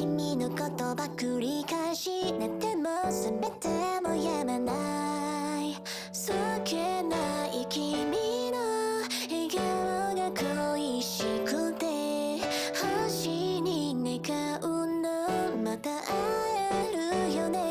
君の言葉繰り返し寝ても覚めてもやまないそっけない君の笑顔が恋しくて星に願うのまた会えるよね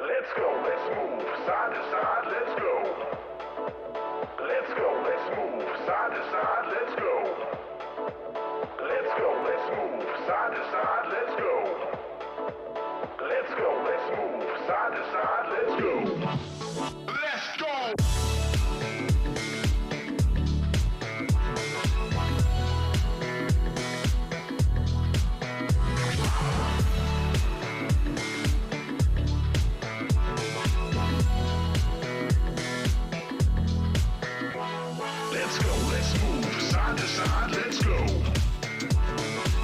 Let's go, let's move side to side, let's go. Let's go, let's move side to side, let's go. Let's go, let's move side to side, let's go. Let's go, let's move side to side, let's go. Let's go! Let's go, let's move side to side, let's go.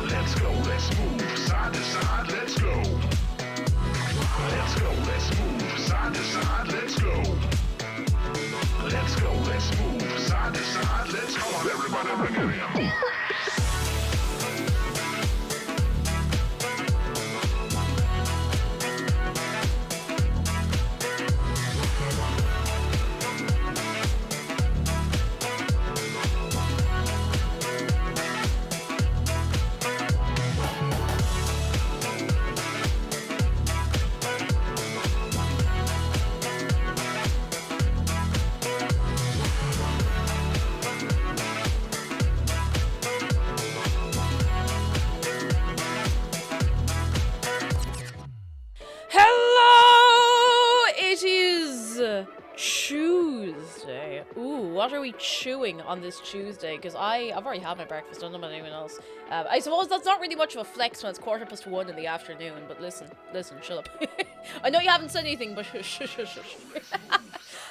Let's go, let's move side to side, let's go. Let's go, let's move side to side, let's go. Let's go, let's move side to side, let's go. Come on, everybody, bring it in. Tuesday. Ooh, what are we chewing on this Tuesday? Because I've already had my breakfast. I don't know about anyone else. I suppose that's not really much of a flex when it's 1:15 in the afternoon. But listen, shut up. I know you haven't said anything, but shush.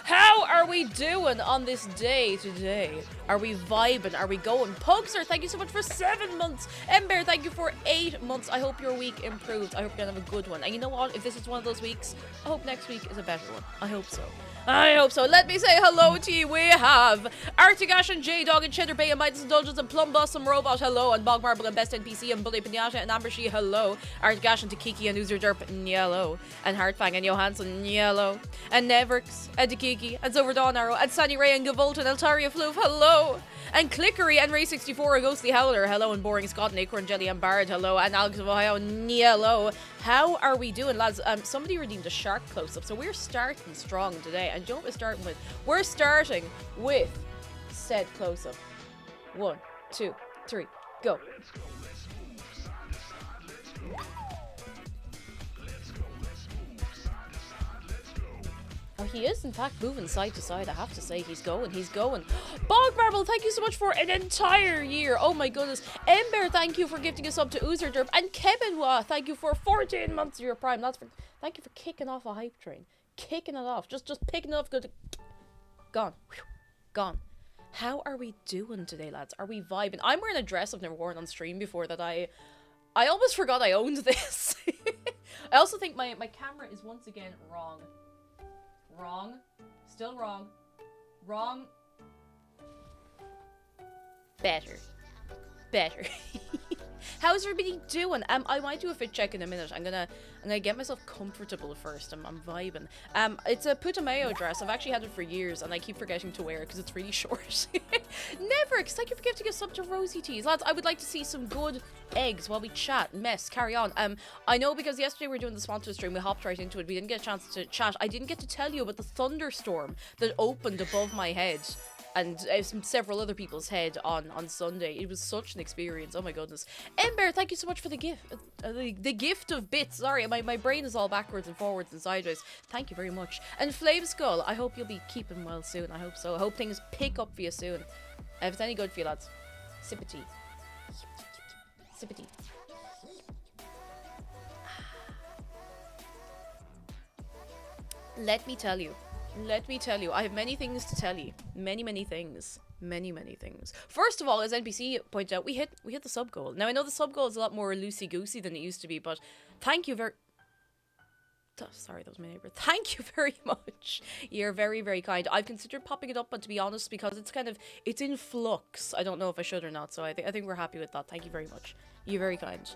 How are we doing on this day today? Are we vibing? Are we going? Pugster, thank you so much for 7 months. Ember, thank you for 8 months. I hope your week improves. I hope you're gonna have a good one. And you know what? If this is one of those weeks, I hope next week is a better one. I hope so. Let me say hello to you. We have Arctic Ash and J-Dog and Cheddar Bay and Midas Indulgence and Plum Blossom Robot, hello. And Bog Marble and Best NPC and Bully Pinata and Amber She, hello. Arctic Ash and Takiki and User Derp, yellow. And Heartfang and Johansson, yellow. And Nevrix and Takiki and Silver Dawn Arrow and Sunny Ray and Gavolt and Altaria Floof, hello. And Clickery and Ray64 and Ghostly Howler, hello. And Boring Scott and Acorn Jelly and Bard, hello. And Alex of Ohio, yellow. How are we doing, lads? Somebody redeemed a shark close-up, so we're starting strong today. And you know what we're starting with? We're starting with said close-up. 1, 2, 3, go. Oh, he is in fact moving side to side. I have to say, he's going. Bog Marble, thank you so much for an entire year. Oh my goodness. Ember, thank you for gifting us up to Oozer Derp. And Kevinwa, thank you for 14 months of your prime. Thank you for kicking off a hype train. Kicking it off. Just picking it off. Good. Gone. Whew. Gone. How are we doing today, lads? Are we vibing? I'm wearing a dress I've never worn on stream before that I almost forgot I owned this. I also think my camera is once again wrong. Wrong. Still wrong. Wrong. Better. How's everybody doing? I might do a fit check in a minute. I'm gonna get myself comfortable first. I'm vibing. It's a Putumayo dress. I've actually had it for years, and I keep forgetting to wear it because it's really short. Never, because thank you for gifting us up to Rosy Teas. Lads, I would like to see some good eggs while we chat. Carry on. I know because yesterday we were doing the sponsor stream, we hopped right into it. We didn't get a chance to chat. I didn't get to tell you about the thunderstorm that opened above my head. And several other people's head on Sunday. It was such an experience. Oh my goodness. Ember, thank you so much for the gift. The gift of bits. Sorry, my brain is all backwards and forwards and sideways. Thank you very much. And Flame Skull, I hope you'll be keeping well soon. I hope so. I hope things pick up for you soon. If it's any good for you, lads, sip a tea. Sip a tea. Let me tell you, I have many things to tell you. Many things. First of all, as NPC pointed out, we hit the sub goal. Now, I know the sub goal is a lot more loosey-goosey than it used to be, but thank you very... Sorry, that was my neighbour. Thank you very much. You're very, very kind. I've considered popping it up, but to be honest, because it's in flux. I don't know if I should or not, so I think we're happy with that. Thank you very much. You're very kind.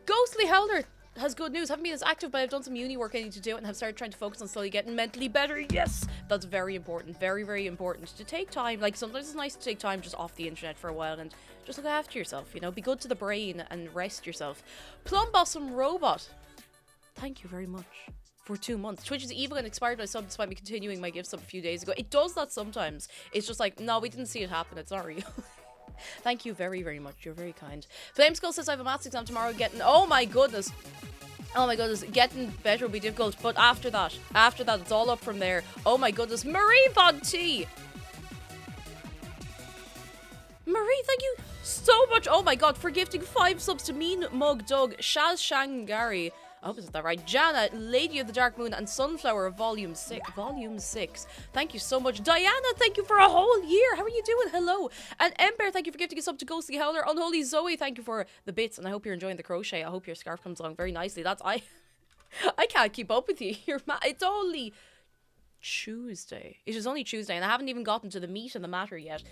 Ghostly Howler has good news. Haven't been as active, but I've done some uni work I need to do and have started trying to focus on slowly getting mentally better. Yes! That's very important. Very, very important. To take time. Like, sometimes it's nice to take time just off the internet for a while and just look after yourself, you know? Be good to the brain and rest yourself. Plum Blossom Robot, thank you very much for 2 months. Twitch is evil and expired my sub despite me continuing my gift sub a few days ago. It does that sometimes. It's just like, no, we didn't see it happen. It's not real. Thank you very, very much. You're very kind. Flame Skull says I have a maths exam tomorrow. Oh my goodness, getting better will be difficult, but after that, it's all up from there. Oh my goodness, Marie Von T. Marie, thank you so much. Oh my god, for gifting 5 subs to Mean Mug Doug, Shaz Shangari. I hope I said that right. Jana, Lady of the Dark Moon, and Sunflower Volume 6. Thank you so much. Diana, thank you for a whole year. How are you doing? Hello. And Ember, thank you for gifting us up to Ghostly Howler. Unholy Zoe, thank you for the bits, and I hope you're enjoying the crochet. I hope your scarf comes along very nicely. I can't keep up with you. It's only Tuesday. It is only Tuesday, and I haven't even gotten to the meat of the matter yet,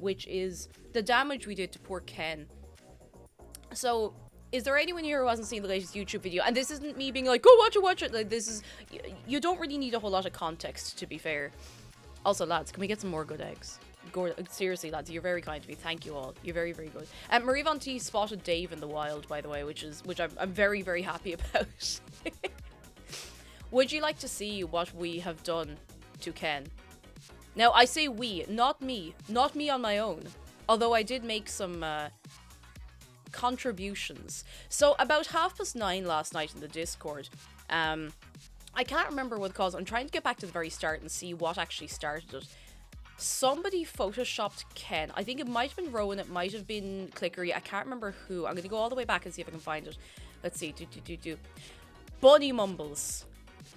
which is the damage we did to poor Ken. So, is there anyone here who hasn't seen the latest YouTube video? And this isn't me being like, go watch it. Like, this is... You don't really need a whole lot of context, to be fair. Also, lads, can we get some more good eggs? Seriously, lads, you're very kind to me. Thank you all. You're very, very good. And Marie Von T spotted Dave in the wild, by the way, which I'm very, very happy about. Would you like to see what we have done to Ken? Now, I say we, not me. Not me on my own. Although I did make some... contributions. So about 9:30 last night in the Discord, I can't remember what the cause. I'm trying to get back to the very start and see what actually started it. Somebody photoshopped Ken. I think it might have been Rowan, it might have been Clickery, I can't remember who. I'm gonna go all the way back and see if I can find it. Let's see. Bunny Mumbles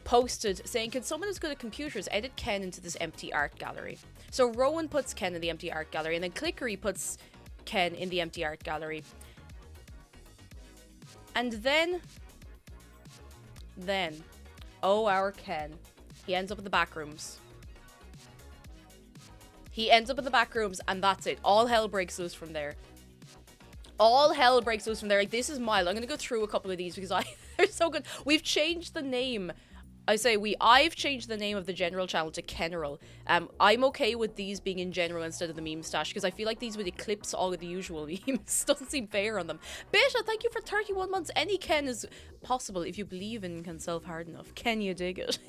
posted saying, can someone who's good at computers edit Ken into this empty art gallery? So Rowan puts Ken in the empty art gallery, and then Clickery puts Ken in the empty art gallery. And then, oh, our Ken, he ends up in the back rooms. And that's it. All hell breaks loose from there. Like, this is mild. I'm gonna go through a couple of these because they're so good. We've changed the name I've changed the name of the general channel to General. I'm okay with these being in general instead of the meme stash because I feel like these would eclipse all of the usual memes. Doesn't seem fair on them. Beta, thank you for 31 months. Any Ken is possible if you believe in can self hard enough. Can you dig it?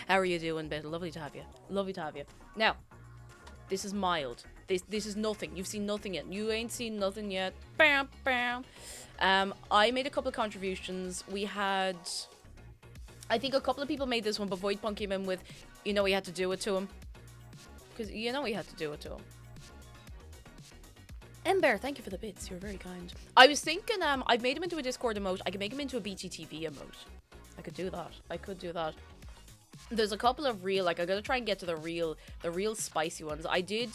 How are you doing, Beta? Lovely to have you. Lovely to have you. Now, this is mild. This is nothing. You've seen nothing yet. You ain't seen nothing yet. Bam, bam. I made a couple of contributions. We had... I think a couple of people made this one, but Void Punk came in with, you know, we had to do it to him. Because, you know, we had to do it to him. Ember, thank you for the bits. You're very kind. I was thinking, I've made him into a Discord emote. I could make him into a BTTV emote. I could do that. I could do that. There's a couple of real, like, I'm gonna try and get to the real spicy ones. I did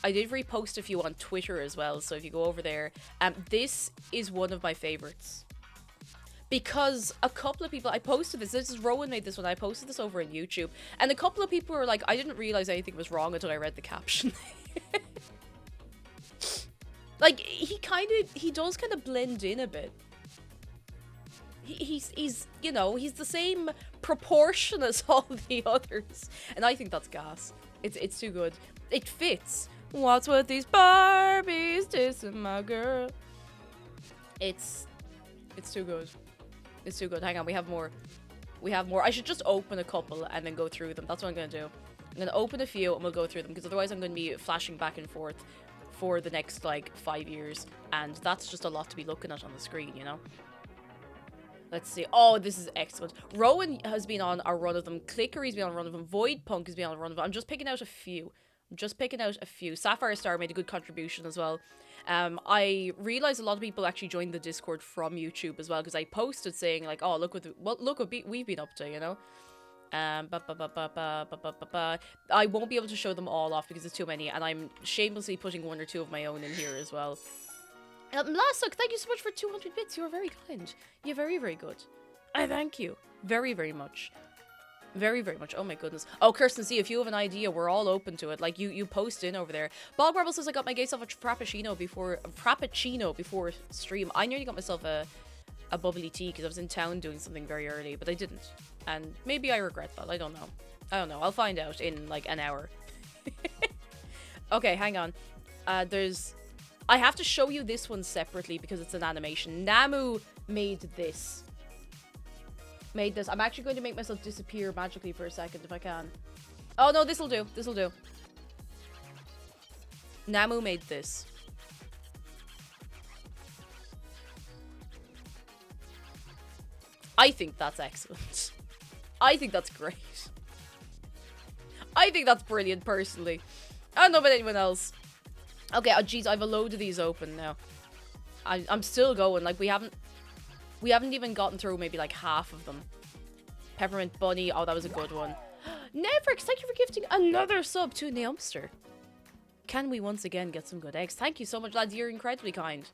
repost a few on Twitter as well, so if you go over there, this is one of my favorites. Because a couple of people, I posted this is Rowan made this one, I posted this over on YouTube, and a couple of people were like, I didn't realize anything was wrong until I read the caption. Like, he does kind of blend in a bit. He's you know, he's the same proportion as all the others, and I think that's gas. It's too good. It fits. What's with these Barbies dissing my girl? It's too good. It's too good. Hang on, we have more. We have more. I should just open a couple and then go through them. That's what I'm going to do. I'm going to open a few and we'll go through them, because otherwise I'm going to be flashing back and forth for the next, like, 5 years. And that's just a lot to be looking at on the screen, you know? Let's see. Oh, this is excellent. Rowan has been on a run of them. Clickery's been on a run of them. Void Punk has been on a run of them. I'm just picking out a few. Sapphire Star made a good contribution as well. I realized a lot of people actually joined the Discord from YouTube as well, because I posted saying like, "Oh, look what we've been up to," you know. I won't be able to show them all off because it's too many, and I'm shamelessly putting one or two of my own in here as well. Lasuk, thank you so much for 200 bits. You are very kind. You're very, very good. I thank you very, very much. Very, very much. Oh my goodness. Oh, Kirsten, see, if you have an idea, we're all open to it. Like, you post in over there. Bog Marble says I got my gay self a frappuccino before stream. I nearly got myself a bubbly tea because I was in town doing something very early, but I didn't. And maybe I regret that. I don't know. I'll find out in like an hour. Okay, hang on. I have to show you this one separately because it's an animation. Namu made this. I'm actually going to make myself disappear magically for a second if I can. Oh no, this'll do. Namu made this. I think that's excellent. I think that's great. I think that's brilliant, personally. I don't know about anyone else. Okay, oh jeez, I have a load of these open now. I'm still going, like, we haven't even gotten through maybe like half of them. Peppermint Bunny, oh, that was a good one. Nevrix, thank you for gifting another sub to Neumster. Can we once again get some good eggs? Thank you so much, lads, you're incredibly kind.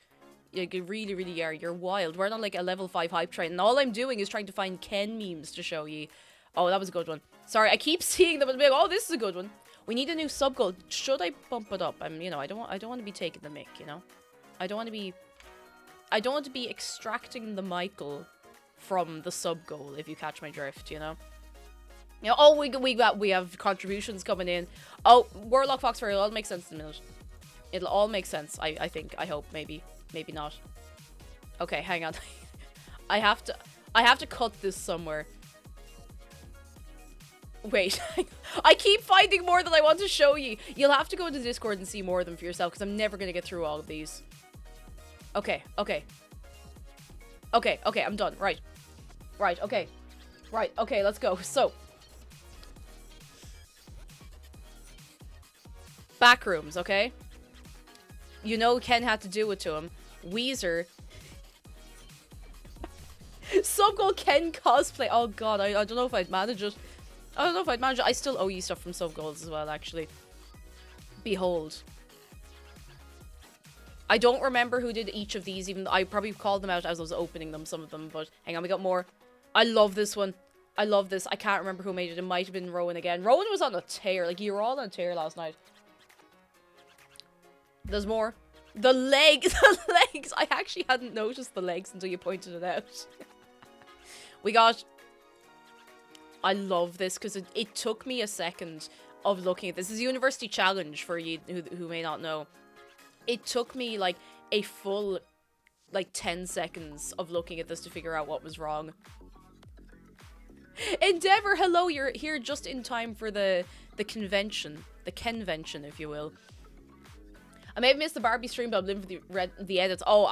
You really, really are. You're wild. We're on like a level 5 hype train, and all I'm doing is trying to find Ken memes to show you. Oh, that was a good one. Sorry, I keep seeing them and being like, oh, this is a good one. We need a new sub goal. Should I bump it up? You know, I don't want to be taking the mick, you know? I don't want to be extracting the Michael from the sub goal, if you catch my drift, you know? You know, oh, we have contributions coming in. Oh, Warlock Foxfire, it'll all make sense in a minute. It'll all make sense, I think, I hope, maybe not. Okay, hang on. I have to cut this somewhere. Wait, I keep finding more than I want to show you. You'll have to go into Discord and see more of them for yourself, because I'm never going to get through all of these. Okay, I'm done. Right, okay. Right, okay, let's go. So. Backrooms, okay? You know Ken had to do it to him. Weezer. Subgoal Ken cosplay. Oh god, I don't know if I'd manage it. I still owe you stuff from Subgoals as well, actually. Behold. I don't remember who did each of these, even though I probably called them out as I was opening them, some of them, but hang on, we got more. I love this one. I love this. I can't remember who made it. It might have been Rowan again. Rowan was on a tear. Like, you were all on a tear last night. There's more. The legs. I actually hadn't noticed the legs until you pointed it out. We got I love this because it took me a second of looking at this. This is a university challenge for you who may not know. It took me like a full like 10 seconds of looking at this to figure out what was wrong. Endeavor, hello, you're here just in time for the convention. The Kenvention, if you will. I may have missed the Barbie stream, but I'm living for the edits. Oh,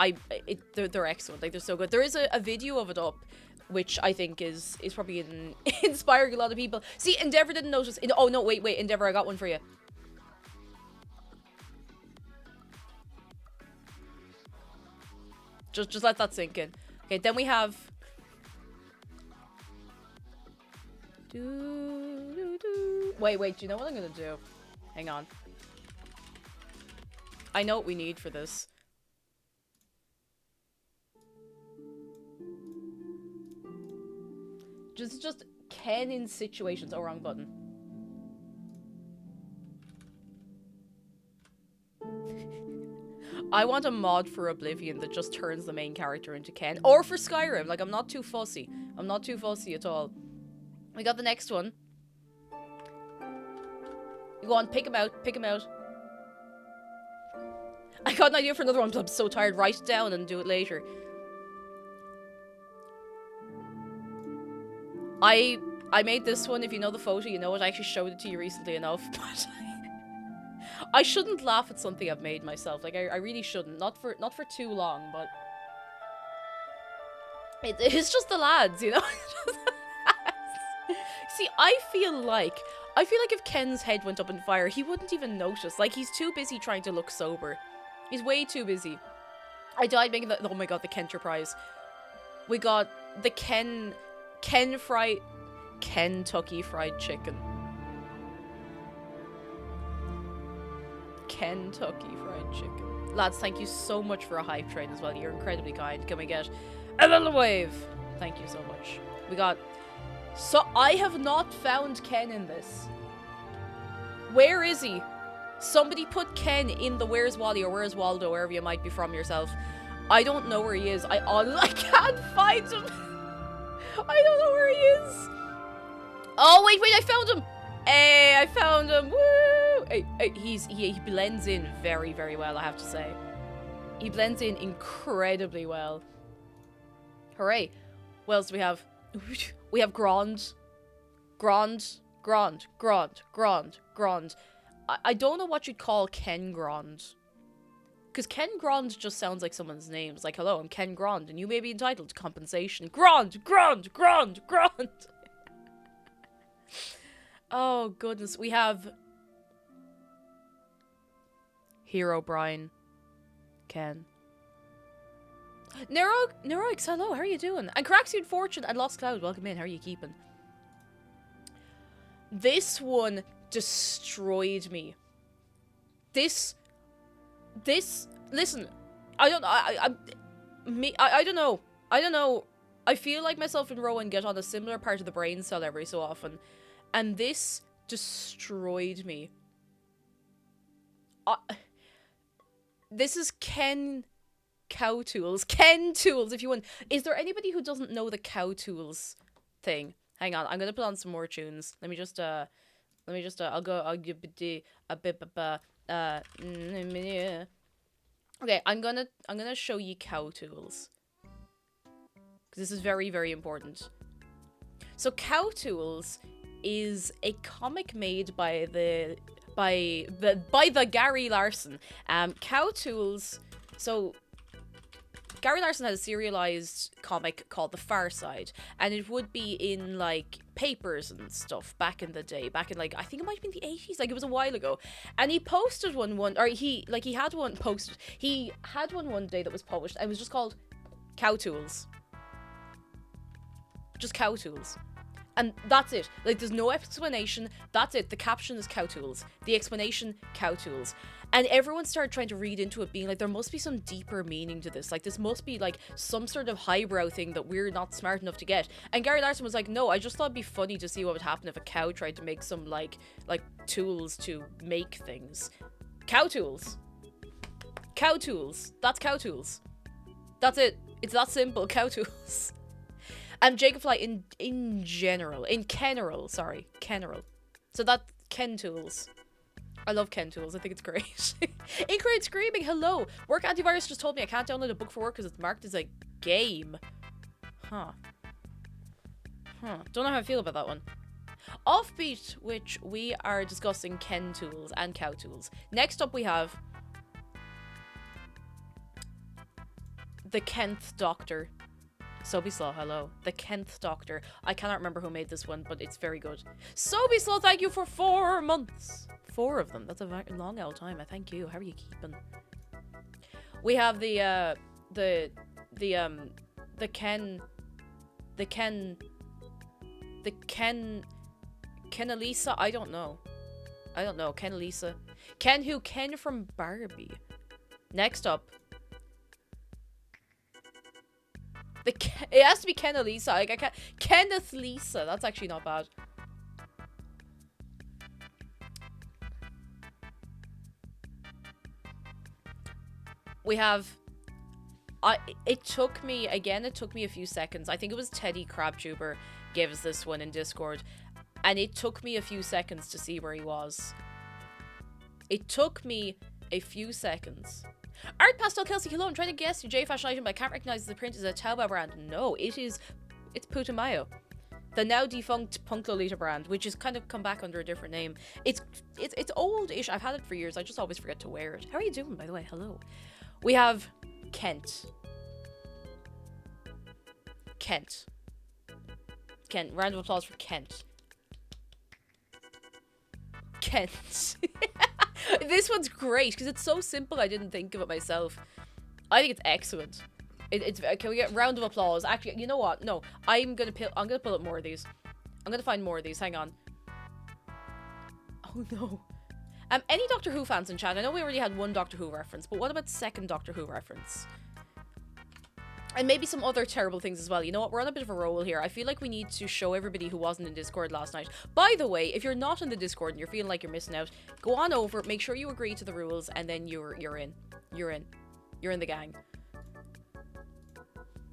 they're excellent. Like, they're so good. There is a video of it up, which I think is probably inspiring a lot of people. See, Endeavor didn't notice. Oh, no, wait, Endeavor, I got one for you. Just let that sink in. Okay, then we have... Wait, do you know what I'm gonna do? Hang on. I know what we need for this. Just Ken in situations. Oh, wrong button. I want a mod for Oblivion that just turns the main character into Ken. Or for Skyrim. Like, I'm not too fussy. I'm not too fussy at all. We got the next one. Go on, pick him out. Pick him out. I got an idea for another one, but I'm so tired. Write it down and do it later. I made this one. If you know the photo, you know it. I actually showed it to you recently enough, but I shouldn't laugh at something I've made myself. Like, I really shouldn't. Not for too long, but it's just the lads, you know? See, I feel like if Ken's head went up in fire, he wouldn't even notice. Like, he's too busy trying to look sober. He's way too busy. I died making the... Oh my god, the Kenterprise. We got the Kentucky Fried Chicken. Kentucky Fried Chicken. Lads, thank you so much for a hype train as well. You're incredibly kind. Can we get a little wave? Thank you so much. We got... So, I have not found Ken in this. Where is he? Somebody put Ken in the Where's Wally or Where's Waldo, wherever you might be from yourself. I don't know where he is. I can't find him. I don't know where he is. Oh, wait, I found him. Hey, I found him. Woo! Hey, he blends in very, very well, I have to say. He blends in incredibly well. Hooray. What else do we have? We have Grand. I don't know what you'd call Ken Grand. Because Ken Grand just sounds like someone's name. It's like, hello, I'm Ken Grand, and you may be entitled to compensation. Grand! Oh, goodness. We have... Hero Brian. Ken. Neroix, hello, how are you doing? And Caraxian Fortune and Lost Cloud, welcome in, how are you keeping? This one destroyed me. This, listen, I don't know. I feel like myself and Rowan get on a similar part of the brain cell every so often, and this destroyed me. This is Ken Cow Tools. Ken Tools, if you want. Is there anybody who doesn't know the Cow Tools thing? Hang on, I'm gonna put on some more tunes. I'll give it a bit okay, I'm gonna show you Cow Tools. Because this is very, very important. So Cow Tools is a comic made by the Gary Larson. Cow Tools, so Gary Larson had a serialized comic called The Far Side, and it would be in, like, papers and stuff back in the day, back in, like, I think it might have been the 80s, like, it was a while ago, and he posted one day that was published, and it was just called Cow Tools. Just Cow Tools. And that's it. Like, there's no explanation. That's it. The caption is Cow Tools. The explanation, Cow Tools. And everyone started trying to read into it, being like, there must be some deeper meaning to this. Like, this must be, like, some sort of highbrow thing that we're not smart enough to get. And Gary Larson was like, no, I just thought it'd be funny to see what would happen if a cow tried to make some, like tools to make things. Cow Tools. Cow Tools. That's Cow Tools. That's it. It's that simple. Cow Tools. And Jacobfly in general. In general, sorry. General. So that Ken Tools. I love Ken Tools. I think it's great. Incorrect Screaming, hello. Work antivirus just told me I can't download a book for work because it's marked as a game. Huh. Don't know how I feel about that one. Offbeat, which we are discussing Ken Tools and Cow Tools. Next up we have the Kennth Doctor. Sobislaw, hello. The Kennth Doctor. I cannot remember who made this one, but it's very good. Sobislaw, thank you for 4 months. 4 of them. That's a very long old time. I thank you. How are you keeping? We have the Kenalisa. I don't know. Kenalisa. Ken from Barbie. Next up. It has to be Kenalisa. Like I can't. Kenneth Lisa. That's actually not bad. We have. It took me a few seconds. I think it was Teddy Crabtuber gave us this one in Discord, and it took me a few seconds to see where he was. It took me a few seconds. Art Pastel Kelsey, hello. I'm trying to guess your J fashion item, but I can't recognize the print as a Taobao brand. No, it's Putumayo, the now defunct Punk Lolita brand, which has kind of come back under a different name. It's old-ish. I've had it for years. I just always forget to wear it. How are you doing, by the way? Hello. We have Kent. Round of applause for Kent. This one's great because it's so simple. I didn't think of it myself. I think it's excellent. Can we get a round of applause? Actually, you know what? No, I'm gonna pull up more of these. I'm gonna find more of these. Hang on. Oh no. Any Doctor Who fans in chat? I know we already had one Doctor Who reference, but what about second Doctor Who reference? And maybe some other terrible things as well. You know what? We're on a bit of a roll here. I feel like we need to show everybody who wasn't in Discord last night. By the way, if you're not in the Discord and you're feeling like you're missing out, go on over, make sure you agree to the rules, and then you're in. You're in the gang.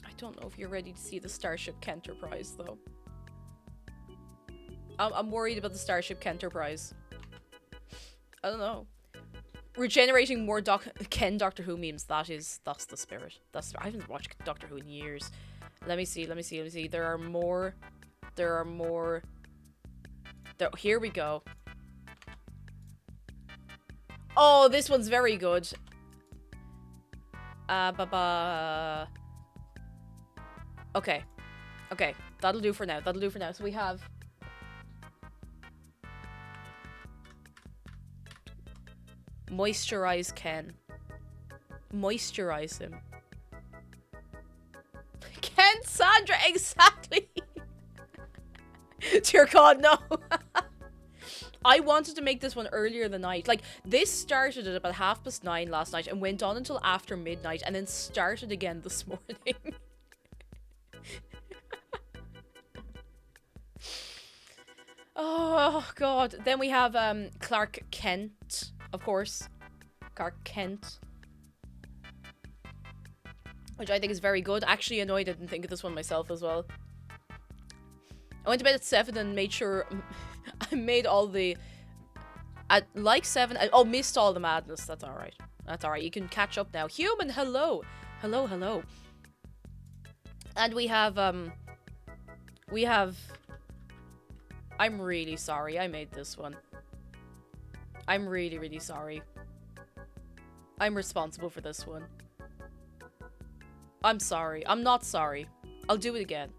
I don't know if you're ready to see the Starship Kenterprise, though. I'm worried about the Starship Kenterprise. I don't know. We're generating more Doctor Who memes. That's the spirit. I haven't watched Doctor Who in years. Let me see. There are more. Here we go. Oh, this one's very good. Okay. That'll do for now. So we have moisturize Ken. Moisturize him. Ken Sandra, exactly. Dear God, no. I wanted to make this one earlier in the night. Like, this started at about 9:30 last night and went on until after midnight and then started again this morning. Oh, God. Then we have Clark Kent. Of course, Clark Kent, which I think is very good. Actually annoyed I didn't think of this one myself as well. I went to bed at 7 and made sure I made all the at like 7. Oh, missed all the madness. That's all right. You can catch up now. Human, hello. And we have I'm really sorry I made this one. I'm really, really sorry. I'm responsible for this one. I'm sorry. I'm not sorry. I'll do it again.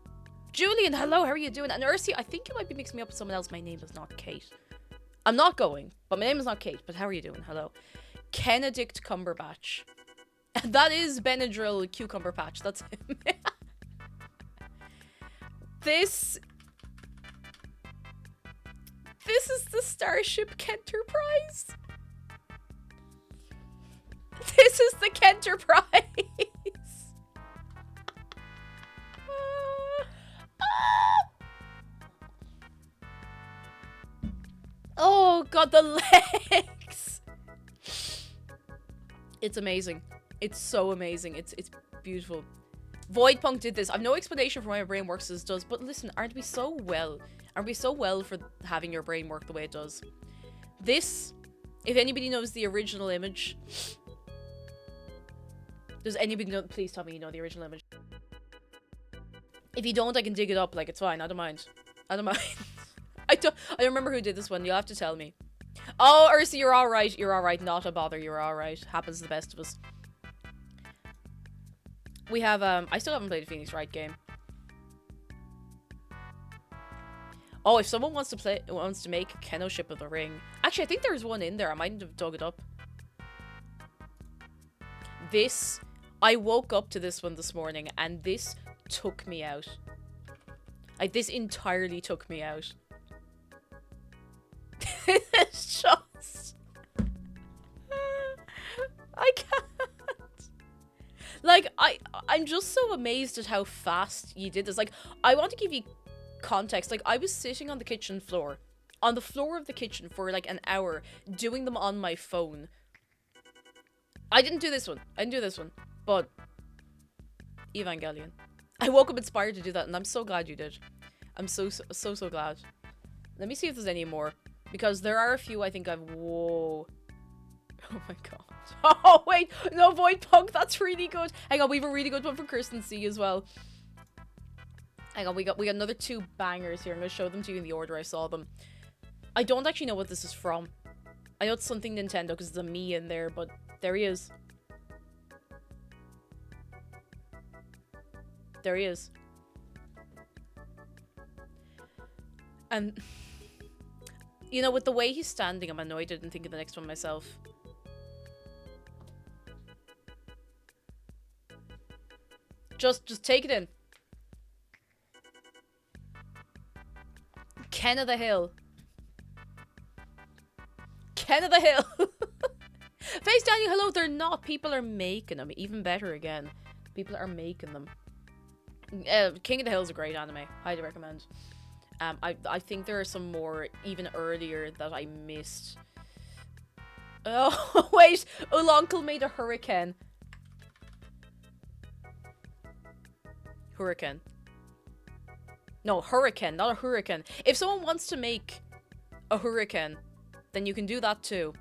Julian, hello, how are you doing? And Ursi, I think you might be mixing me up with someone else. My name is not Kate. I'm not going, but my name is not Kate. But how are you doing? Hello. Kenedict Cumberbatch. That is Benadryl Cucumber Patch. That's him. This is the Starship Kenterprise. This is the Kenterprise. Oh God, the legs. It's amazing. It's so amazing. It's beautiful. Voidpunk did this. I've no explanation for why my brain works as it does, but listen, aren't we so well? Aren't we so well for having your brain work the way it does? This, if anybody knows the original image, does anybody know? Please tell me you know the original image. If you don't, I can dig it up. Like, it's fine. I don't mind. I don't mind. I don't remember who did this one. You'll have to tell me. Oh, Ursa, you're all right. You're all right. Not a bother. You're all right. Happens to the best of us. We have I still haven't played a Phoenix Wright game. Oh, if someone wants to make Kenoship of the Ring. Actually, I think there's one in there. I might have dug it up. This, I woke up to this one this morning, and this took me out. Like, this entirely took me out. It's just... I can't. Like, I'm just so amazed at how fast you did this. Like, I want to give you context. Like, I was sitting on the kitchen floor. On the floor of the kitchen for, like, an hour, doing them on my phone. I didn't do this one. I didn't do this one. But... Evangelion. I woke up inspired to do that, and I'm so glad you did. I'm so glad. Let me see if there's any more. Because there are a few I think I've... Whoa. Oh my god. Oh, wait. No, Voidpunk. That's really good. Hang on, we have a really good one for Kirsten C as well. Hang on, we got another 2 bangers here. I'm going to show them to you in the order I saw them. I don't actually know what this is from. I know it's something Nintendo because there's a me in there, but there he is. There he is. And, you know, with the way he's standing, I'm annoyed I didn't think of the next one myself. Just take it in. Ken of the Hill. Ken of the Hill. Face Daniel, hello. They're not. People are making them. Even better again. People are making them. King of the Hill is a great anime. Highly recommend. I think there are some more even earlier that I missed. Oh, wait. Uncle made a hurricane. Hurricane. No, hurricane, not a hurricane. If someone wants to make a hurricane, then you can do that too.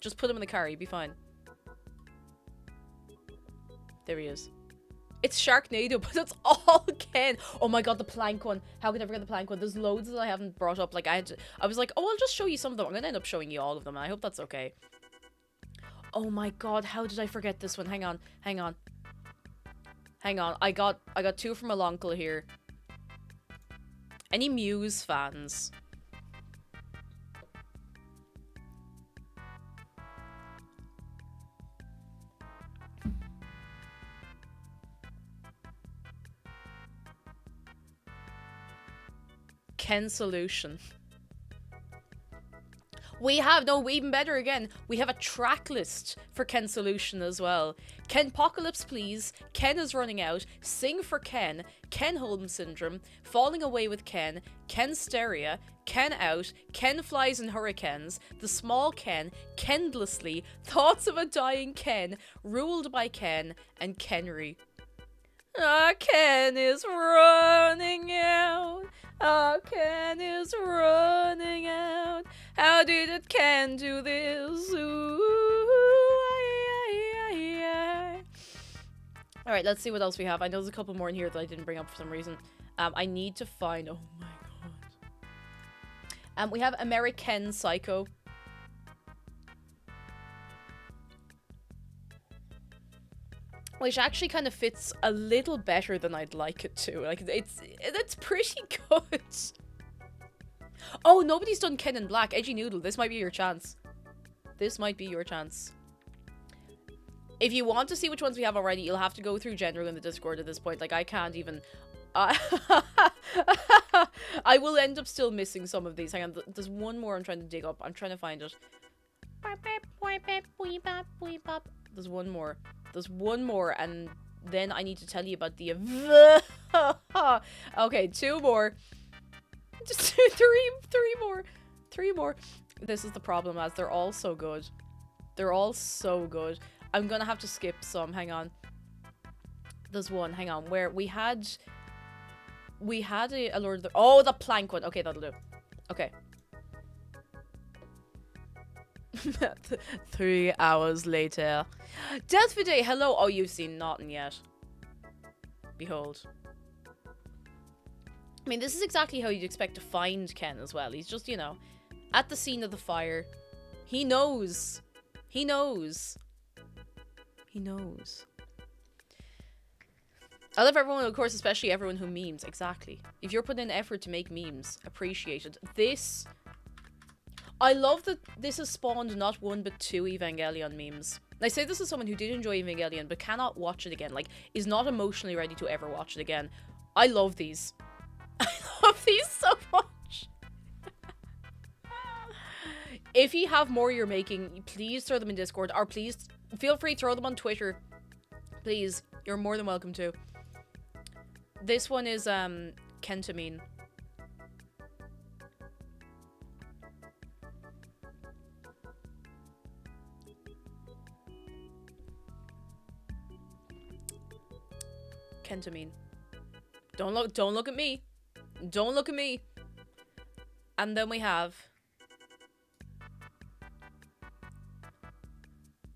Just put him in the car, you'll be fine. There he is. It's Sharknado, but it's all Ken. Oh my god, the plank one. How could I forget the plank one? There's loads that I haven't brought up. Like, I was like, oh, I'll just show you some of them. I'm gonna end up showing you all of them, and I hope that's okay. Oh my god, how did I forget this one? Hang on, hang on. Hang on, I got 2 from my uncle here. Any Muse fans? Ken Solution. We have, no, even better again, we have a track list for Ken Solution as well. Ken Apocalypse Please, Ken is Running Out, Sing for Ken, Ken Holmes Syndrome, Falling Away with Ken, Ken Stereo, Ken Out, Ken Flies in Hurricanes, The Small Ken, Kendlessly, Thoughts of a Dying Ken, Ruled by Ken, and Kenry. Ah, Ken is running out. Ah, Ken is running out. How did it Ken do this? Ooh, Alright, let's see what else we have. I know there's a couple more in here that I didn't bring up for some reason. I need to find... Oh my god. We have American Psycho. Which actually kind of fits a little better than I'd like it to. Like, it's pretty good. Oh, nobody's done Ken in Black. Edgy Noodle, this might be your chance. This might be your chance. If you want to see which ones we have already, you'll have to go through general in the Discord at this point. Like, I can't even... I will end up still missing some of these. Hang on, there's one more I'm trying to dig up. I'm trying to find it. There's one more. There's one more, and then I need to tell you about the... Okay, 2 more. Just 3 more. 3 more. This is the problem, as they're all so good. They're all so good. I'm gonna have to skip some. Hang on. There's one, hang on, where we had a Lord of the... Oh, the plank one. Okay, that'll do. Okay. 3 hours later. Death for Day, hello. Oh, you've seen nothing yet. Behold. I mean, this is exactly how you'd expect to find Ken as well. He's just, you know, at the scene of the fire. He knows. He knows. He knows. I love everyone, of course, especially everyone who memes. Exactly. If you're putting in effort to make memes, appreciated. This... I love that this has spawned not one but 2 Evangelion memes. I say this as someone who did enjoy Evangelion but cannot watch it again. Like, is not emotionally ready to ever watch it again. I love these. I love these so much. If you have more you're making, please throw them in Discord. Or please, feel free to throw them on Twitter. Please. You're more than welcome to. This one is, Kentamine. Kentamine. Don't look at me. Don't look at me. And then we have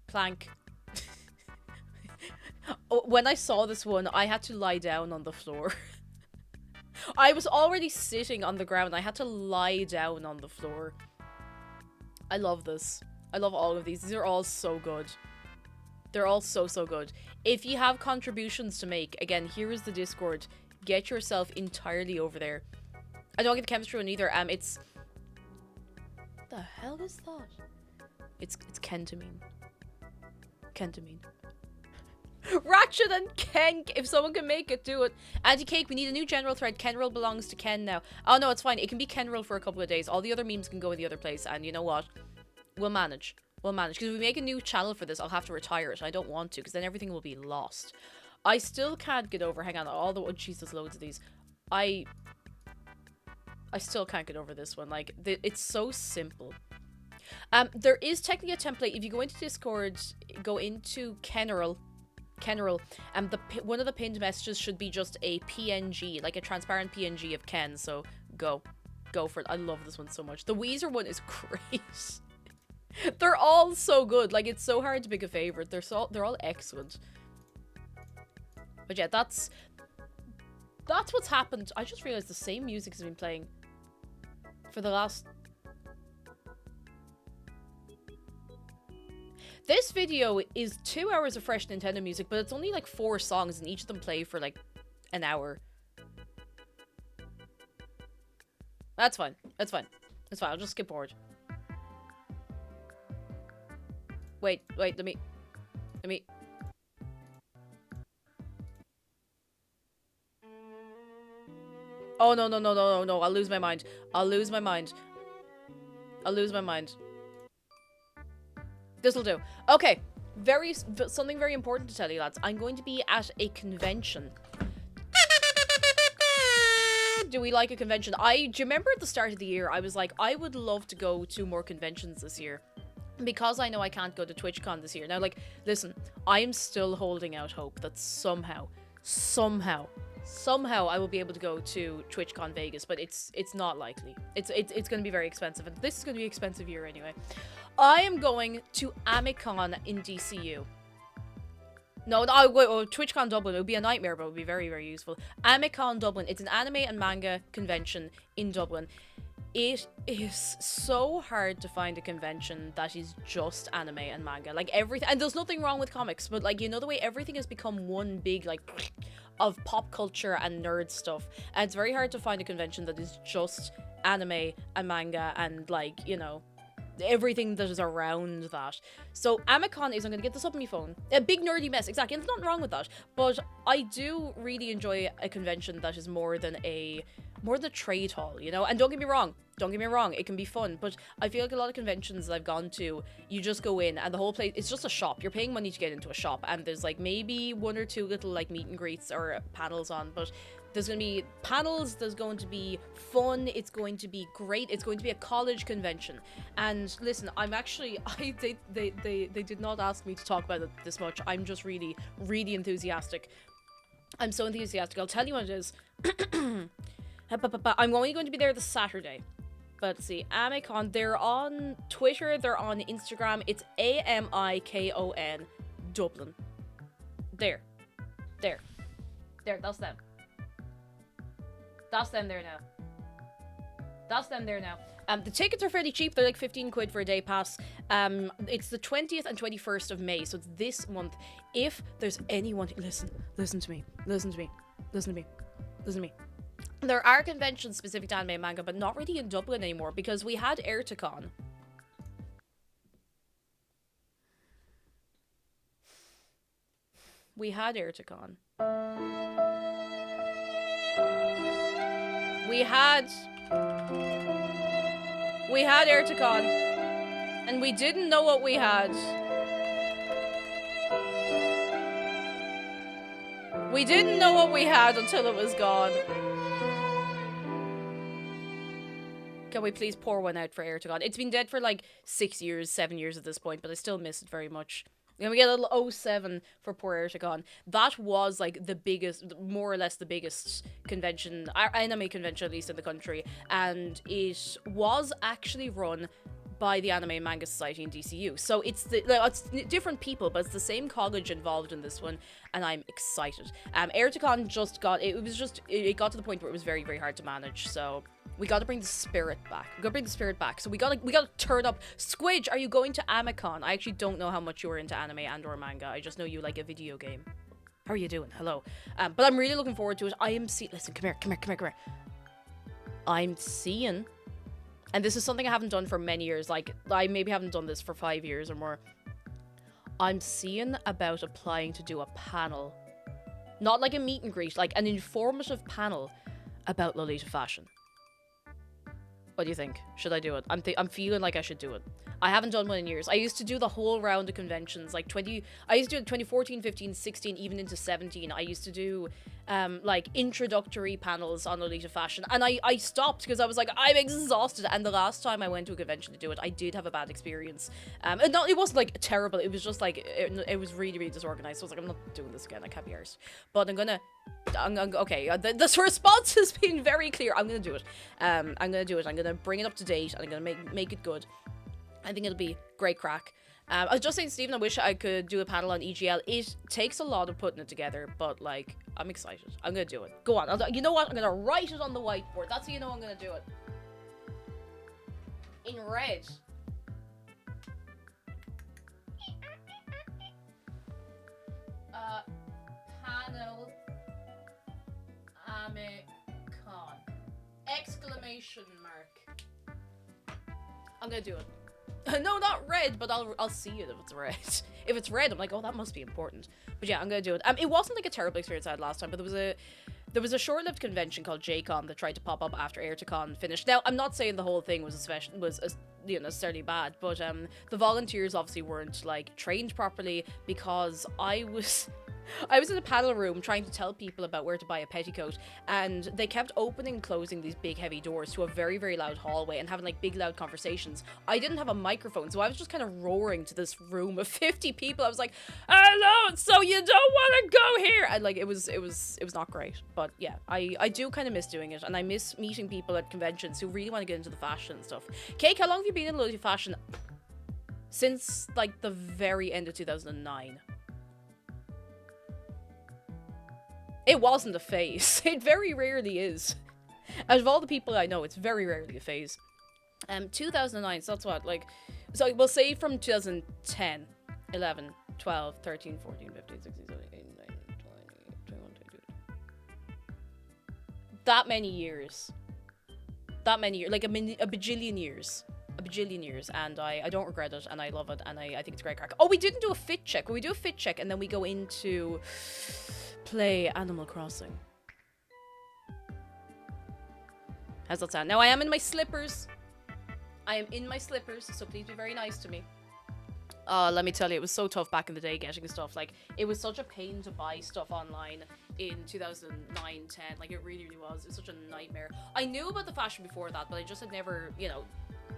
Plank. When I saw this one, I had to lie down on the floor. I was already sitting on the ground. I had to lie down on the floor. I love this. I love all of these. These are all so good. They're all so good. If you have contributions to make, again, here is the Discord. Get yourself entirely over there. I don't get the chemistry one either. It's... What the hell is that? It's Kentamine. Kentamine. Ratchet and Ken. If someone can make it, do it. Anti-Cake, we need a new general thread. Kenril belongs to Ken now. Oh, no, it's fine. It can be Kenril for a couple of days. All the other memes can go in the other place. And you know what? We'll manage. We'll manage. Because if we make a new channel for this, I'll have to retire it. I don't want to, because then everything will be lost. I still can't get over... Hang on. All the... Oh, Jesus, loads of these. I still can't get over this one. Like, it's so simple. There is technically a template. If you go into Discord, go into Kenril, and one of the pinned messages should be just a PNG, like a transparent PNG of Ken. So go for it. I love this one so much. The Weezer one is great. They're all so good. Like, it's so hard to pick a favorite. They're all excellent. But yeah, that's what's happened. I just realized the same music has been playing for the last... This video is 2 hours of fresh Nintendo music, but it's only like 4 songs and each of them play for like an hour. That's fine. That's fine. That's fine. I'll just skip forward. Wait, let me... Oh, no, I'll lose my mind. This'll do. Okay. Something very important to tell you, lads. I'm going to be at a convention. Do we like a convention? Do you remember at the start of the year, I was like, I would love to go to more conventions this year. Because I know I can't go to TwitchCon this year. Now, like, listen, I am still holding out hope that somehow I will be able to go to TwitchCon Vegas, but it's not likely. It's going to be very expensive, and this is going to be an expensive year anyway. I am going to Amicon in DCU. No, TwitchCon Dublin. It would be a nightmare, but it would be very, very useful. Amicon Dublin. It's an anime and manga convention in Dublin. It is so hard to find a convention that is just anime and manga. Like, everything... And there's nothing wrong with comics, but, like, you know the way everything has become one big, like, of pop culture and nerd stuff. And it's very hard to find a convention that is just anime and manga and, like, you know, everything that is around that. So Amicon is... I'm gonna get this up on my phone. A big nerdy mess, exactly. And there's nothing wrong with that. But I do really enjoy a convention that is more than the trade hall, you know? And don't get me wrong, it can be fun, but I feel like a lot of conventions that I've gone to, you just go in and the whole place, it's just a shop. You're paying money to get into a shop, and there's like maybe 1 or 2 little like meet and greets or panels on, but there's going to be panels, there's going to be fun, it's going to be great, it's going to be a college convention. And listen, I'm actually, they did not ask me to talk about it this much. I'm just really, really enthusiastic. I'm so enthusiastic. I'll tell you what it is. I'm only going to be there this Saturday. But let's see, Amicon, they're on Twitter, they're on Instagram. It's AMIKON Dublin. There. There. There, that's them. That's them there now. That's them there now. The tickets are fairly cheap. They're like 15 quid for a day pass. It's the 20th and 21st of May, so it's this month. If there's anyone... Listen to me. There are conventions specific to anime and manga, but not really in Dublin anymore, because we had Airticon. We had Airticon. We had Airticon, and we didn't know what we had. We didn't know what we had until it was gone. Can we please pour one out for Airticon? It's been dead for like 6 years, 7 years at this point, but I still miss it very much. And we get a little 07 for poor Airticon. That was like the biggest, more or less the biggest convention, anime convention at least in the country. And it was actually run by the Anime and Manga Society in DCU. So it's different people, but it's the same college involved in this one, and I'm excited. Airticon just got, it got to the point where it was very, very hard to manage, so we got to bring the spirit back. So we gotta turn up. Squidge, are you going to Amicon? I actually don't know how much you're into anime and or manga. I just know you like a video game. How are you doing? Hello. But I'm really looking forward to it. Listen, come here. I'm seeing, and this is something I haven't done for many years. Like, I maybe haven't done this for 5 years or more. I'm seeing about applying to do a panel. Not like a meet and greet, like an informative panel about Lolita fashion. What do you think? Should I do it? I'm feeling like I should do it. I haven't done one in years. I used to do the whole round of conventions, like I used to do it 2014, 15, 16, even into 17. I used to do like introductory panels on Lolita fashion, and I stopped because I was like, I'm exhausted. And the last time I went to a convention to do it, I did have a bad experience. It wasn't like terrible. It was just like it was really, really disorganized. So I was like, I'm not doing this again. I can't be arsed. But okay. This response has been very clear. I'm gonna do it. I'm gonna bring it up to date, and I'm gonna make it good. I think it'll be great crack. I was just saying, Stephen, I wish I could do a panel on EGL. It takes a lot of putting it together, but like, I'm excited. I'm gonna do it. Go on. You know what? I'm gonna write it on the whiteboard. That's how you know I'm gonna do it. In red. Panel Amicon. Exclamation mark. I'm gonna do it. No, not red, but I'll see it if it's red. If it's red, I'm like, oh, that must be important. But yeah, I'm gonna do it. It wasn't like a terrible experience I had last time, but there was a short-lived convention called JCon that tried to pop up after Airticon finished. Now, I'm not saying the whole thing was necessarily bad, but the volunteers obviously weren't like trained properly, because I was in a panel room trying to tell people about where to buy a petticoat, and they kept opening and closing these big heavy doors to a very, very loud hallway and having like big loud conversations. I didn't have a microphone, so I was just kind of roaring to this room of 50 people. I was like, hello, so you don't want to go here, and like it was not great. But yeah, I do kind of miss doing it, and I miss meeting people at conventions who really want to get into the fashion and stuff. Cake, how long have you been in Lolita fashion? Since like the very end of 2009. It wasn't a phase. It very rarely is. Out of all the people I know, it's very rarely a phase. 2009, so that's what, like, so we'll say from 2010, 11, 12, 13, 14, 15, 16, 17, 18, 19, 20, 21, 22. That many years. Like a bajillion years. And I don't regret it, and I love it, and I think it's great crack. Oh, we didn't do a fit check. We do a fit check, and then we go into play Animal Crossing. How's that sound? Now, I am in my slippers. So please be very nice to me. Let me tell you, it was so tough back in the day getting stuff. Like, it was such a pain to buy stuff online in 2009, 10. Like, it really, really was. It was such a nightmare. I knew about the fashion before that, but I just had never,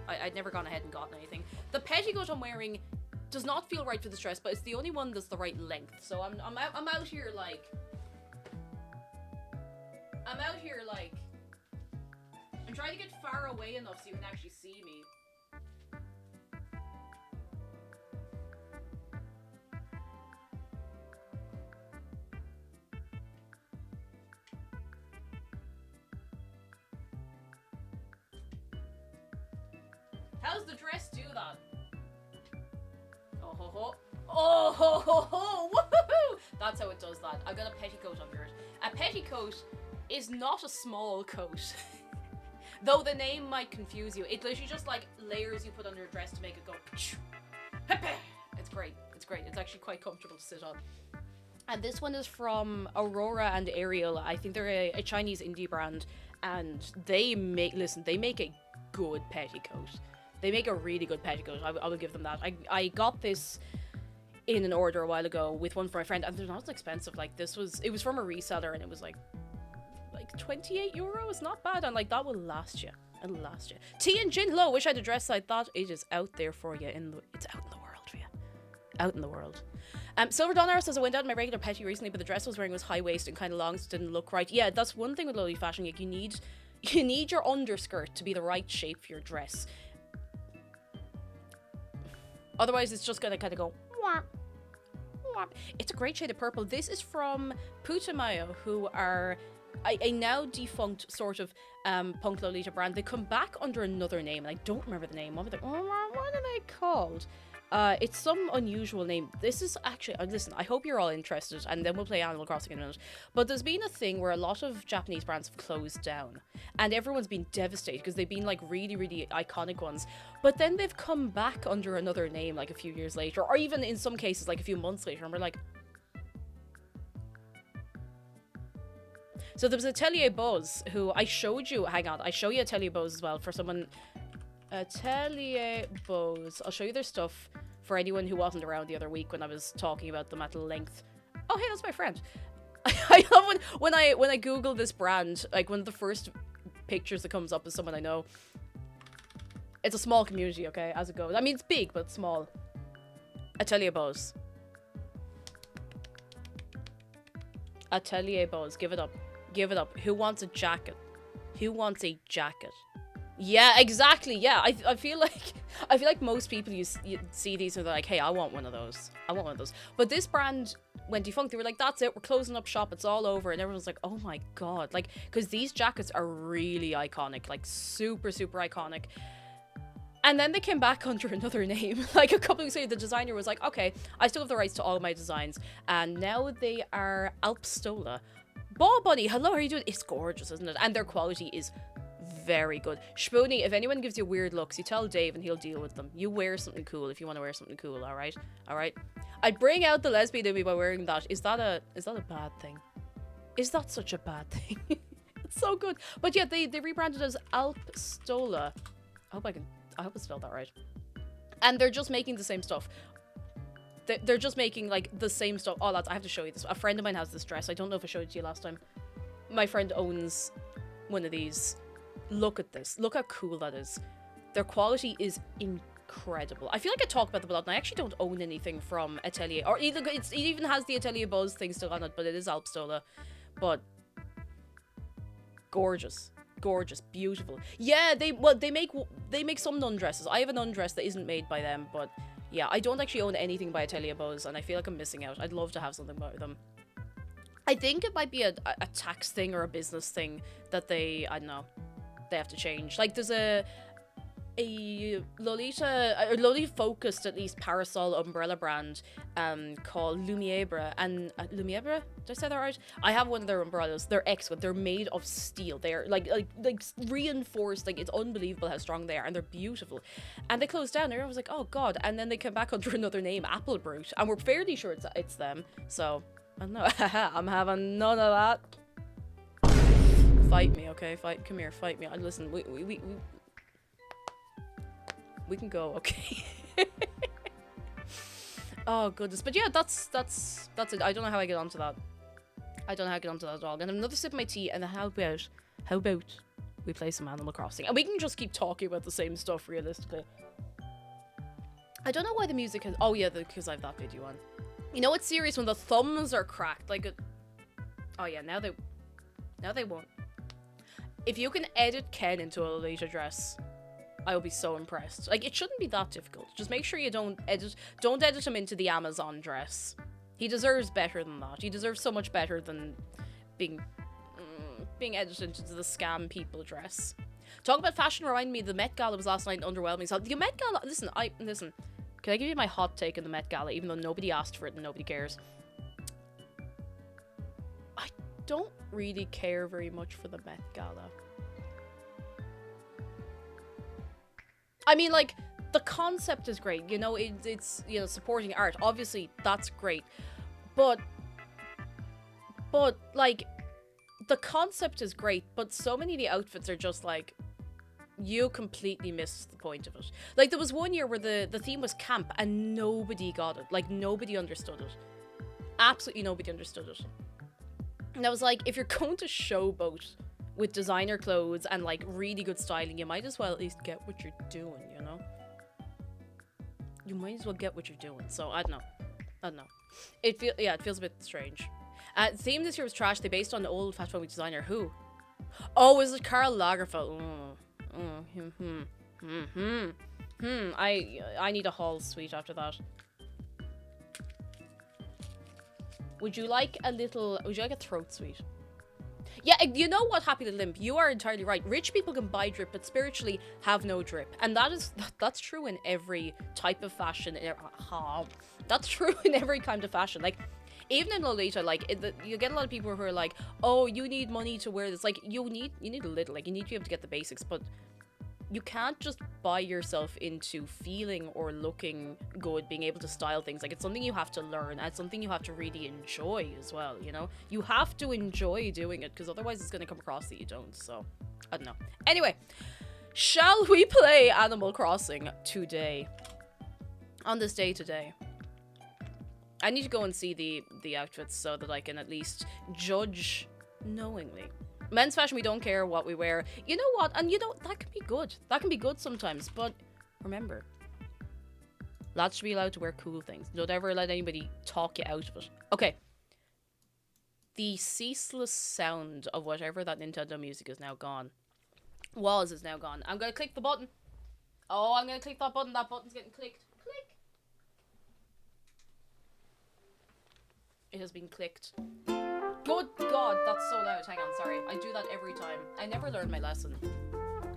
I'd never gone ahead and gotten anything. The petticoat I'm wearing does not feel right for this dress, but it's the only one that's the right length. So I'm out here like I'm out here, like... I'm trying to get far away enough so you can actually see me. How's the dress do that? Oh ho ho. Oh ho ho ho! Woohoo! That's how it does that. I've got a petticoat under it. A petticoat is not a small coat. Though the name might confuse you. It literally just like layers you put under a dress to make it go. It's great. It's great. It's actually quite comfortable to sit on. And this one is from Aurora and Ariel. I think they're a Chinese indie brand. And they make, listen, they make a good petticoat. They make a really good petticoat. I will give them that. I got this in an order a while ago with one for my friend, and they're not expensive. Like it was from a reseller, and it was like 28 euros. Not bad, and like that will last you. It'll last you. Tea and gin. Hello. Wish I had a dress like that. It is out there for you. It's out in the world for you. Out in the world. Silver Donner says I went out in my regular petty recently, but the dress I was wearing was high waist and kind of long, so it didn't look right. Yeah, that's one thing with lowly fashion. Like you need your underskirt to be the right shape for your dress. Otherwise, it's just gonna kind of go. Wah, wah. It's a great shade of purple. This is from Putumayo, who are a now defunct sort of punk Lolita brand. They come back under another name, and I don't remember the name. What are they called? It's some unusual name. This is actually, listen, I hope you're all interested, and then we'll play Animal Crossing in a minute. But there's been a thing where a lot of Japanese brands have closed down, and everyone's been devastated because they've been like really, really iconic ones. But then they've come back under another name like a few years later, or even in some cases like a few months later, and we're like... So there was Atelier Buzz, who I showed you, hang on, I show you Atelier Buzz as well for someone... Atelier Buzz. I'll show you their stuff for anyone who wasn't around the other week when I was talking about them at length. Oh, hey, that's my friend. I love when I Google this brand, like one of the first pictures that comes up is someone I know. It's a small community, okay, as it goes. I mean, it's big, but small. Atelier Buzz. Atelier Buzz. Give it up. Give it up. Who wants a jacket? Who wants a jacket? Yeah, exactly. Yeah, I feel like most people you see these and they're like, hey, I want one of those. I want one of those. But this brand went defunct. They were like, that's it. We're closing up shop. It's all over. And everyone's like, oh my god, like, because these jackets are really iconic, like super super iconic. And then they came back under another name. Like a couple of weeks later, the designer was like, okay, I still have the rights to all my designs, and now they are Alpstola. Ball Bunny, hello, how are you doing? It's gorgeous, isn't it? And their quality is very good. Spoony, if anyone gives you weird looks, you tell Dave and he'll deal with them. You wear something cool if you want to wear something cool, alright? Alright? I'd bring out the lesbian in me by wearing that. Is that a bad thing? Is that such a bad thing? It's so good. But yeah, they rebranded as Alpstola. I hope I spelled that right. And they're just making the same stuff. They're just making like the same stuff. Oh lads, I have to show you this. A friend of mine has this dress. I don't know if I showed it to you last time. My friend owns one of these. Look at this. Look how cool that is. Their quality is incredible. I feel like I talk about them a lot, and I actually don't own anything from Atelier. Or either it even has the Atelier Buzz thing still on it, but it is Alpstola. But gorgeous. Gorgeous. Beautiful. Yeah, they make some nun dresses. I have a nun dress that isn't made by them, but yeah, I don't actually own anything by Atelier Buzz, and I feel like I'm missing out. I'd love to have something by them. I think it might be a tax thing or a business thing that they, I don't know, they have to change. Like there's a Lolita focused at least parasol umbrella brand called Lumiere, and Lumiere, did I say that right? I have one of their umbrellas. They're excellent. They're made of steel. They're like reinforced. Like it's unbelievable how strong they are, and they're beautiful. And they closed down. Everyone was like, oh god. And then they came back under another name, Apple Brute, and we're fairly sure it's them. So I don't know. I'm having none of that. Fight me, okay? Come here, fight me. Listen, we can go, okay? Oh goodness, but yeah, that's it. I don't know how I get onto that. I don't know how I get onto that at all. I'm gonna have another sip of my tea, and then how about we play some Animal Crossing, and we can just keep talking about the same stuff realistically. I don't know why the music has. Oh yeah, because I have that video on. You know it's serious when the thumbs are cracked, like. Oh yeah, now they won't. If you can edit Ken into a Lolita dress, I will be so impressed. Like, it shouldn't be that difficult. Just make sure you don't edit him into the Amazon dress. He deserves better than that. He deserves so much better than being edited into the scam people dress. Talk about fashion remind me the Met Gala was last night and underwhelming. So the Met Gala, listen. Can I give you my hot take on the Met Gala, even though nobody asked for it and nobody cares? I don't really care very much for the Met Gala. I mean, like, the concept is great, you know, it's, you know, supporting art. Obviously, that's great. But, like, the concept is great, but so many of the outfits are just, like, you completely missed the point of it. Like, there was one year where the theme was camp, and nobody got it. Like, nobody understood it. Absolutely nobody understood it. And I was like, if you're going to showboat with designer clothes and, like, really good styling, you might as well at least get what you're doing, you know? You might as well get what you're doing. So, I don't know. It feels a bit strange. The theme this year was trash. They based on the old Fat Foamy designer. Who? Oh, is it Karl Lagerfeld? I need a Hall suite after that. Would you like a throat suite? Yeah, you know what, Happy Little Limp? You are entirely right. Rich people can buy drip, but spiritually have no drip. And that's true in every type of fashion. That's true in every kind of fashion. Like, even in Lolita, like, you get a lot of people who are like, oh, you need money to wear this. Like, you need a little. Like, you need to be able to get the basics, but you can't just buy yourself into feeling or looking good, being able to style things. Like, it's something you have to learn, and it's something you have to really enjoy as well, you know? You have to enjoy doing it, because otherwise it's going to come across that you don't, so, I don't know. Anyway, shall we play Animal Crossing today? On this day today. I need to go and see the outfits so that I can at least judge knowingly. Men's fashion, we don't care what we wear. You know what? And you know, that can be good. That can be good sometimes. But remember, lads should be allowed to wear cool things. Don't ever let anybody talk you out of it. Okay. The ceaseless sound of whatever that Nintendo music is now gone. Is now gone. I'm going to click the button. Oh, I'm going to click that button. That button's getting clicked. Click. It has been clicked. Good God, that's so loud. Hang on, sorry. I do that every time. I never learn my lesson.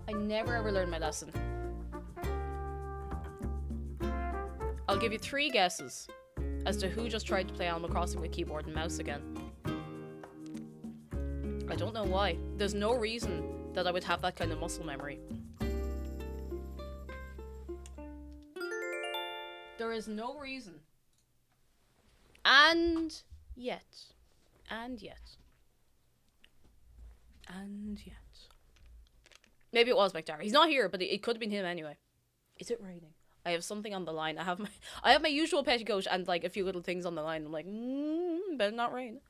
I never ever learn my lesson. I'll give you 3 guesses as to who just tried to play Animal Crossing with keyboard and mouse again. I don't know why. There's no reason that I would have that kind of muscle memory. There is no reason. And yet. Maybe it was McDara. He's not here, but it could have been him anyway. Is it raining? I have something on the line. I have my usual petticoat and like a few little things on the line. I'm like, better not rain.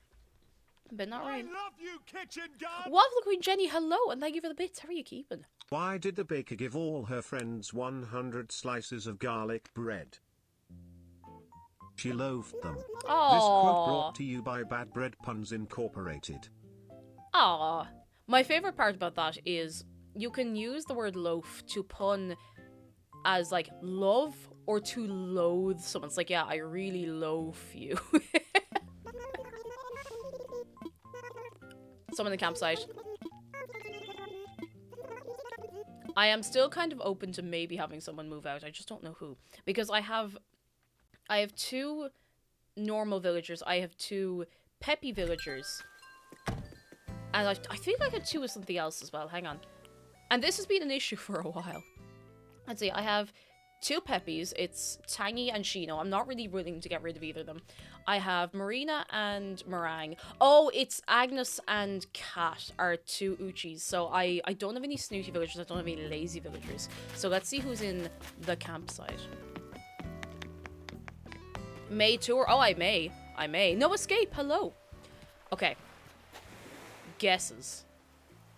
Better not rain. I love you, kitchen gun. Waffle Queen Jenny, hello, and thank you for the bits. How are you keeping? Why did the baker give all her friends 100 slices of garlic bread? She loathed them. Aww. This quote brought to you by Bad Bread Puns Incorporated. Ah, my favorite part about that is you can use the word loaf to pun as like love or to loathe someone. It's like, yeah, I really loaf you. Someone in the campsite. I am still kind of open to maybe having someone move out. I just don't know who. Because I have 2 normal villagers. I have 2 peppy villagers. And I feel like I had 2 of something else as well. Hang on. And this has been an issue for a while. Let's see. I have 2 peppies. It's Tangy and Shino. I'm not really willing to get rid of either of them. I have Marina and Meringue. Oh, it's Agnes and Kat are 2 Uchis. So I don't have any snooty villagers. I don't have any lazy villagers. So let's see who's in the campsite. May tour. Oh, I may. No escape. Hello. Okay. Guesses.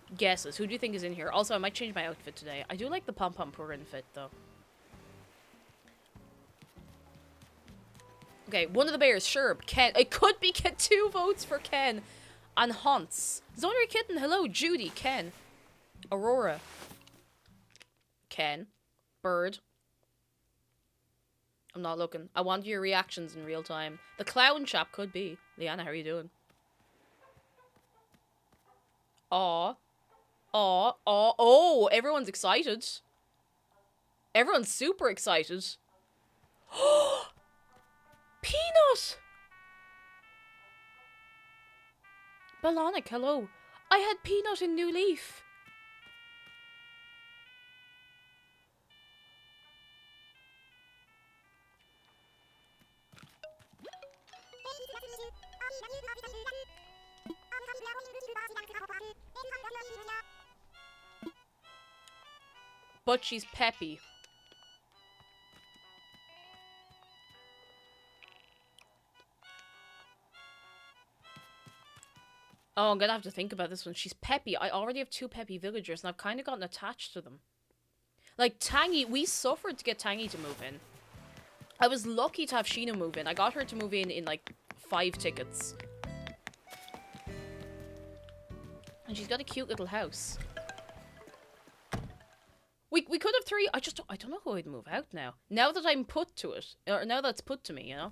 Who do you think is in here? Also, I might change my outfit today. I do like the pom-pom Purin fit, though. Okay, one of the bears. Sherb. Ken. It could be Ken. 2 votes for Ken. And Hunts. Zonary Kitten. Hello. Judy. Ken. Aurora. Ken. Bird. I'm not looking. I want your reactions in real time. The clown chap could be. Leanna, how are you doing? Aw. Aw. Aw. Oh, everyone's excited. Everyone's super excited. Peanut! Balonic, hello. I had Peanut in New Leaf. But she's peppy. Oh, I'm gonna have to think about this one. She's peppy. I already have 2 peppy villagers, and I've kind of gotten attached to them. Like, Tangy, we suffered to get Tangy to move in. I was lucky to have Sheena move in. I got her to move in like 5 tickets. And she's got a cute little house. We could have 3. I don't know who I'd move out now. Now that I'm put to it. Or now that's put to me, you know?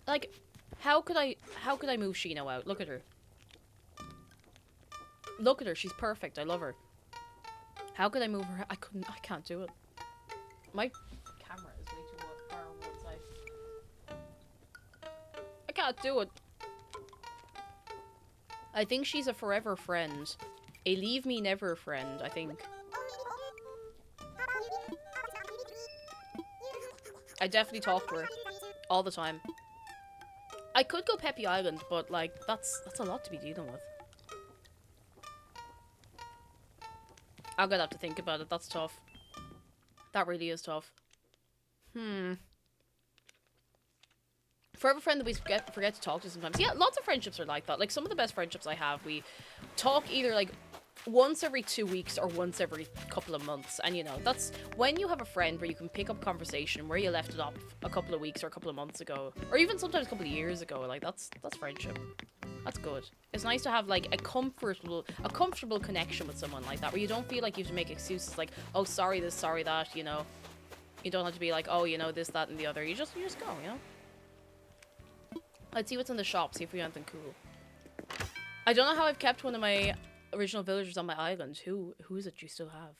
Like, how could I move Sheena out? Look at her. Look at her. She's perfect. I love her. How could I move her? I can't do it. My camera is way too far on one side. I can't do it. I think she's a forever friend. A leave me never friend, I think. I definitely talk to her. All the time. I could go Peppy Island, but like, that's a lot to be dealing with. I'm gonna have to think about it. That's tough. That really is tough. Forever friend that we forget to talk to sometimes. Yeah, lots of friendships are like that. Like, some of the best friendships I have, we talk either like once every 2 weeks or once every couple of months. And you know, that's when you have a friend where you can pick up conversation where you left it off a couple of weeks or a couple of months ago, or even sometimes a couple of years ago. Like, that's friendship. That's good. It's nice to have like a comfortable connection with someone like that, where you don't feel like you have to make excuses like, oh, sorry this, sorry that, you know. You don't have to be like, oh, you know, this, that, and the other. You just go, you know. Let's see what's in the shop, see if we have anything cool. I don't know how I've kept one of my original villagers on my island. Who is it you still have?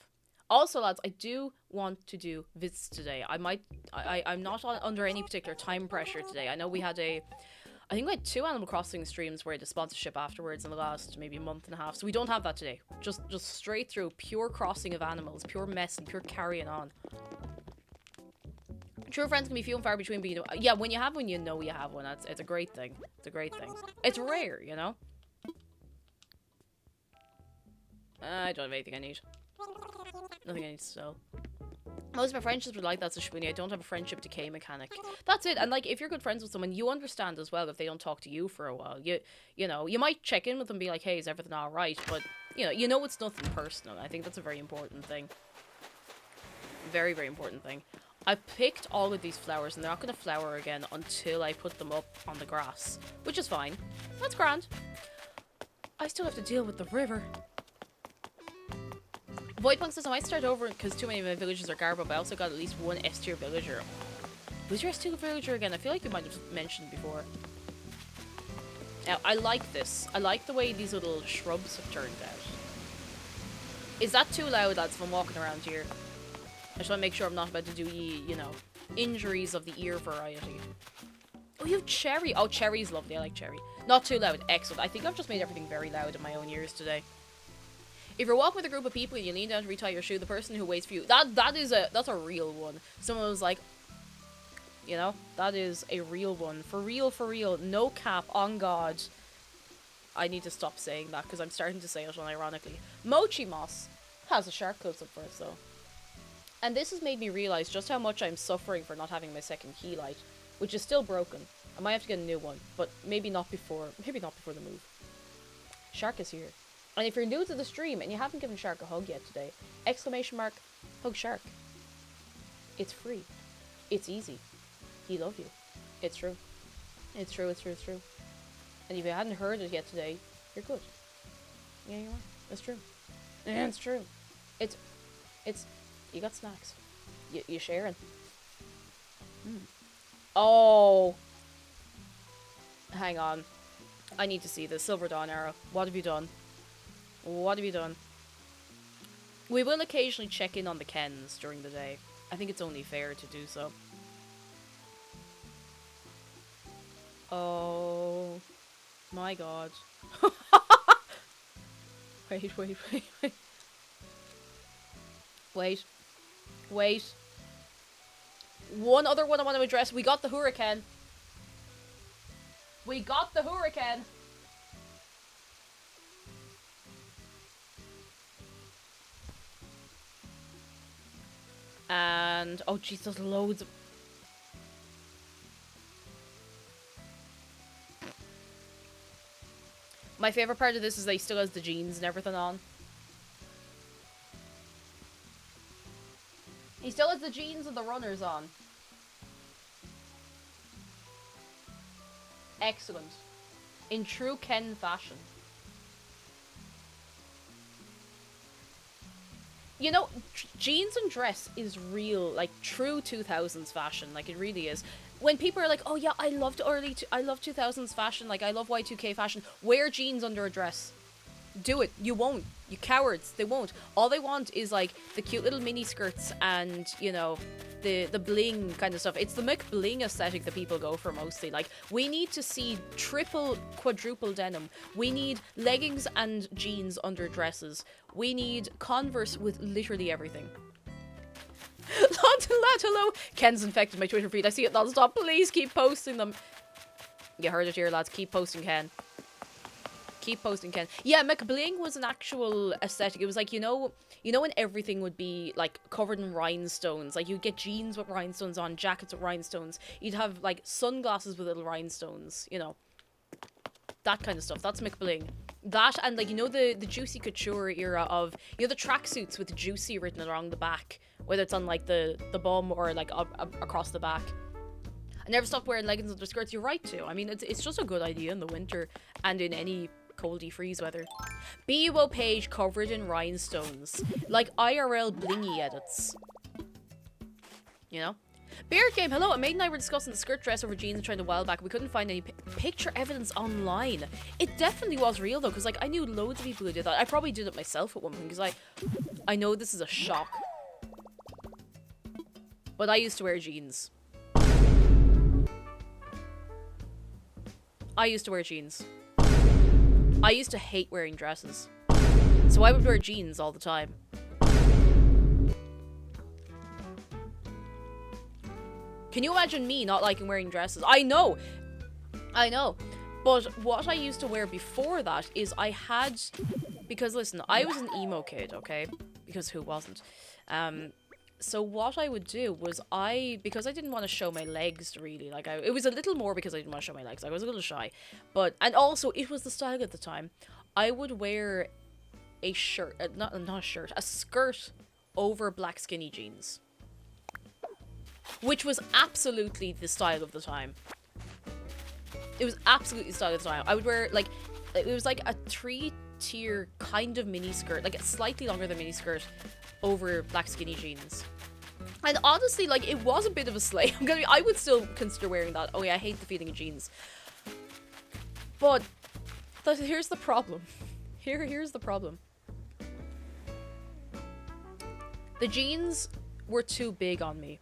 Also, lads, I do want to do visits today. I'm not under any particular time pressure today. I know we had I think we had 2 Animal Crossing streams where I did sponsorship afterwards in the last maybe month and a half. So we don't have that today. Just straight through pure crossing of animals, pure mess and pure carrying on. True friends can be few and far between, but you know, yeah, when you have one, you know you have one. It's a great thing. It's a great thing. It's rare, you know? I don't have anything I need. Nothing I need to sell. Most of my friendships were like that, so Shwini. I don't have a friendship decay mechanic. That's it. And like, if you're good friends with someone, you understand as well if they don't talk to you for a while. You know, you might check in with them and be like, hey, is everything alright? But, you know it's nothing personal. I think that's a very important thing. Very, very important thing. I picked all of these flowers and they're not going to flower again until I put them up on the grass. Which is fine. That's grand. I still have to deal with the river. Voidpunk says I might start over because too many of my villagers are garbo, but I also got at least 1 S tier villager. Who's your S tier villager again? I feel like you might have mentioned before. Now, I like this. I like the way these little shrubs have turned out. Is that too loud, lads, if I'm walking around here? I just want to make sure I'm not about to do, you know, injuries of the ear variety. Oh, you have cherry. Oh, cherry's lovely. I like cherry. Not too loud. Excellent. I think I've just made everything very loud in my own ears today. If you're walking with a group of people and you lean down to retie your shoe, the person who waits for you, that's a real one. Someone was like, you know, that is a real one. For real. No cap, on God. I need to stop saying that because I'm starting to say it unironically. Mochi Moss has a shark close up for us though. And this has made me realize just how much I'm suffering for not having my second key light, which is still broken. I might have to get a new one, but maybe not before the move. Shark is here. And if you're new to the stream and you haven't given Shark a hug yet today, !hug Shark. It's free. It's easy. He loves you. It's true. It's true. And if you hadn't heard it yet today, you're good. Yeah, you are. That's true. Yeah, it's true. It's, you got snacks. You sharing. Oh. Hang on. I need to see this. Silver Dawn arrow. What have you done? What have you done? We will occasionally check in on the Kens during the day. I think it's only fair to do so. Oh. My god. Wait. Wait. Wait. One other one I want to address. We got the hurricane. We got the hurricane. And oh jeez, there's loads of... My favorite part of this is that he still has the jeans and everything on. He still has the jeans and the runners on. Excellent. In true Ken fashion. You know, jeans and dress is real, like, true 2000s fashion. Like, it really is. When people are like, oh yeah, I love 2000s fashion, like, I love Y2K fashion, wear jeans under a dress. Do it. You won't. You cowards. They won't. All they want is, like, the cute little mini skirts and, you know, the bling kind of stuff. It's the McBling aesthetic that people go for mostly. Like, we need to see triple, quadruple denim. We need leggings and jeans under dresses. We need Converse with literally everything. Hello. Ken's infected my Twitter feed. I see it non-stop. Please keep posting them. You heard it here, lads. Keep posting Ken. Keep posting Ken. Yeah, McBling was an actual aesthetic. It was like, you know when everything would be like covered in rhinestones. Like you'd get jeans with rhinestones on, jackets with rhinestones. You'd have like sunglasses with little rhinestones, you know. That kind of stuff. That's McBling. That and like, you know, the Juicy Couture era of, you know, the tracksuits with Juicy written along the back, whether it's on like the bum or like across the back. I never stopped wearing leggings under skirts. You're right to. I mean, it's just a good idea in the winter and in any coldy freeze weather. BUO page covered in rhinestones, like IRL blingy edits. You know? Beard Game, hello. A mate and I were discussing the skirt dress over jeans trend a while back. We couldn't find any picture evidence online. It definitely was real though, because like I knew loads of people who did that. I probably did it myself at one point because I know this is a shock, but I used to wear jeans. I used to hate wearing dresses, so I would wear jeans all the time. Can you imagine me not liking wearing dresses? I know. But what I used to wear before that is because listen, I was an emo kid, okay? Because who wasn't? So what I would do was because I didn't want to show my legs really, like it was a little more because I didn't want to show my legs. I was a little shy, and also it was the style at the time. I would wear a shirt, not a shirt, a skirt over black skinny jeans, which was absolutely the style of the time. It was absolutely the style of the time. I would wear like, it was like a 3-tier kind of mini skirt, like a slightly longer than mini skirt, over black skinny jeans. And honestly, like, it was a bit of a slay. I would still consider wearing that. Oh yeah, I hate the feeling of jeans. But here's the problem. Here's the problem. The jeans were too big on me.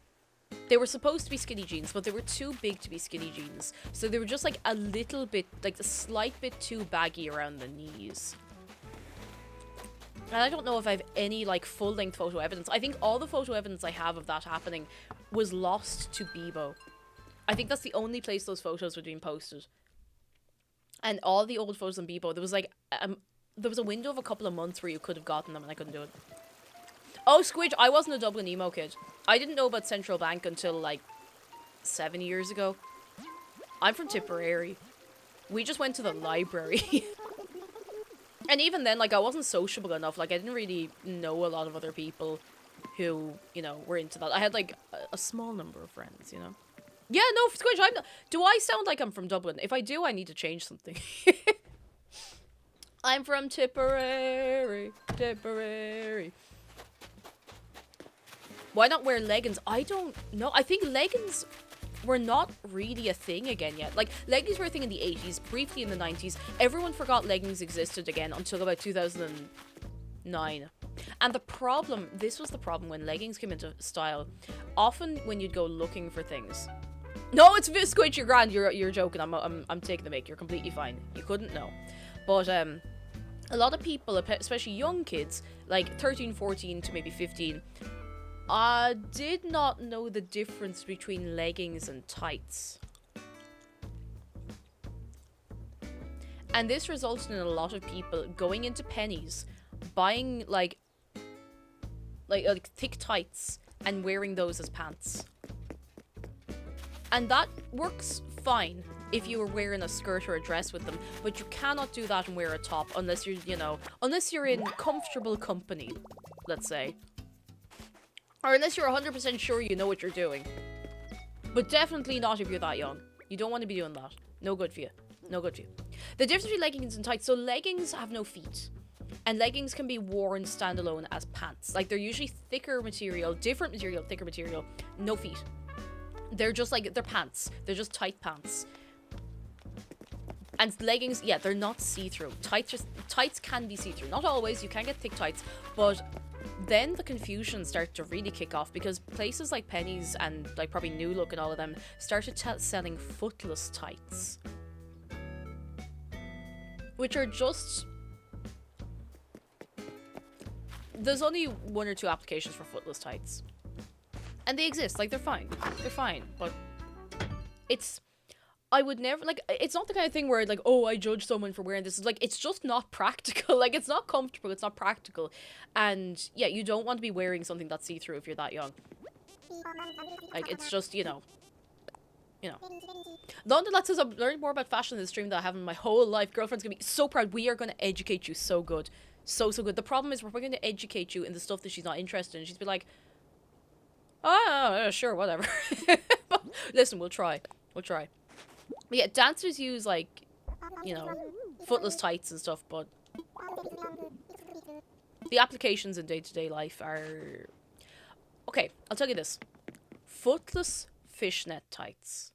They were supposed to be skinny jeans, but they were too big to be skinny jeans. So they were just like a little bit, like a slight bit too baggy around the knees. And I don't know if I have any, like, full-length photo evidence. I think all the photo evidence I have of that happening was lost to Bebo. I think that's the only place those photos were being posted. And all the old photos on Bebo, there was, like, there was a window of a couple of months where you could have gotten them and I couldn't do it. Oh, Squidge, I wasn't a Dublin emo kid. I didn't know about Central Bank until, like, 7 years ago. I'm from Tipperary. We just went to the library. And even then, like, I wasn't sociable enough. Like, I didn't really know a lot of other people who, you know, were into that. I had, like, a small number of friends, you know? Yeah, no, Squidge, do I sound like I'm from Dublin? If I do, I need to change something. I'm from Tipperary. Temporary. Why not wear leggings? I don't know. I think leggings were not really a thing again yet. Like, leggings were a thing in the 80s, briefly in the 90s. Everyone forgot leggings existed again until about 2009. And the problem, this was the problem when leggings came into style. Often when you'd go looking for things. No, it's Visquid, you're grand. You're joking. I'm taking the mic. You're completely fine. You couldn't know. But a lot of people, especially young kids, like 13, 14 to maybe 15, did not know the difference between leggings and tights. And this resulted in a lot of people going into Pennies, buying like thick tights and wearing those as pants. And that works fine if you were wearing a skirt or a dress with them, but you cannot do that and wear a top unless you're, you know, unless you're in comfortable company, let's say. Or unless you're 100% sure you know what you're doing. But definitely not if you're that young. You don't want to be doing that. No good for you. No good for you. The difference between leggings and tights. So leggings have no feet. And leggings can be worn standalone as pants. Like, they're usually thicker material, different material, thicker material, no feet. They're just like, they're pants. They're just tight pants. And leggings, yeah, they're not see-through. Tights can be see-through. Not always, you can get thick tights, but then the confusion started to really kick off because places like Pennies and like probably New Look and all of them started selling footless tights. Which are just... There's only one or two applications for footless tights. And they exist, like, they're fine. They're fine, but it's... I would never, like, it's not the kind of thing where, like, oh, I judge someone for wearing this. It's like, it's just not practical. Like, it's not comfortable, it's not practical. And, yeah, you don't want to be wearing something that's see-through if you're that young. Like, it's just, you know. Nonetheless, says I'm learning more about fashion in the stream than I have in my whole life. Girlfriend's gonna be so proud. We are gonna educate you so good. So good. The problem is we're going to educate you in the stuff that she's not interested in. She's be like, oh, sure, whatever. Listen, we'll try. We'll try. But yeah, dancers use, like, you know, footless tights and stuff, but the applications in day-to-day life are... Okay, I'll tell you this. Footless fishnet tights.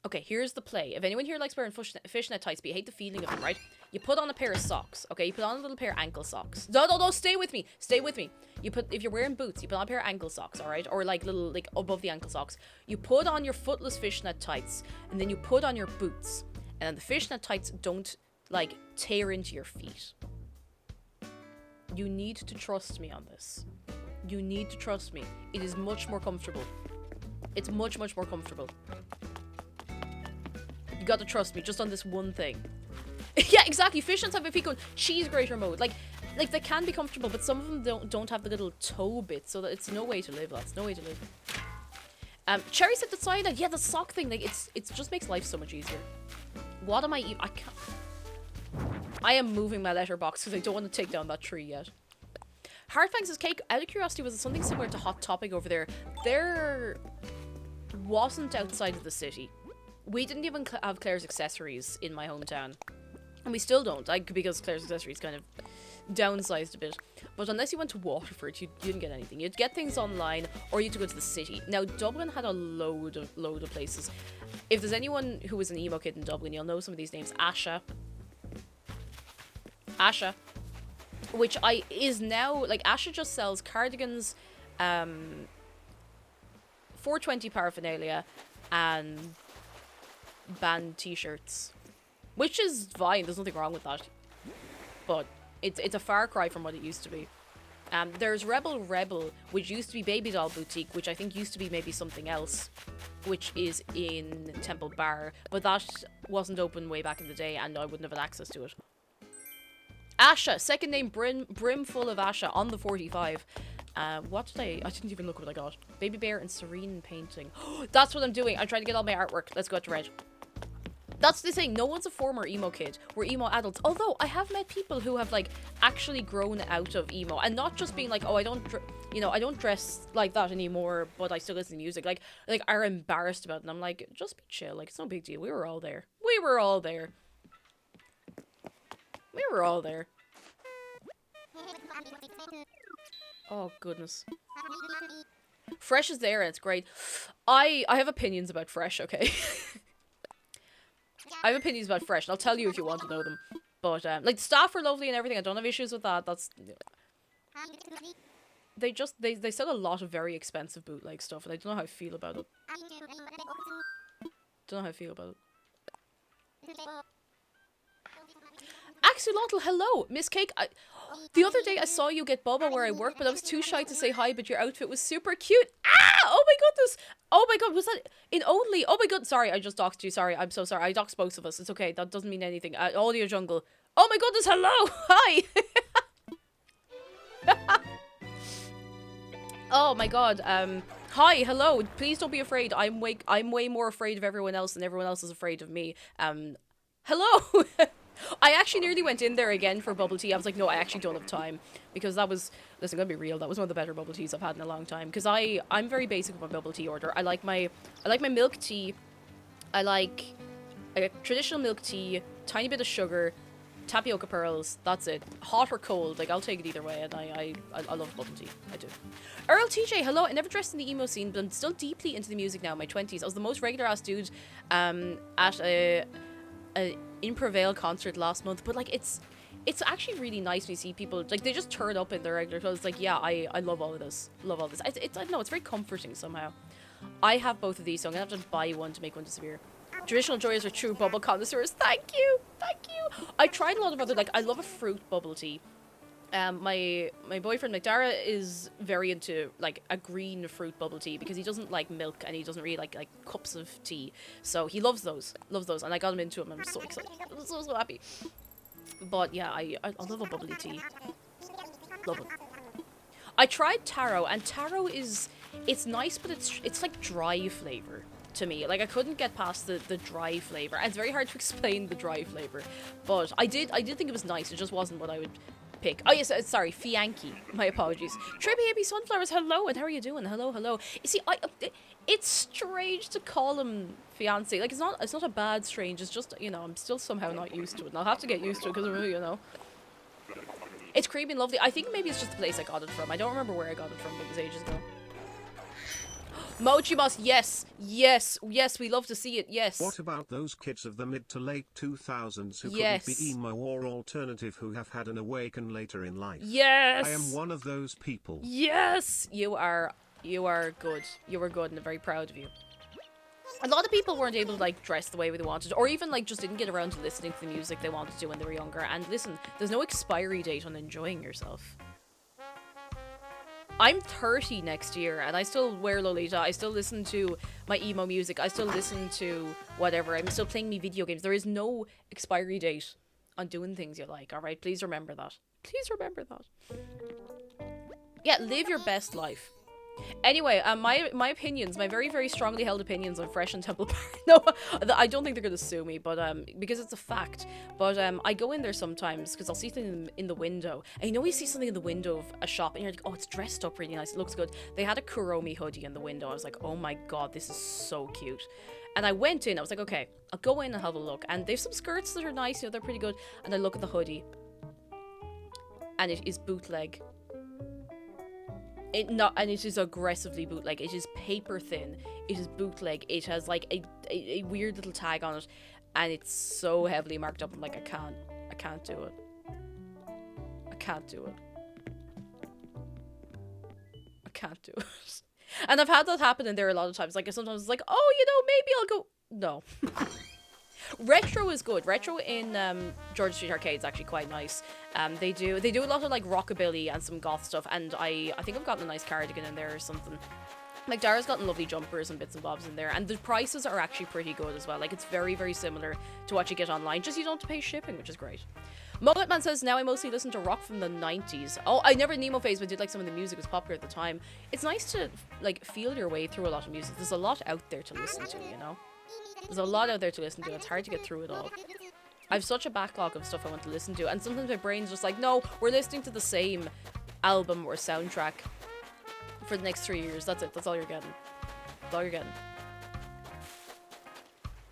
Okay, here's the play. If anyone here likes wearing fishnet tights, but you hate the feeling of them, right? You put on a pair of socks, okay? You put on a little pair of ankle socks. No, stay with me. Stay with me. If you're wearing boots, you put on a pair of ankle socks, alright? Or like little, like above the ankle socks. You put on your footless fishnet tights, and then you put on your boots. And then the fishnet tights don't, like, tear into your feet. You need to trust me on this. You need to trust me. It is much more comfortable. It's much, much more comfortable. You gotta trust me just on this one thing. Yeah, exactly. Fishnets have a feet going cheese grater mode. Like they can be comfortable, but some of them don't have the little toe bit, so that it's no way to live. That's no way to live. Cherry said the side that, yeah, the sock thing, like it just makes life so much easier. What am I even? I am moving my letterbox because I don't want to take down that tree yet. Hardfangs' says, cake, out of curiosity, was it something similar to Hot Topic over there? There wasn't outside of the city. We didn't even have Claire's Accessories in my hometown. And we still don't, because Claire's Accessories kind of downsized a bit. But unless you went to Waterford, you didn't get anything. You'd get things online, or you had to go to the city. Now, Dublin had a load of places. If there's anyone who was an emo kid in Dublin, you'll know some of these names. Asha, which is now, like, Asha just sells cardigans, 420 paraphernalia, and band t-shirts. Which is fine, there's nothing wrong with that. But it's a far cry from what it used to be. There's Rebel, which used to be Baby Doll Boutique, which I think used to be maybe something else, which is in Temple Bar, but that wasn't open way back in the day, and I wouldn't have had access to it. Asha, second name brimful of Asha on the 45. What did I didn't even look what I got. Baby Bear and Serene Painting. That's what I'm doing. I'm trying to get all my artwork. Let's go to Red. That's the thing. No one's a former emo kid. We're emo adults. Although I have met people who have like actually grown out of emo and not just being like, oh, I don't dress like that anymore, but I still listen to music. Like are embarrassed about it. And I'm like, just be chill. Like, it's no big deal. We were all there. We were all there. Oh, goodness. Fresh is there and it's great. I have opinions about Fresh, okay? I have opinions about Fresh, and I'll tell you if you want to know them. But, like, the staff are lovely and everything. I don't have issues with that. That's... They sell a lot of very expensive bootleg stuff, and I don't know how I feel about it. Don't know how I feel about it. Axolotl, hello! Miss Cake, the other day I saw you get Bubba where I work, but I was too shy to say hi, but your outfit was super cute. Ah! Oh my goodness! Oh my god, was that in Only? Oh my god, sorry, I just doxed you, sorry, I'm so sorry. I doxed both of us, it's okay, that doesn't mean anything. Audio Jungle. Oh my goodness, hello! Hi! Oh my god, hi, hello, please don't be afraid. I'm way more afraid of everyone else than everyone else is afraid of me. Hello! I actually nearly went in there again for bubble tea. I was like, no, I actually don't have time. Because that was, listen, I'm gonna be real, that was one of the better bubble teas I've had in a long time. Because I'm very basic with my bubble tea order. I like my milk tea. I like a traditional milk tea, tiny bit of sugar, tapioca pearls, that's it. Hot or cold, like, I'll take it either way, and I love bubble tea. I do. Earl TJ, hello. I never dressed in the emo scene, but I'm still deeply into the music now in my 20s. I was the most regular ass dude at a Imprevail concert last month, but, like, it's actually really nice when you see people, like, they just turn up in their regular clothes, like, yeah, I love all of this. Love all this. I don't know, it's very comforting somehow. I have both of these, so I'm gonna have to buy one to make one disappear. Traditional joyers are true bubble connoisseurs. Thank you! Thank you! I tried a lot of other, like, I love a fruit bubble tea. My boyfriend McDara is very into, like, a green fruit bubble tea because he doesn't like milk and he doesn't really like cups of tea. So he loves those, and I got him into them and I'm so excited. I'm so happy. But yeah, I love a bubbly tea. Love it. I tried taro, and taro it's nice, but it's like dry flavor to me. Like, I couldn't get past the dry flavor. And it's very hard to explain the dry flavor. But I did think it was nice. It just wasn't what I would pick. Oh yes, sorry, Fianchi. My apologies. Trey Baby Sunflowers, hello, and how are you doing? Hello. You see, it's strange to call him fiance. Like, it's not a bad strange. It's just, you know, I'm still somehow not used to it, and I'll have to get used to it because, you know, it's creamy and lovely. I think maybe it's just the place I got it from. I don't remember where I got it from, but it was ages ago. Mochi Boss, yes, we love to see it, yes. What about those kids of the mid to late 2000s who yes. couldn't be emo or alternative who have had an awaken later in life? Yes! I am one of those people. Yes! You are good. You were good and I'm very proud of you. A lot of people weren't able to, like, dress the way they wanted, or even, like, just didn't get around to listening to the music they wanted to when they were younger. And listen, there's no expiry date on enjoying yourself. I'm 30 next year, and I still wear Lolita. I still listen to my emo music. I still listen to whatever. I'm still playing me video games. There is no expiry date on doing things you like, alright? Please remember that. Please remember that. Yeah, live your best life. Anyway, my opinions, my very, very strongly held opinions on Fresh and Temple Bar. No, I don't think they're gonna sue me, but because it's a fact. But I go in there sometimes because I'll see something in the window, and you know, you see something in the window of a shop, and you're like, oh, it's dressed up really nice. It looks good. They had a Kuromi hoodie in the window. I was like, oh my god, this is so cute. And I went in. I was like, okay, I'll go in and have a look. And they've some skirts that are nice. You know, they're pretty good. And I look at the hoodie, and it is bootleg. And it is aggressively bootleg. It is paper thin. It is bootleg. It has like a weird little tag on it, and it's so heavily marked up. I'm like, I can't do it. I can't do it. I can't do it. And I've had that happen in there a lot of times. Like, sometimes it's like, oh, you know, maybe I'll go. No. Retro is good. Retro in George Street Arcade is actually quite nice. They do a lot of like rockabilly and some goth stuff, and I think I've gotten a nice cardigan in there or something. Like, Dara's gotten lovely jumpers and bits and bobs in there, and the prices are actually pretty good as well. Like, it's very, very similar to what you get online, just you don't have to pay shipping, which is great. Mulletman says, now I mostly listen to rock from the 90s. Oh, I never Nemo phase, but did like some of the music was popular at the time. It's nice to like feel your way through a lot of music. There's a lot out there to listen to, you know? There's a lot out there to listen to. It's hard to get through it all. I have such a backlog of stuff I want to listen to, and sometimes my brain's just like, no, we're listening to the same album or soundtrack for the next 3 years. That's it. That's all you're getting. That's all you're getting.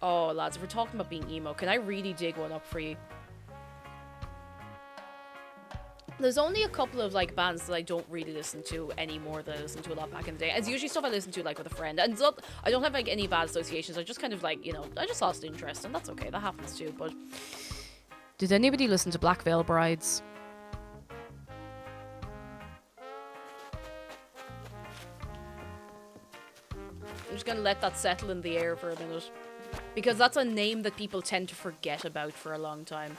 Oh, lads, if we're talking about being emo, can I really dig one up for you? There's only a couple of like bands that I don't really listen to anymore that I listened to a lot back in the day. It's usually stuff I listen to like with a friend, and it's not, I don't have like any bad associations. I just kind of like, you know, I just lost interest, and that's okay. That happens too. But did anybody listen to Black Veil Brides? I'm just gonna let that settle in the air for a minute, because that's a name that people tend to forget about for a long time.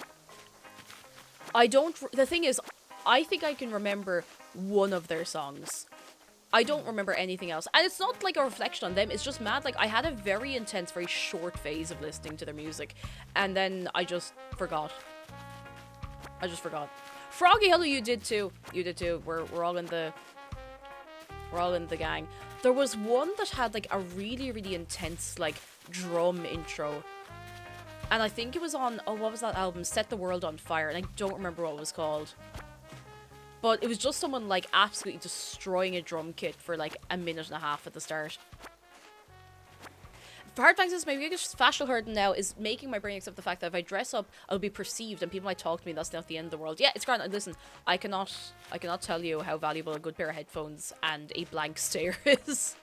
The thing is, I think I can remember one of their songs. I don't remember anything else. And it's not like a reflection on them, it's just mad. Like, I had a very intense, very short phase of listening to their music, and then I just forgot. I just forgot. Froggy, hello, you did too. You did too. We're all in the gang. There was one that had like a really, really intense like drum intro. And I think it was on, oh, what was that album? Set the World on Fire. And I don't remember what it was called. But it was just someone like absolutely destroying a drum kit for like a minute and a half at the start. Hard Facts is my biggest facial hurdle now is making my brain accept the fact that if I dress up, I'll be perceived and people might talk to me and that's not the end of the world. Yeah, it's grand. Listen, I cannot tell you how valuable a good pair of headphones and a blank stare is.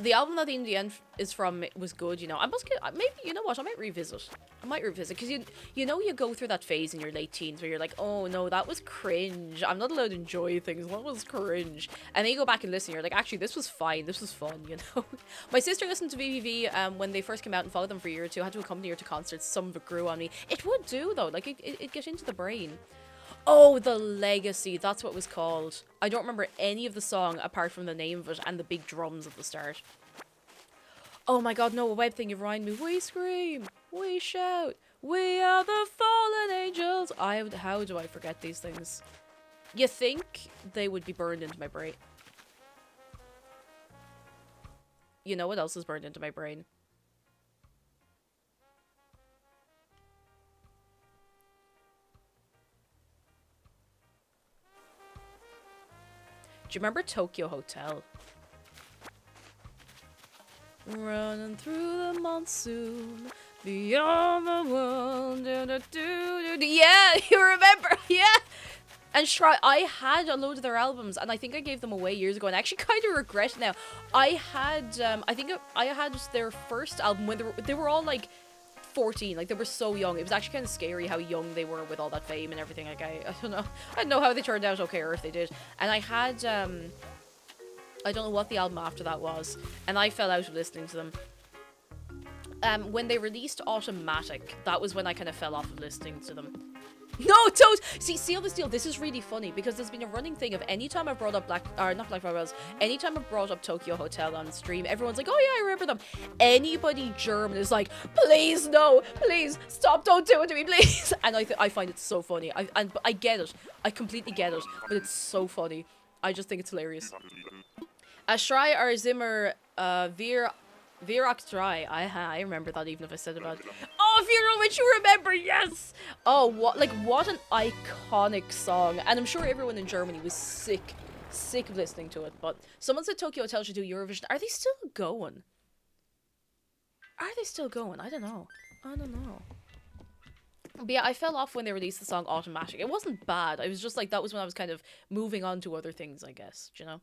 The album that in the end is from was good, you know. I must get, maybe, you know what, I might revisit. Because you know you go through that phase in your late teens where you're like, oh no, that was cringe. I'm not allowed to enjoy things. That was cringe. And then you go back and listen, you're like, actually, this was fine. This was fun, you know. My sister listened to VVV when they first came out and followed them for a year or two. I had to accompany her to concerts. Some of it grew on me. It would do, though. Like, it get into the brain. Oh, The Legacy. That's what it was called. I don't remember any of the song apart from the name of it and the big drums at the start. Oh my god, no, a web thing, you remind me. We scream, we shout, we are the fallen angels. How do I forget these things? You think they would be burned into my brain. You know what else is burned into my brain? Do you remember Tokyo Hotel? Running through the monsoon, beyond the world. Yeah, you remember? Yeah. And I had a load of their albums, and I think I gave them away years ago, and I actually kind of regret it now. I had their first album when they were all like 14, like they were so young. It was actually kind of scary how young they were with all that fame and everything. Like I don't know how they turned out okay, or if they did. And I had I don't know what the album after that was, and I fell out of listening to them. When they released Automatic, that was when I kind of fell off of listening to them. No, don't! See, Seal the Steel, this is really funny, because there's been a running thing of anytime I've brought up anytime I've brought up Tokyo Hotel on stream, everyone's like, oh yeah, I remember them. Anybody German is like, please, no, please, stop, don't do it to me, please. And I find it so funny. I get it. I completely get it, but it's so funny. I just think it's hilarious. Ashrai or Zimmer, Virak Dry. I remember that even if I said about it. Oh, Funeral Witch, you remember, yes! Oh, what an iconic song. And I'm sure everyone in Germany was sick of listening to it. But someone said Tokyo Hotel should do Eurovision. Are they still going? I don't know. But yeah, I fell off when they released the song Automatic. It wasn't bad. I was just like, that was when I was kind of moving on to other things, I guess. Do you know?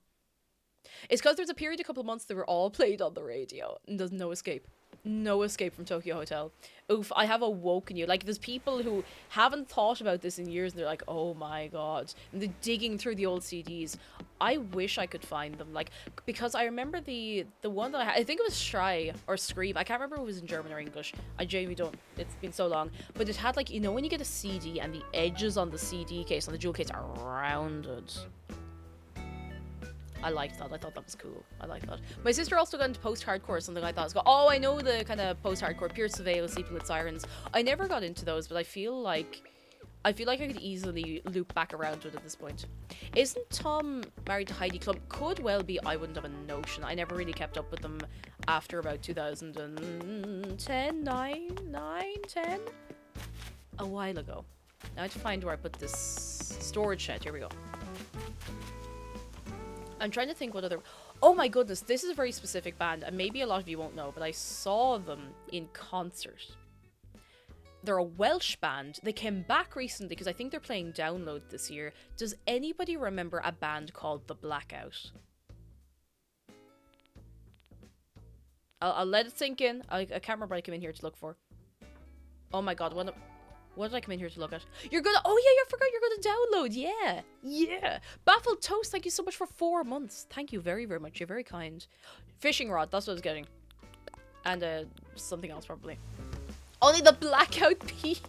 It's because there's a period, a couple of months, they were all played on the radio, and there's no escape. No escape from Tokyo Hotel. Oof, I have awoken you. Like, there's people who haven't thought about this in years, and they're like, oh my god. And they're digging through the old CDs. I wish I could find them. Like, because I remember the one that I think it was Schrei or Scream. I can't remember if it was in German or English. I genuinely don't. It's been so long. But it had, like, you know when you get a CD and the edges on the CD case, on the jewel case, are rounded. I liked that. I thought that was cool. I like that. My sister also got into post-hardcore, something like that. I was oh, I know the kind of post-hardcore, Pierce the Veil, Sleeping with Sirens. I never got into those, but I feel like I could easily loop back around to it at this point. Isn't Tom married to Heidi Klum? Could well be. I wouldn't have a notion. I never really kept up with them after about 2010, 10? A while ago. Now I have to find where I put this storage shed. Here we go. I'm trying to think what other... Oh my goodness, this is a very specific band, and maybe a lot of you won't know, but I saw them in concert. They're a Welsh band. They came back recently because I think they're playing Download this year. Does anybody remember a band called The Blackout? I'll let it sink in. I can't remember what I came in here to look for. Oh my god, what did I come in here to look at? You're gonna... Oh yeah, I forgot you're gonna download. Yeah. Yeah. Baffled Toast, thank you so much for 4 months. Thank you very, very much. You're very kind. Fishing rod, that's what I was getting. And something else probably. Only the Blackout piece.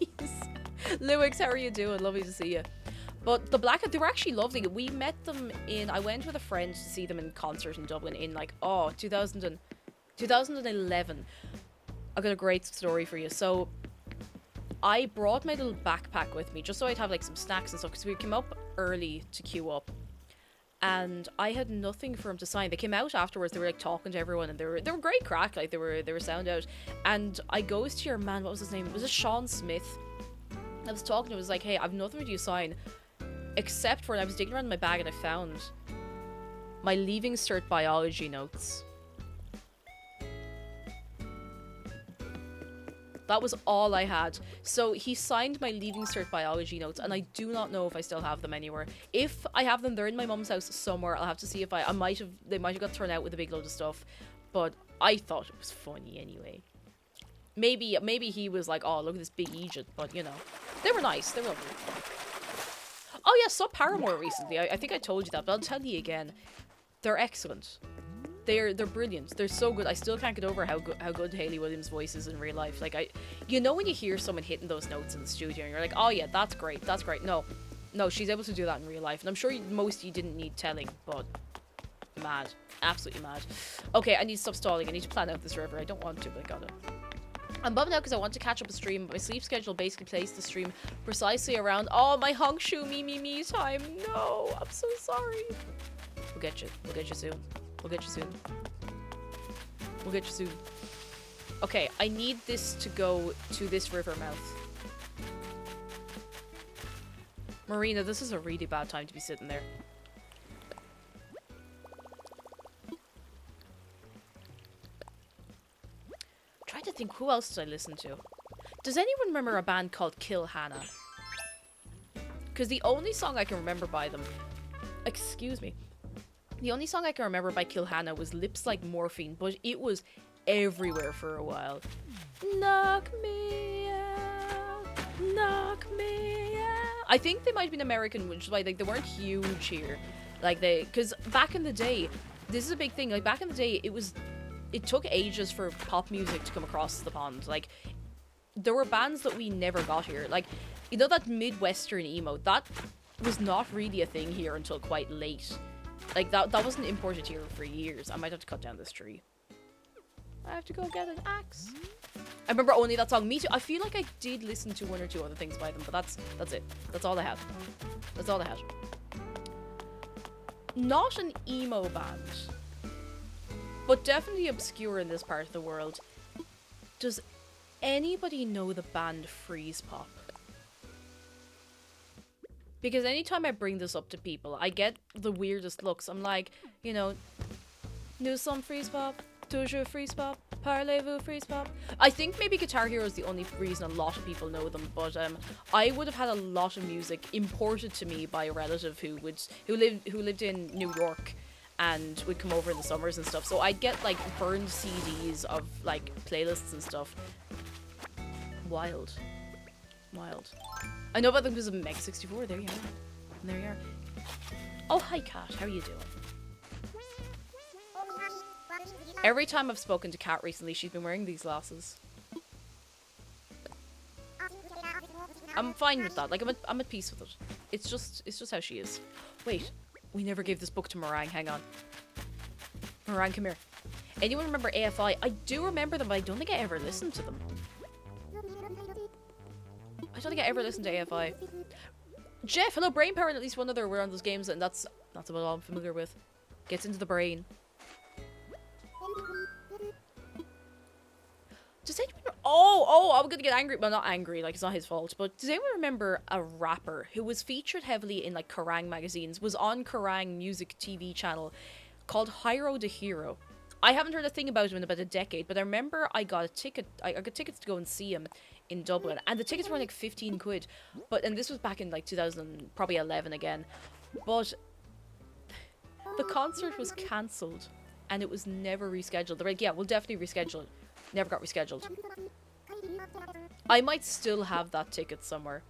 Lewix, how are you doing? Lovely to see you. But the Blackout, they were actually lovely. We met them in... I went with a friend to see them in concert in Dublin in like, 2011. I've got a great story for you. So I brought my little backpack with me just so I'd have like some snacks and stuff because we came up early to queue up. And I had nothing for him to sign. They came out afterwards. They were like talking to everyone, and they were great crack. Like they were sound out. And I goes to your man. What was his name? Was it Sean Smith? I was talking to him. I was like, hey, I've nothing for you to sign, except for, and I was digging around in my bag and I found my Leaving Cert biology notes. That was all I had. So he signed my Leaving Cert biology notes, and I do not know if I still have them anywhere. If I have them, they're in my mum's house somewhere. I'll have to see if they might have got thrown out with a big load of stuff. But I thought it was funny anyway. Maybe he was like, oh, look at this big Egypt, but you know. They were nice, they were lovely. Oh yeah, saw Paramore recently. I think I told you that, but I'll tell you again. They're excellent. They're brilliant. They're so good. I still can't get over how good Hayley Williams' voice is in real life. Like you know when you hear someone hitting those notes in the studio and you're like, oh yeah, that's great, that's great. No, she's able to do that in real life, and I'm sure most of you didn't need telling, but mad, absolutely mad. Okay, I need to stop stalling. I need to plan out this river. I don't want to, but I gotta. I'm bummed out because I want to catch up a stream, but my sleep schedule basically placed the stream precisely around my Hongshu me time. No, I'm so sorry. We'll get you. We'll get you soon. We'll get you soon. We'll get you soon. Okay, I need this to go to this river mouth. Marina, this is a really bad time to be sitting there. Trying to think, who else did I listen to? Does anyone remember a band called Kill Hannah? Because the only song I can remember by them... Excuse me. The only song I can remember by Kill Hannah was Lips Like Morphine, but it was everywhere for a while. Knock me out, knock me out. I think they might have been American, which is why like, they weren't huge here. Because back in the day, this is a big thing, like back in the day, it took ages for pop music to come across the pond. Like, there were bands that we never got here. Like, you know that Midwestern emo, that was not really a thing here until quite late. Like, that wasn't imported here for years. I might have to cut down this tree. I have to go get an axe. I remember only that song. Me Too. I feel like I did listen to one or two other things by them, but that's it. That's all I had. That's all I had. Not an emo band, but definitely obscure in this part of the world. Does anybody know the band Freeze Pop? Because anytime I bring this up to people, I get the weirdest looks. I'm like, you know, nous sommes Freeze Pop, toujours Freeze Pop, parlez-vous Freeze Pop. I think maybe Guitar Hero is the only reason a lot of people know them, but I would have had a lot of music imported to me by a relative who lived in New York and would come over in the summers and stuff. So I'd get like burned CDs of like playlists and stuff. Wild. I know about them because of Meg 64. There you are. There you are. Oh, hi, Kat. How are you doing? Every time I've spoken to Kat recently, she's been wearing these glasses. I'm fine with that. Like, I'm at peace with it. It's just how she is. Wait, we never gave this book to Meringue. Hang on. Meringue, come here. Anyone remember AFI? I do remember them, but I don't think I ever listened to them. I don't think I ever listened to AFI. Jeff, hello, Brain Power, and at least one other were on those games, and that's about all I'm familiar with. Gets into the brain. Does anyone... Oh, I'm gonna get angry. Well, not angry, like, it's not his fault, but does anyone remember a rapper who was featured heavily in, like, Kerrang magazines, was on Kerrang music TV channel, called Hyro the Hero? I haven't heard a thing about him in about a decade, but I remember I got a ticket. I got tickets to go and see him in Dublin, and the tickets were like 15 quid. And this was back in like 2000, probably 11 again. But the concert was cancelled, and it was never rescheduled. They're like, yeah, we'll definitely reschedule it. Never got rescheduled. I might still have that ticket somewhere.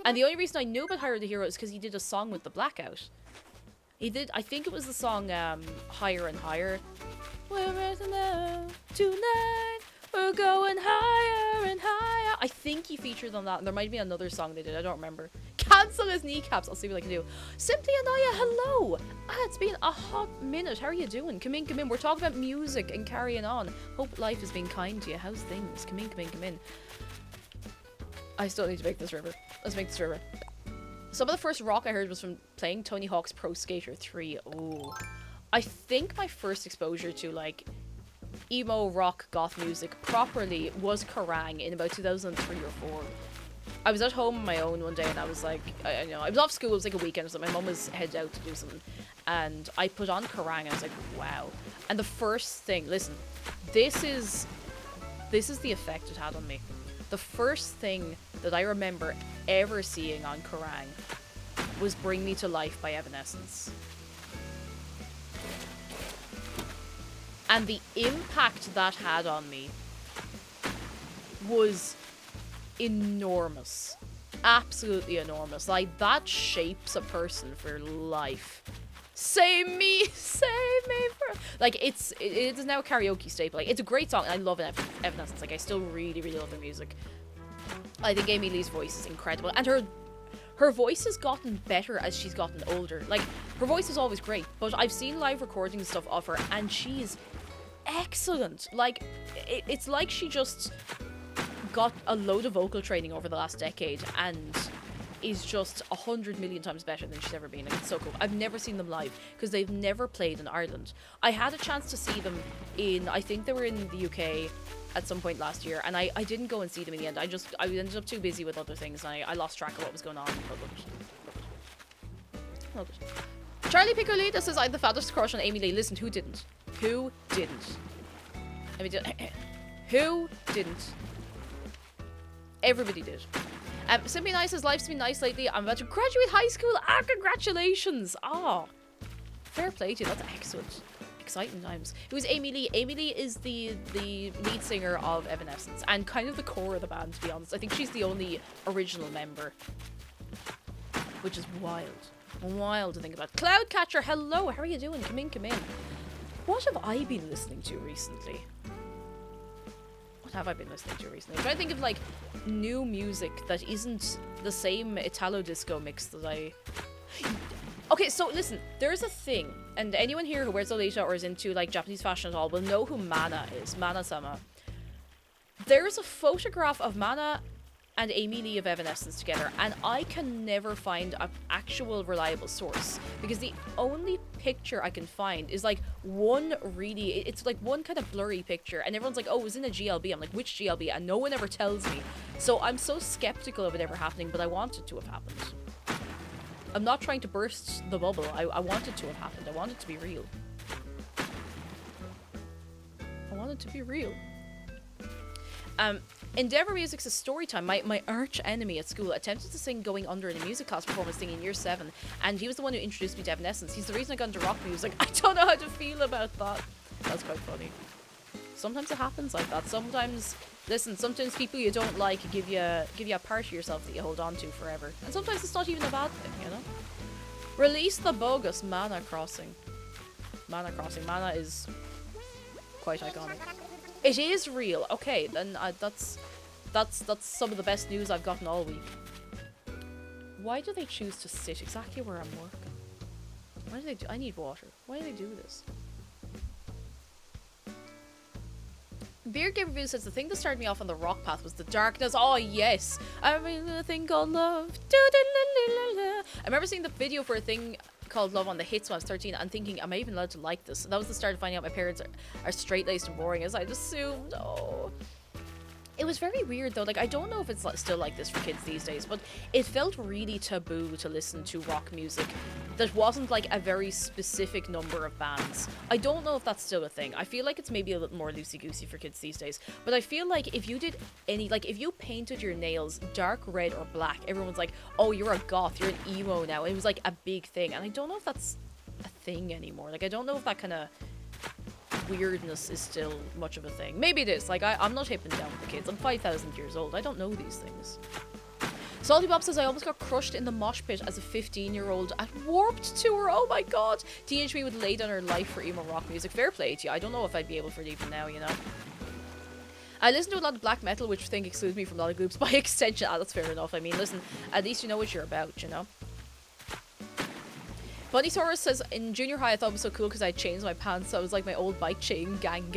And the only reason I knew about Higher the Hero is because he did a song with the Blackout. He did, I think it was the song Higher and Higher. We're rising up tonight, we're going higher and higher. I think he featured on that, and there might be another song they did, I don't remember. Cancel his kneecaps, I'll see what I can do. Simply Anaya, hello! It's been a hot minute, how are you doing? Come in, we're talking about music and carrying on. Hope life has been kind to you, how's things? Come in. I still need to make this river. Let's make this river. Some of the first rock I heard was from playing Tony Hawk's Pro Skater 3. Ooh. I think my first exposure to, like, emo rock goth music properly was Kerrang! In about 2003 or 4. I was at home on my own one day and I was like, I was off school, it was like a weekend or something. My mum was headed out to do something. And I put on Kerrang! And I was like, wow. And the first thing, listen, this is the effect it had on me. The first thing that I remember ever seeing on Kerrang! Was Bring Me to Life by Evanescence. And the impact that had on me was enormous. Absolutely enormous. Like, that shapes a person for life. Save me for... Like, it is now a karaoke staple. Like, it's a great song, and I love Evanescence. Like, I still really, really love their music. I think Amy Lee's voice is incredible, and her voice has gotten better as she's gotten older. Like, her voice is always great, but I've seen live recordings and stuff of her, and she's excellent. Like, it's like she just got a load of vocal training over the last decade, and is just 100 million times better than she's ever been. Like, it's so cool. I've never seen them live because they've never played in Ireland. I had a chance to see them I think they were in the UK at some point last year, and I didn't go and see them in the end. I ended up too busy with other things, and I lost track of what was going on. Love it. Charlie Piccolita says, I had the fattest crush on Amy Lee. Listen, who didn't? Who didn't? I mean, who didn't? Everybody did. Simply Nice says, life's been nice lately. I'm about to graduate high school. Congratulations. Fair play to you. That's excellent. Exciting times. It was Amy Lee. Amy Lee is the lead singer of Evanescence and kind of the core of the band, to be honest. I think she's the only original member, which is wild. Wild to think about. Cloudcatcher, hello. How are you doing? Come in. What have I been listening to recently? What have I been listening to recently? I'm trying to think of, like, new music that isn't the same Italo disco mix that I... Okay, so listen, there's a thing, and anyone here who wears Lolita or is into, like, Japanese fashion at all will know who Mana is. Mana-sama. There's a photograph of Mana and Amy Lee of Evanescence together, and I can never find an actual reliable source, because the only picture I can find is like it's like one kind of blurry picture, and everyone's like, oh, it was in a GLB. I'm like, which GLB? And no one ever tells me. So I'm so skeptical of it ever happening, but I want it to have happened. I'm not trying to burst the bubble. I want it to have happened. I want it to be real. I want it to be real. Endeavour Music's a story time. My arch enemy at school attempted to sing Going Under in a music class performance thing in year 7, and he was the one who introduced me to Evanescence. He's the reason I got into rock music. I don't know how to feel about that. That's quite funny. Sometimes it happens like that. Sometimes people you don't like give you a part of yourself that you hold on to forever. And sometimes it's not even a bad thing, you know? Release the bogus Mana Crossing. Mana Crossing. Mana is quite iconic. It is real. Okay, then that's some of the best news I've gotten all week. Why do they choose to sit exactly where I'm working? Why do they do? I need water. Why do they do this? Beer Game Review says the thing that started me off on the rock path was the darkness. Oh yes, I mean a thing called love. I remember seeing the video for a thing called Love on the Hits when I was 13 and thinking, am I even allowed to like this? And that was the start of finding out my parents are straight-laced and boring, as I'd assumed. Oh. It was very weird though. Like, I don't know if it's still like this for kids these days, but it felt really taboo to listen to rock music that wasn't like a very specific number of bands. I don't know if that's still a thing. I feel like it's maybe a little more loosey-goosey for kids these days. But I feel like if you did any, like if you painted your nails dark red or black, everyone's like, oh, you're a goth, you're an emo now. It was like a big thing. And I don't know if that's a thing anymore. Like, I don't know if that kind of weirdness is still much of a thing. Maybe it is. Like, I'm not hip and down with the kids. I'm 5,000 years old. I don't know these things. Salty Bob says, I almost got crushed in the mosh pit as a 15-year-old at Warped Tour. Oh my god. Teenage me would lay down her life for emo rock music. Fair play to you. I don't know if I'd be able for it even now, you know. I listen to a lot of black metal, which I think excludes me from a lot of groups by extension. Ah, that's fair enough. I mean, listen, at least you know what you're about, you know. Bunnysaurus says, in junior high I thought it was so cool because I changed my pants, so I was like my old bike chain, gang.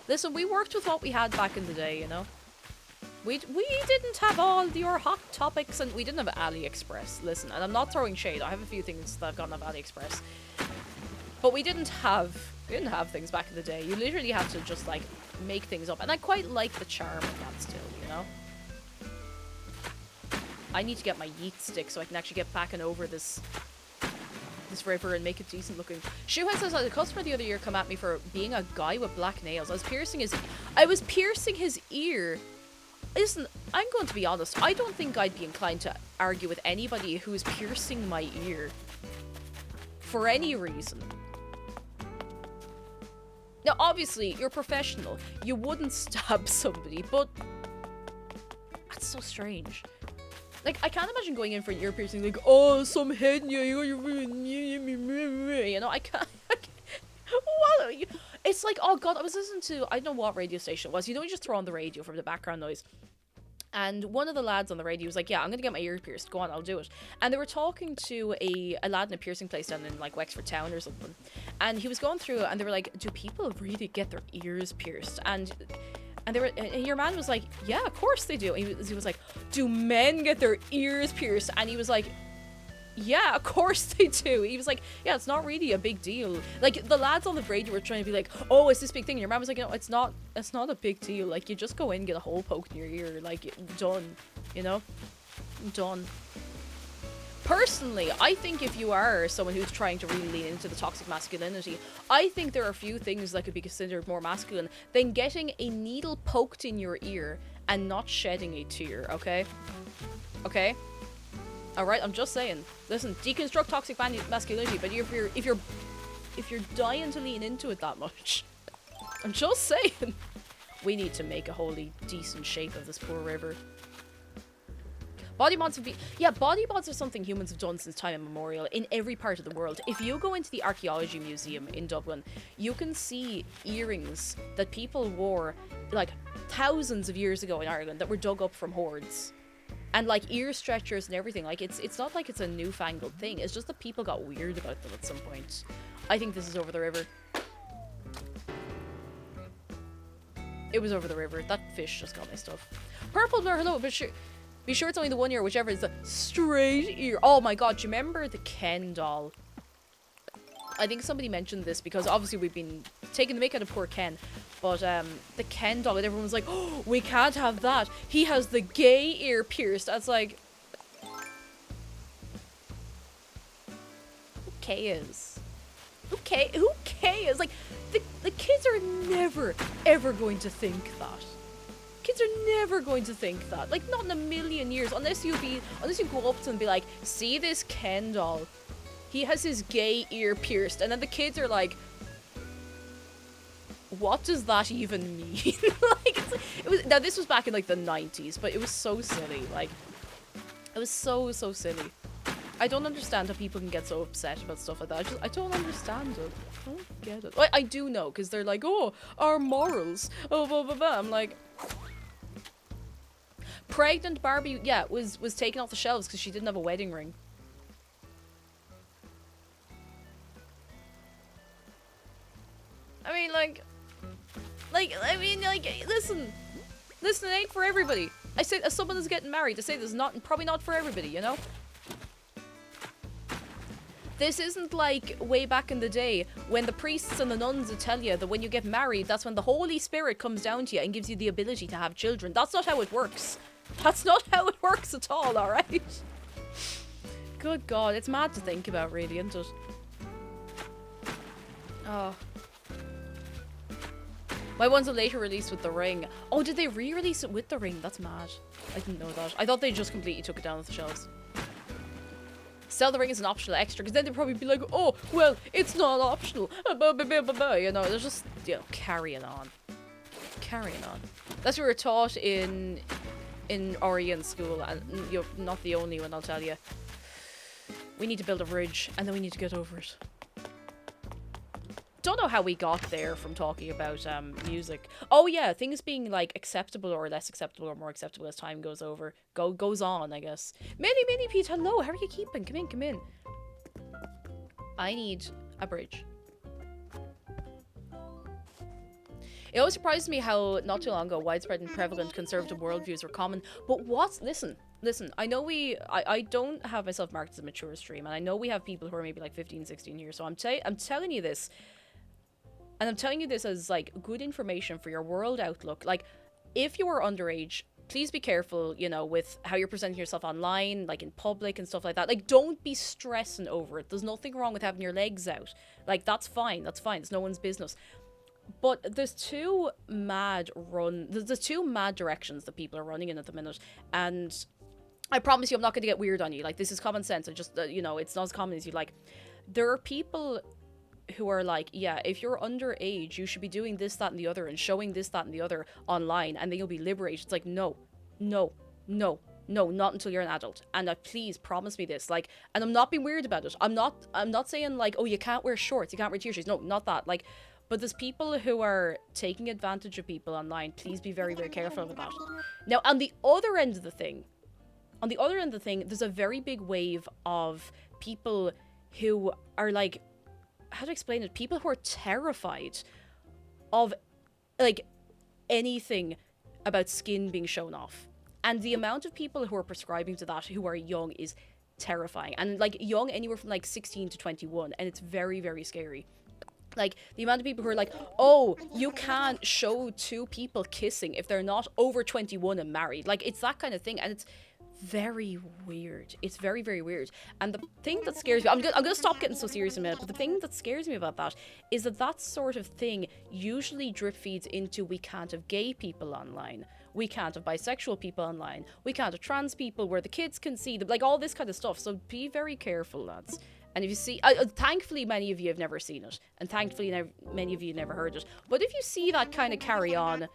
Listen, we worked with what we had back in the day, you know? We didn't have all your hot topics, and we didn't have AliExpress. Listen, and I'm not throwing shade, I have a few things that I've gotten off AliExpress. But we didn't have things back in the day. You literally had to just, like, make things up. And I quite like the charm of that still, you know? I need to get my yeet stick so I can actually get back and over this river and make it decent looking. Shoehead says, I had a customer the other year come at me for being a guy with black nails. I was piercing his ear. Listen, I'm going to be honest. I don't think I'd be inclined to argue with anybody who's piercing my ear for any reason. Now, obviously, you're professional. You wouldn't stab somebody, but that's so strange. Like, I can't imagine going in for an ear piercing, like, oh, some head, you know, I can't. What? It's like, oh god, I was listening to, I don't know what radio station it was. You know, you just throw on the radio for the background noise. And one of the lads on the radio was like, yeah, I'm gonna get my ear pierced. Go on, I'll do it. And they were talking to a lad in a piercing place down in, like, Wexford Town or something. And he was going through it, and they were like, do people really get their ears pierced? And your man was like, yeah, of course they do. And he was like, do men get their ears pierced? And he was like, yeah, of course they do. He was like, yeah, it's not really a big deal. Like, the lads on the radio were trying to be like, oh, it's this big thing. And your man was like, no, it's not a big deal. Like, you just go in, get a hole poked in your ear, like, done, you know? Done. Personally, I think if you are someone who's trying to really lean into the toxic masculinity, I think there are a few things that could be considered more masculine than getting a needle poked in your ear and not shedding a tear, okay? Okay? Alright, I'm just saying. Listen, deconstruct toxic masculinity, but if you're dying to lean into it that much, I'm just saying. We need to make a wholly decent shape of this poor river. Body mods would be... Yeah, body mods are something humans have done since time immemorial in every part of the world. If you go into the Archaeology Museum in Dublin, you can see earrings that people wore, like, thousands of years ago in Ireland that were dug up from hoards. And, like, ear stretchers and everything. Like, it's not like it's a newfangled thing. It's just that people got weird about them at some point. I think this is over the river. It was over the river. That fish just got my stuff. Purple Blur, hello, but sure... Be sure it's only the one ear, whichever is the straight ear. Oh my god, do you remember the Ken doll? I think somebody mentioned this because obviously we've been taking the make out of poor Ken. But the Ken doll, and everyone was like, oh, we can't have that. He has the gay ear pierced. That's like... Who cares? Who cares? Like, the kids are never, ever going to think that. Kids are never going to think that. Like, not in a million years. Unless you go up to them and be like, see this Ken doll? He has his gay ear pierced. And then the kids are like, what does that even mean? Like, now this was back in, like, the 90s, but it was so silly. Like, it was so silly. I don't understand how people can get so upset about stuff like that. I don't understand it. I don't get it. I do know, because they're like, oh, our morals. Oh, blah, blah, blah. I'm like... Pregnant Barbie, yeah, was taken off the shelves because she didn't have a wedding ring. I mean, like, listen, it ain't for everybody. I say, as someone who's getting married, I say this is probably not for everybody, you know? This isn't like way back in the day when the priests and the nuns would tell you that when you get married, that's when the Holy Spirit comes down to you and gives you the ability to have children. That's not how it works. That's not how it works at all, alright? Good God, it's mad to think about, really, isn't it? Oh. My one's a later release with The Ring. Oh, did they re-release it with The Ring? That's mad. I didn't know that. I thought they just completely took it down off the shelves. Sell The Ring as an optional extra, because then they'd probably be like, oh, well, it's not optional. You know, they're just, you know, carrying on. Carrying on. That's what we were taught in Orient school, and you're not the only one, I'll tell you. We need to build a bridge, and then we need to get over it. Don't know how we got there from talking about music. Oh yeah, things being like acceptable or less acceptable or more acceptable as time goes on, I guess. Mini Pete, hello, how are you keeping? Come in, come in. I need a bridge. It always surprises me how not too long ago widespread and prevalent conservative worldviews were common. But listen, I know I don't have myself marked as a mature stream, and I know we have people who are maybe like 15, 16 years, so I'm telling you this. And I'm telling you this as, like, good information for your world outlook. Like, if you are underage, please be careful, you know, with how you're presenting yourself online, like, in public and stuff like that. Like, don't be stressing over it. There's nothing wrong with having your legs out. Like, that's fine. That's fine. It's no one's business. But there's two mad directions that people are running in at the minute. And I promise you, I'm not going to get weird on you. Like, this is common sense. I just, you know, it's not as common as you like. There are people who are like, yeah, if you're underage, you should be doing this, that, and the other, and showing this, that, and the other online, and then you'll be liberated. It's like, no, not until you're an adult. And please promise me this. Like, and I'm not being weird about it. I'm not saying like, oh, you can't wear shorts, you can't wear t-shirts. No, not that. Like, but there's people who are taking advantage of people online. Please be very, very careful of that. Now, on the other end of the thing, there's a very big wave of people who are like, how to explain it? People who are terrified of, like, anything about skin being shown off. And the amount of people who are prescribing to that who are young is terrifying. And, like, young anywhere from, like, 16 to 21. And it's very, very scary. Like, the amount of people who are like, oh, you can't show two people kissing if they're not over 21 and married. Like, it's that kind of thing. And it's very weird. It's very, very weird. And the thing that scares me, I'm gonna stop getting so serious in a minute, but the thing that scares me about that is that sort of thing usually drip feeds into, we can't have gay people online, we can't have bisexual people online, we can't have trans people where the kids can see them, like all this kind of stuff. So be very careful, lads. And if you see, thankfully many of you have never seen it, and thankfully many of you never heard it, but if you see that kind of carry on,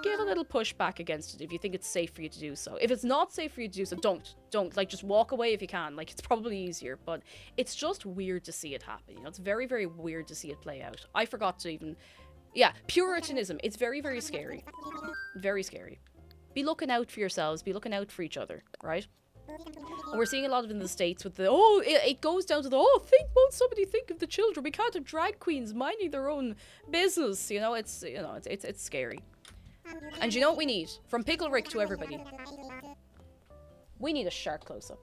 give a little pushback against it if you think it's safe for you to do so. If it's not safe for you to do so, don't. Like, just walk away if you can. Like, it's probably easier, but it's just weird to see it happen. You know, it's very, very weird to see it play out. I forgot to even... Yeah, Puritanism. It's very, very scary. Very scary. Be looking out for yourselves. Be looking out for each other, right? And we're seeing a lot of it in the States with the, it goes down to the, won't somebody think of the children? We can't have drag queens minding their own business. You know, it's scary. And you know what we need? From Pickle Rick to everybody. We need a shark close-up.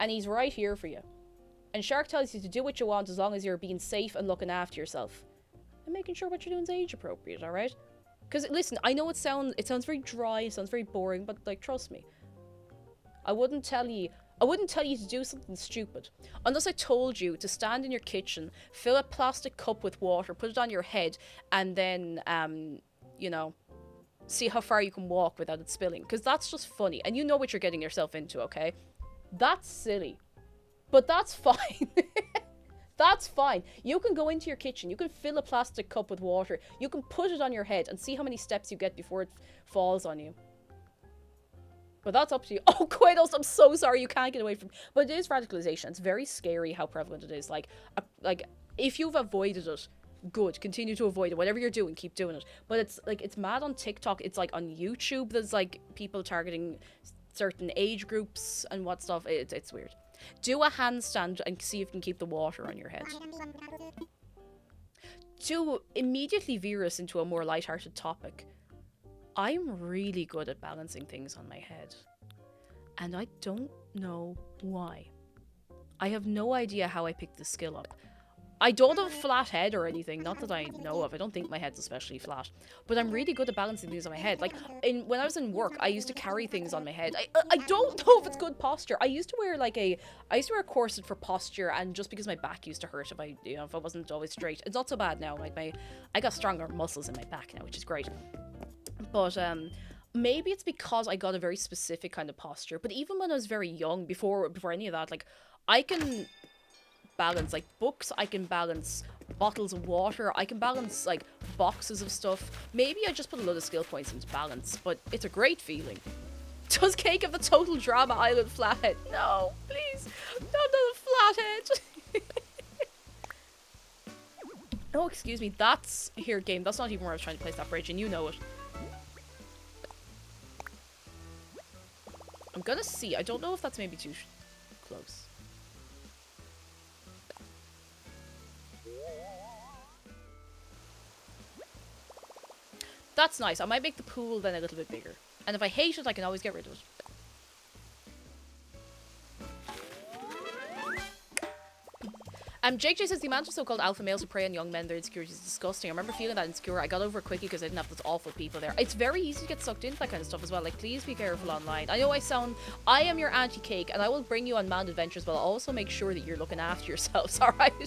And he's right here for you. And Shark tells you to do what you want as long as you're being safe and looking after yourself. And making sure what you're doing is age appropriate, alright? Because, listen, I know it sounds very dry, it sounds very boring, but, like, trust me. I wouldn't tell you to do something stupid unless I told you to stand in your kitchen, fill a plastic cup with water, put it on your head, and then, you know, see how far you can walk without it spilling. Because that's just funny. And you know what you're getting yourself into, okay? That's silly. But that's fine. That's fine. You can go into your kitchen. You can fill a plastic cup with water. You can put it on your head and see how many steps you get before it falls on you. But that's up to you. Oh, Quados, I'm so sorry. You can't get away from... But it is radicalization. It's very scary how prevalent it is. Like, if you've avoided it, good. Continue to avoid it. Whatever you're doing, keep doing it. But it's, like, it's mad on TikTok. It's, like, on YouTube. There's, like, people targeting certain age groups and what stuff. It's weird. Do a handstand and see if you can keep the water on your head. To immediately veer us into a more lighthearted topic, I'm really good at balancing things on my head. And I don't know why. I have no idea how I picked this skill up. I don't have a flat head or anything, not that I know of. I don't think my head's especially flat. But I'm really good at balancing things on my head. Like, when I was in work, I used to carry things on my head. I don't know if it's good posture. I used to wear a corset for posture, and just because my back used to hurt if if I wasn't always straight. It's not so bad now. Like, I got stronger muscles in my back now, which is great. But, maybe it's because I got a very specific kind of posture. But even when I was very young, before any of that, like, I can balance like books, I can balance bottles of water, I can balance like boxes of stuff. Maybe I just put a lot of skill points into balance, but it's a great feeling. Does Cake have a total drama island flathead? No, please, not a flathead. Oh, excuse me, that's here game. That's not even where I was trying to place that bridge, and you know it. I'm gonna see. I don't know if that's maybe too close. That's nice. I might make the pool then a little bit bigger. And if I hate it, I can always get rid of it. Jake J says the amount of so-called alpha males who prey on young men, their insecurity is disgusting. I remember feeling that insecure. I got over it quickly because I didn't have those awful people there. It's very easy to get sucked into that kind of stuff as well. Like, please be careful online. I know I am your anti-Cake, and I will bring you on mad adventures, but I'll also make sure that you're looking after yourselves, alright?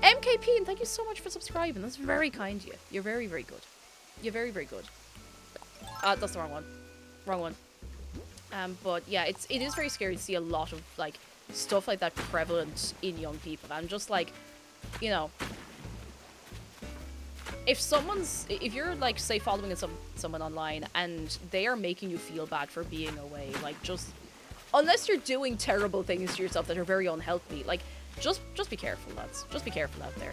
MKP, and thank you so much for subscribing. That's very kind of you. You're very, very good. You're very, very good. That's the wrong one. Wrong one. But yeah, it is very scary to see a lot of, like, stuff like that prevalent in young people. I'm just like, you know, if you're like, say, following someone online and they are making you feel bad for being away, like, just, unless you're doing terrible things to yourself that are very unhealthy, like, just be careful, lads. Just be careful out there.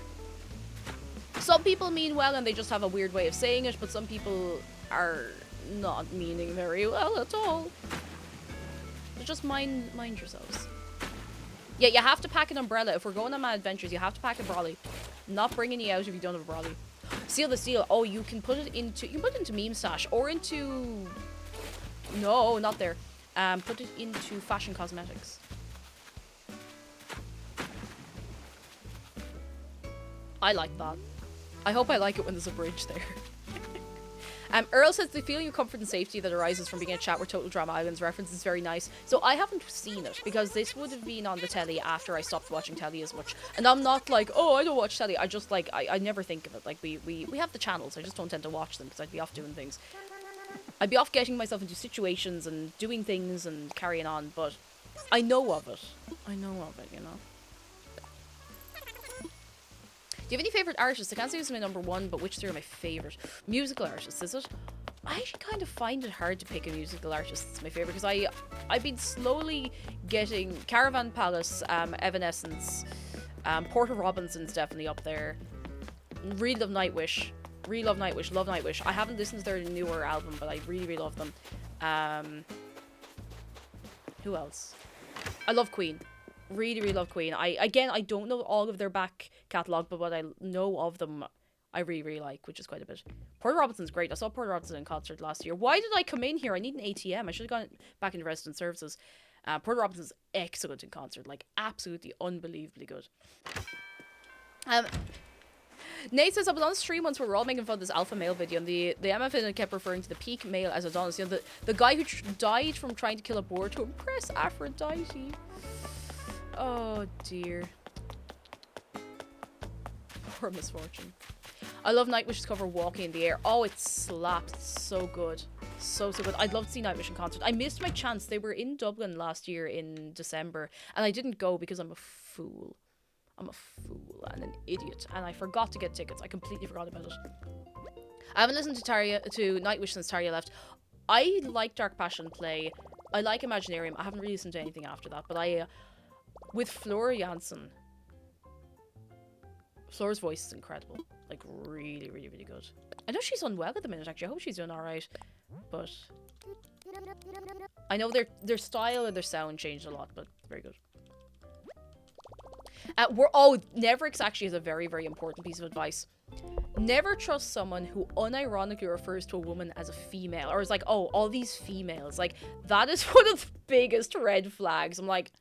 Some people mean well and they just have a weird way of saying it, but some people are not meaning very well at all. So just mind yourselves. Yeah, you have to pack an umbrella. If we're going on my adventures, you have to pack a brolly. Not bringing you out if you don't have a brolly. Seal the seal. Oh, you can put it into meme stash or into, no, not there. Put it into fashion cosmetics. I like that. I hope I like it when there's a bridge there. Earl says the feeling of comfort and safety that arises from being in a chat where Total Drama Islands reference is very nice. So I haven't seen it because this would have been on the telly after I stopped watching telly as much. And I'm not like, oh, I don't watch telly. I just like, I never think of it. Like we have the channels. I just don't tend to watch them because I'd be off doing things. I'd be off getting myself into situations and doing things and carrying on. But I know of it. I know of it, you know. Do you have any favourite artists? I can't say who's my number one, but which three are my favourite? Musical artists, is it? I actually kind of find it hard to pick a musical artist that's my favourite, because I've been slowly getting Caravan Palace, Evanescence, Porter Robinson's definitely up there. Really love Nightwish. Really love Nightwish. Love Nightwish. I haven't listened to their newer album, but I really, really love them. Who else? I love Queen. Really, really love Queen. I don't know all of their back catalogue, but what I know of them, I really, really like, which is quite a bit. Porter Robinson's great. I saw Porter Robinson in concert last year. Why did I come in here? I need an ATM. I should have gone back into resident services. Porter Robinson's excellent in concert. Like, absolutely unbelievably good. Nate says, I was on stream once where we were all making fun of this alpha male video, and the MFN kept referring to the peak male as Adonis. You know, the guy who died from trying to kill a boar to impress Aphrodite. Oh dear. Poor misfortune. I love Nightwish's cover, Walking in the Air. Oh, it slaps. It's so good. So good. I'd love to see Nightwish in concert. I missed my chance. They were in Dublin last year in December, and I didn't go because I'm a fool. I'm a fool and an idiot, and I forgot to get tickets. I completely forgot about it. I haven't listened to Nightwish since Tarja left. I like Dark Passion Play. I like Imaginarium. I haven't really listened to anything after that, but with Flora Jansen, Flora's voice is incredible. Like, really, really, really good. I know she's unwell at the minute, actually. I hope she's doing alright. But I know their style and their sound changed a lot, but it's very good. Neverix actually is a very, very important piece of advice. Never trust someone who unironically refers to a woman as a female, or is like, oh, all these females. Like, that is one of the biggest red flags. I'm like,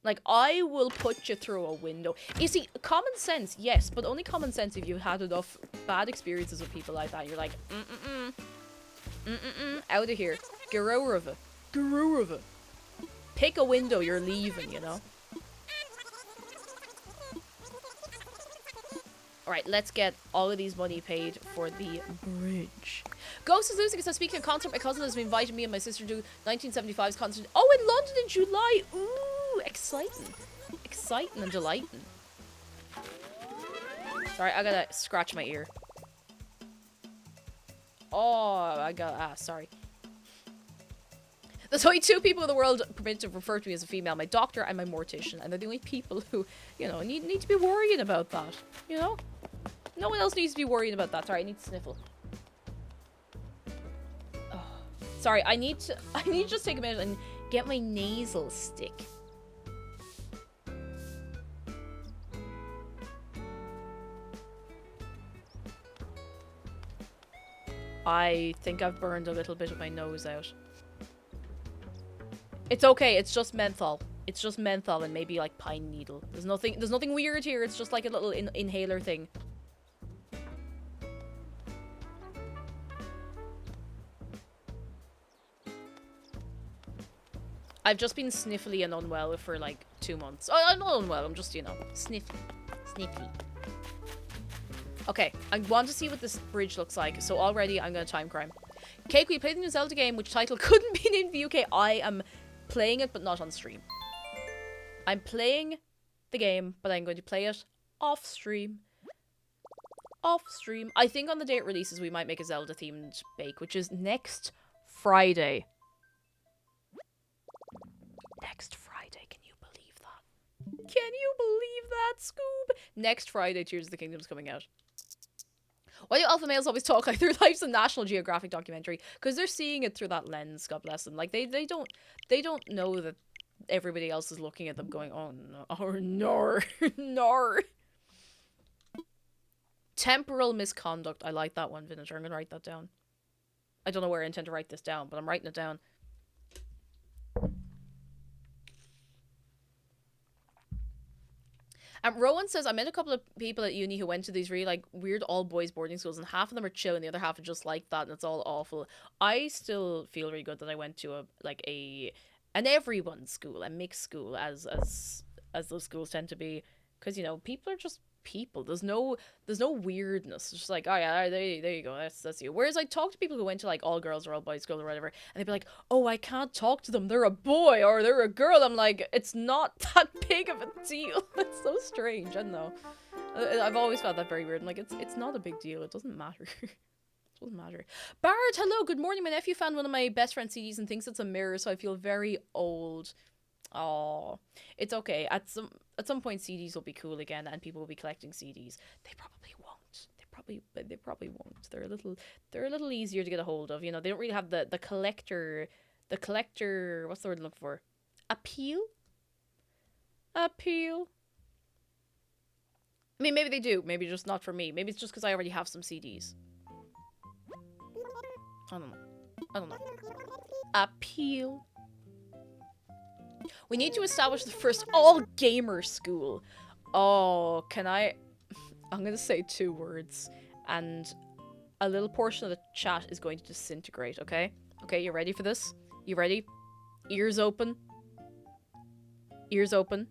Like, I will put you through a window. You see, common sense, yes, but only common sense if you've had enough bad experiences with people like that. You're like, out of here. Get out of it. Get out of it. Pick a window, you're leaving, you know? Alright, let's get all of these money paid for the bridge. Ghost is losing because I'm speaking of concert. My cousin has been inviting me and my sister to 1975's concert. Oh, in London in July. Ooh, exciting. Exciting and delighting. Sorry, I gotta scratch my ear. Oh, sorry. There's only 2 people in the world permitted to refer to me as a female, my doctor and my mortician, and they're the only people who, you know, need to be worrying about that, you know? No one else needs to be worrying about that. Sorry, I need to sniffle. Oh. Sorry, I need to just take a minute and get my nasal stick. I think I've burned a little bit of my nose out. It's okay, it's just menthol. It's just menthol and maybe like pine needle. There's nothing weird here. It's just like a little inhaler thing. I've just been sniffly and unwell for like 2 months. Oh, I'm not unwell, I'm just, you know, sniffly. Sniffly. Okay, I want to see what this bridge looks like, so already I'm gonna time crime. Cake, we played the new Zelda game, which title couldn't be named in the UK. I am playing it, but not on stream. I'm playing the game, but I'm going to play it off stream. Off stream. I think on the day it releases, we might make a Zelda-themed bake, which is next Friday. Next Friday, can you believe that? Can you believe that, Scoob? Next Friday, Tears of the Kingdom's coming out. Why do alpha males always talk like their life's a National Geographic documentary? Because they're seeing it through that lens, God bless them. Like, they don't know that everybody else is looking at them going, oh no, oh no, no. Temporal misconduct. I like that one, Vinegar. I'm going to write that down. I don't know where I intend to write this down, but I'm writing it down. Rowan says, I met a couple of people at uni who went to these really, like, weird all-boys boarding schools, and half of them are chill, and the other half are just like that, and it's all awful. I still feel really good that I went to an everyone school, a mixed school, as those schools tend to be, because, you know, people are just people. There's no weirdness. It's just like, oh yeah, there you go, that's you. Whereas I talk to people who went to like all girls or all boys school or whatever, and they'd be like, oh, I can't talk to them, they're a boy or they're a girl. I'm like, it's not that big of a deal. It's so strange. I don't know. I've always felt that very weird. I'm like, it's not a big deal. It doesn't matter. It doesn't matter. Bard, hello, good morning. My nephew found one of my best friend's CDs and thinks it's a mirror, so I feel very old. Oh, it's okay. At some point, CDs will be cool again, and people will be collecting CDs. They probably won't. They probably won't. They're a little easier to get a hold of. You know, they don't really have the collector. What's the word I'm looking for? Appeal. I mean, maybe they do. Maybe just not for me. Maybe it's just because I already have some CDs. I don't know. Appeal. We need to establish the first all-gamer school. Oh, I'm gonna say 2 words, and a little portion of the chat is going to disintegrate, okay? Okay, you ready for this? You ready? Ears open. Ears open.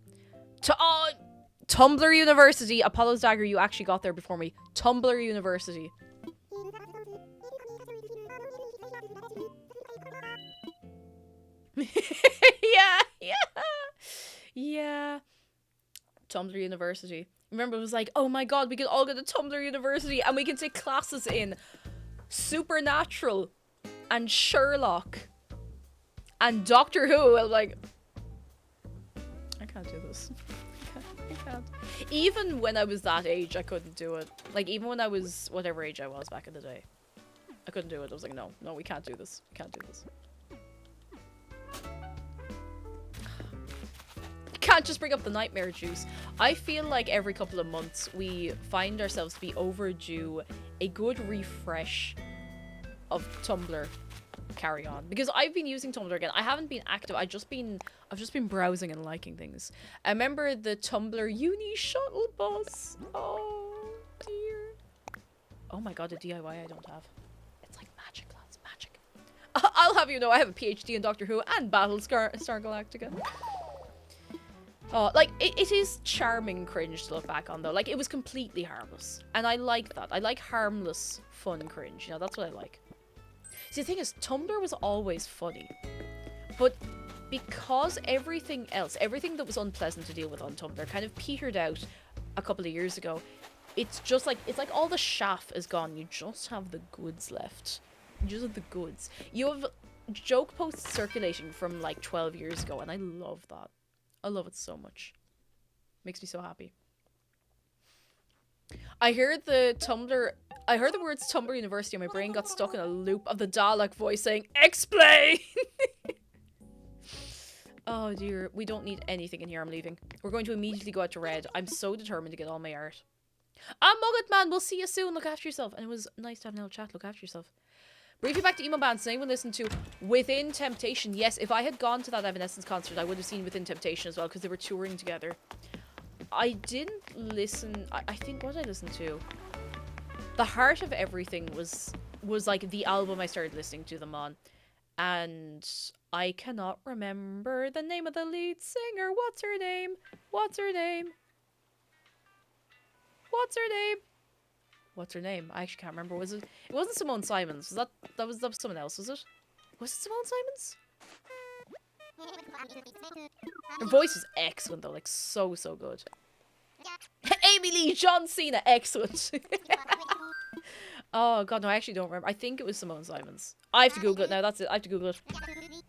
Tumblr University. Apollo's Dagger, you actually got there before me. Tumblr University. Yeah. Tumblr University. Remember, it was like, oh my god, we can all go to Tumblr University and we can take classes in Supernatural and Sherlock and Doctor Who. I'm like, I can't do this. I can't. Even when I was that age, I couldn't do it. Like, even when I was whatever age I was back in the day, I couldn't do it. I was like, no, we can't do this. We can't do this. Can't just bring up the nightmare juice. I feel like every couple of months we find ourselves to be overdue a good refresh of Tumblr. carry on because I've been using Tumblr again. I haven't been active. I've just been browsing and liking things. I remember the Tumblr uni shuttle bus. Oh dear. Oh my god, a DIY I don't have. It's like magic, lads, magic. I'll have you know, I have a PhD in Doctor Who and Battlestar Galactica. Oh, like, it is charming cringe to look back on, though. Like, it was completely harmless. And I like that. I like harmless, fun cringe. You know, that's what I like. See, the thing is, Tumblr was always funny. But because everything else, everything that was unpleasant to deal with on Tumblr kind of petered out a couple of years ago, it's just like, it's like all the chaff is gone. You just have the goods left. You just have the goods. You have joke posts circulating from, like, 12 years ago, and I love that. I love it so much. Makes me so happy. I heard the words Tumblr University and my brain got stuck in a loop of the Dalek voice saying, "Explain!" Oh dear, we don't need anything in here, I'm leaving. We're going to immediately go out to Red. I'm so determined to get all my art. Mugget Man, we'll see you soon. Look after yourself. And it was nice to have a little chat. Look after yourself. Briefly back to emo bands. Does anyone listen to Within Temptation? Yes, if I had gone to that Evanescence concert, I would have seen Within Temptation as well, because they were touring together. I didn't listen... I think, what did I listen to? The Heart of Everything was like the album I started listening to them on. And I cannot remember the name of the lead singer. What's her name? What's her name? What's her name? What's her name? I actually can't remember. Was it? It wasn't Simone Simons. Was that was someone else? Was it? Was it Simone Simons? Her voice is excellent though, like so good. Amy Lee, John Cena, excellent. Oh god, no, I actually don't remember. I think it was Simone Simons. I have to Google it now. That's it. I have to Google it. Because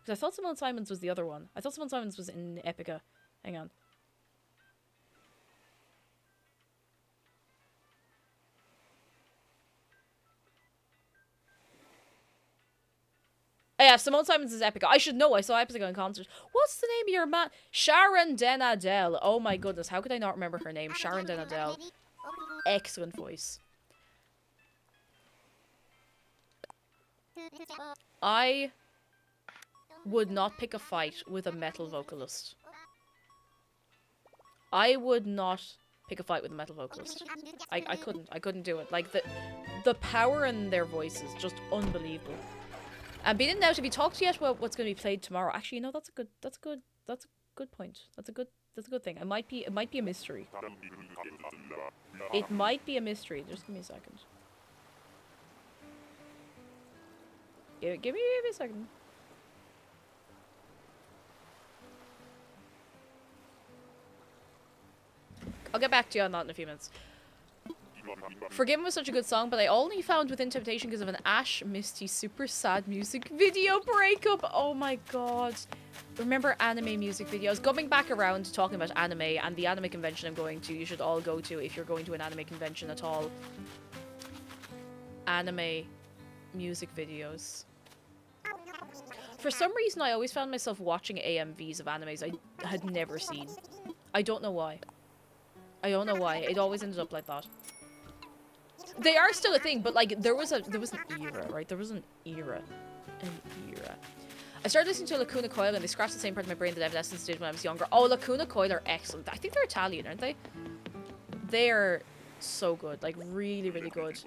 I thought Simone Simons was the other one. I thought Simone Simons was in Epica. Hang on. Oh, yeah, Simone Simons is Epica. I should know. I saw Epica in concert. What's the name of your man? Sharon Denadel. Oh my goodness. How could I not remember her name? Sharon Denadel. Excellent voice. I would not pick a fight with a metal vocalist. I would not pick a fight with a metal vocalist. I couldn't do it. Like, the power in their voice is just unbelievable. And being in and out, have you talked yet about what's going to be played tomorrow? Actually, you know, that's a good point. That's a good thing. It might be a mystery. It might be a mystery. Just give me a second. Give me a second. I'll get back to you on that in a few minutes. Forgiven was such a good song, but I only found Within Temptation because of an Ash Misty super sad music video breakup. Oh my god. Remember anime music videos? Going back around to talking about anime and the anime convention I'm going to, you should all go to if you're going to an anime convention at all. Anime music videos. For some reason, I always found myself watching AMVs of animes I had never seen. I don't know why. I don't know why. It always ended up like that. They are still a thing, but like there was an era, right? There was an era. I started listening to Lacuna Coil and they scratched the same part of my brain that Evanescence did when I was younger. Oh, Lacuna Coil are excellent. I think they're Italian, aren't they? They're so good. Like really, really good.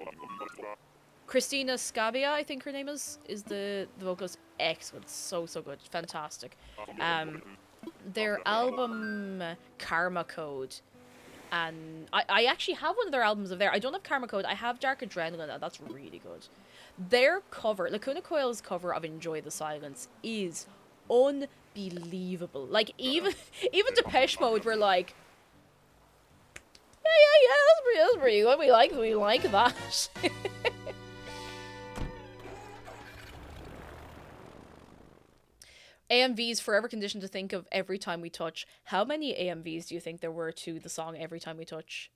Christina Scavia, I think her name is the vocalist. Excellent. So good. Fantastic. Their album Karma Code. And I actually have one of their albums of there. I don't have Karma Code. I have Dark Adrenaline, and that's really good. Their cover, Lacuna Coil's cover of Enjoy the Silence is unbelievable. Like, even Depeche Mode were like, yeah, that's pretty good. We like that. AMVs, forever conditioned to think of Every Time We Touch. How many AMVs do you think there were to the song Every Time We Touch?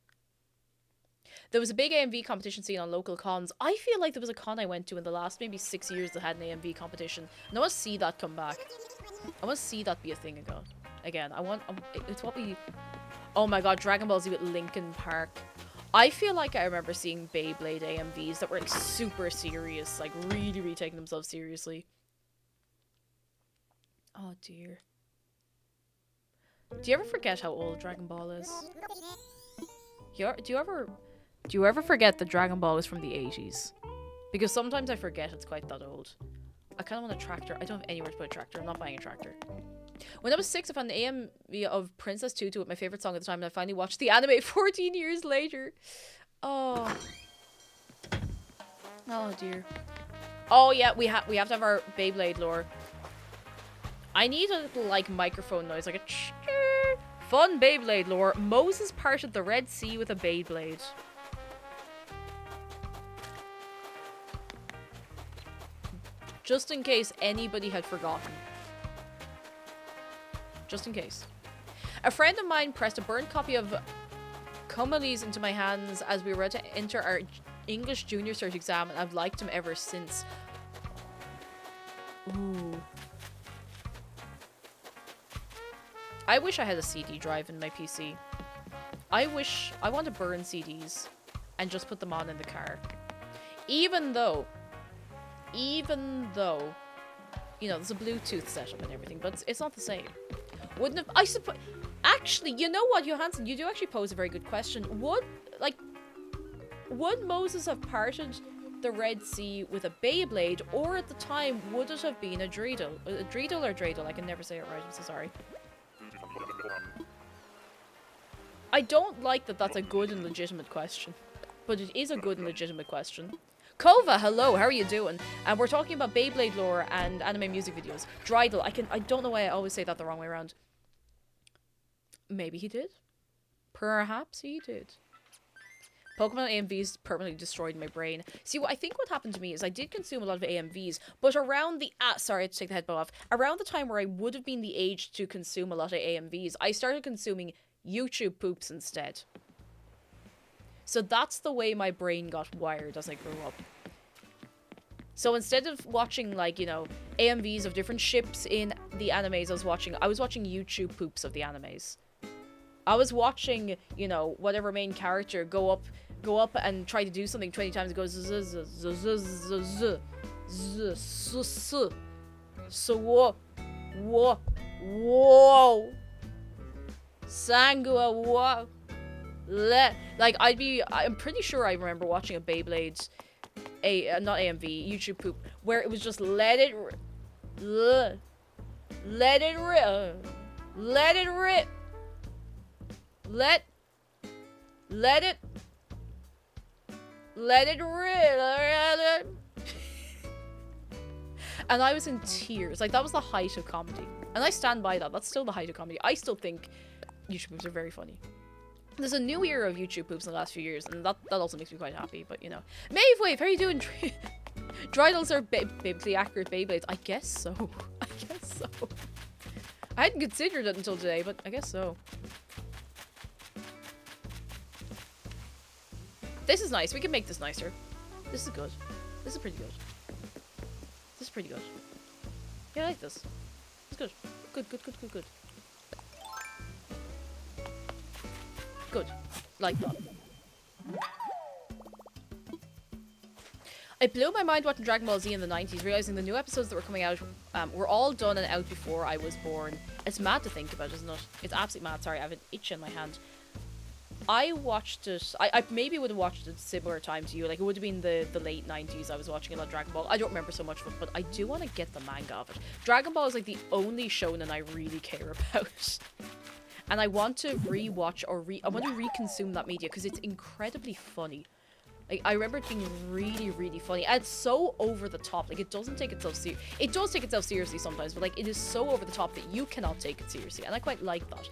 There was a big AMV competition scene on local cons. I feel like there was a con I went to in the last maybe 6 years that had an AMV competition. And I want to see that come back. I want to see that be a thing again. It's what we... Oh my god, Dragon Ball Z with Linkin Park. I feel like I remember seeing Beyblade AMVs that were like super serious, like really, really taking themselves seriously. Oh dear. Do you ever forget how old Dragon Ball is? Do you ever forget that Dragon Ball is from the 80s? Because sometimes I forget it's quite that old. I kind of want a tractor. I don't have anywhere to put a tractor. I'm not buying a tractor. When I was 6, I found the AMV of Princess Tutu with my favorite song at the time, and I finally watched the anime 14 years later. Oh. Oh dear. Oh yeah, we have to have our Beyblade lore. I need a little like microphone noise, like a fun Beyblade lore. Moses parted the Red Sea with a Beyblade. Just in case anybody had forgotten. Just in case. A friend of mine pressed a burnt copy of Comedies into my hands as we were about to enter our English Junior Cert exam, and I've liked him ever since. Ooh. I wish I had a CD drive in my PC. I want to burn CDs and just put them on in the car. Even though, you know, there's a Bluetooth setup and everything, but it's not the same. Wouldn't have, I suppose, actually, you know what, Johansson, you do actually pose a very good question. Would Moses have parted the Red Sea with a Beyblade, or at the time, would it have been a Dreidel? A Dreidel or Dreidel? I can never say it right, I'm so sorry. I don't like that that's a good and legitimate question, but it is a good and legitimate question. Kova, hello, how are you doing? And we're talking about Beyblade lore and anime music videos. Dreidel, I don't know why I always say that the wrong way around. Maybe he did. Perhaps he did. Pokemon AMVs permanently destroyed my brain. See, I think what happened to me is I did consume a lot of AMVs, but around the... sorry, I had to take the headbutt off. Around the time where I would have been the age to consume a lot of AMVs, I started consuming YouTube poops instead. So that's the way my brain got wired as I grew up. So instead of watching, like, you know, AMVs of different ships in the animes I was watching YouTube poops of the animes. I was watching, you know, whatever main character go up and try to do something 20 times. It goes so whoa Sangua whoa like I'm pretty sure I remember watching a Beyblade not AMV YouTube poop where it was just let it rip let it rip and I was in tears. Like, that was the height of comedy, and I stand by that. That's still the height of comedy. I still think YouTube poops are very funny. There's a new era of YouTube poops in the last few years, and that also makes me quite happy. But, you know, Mavewave, how are you doing? Dreidels are biblically accurate Beyblades. I guess so. I hadn't considered it until today, but I guess so. This is nice. We can make this nicer. This is good. This is pretty good. This is pretty good. Yeah, I like this. It's good. Good. Good. Like that. It blew my mind watching Dragon Ball Z in the 90s, realizing the new episodes that were coming out were all done and out before I was born. It's mad to think about, isn't it? It's absolutely mad. Sorry, I have an itch in my hand. I watched it, I maybe would have watched it at a similar time to you, like it would have been the late 90s. I was watching a lot of Dragon Ball. I don't remember so much of it, but I do want to get the manga of it. Dragon Ball is like the only shonen I really care about. And I want to rewatch or I want to reconsume that media because it's incredibly funny. Like, I remember it being really, really funny. And it's so over the top. Like, it doesn't take itself seriously. It does take itself seriously sometimes, but like, it is so over the top that you cannot take it seriously. And I quite like that.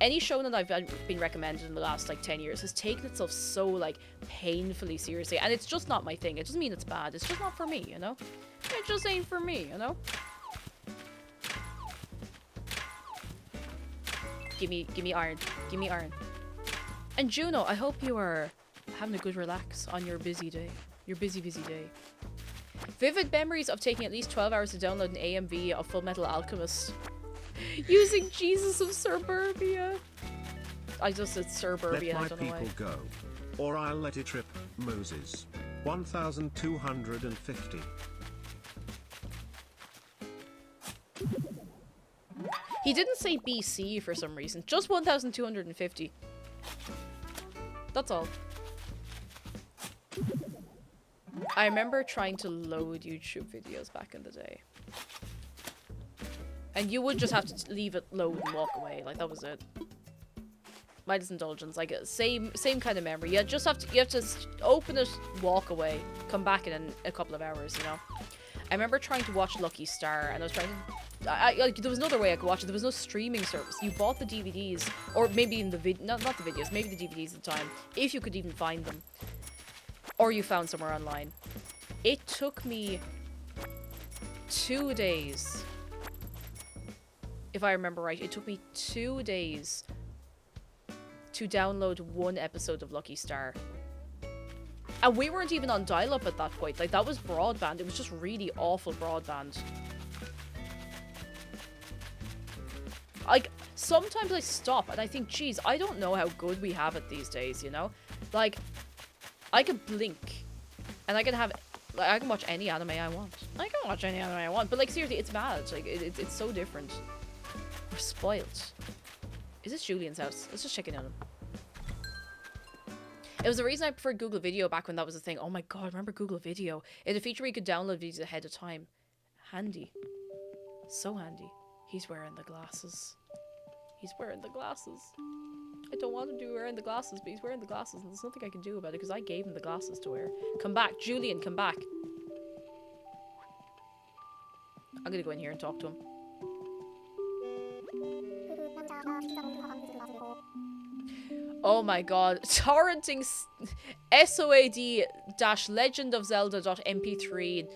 Any show that I've been recommended in the last, like, 10 years has taken itself so, like, painfully seriously. And it's just not my thing. It doesn't mean it's bad. It's just not for me, you know? It just ain't for me, you know? Gimme iron. Gimme iron. And Juno, I hope you are having a good relax on your busy day. Your busy day. Vivid memories of taking at least 12 hours to download an AMV of Full Metal Alchemist. Using Jesus of Suburbia. I just said Suburbia, I don't know why. Let my people go. or I'll let it rip, Moses. 1250. He didn't say BC for some reason. Just 1250. That's all. I remember trying to load YouTube videos back in the day. And you would just have to leave it load and walk away. Like, that was it. Midas Indulgence, like, same kind of memory. You have to open it, walk away, come back in a couple of hours, you know? I remember trying to watch Lucky Star, and I was trying to... like, there was no other way I could watch it. There was no streaming service. You bought the DVDs, or maybe in the not the videos, maybe the DVDs at the time, if you could even find them. Or you found somewhere online. It took me 2 days. If I remember right, it took me 2 days to download one episode of Lucky Star. And we weren't even on dial-up at that point. Like, that was broadband. It was just really awful broadband. Like, sometimes I stop and I think, geez, I don't know how good we have it these days, you know? Like, I can blink and I can have... like, I can watch any anime I want. I can watch any anime I want. But, like, seriously, it's mad. Like, it's so different. We're spoiled. Is this Julian's house? Let's just check in on him. It was the reason I preferred Google Video back when that was a thing. Oh my god, remember Google Video? It had a feature where you could download videos ahead of time. Handy. So handy. He's wearing the glasses. He's wearing the glasses. I don't want him to be wearing the glasses, but he's wearing the glasses and there's nothing I can do about it because I gave him the glasses to wear. Come back. Julian, come back. I'm gonna go in here and talk to him. Oh my god. Torrenting SOAD-legendofzelda.mp3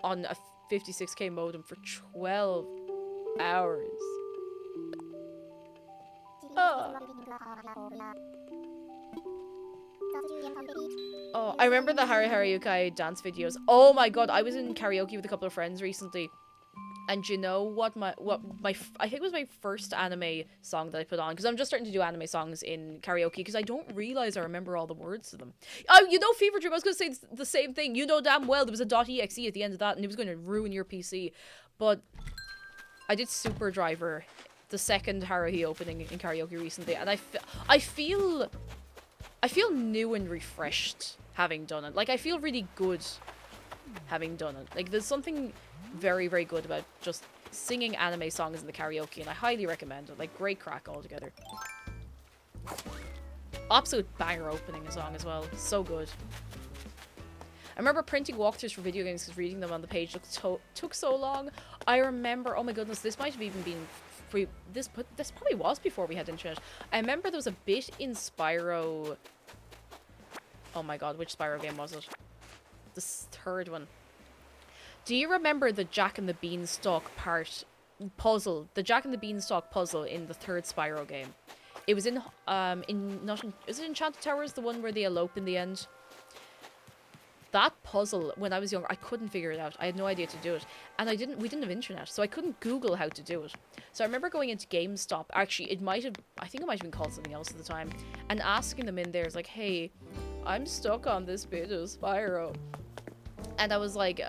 on a 56k modem for 12 hours. Oh, I remember the Hari Hari Yukai dance videos. Oh my god, I was in karaoke with a couple of friends recently. And you know what I think it was my first anime song that I put on, because I'm just starting to do anime songs in karaoke because I don't realize I remember all the words to them. Oh, you know Fever Dream, I was going to say the same thing. You know damn well there was a .exe at the end of that and it was going to ruin your PC. But I did Super Driver, the second Haruhi opening in karaoke recently, and I feel new and refreshed having done it. Like, I feel really good having done it. Like, there's something very, very good about just singing anime songs in the karaoke, and I highly recommend it. Like, great crack altogether. Absolute banger opening song as well. So good. I remember printing walkthroughs for video games because reading them on the page took so long. I remember, oh my goodness, this might have even been free. This probably was before we had internet. I remember there was a bit in Spyro. Oh my god, which Spyro game was it? The third one. Do you remember the Jack and the Beanstalk puzzle? The Jack and the Beanstalk puzzle in the third Spyro game. It was is it Enchanted Towers, the one where they elope in the end? That puzzle, when I was younger, I couldn't figure it out. I had no idea to do it. And we didn't have internet, so I couldn't Google how to do it. So I remember going into GameStop. Actually, I think it might have been called something else at the time. And asking them in there, it's like, hey, I'm stuck on this bit of Spyro. And I was like,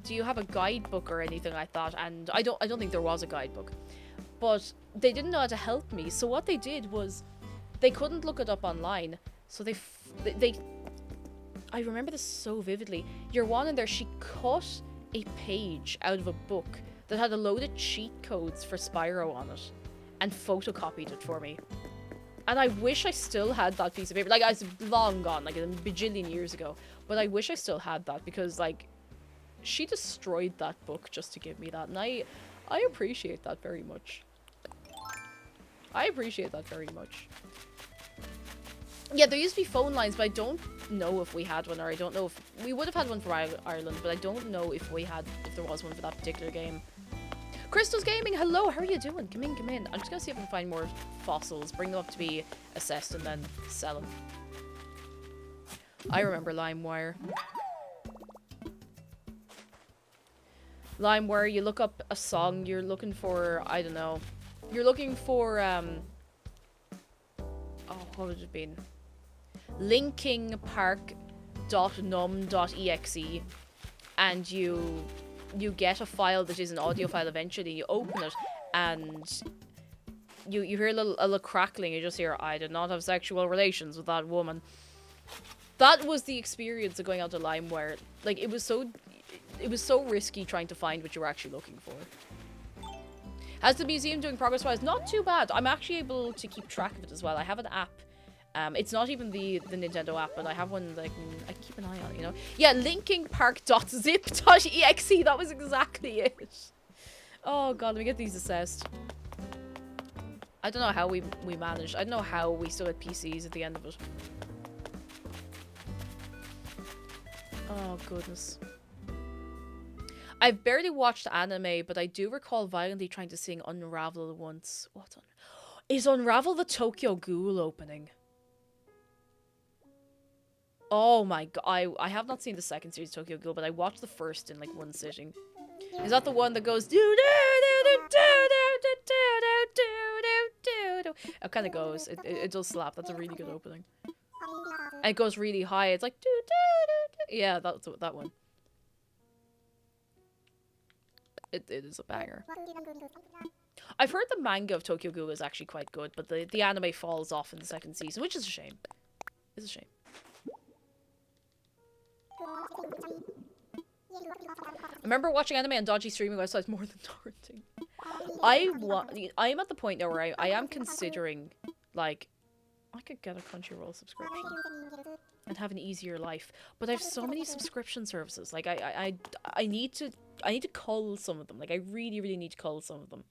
do you have a guidebook or anything like that? And I don't think there was a guidebook. But they didn't know how to help me. So what they did was, they couldn't look it up online. So they I remember this so vividly. Your one in there, she cut a page out of a book that had a load of cheat codes for Spyro on it and photocopied it for me. And I wish I still had that piece of paper. Like, it's long gone, like a bajillion years ago. But I wish I still had that because, like, she destroyed that book just to give me that. And I appreciate that very much. I appreciate that very much. Yeah, there used to be phone lines, but I don't know if we had one, or I don't know if... We would have had one for Ireland, but I don't know if there was one for that particular game. Crystal's Gaming, hello, how are you doing? Come in, come in. I'm just gonna see if I can find more fossils, bring them up to be assessed, and then sell them. I remember LimeWire. LimeWire, you look up a song, you're looking for, I don't know. You're looking for, oh, what would it have been? linkingpark.num.exe, and you get a file that is an audio file eventually. You open it, and you hear a little crackling. You just hear, "I did not have sexual relations with that woman." That was the experience of going out to LimeWire. Like, it was so risky trying to find what you were actually looking for. How's the museum doing progress-wise? Not too bad. I'm actually able to keep track of it as well. I have an app. It's not even the Nintendo app, but I have one that I can keep an eye on, you know? Yeah, linkingpark.zip.exe. That was exactly it. Oh, God, let me get these assessed. I don't know how we managed. I don't know how we still had PCs at the end of it. Oh, goodness. I've barely watched anime, but I do recall violently trying to sing Unravel once. What? Is Unravel the Tokyo Ghoul opening? Oh my god. I have not seen the second series of Tokyo Ghoul, but I watched the first in like one sitting. Is that the one that goes do do do do do do do do do do? It kind of goes. It does slap. That's a really good opening. And it goes really high. It's like do do do do. Yeah, that's that one. It is a banger. I've heard the manga of Tokyo Ghoul is actually quite good, but the anime falls off in the second season, which is a shame. It's a shame. I remember watching anime on dodgy streaming websites more than torrenting. I am at the point now where I am considering, like, I could get a Crunchyroll subscription and have an easier life, but I have so many subscription services. Like, I need to cull some of them. Like, I really need to cull some of them.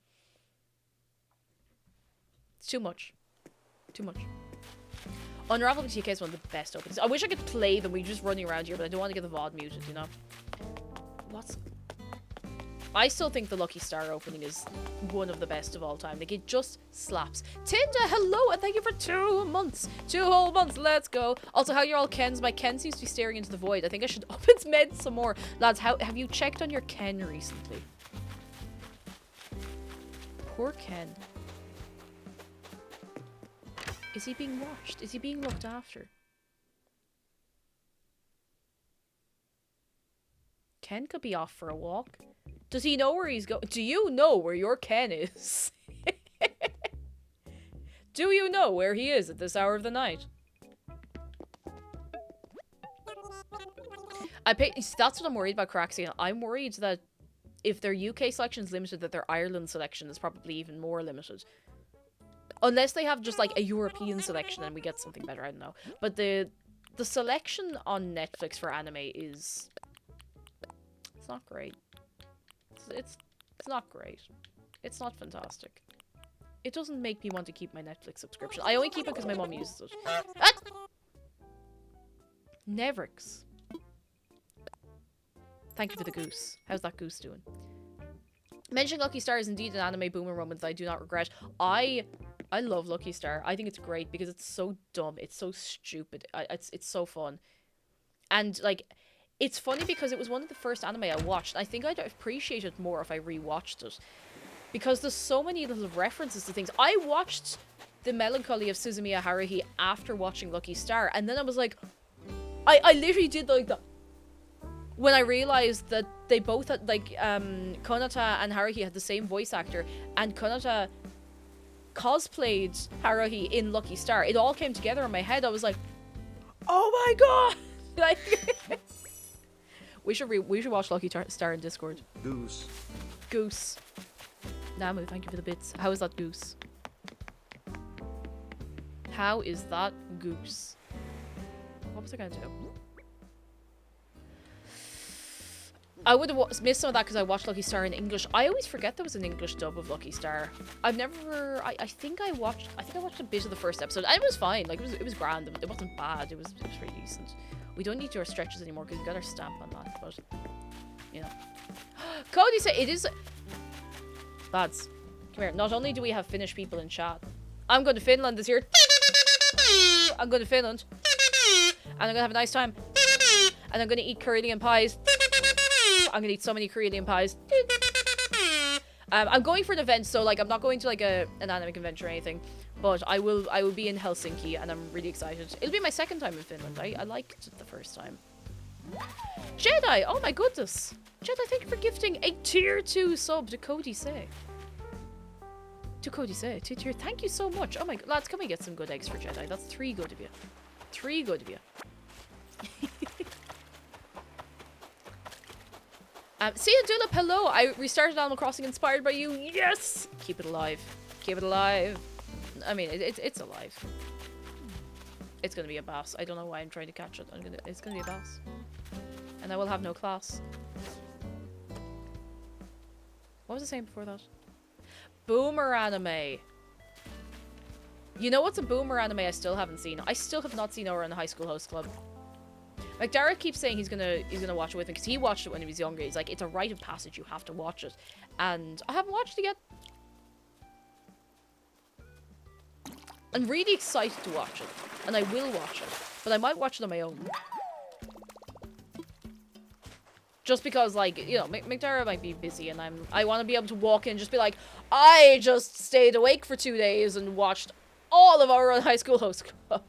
It's too much. Too much. Unravel TK is one of the best openings. I wish I could play them. We're just running around here, but I don't want to get the VOD muted, you know? I still think the Lucky Star opening is one of the best of all time. Like, it just slaps. Tinda, hello, and thank you for 2 months. 2 whole months, let's go. Also, how you're all Kens? My Ken seems to be staring into the void. I think I should up its meds some more. Lads, have you checked on your Ken recently? Poor Ken. Is he being watched? Is he being looked after? Ken could be off for a walk. Does he know where he's going? Do you know where your Ken is? Do you know where he is at this hour of the night? That's what I'm worried about Craxian. I'm worried that if their UK selection is limited, that their Ireland selection is probably even more limited. Unless they have just like a European selection and we get something better, I don't know. But the selection on Netflix for anime is... It's not great. It's not great. It's not fantastic. It doesn't make me want to keep my Netflix subscription. I only keep it because my mom uses it. Ah! Nevrix. Thank you for the goose. How's that goose doing? Mentioning Lucky Star is indeed an anime boomer moment that I do not regret. I love Lucky Star. I think it's great because it's so dumb. It's so stupid. It's so fun. And, like... It's funny because it was one of the first anime I watched. I think I'd appreciate it more if I rewatched it. Because there's so many little references to things. I watched The Melancholy of Suzumiya Haruhi after watching Lucky Star. And then I was like... I literally did like that. When I realized that they both had, like, Konata and Haruhi had the same voice actor. And Konata cosplayed Haruhi in Lucky Star. It all came together in my head. I was like... Oh my god! Like... We should watch Lucky Star in Discord. Goose. Goose. Namu, thank you for the bits. How is that goose? How is that goose? What was I gonna do? I would have missed some of that because I watched Lucky Star in English. I always forget there was an English dub of Lucky Star. I've never... I think I watched a bit of the first episode. And it was fine. Like, it was grand. It wasn't bad. It was pretty decent. We don't need to do our stretches anymore because we got our stamp on that, but, you know. Cody said it is... Lads, come here. Not only do we have Finnish people in chat, I'm going to Finland this year. I'm going to Finland. And I'm going to have a nice time. And I'm going to eat Korean pies. I'm going to eat so many Korean pies. I'm going for an event, so like I'm not going to like an anime convention or anything, but I will be in Helsinki, and I'm really excited. It'll be my second time in Finland. I liked it the first time. Jedi, oh my goodness. Jedi, thank you for gifting a tier 2 sub to Cody Say. Tier, thank you so much. Oh my god, lads, can we get some good eggs for Jedi? That's 3 good of you. 3 good of you. See you, Dulip, hello. I restarted Animal Crossing inspired by you. Yes! Keep it alive. Keep it alive. I mean, it's alive. It's gonna be a bass. I don't know why I'm trying to catch it. It's gonna be a bass. And I will have no class. What was I saying before that? Boomer anime. You know what's a boomer anime I still haven't seen? I still have not seen Aura in the High School Host Club. Like, Derek keeps saying he's gonna watch it with me because he watched it when he was younger. He's like, it's a rite of passage, you have to watch it. And I haven't watched it yet. I'm really excited to watch it. And I will watch it. But I might watch it on my own. Just because, like, you know, McDara might be busy and I want to be able to walk in and just be like, I just stayed awake for 2 days and watched all of our High School Host Club.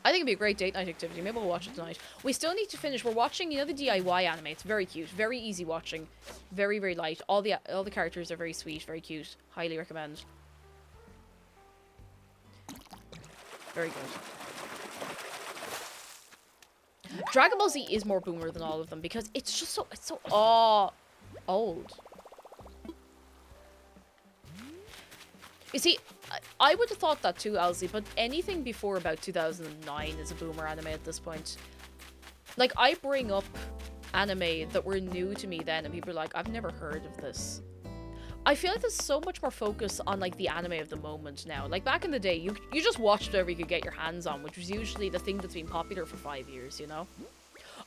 I think it'd be a great date night activity. Maybe we'll watch it tonight. We still need to finish. We're watching, you know, the DIY anime. It's very cute. Very easy watching. Very, very light. All the characters are very sweet. Very cute. Highly recommend. Very good. Dragon Ball Z is more boomer than all of them because it's just so, old. You see, I would have thought that too, Elsie, but anything before about 2009 is a boomer anime at this point. Like, I bring up anime that were new to me then, and people are like, I've never heard of this. I feel like there's so much more focus on, like, the anime of the moment now. Like, back in the day, you just watched whatever you could get your hands on, which was usually the thing that's been popular for 5 years, you know?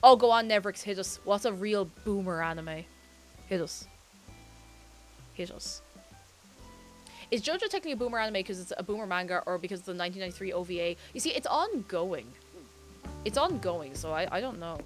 Oh, go on, Nevrix, hit us. What's a real boomer anime? Hit us. Hit us. Is JoJo technically a boomer anime because it's a boomer manga or because of the 1993 OVA? You see, it's ongoing. It's ongoing, so I don't know.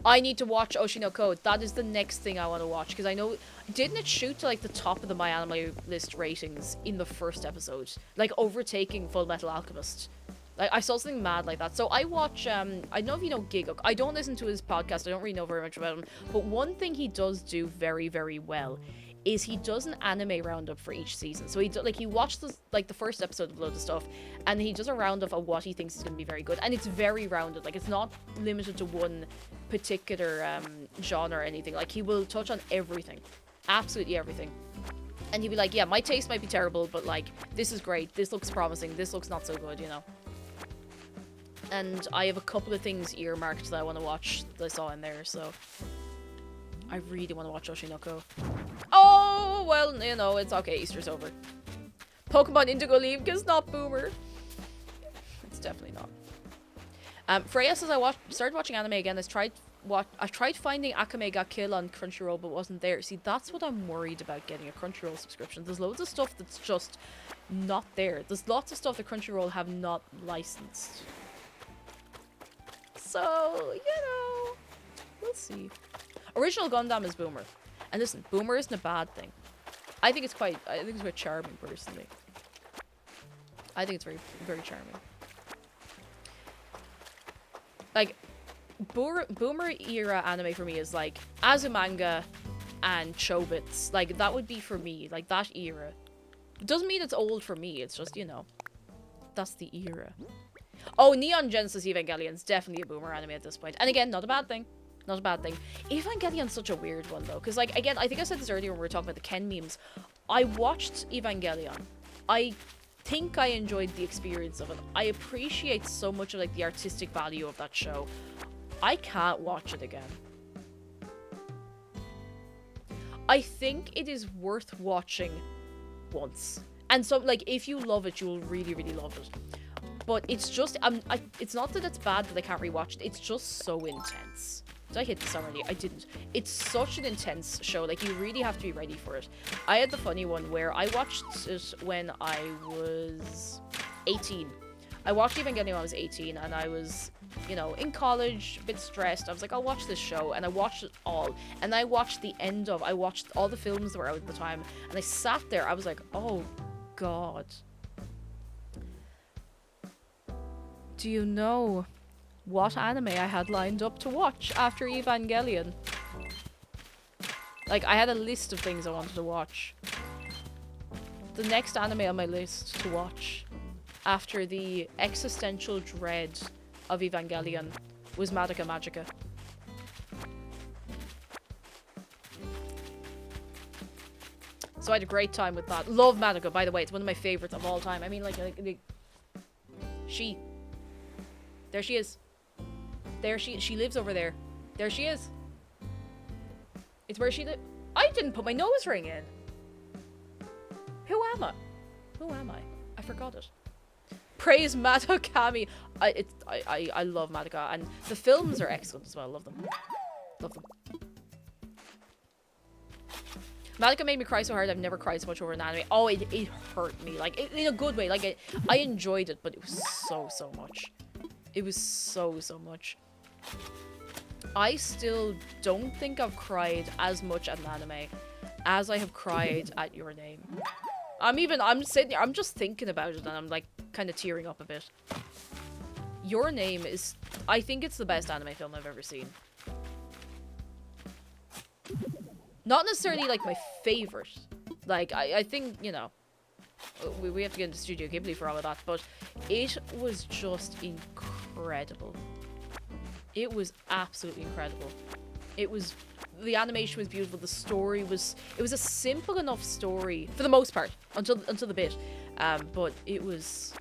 I need to watch Oshinoko. That is the next thing I want to watch because I know... Didn't it shoot to, like, the top of the My Anime List ratings in the first episode? Like, overtaking Full Metal Alchemist. Like, I saw something mad like that. So I watch, I don't know if you know Giguk. I don't listen to his podcast. I don't really know very much about him. But one thing he does do very, very well is he does an anime roundup for each season. So he watches the first episode of a load of stuff, and he does a roundup of what he thinks is going to be very good. And it's very rounded. Like, it's not limited to one particular genre or anything. Like, he will touch on everything. Absolutely everything. And he'll be like, yeah, my taste might be terrible, but, like, this is great. This looks promising. This looks not so good, you know? And I have a couple of things earmarked that I want to watch that I saw in there, so... I really want to watch Oshinoko. Oh, well, you know, it's okay. Easter's over. Pokemon Indigo League is not boomer. It's definitely not. Freya says started watching anime again. I tried finding Akame ga Kill on Crunchyroll, but wasn't there. See, that's what I'm worried about getting a Crunchyroll subscription. There's loads of stuff that's just not there. There's lots of stuff that Crunchyroll have not licensed. So, you know, we'll see. Original Gundam is boomer. And listen, boomer isn't a bad thing. I think it's quite charming, personally. I think it's very, very charming. Like, boomer era anime for me is like Azumanga and Chobits. Like, that would be for me. Like, that era. It doesn't mean it's old for me. It's just, you know, that's the era. Oh, Neon Genesis Evangelion's definitely a boomer anime at this point. And again, not a bad thing. Not a bad thing. Evangelion's such a weird one, though. Because, like, again, I think I said this earlier when we were talking about the Ken memes. I watched Evangelion. I think I enjoyed the experience of it. I appreciate so much of, like, the artistic value of that show. I can't watch it again. I think it is worth watching once. And so, like, if you love it, you will really, really love it. But it's just, it's not that it's bad that I can't rewatch it. It's just so intense. Did I hit this already? I didn't. It's such an intense show. Like, you really have to be ready for it. I had the funny one where I watched it when I was 18. I watched Evangelion when I was 18, and I was you know, in college, a bit stressed. I was like, I'll watch this show, and I watched it all. And I watched I watched all the films that were out at the time, and I sat there, I was like, oh god. Do you know what anime I had lined up to watch after Evangelion? Like, I had a list of things I wanted to watch. The next anime on my list to watch after the existential dread of Evangelion was Madoka Magica. So I had a great time with that. Love Madoka, by the way. It's one of my favorites of all time. I mean, like she. There she is. There she lives over there. There she is. It's where she lives. I didn't put my nose ring in. Who am I? Who am I? I forgot it. Praise Madoka. I love Madoka, and the films are excellent as well. Love them. Love them. Madoka made me cry so hard I've never cried so much over an anime. Oh, it hurt me. Like, in a good way. Like, I enjoyed it, but it was so much. It was so much. I still don't think I've cried as much at an anime as I have cried at Your Name. I'm sitting here, I'm just thinking about it, and I'm like kind of tearing up a bit. Your Name is, I think it's the best anime film I've ever seen. Not necessarily like my favorite. Like, I think, you know, we have to get into Studio Ghibli for all of that, but it was just incredible. It was absolutely incredible. It was, the animation was beautiful, the story was, it was a simple enough story, for the most part, until the bit, but it was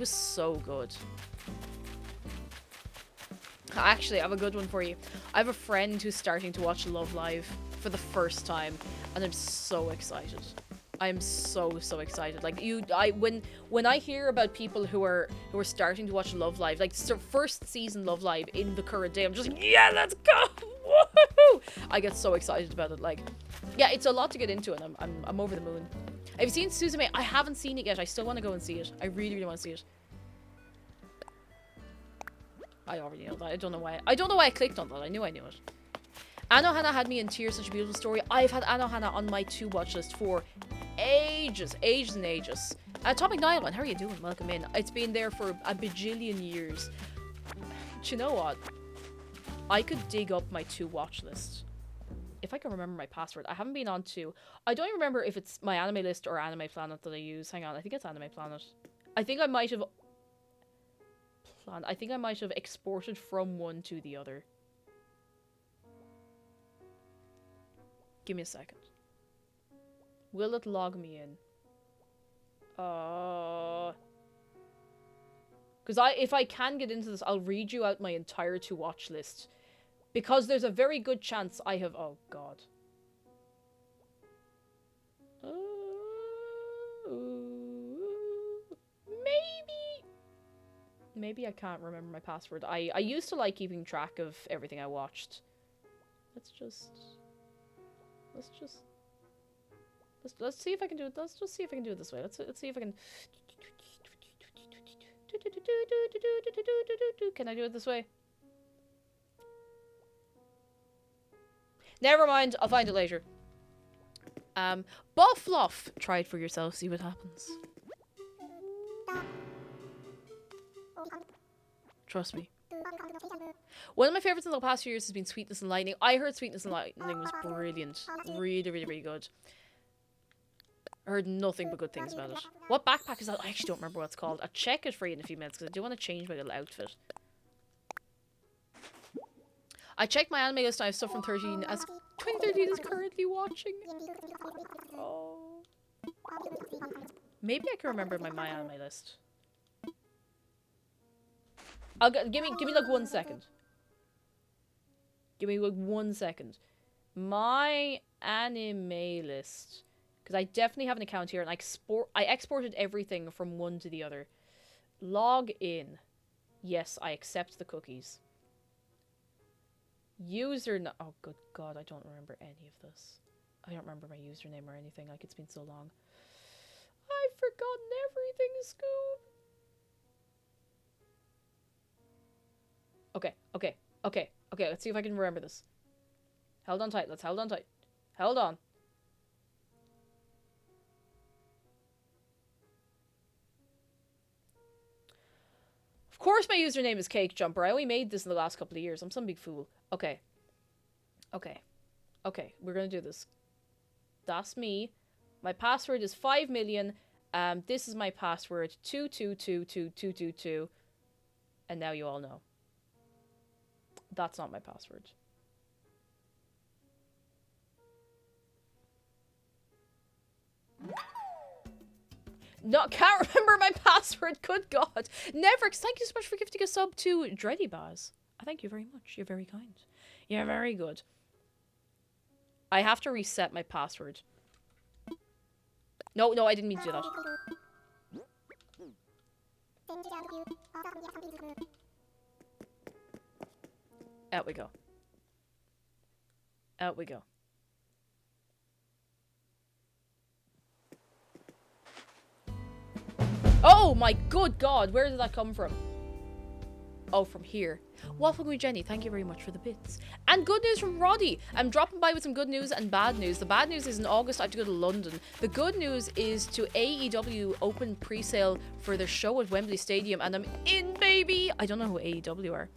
so good. Actually, I have a good one for you. I have a friend who's starting to watch Love Live for the first time, and I'm so excited. I'm so excited. Like, when I hear about people who are starting to watch Love Live, like first season Love Live in the current day, I'm just like, yeah, let's go! Woohoo! I get so excited about it. Like, yeah, it's a lot to get into, and I'm over the moon. Have you seen Suzume? I haven't seen it yet. I still want to go and see it. I really want to see it. I already know that. I don't know why I clicked on that. I knew it. Anohana had me in tears. Such a beautiful story. I've had Anohana on my to watch list for ages. Atomic Nylon, how are you doing? Welcome in. It's been there for a bajillion years. Do you know what? I could dig up my to watch list if I can remember my password. I haven't been on to. I don't even remember if it's my anime list or Anime Planet that I use. Hang on, I think it's Anime Planet. I think I might have exported from one to the other. Give me a second. Will it log me in? Because if I can get into this, I'll read you out my entire to watch list. Because there's a very good chance I have... Oh, God. Maybe I can't remember my password. I used to like keeping track of everything I watched. Let's see if I can do it. Let's just see if I can do it this way. Let's see if I can. Can I do it this way? Never mind. I'll find it later. Boffloff. Try it for yourself. See what happens. Trust me. One of my favorites in the past few years has been Sweetness and Lightning. I heard Sweetness and Lightning was brilliant. Really good. I heard nothing but good things about it. What backpack is that? I actually don't remember what it's called. I'll check it for you in a few minutes because I do want to change my little outfit. I checked my anime list and I have stuff from 13 as 2013 is currently watching. Oh. Maybe I can remember my anime list. Give me like 1 second. Give me like 1 second. My anime list, because I definitely have an account here, and I exported everything from one to the other. Log in. Yes, I accept the cookies. Oh, good God, I don't remember any of this. I don't remember my username or anything. Like, it's been so long. I've forgotten everything, Scoob. Okay, okay, okay, okay. Let's see if I can remember this. Held on tight. Let's hold on tight. Hold on. Of course my username is Cake Jumper. I only made this in the last couple of years. I'm some big fool. Okay. Okay. Okay, we're gonna do this. That's me. My password is 5 million. This is my password, 22222222. And now you all know. That's not my password. No, can't remember my password. Good God. Never. Thank you so much for gifting a sub to Dreddy Baz. Thank you very much. You're very kind. You're very good. I have to reset my password. No, I didn't mean to do that. Out we go. Out we go. Oh my good God, where did that come from? Oh, from here. Waffle with Jenny, thank you very much for the bits. And good news from Roddy. I'm dropping by with some good news and bad news. The bad news is in August I have to go to London. The good news is to AEW open pre-sale for their show at Wembley Stadium, and I'm in, baby! I don't know who AEW are,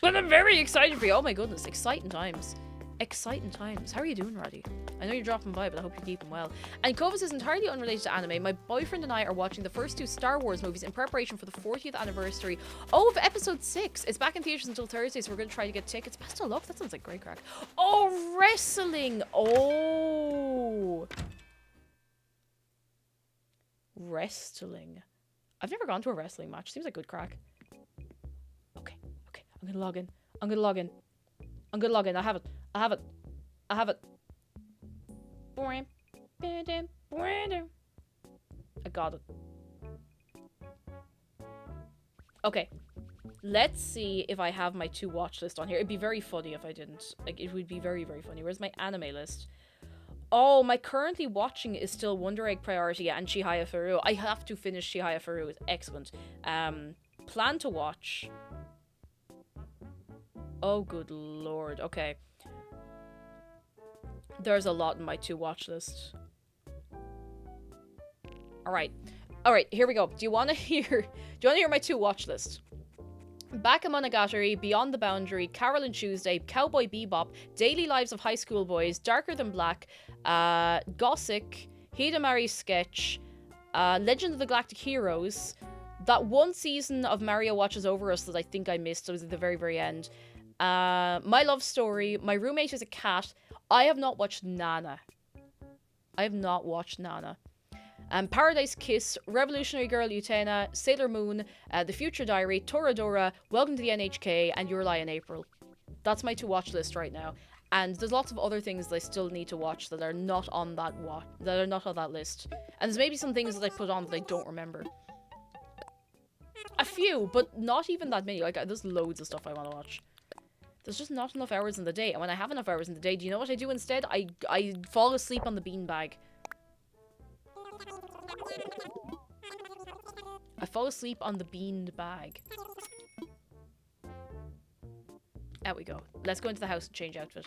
but I'm very excited for you. Oh my goodness, exciting times. Exciting times. How are you doing, Roddy? I know you're dropping by, but I hope you're keeping well. And Kovis is entirely unrelated to anime. My boyfriend and I are watching the first 2 Star Wars movies in preparation for the 40th anniversary of Episode 6. It's back in theaters until Thursday, so we're going to try to get tickets. Best of luck. That sounds like great crack. Oh, wrestling. Oh. Wrestling. I've never gone to a wrestling match. Seems like good crack. Okay. I'm going to log in. I'm going to log in. I have it. I got it. Okay. Let's see if I have my 2 watch list on here. It'd be very funny if I didn't. Like, it would be very, very funny. Where's my anime list? Oh, my currently watching is still Wonder Egg Priority and Chihaya Faru. I have to finish Chihaya Faru. It's excellent. Plan to watch. Oh, good lord. Okay. There's a lot in my 2 watch list. Alright, here we go. Do you want to hear my 2 watch list? Bakemonogatari, Beyond the Boundary, Carol and Tuesday, Cowboy Bebop, Daily Lives of High School Boys, Darker Than Black, Gossick, Hidamari's Sketch, Legend of the Galactic Heroes, that one season of Mario Watches Over Us that I think I missed. It was at the very, very end. My Love Story, My Roommate is a Cat. I have not watched Nana. Paradise Kiss, Revolutionary Girl Utena, Sailor Moon, The Future Diary, Toradora, Welcome to the NHK, and Your Lie in April. That's my 2 watch list right now. And there's lots of other things that I still need to watch that are not on that list. And there's maybe some things that I put on that I don't remember. A few, but not even that many. Like, there's loads of stuff I want to watch. There's just not enough hours in the day. And when I have enough hours in the day, do you know what I do instead? I fall asleep on the beanbag. I fall asleep on the beanbag. Out we go. Let's go into the house and change outfit.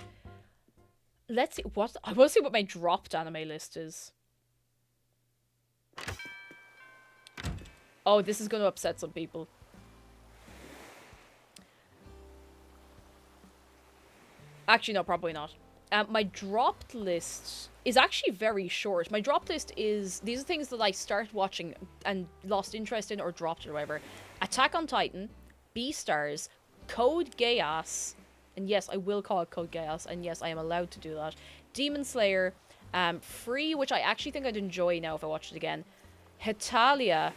Let's see what I want to see what my dropped anime list is. Oh, this is going to upset some people. Actually, no, probably not. My dropped list is actually very short. My dropped list is... These are things that I started watching and lost interest in or dropped or whatever. Attack on Titan, Beastars, Code Geass, and yes, I will call it Code Geass, and yes, I am allowed to do that. Demon Slayer, Free, which I actually think I'd enjoy now if I watched it again. Hetalia,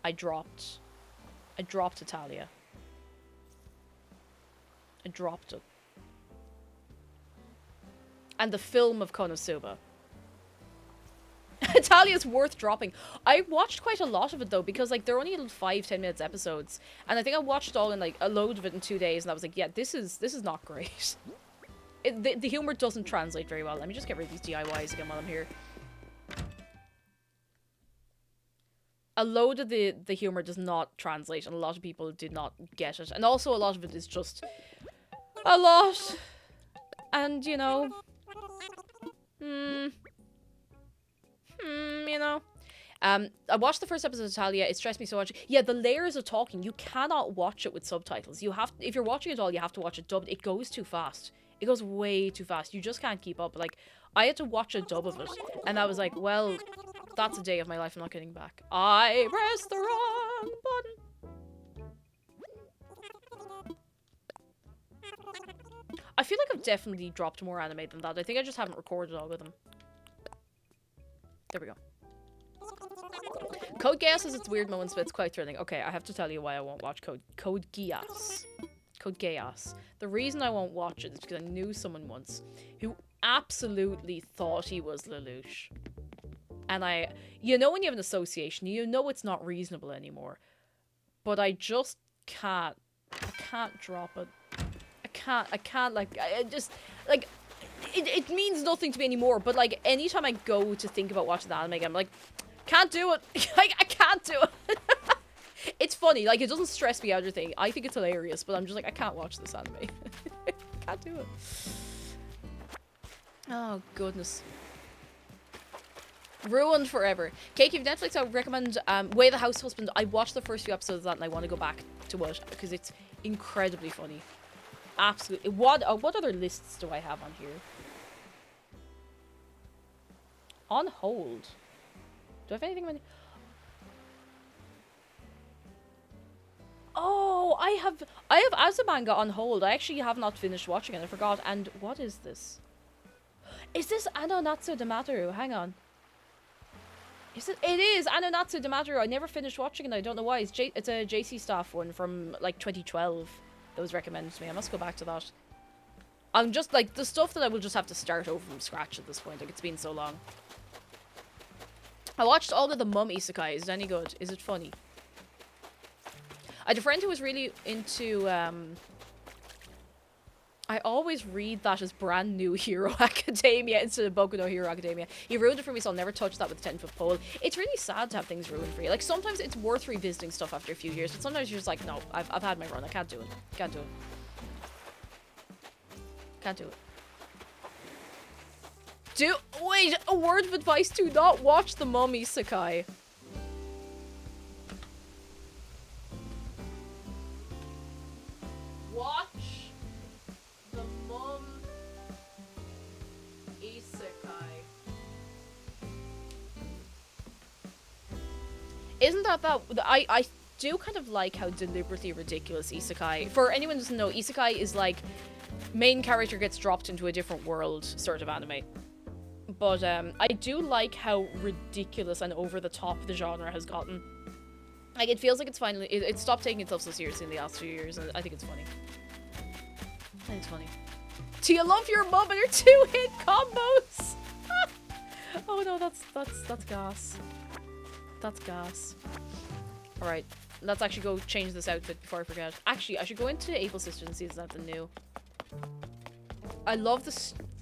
I dropped Hetalia. I dropped it. And the film of Konosuba. Italia's worth dropping. I watched quite a lot of it though, because like they're only little 5-10 minutes episodes, and I think I watched it all in like a load of it in 2 days, and I was like, yeah, this is not great. The humor doesn't translate very well. Let me just get rid of these DIYs again while I'm here. a load of the humor does not translate, and a lot of people did not get it. And also a lot of it is just a lot. And, you know, you know. I watched the first episode of Talia. It stressed me so much. Yeah, the layers of talking. You cannot watch it with subtitles. You have, if you're watching it all, you have to watch it dubbed. It goes too fast. It goes way too fast. You just can't keep up. Like, I had to watch a dub of it, and I was like, well, that's a day of my life I'm not getting back. I pressed the wrong button. I feel like I've definitely dropped more anime than that. I think I just haven't recorded all of them. There we go. Code Geass has its weird moments, but it's quite thrilling. Okay, I have to tell you why I won't watch Code Geass. Code Geass. The reason I won't watch it is because I knew someone once who absolutely thought he was Lelouch. And you know when you have an association, you know it's not reasonable anymore. But I just can't. I can't drop it. I can't, like, I just, like, it means nothing to me anymore, but, like, anytime I go to think about watching the anime again, I'm like, can't do it. I can't do it. It's funny, like, it doesn't stress me out or anything. I think it's hilarious, but I'm just like, I can't watch this anime. Can't do it. Oh, goodness. Ruined forever. Cake, if Netflix, I would recommend Way the House Husband. I watched the first few episodes of that and I want to go back to it because it's incredibly funny. Absolutely. What other lists do I have on here? On hold. Do I have anything on... Oh, I have Azumanga on hold. I actually have not finished watching it. I forgot. And what is this? Is this Anonatsu Damateru? Hang on. Is it? It is Anonatsu Damateru. I never finished watching it. I don't know why. It's a JC Staff one from like 2012 that was recommended to me. I must go back to that. I'm just like the stuff that I will just have to start over from scratch at this point. Like it's been so long. I watched all of the Mum Isekai. Is it any good? Is it funny? I had a friend who was really into I always read that as Brand New Hero Academia instead of Boku no Hero Academia. He ruined it for me, so I'll never touch that with a 10-foot pole. It's really sad to have things ruined for you. Like, sometimes it's worth revisiting stuff after a few years, but sometimes you're just like, no, I've had my run. I can't do it. Can't do it. Can't do it. Wait, a word of advice, do not watch the Mum Isekai. Watch the Mum Isekai. Isn't that I do kind of like how deliberately ridiculous Isekai. For anyone who doesn't know, Isekai is like main character gets dropped into a different world sort of anime. But I do like how ridiculous and over the top the genre has gotten. Like, it feels like it's finally it stopped taking itself so seriously in the last few years, and I think it's funny. I think it's funny. Do you love your mum and her 2-hit combos? Oh no, that's gas. That's gas. Alright, let's actually go change this outfit before I forget. Actually, I should go into Able Sisters and see if there's anything new. I love the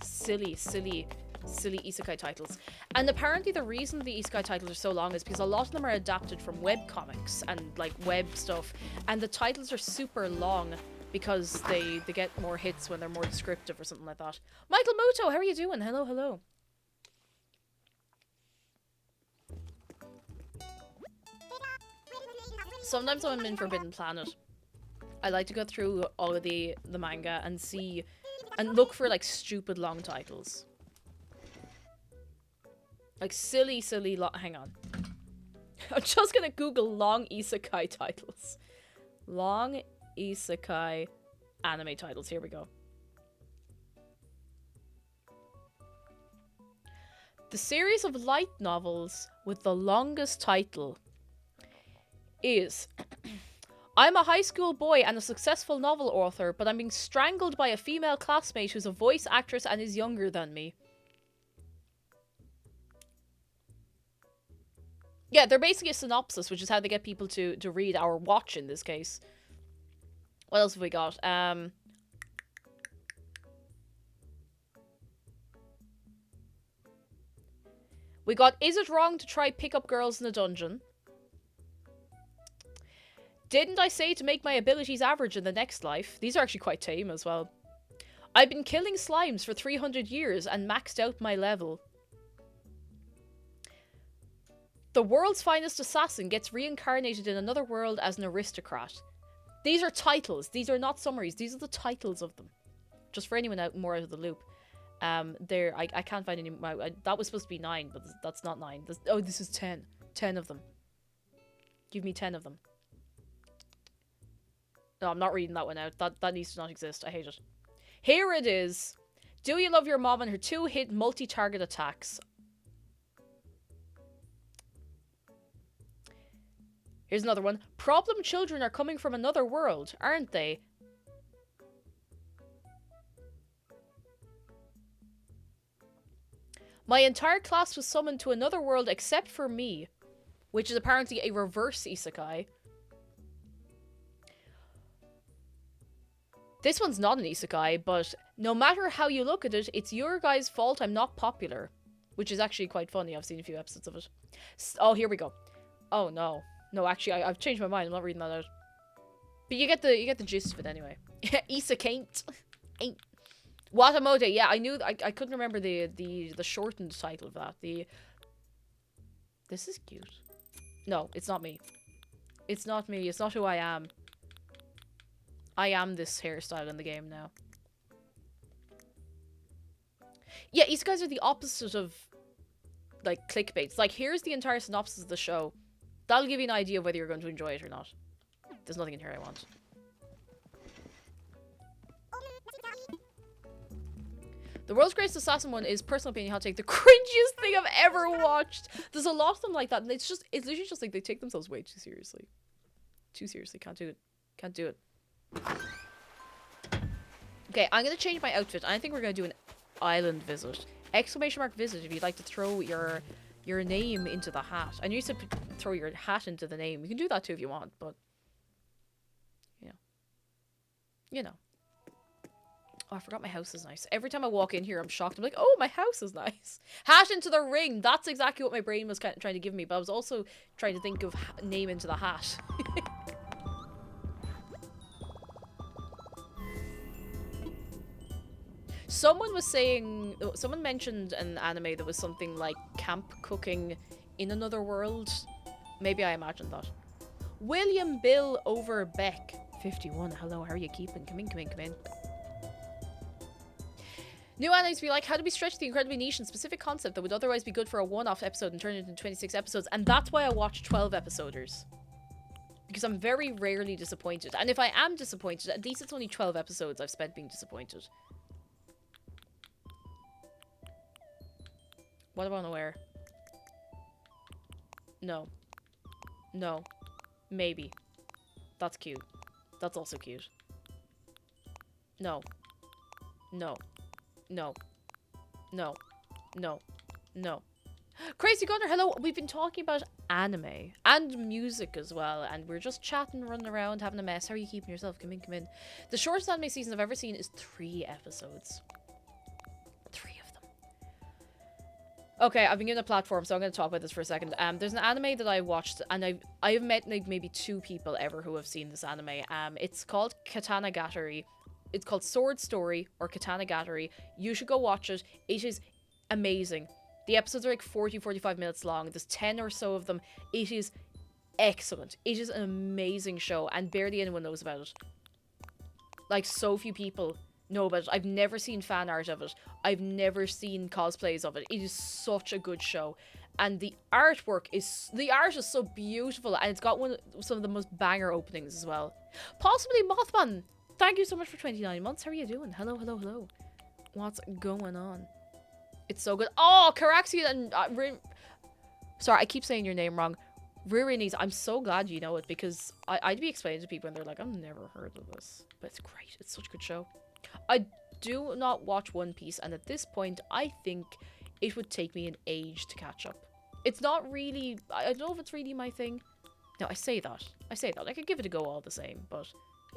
silly isekai titles. And apparently the reason the isekai titles are so long is because a lot of them are adapted from webcomics and like web stuff. And the titles are super long because they get more hits when they're more descriptive or something like that. Michael Muto, how are you doing? Hello, hello. Sometimes when I'm in Forbidden Planet, I like to go through all of the manga and see and look for like stupid long titles. Like silly hang on. I'm just gonna Google long isekai titles. Long isekai anime titles. Here we go. The series of light novels with the longest title is I'm a high school boy and a successful novel author, but I'm being strangled by a female classmate who's a voice actress and is younger than me. Yeah, they're basically a synopsis, which is how they get people to read or watch in this case. What else have we got? We got Is It Wrong to Try Pick Up Girls in a Dungeon? Didn't I say to make my abilities average in the next life? These are actually quite tame as well. I've been killing slimes for 300 years and maxed out my level. The world's finest assassin gets reincarnated in another world as an aristocrat. These are titles. These are not summaries. These are the titles of them. Just for anyone more out of the loop. I can't find any. That was supposed to be 9, but that's not 9. This is 10. 10 of them. Give me 10 of them. No, I'm not reading that one out. That needs to not exist. I hate it. Here it is. Do you love your mom and her 2-hit multi-target attacks? Here's another one. Problem children are coming from another world, aren't they? My entire class was summoned to another world except for me, which is apparently a reverse isekai. This one's not an isekai, but no matter how you look at it, it's your guys' fault I'm not popular. Which is actually quite funny. I've seen a few episodes of it. Oh, here we go. Oh, no. No, actually, I've changed my mind. I'm not reading that out. But you get the gist of it anyway. Isekai ain't. Watamode, yeah, I knew. I couldn't remember the shortened title of that. This is cute. No, it's not me. It's not me. It's not who I am. I am this hairstyle in the game now. Yeah, isekais are the opposite of, like, clickbaits. Like, here's the entire synopsis of the show. That'll give you an idea of whether you're going to enjoy it or not. There's nothing in here I want. The World's Greatest Assassin one is, personal opinion, hot take, the cringiest thing I've ever watched. There's a lot of them like that, and it's literally just like they take themselves way too seriously. Too seriously. Can't do it. Can't do it. Okay, I'm gonna change my outfit. I think we're gonna do an island visit. Exclamation mark visit if you'd like to throw your name into the hat. I know you said throw your hat into the name. You can do that too if you want, but you know. Oh, I forgot my house is nice. Every time I walk in here, I'm shocked. I'm like, oh, my house is nice. Hat into the ring. That's exactly what my brain was kind of trying to give me, but I was also trying to think of name into the hat. Someone mentioned an anime that was something like camp cooking in another world. Maybe I imagined that. William Bill over Beck. 51. Hello, how are you keeping? Come in, come in, come in. New animes be like, how do we stretch the incredibly niche and specific concept that would otherwise be good for a one-off episode and turn it into 26 episodes? And that's why I watch 12 episoders. Because I'm very rarely disappointed. And if I am disappointed, at least it's only 12 episodes I've spent being disappointed. What do I want to wear? No. No. Maybe. That's cute. That's also cute. No. No. No. No. No. No. Crazy Gunner, hello! We've been talking about anime. And music as well. And we're just chatting, running around, having a mess. How are you keeping yourself? Come in, come in. The shortest anime season I've ever seen is 3 episodes. 3 of them. Okay, I've been given a platform, so I'm going to talk about this for a second. There's an anime that I watched, and I have met like maybe 2 people ever who have seen this anime. It's called Katana Gatari. It's called Sword Story or Katana Gatari. You should go watch it. It is amazing. The episodes are like 40-45 minutes long. There's 10 or so of them. It is excellent. It is an amazing show, and barely anyone knows about it. Like, so few people know about it. I've never seen fan art of it. I've never seen cosplays of it. It is such a good show. And the artwork is... The art is so beautiful, and it's got some of the most banger openings as well. Possibly Mothman. Thank you so much for 29 months. How are you doing? Hello, hello, hello. What's going on? It's so good. Oh, Caraxia and... Sorry, I keep saying your name wrong. Ririnis, I'm so glad you know it, because I'd be explaining to people and they're like, I've never heard of this. But it's great. It's such a good show. I do not watch One Piece, and at this point, I think it would take me an age to catch up. It's not really... I don't know if it's really my thing. No, I say that. I say that. I could give it a go all the same, but,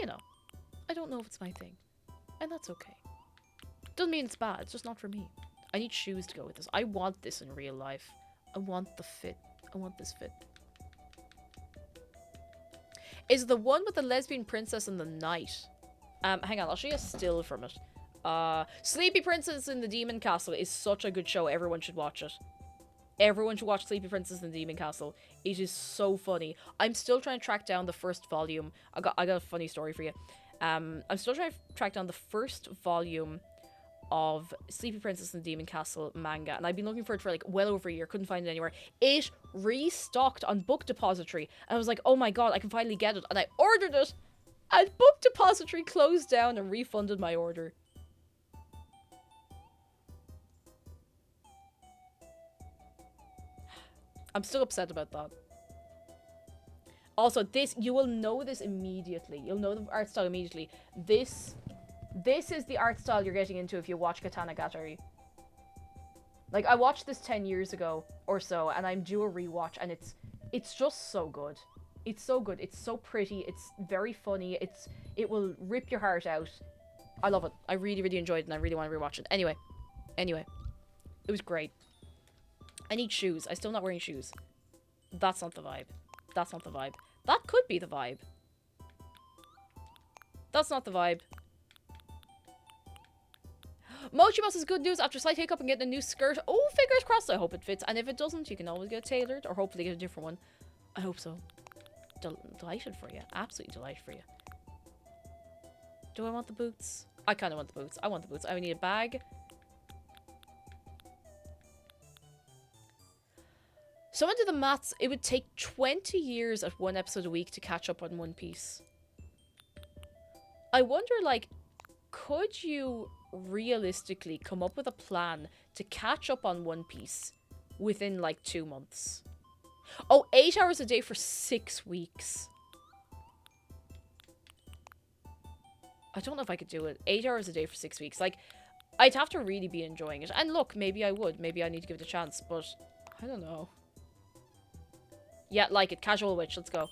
you know. I don't know if it's my thing. And that's okay. Doesn't mean it's bad. It's just not for me. I need shoes to go with this. I want this in real life. I want the fit. I want this fit. Is the one with the lesbian princess and the knight. Hang on, I'll show you a still from it. Sleepy Princess in the Demon Castle is such a good show. Everyone should watch it. Everyone should watch Sleepy Princess in the Demon Castle. It is so funny. I'm still trying to track down the first volume. I got a funny story for you. I'm still trying to track down the first volume of Sleepy Princess in the Demon Castle manga, and I've been looking for it for like well over a year. Couldn't find it anywhere. It restocked on Book Depository, and I was like, oh my god, I can finally get it, and I ordered it, and Book Depository closed down and refunded my order. I'm still upset about that. Also, this, you will know this immediately. You'll know the art style immediately. This is the art style you're getting into if you watch Katana Gatari. Like, I watched this 10 years ago or so, and I'm due a rewatch, and it's just so good. It's so good. It's so pretty. It's very funny. It will rip your heart out. I love it. I really, really enjoyed it, and I really want to rewatch it. Anyway. It was great. I need shoes. I'm still not wearing shoes. That's not the vibe. That's not the vibe. That could be the vibe. That's not the vibe. Mochi Boss is good news after a slight hiccup and getting a new skirt. Oh, fingers crossed. I hope it fits. And if it doesn't, you can always get it tailored or hopefully get a different one. I hope so. Delighted for you. Absolutely delighted for you. Do I want the boots? I kind of want the boots. I want the boots. I need a bag. Someone did the maths. It would take 20 years at one episode a week to catch up on One Piece. I wonder, like, could you realistically come up with a plan to catch up on One Piece within, like, 2 months? Oh, 8 hours a day for 6 weeks. I don't know if I could do it. 8 hours a day for 6 weeks. Like, I'd have to really be enjoying it. And look, maybe I would. Maybe I need to give it a chance, but I don't know. Yeah, like it. Casual Witch. Let's go.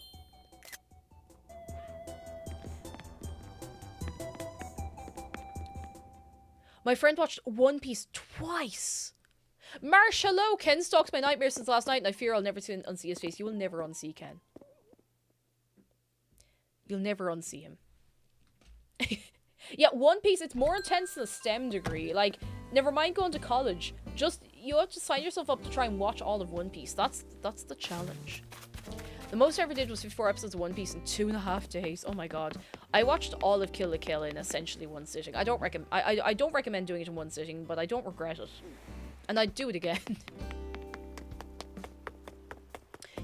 My friend watched One Piece twice. Marsh, hello. Ken stalks my nightmare since last night, and I fear I'll never unsee his face. You will never unsee Ken. You'll never unsee him. Yeah, One Piece, it's more intense than a STEM degree. Like, never mind going to college. Just, you have to sign yourself up to try and watch all of One Piece. That's the challenge. The most I ever did was 54 episodes of One Piece in 2.5 days. Oh my god. I watched all of Kill la Kill in essentially one sitting. I don't recommend doing it in one sitting, but I don't regret it. And I'd do it again.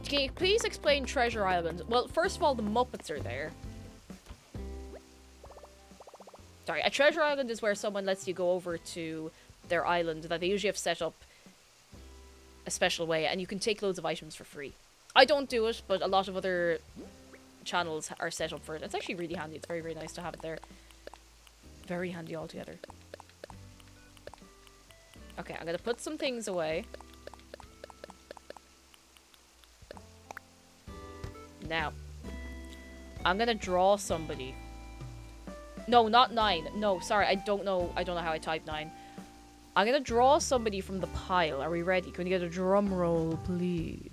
Can you please explain Treasure Island? Well, first of all, the Muppets are there. Sorry, a Treasure Island is where someone lets you go over to their island that they usually have set up a special way, and you can take loads of items for free. I don't do it, but a lot of other channels are set up for it. It's actually really handy. It's very, very nice to have it there. Very handy altogether. Okay, I'm gonna put some things away. Now, I'm gonna draw somebody. No, not 9. No, sorry, I don't know how I type 9. I'm gonna draw somebody from the pile. Are we ready? Can we get a drum roll, please?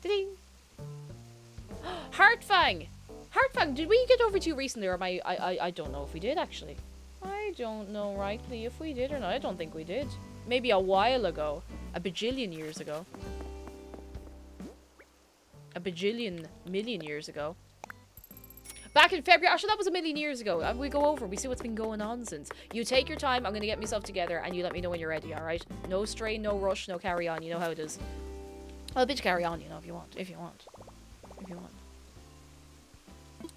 Ding! Heartfang! Heartfang, did we get over to you recently, or am I don't know if we did, actually. I don't know rightly if we did or not. I don't think we did. Maybe a while ago. A bajillion years ago. A bajillion million years ago. Back in February. Actually, that was a million years ago. We go over. We see what's been going on since. You take your time. I'm going to get myself together, and you let me know when you're ready, alright? No strain, no rush, no carry on. You know how it is. Well, a bit carry on, you know, if you want. If you want. If you want.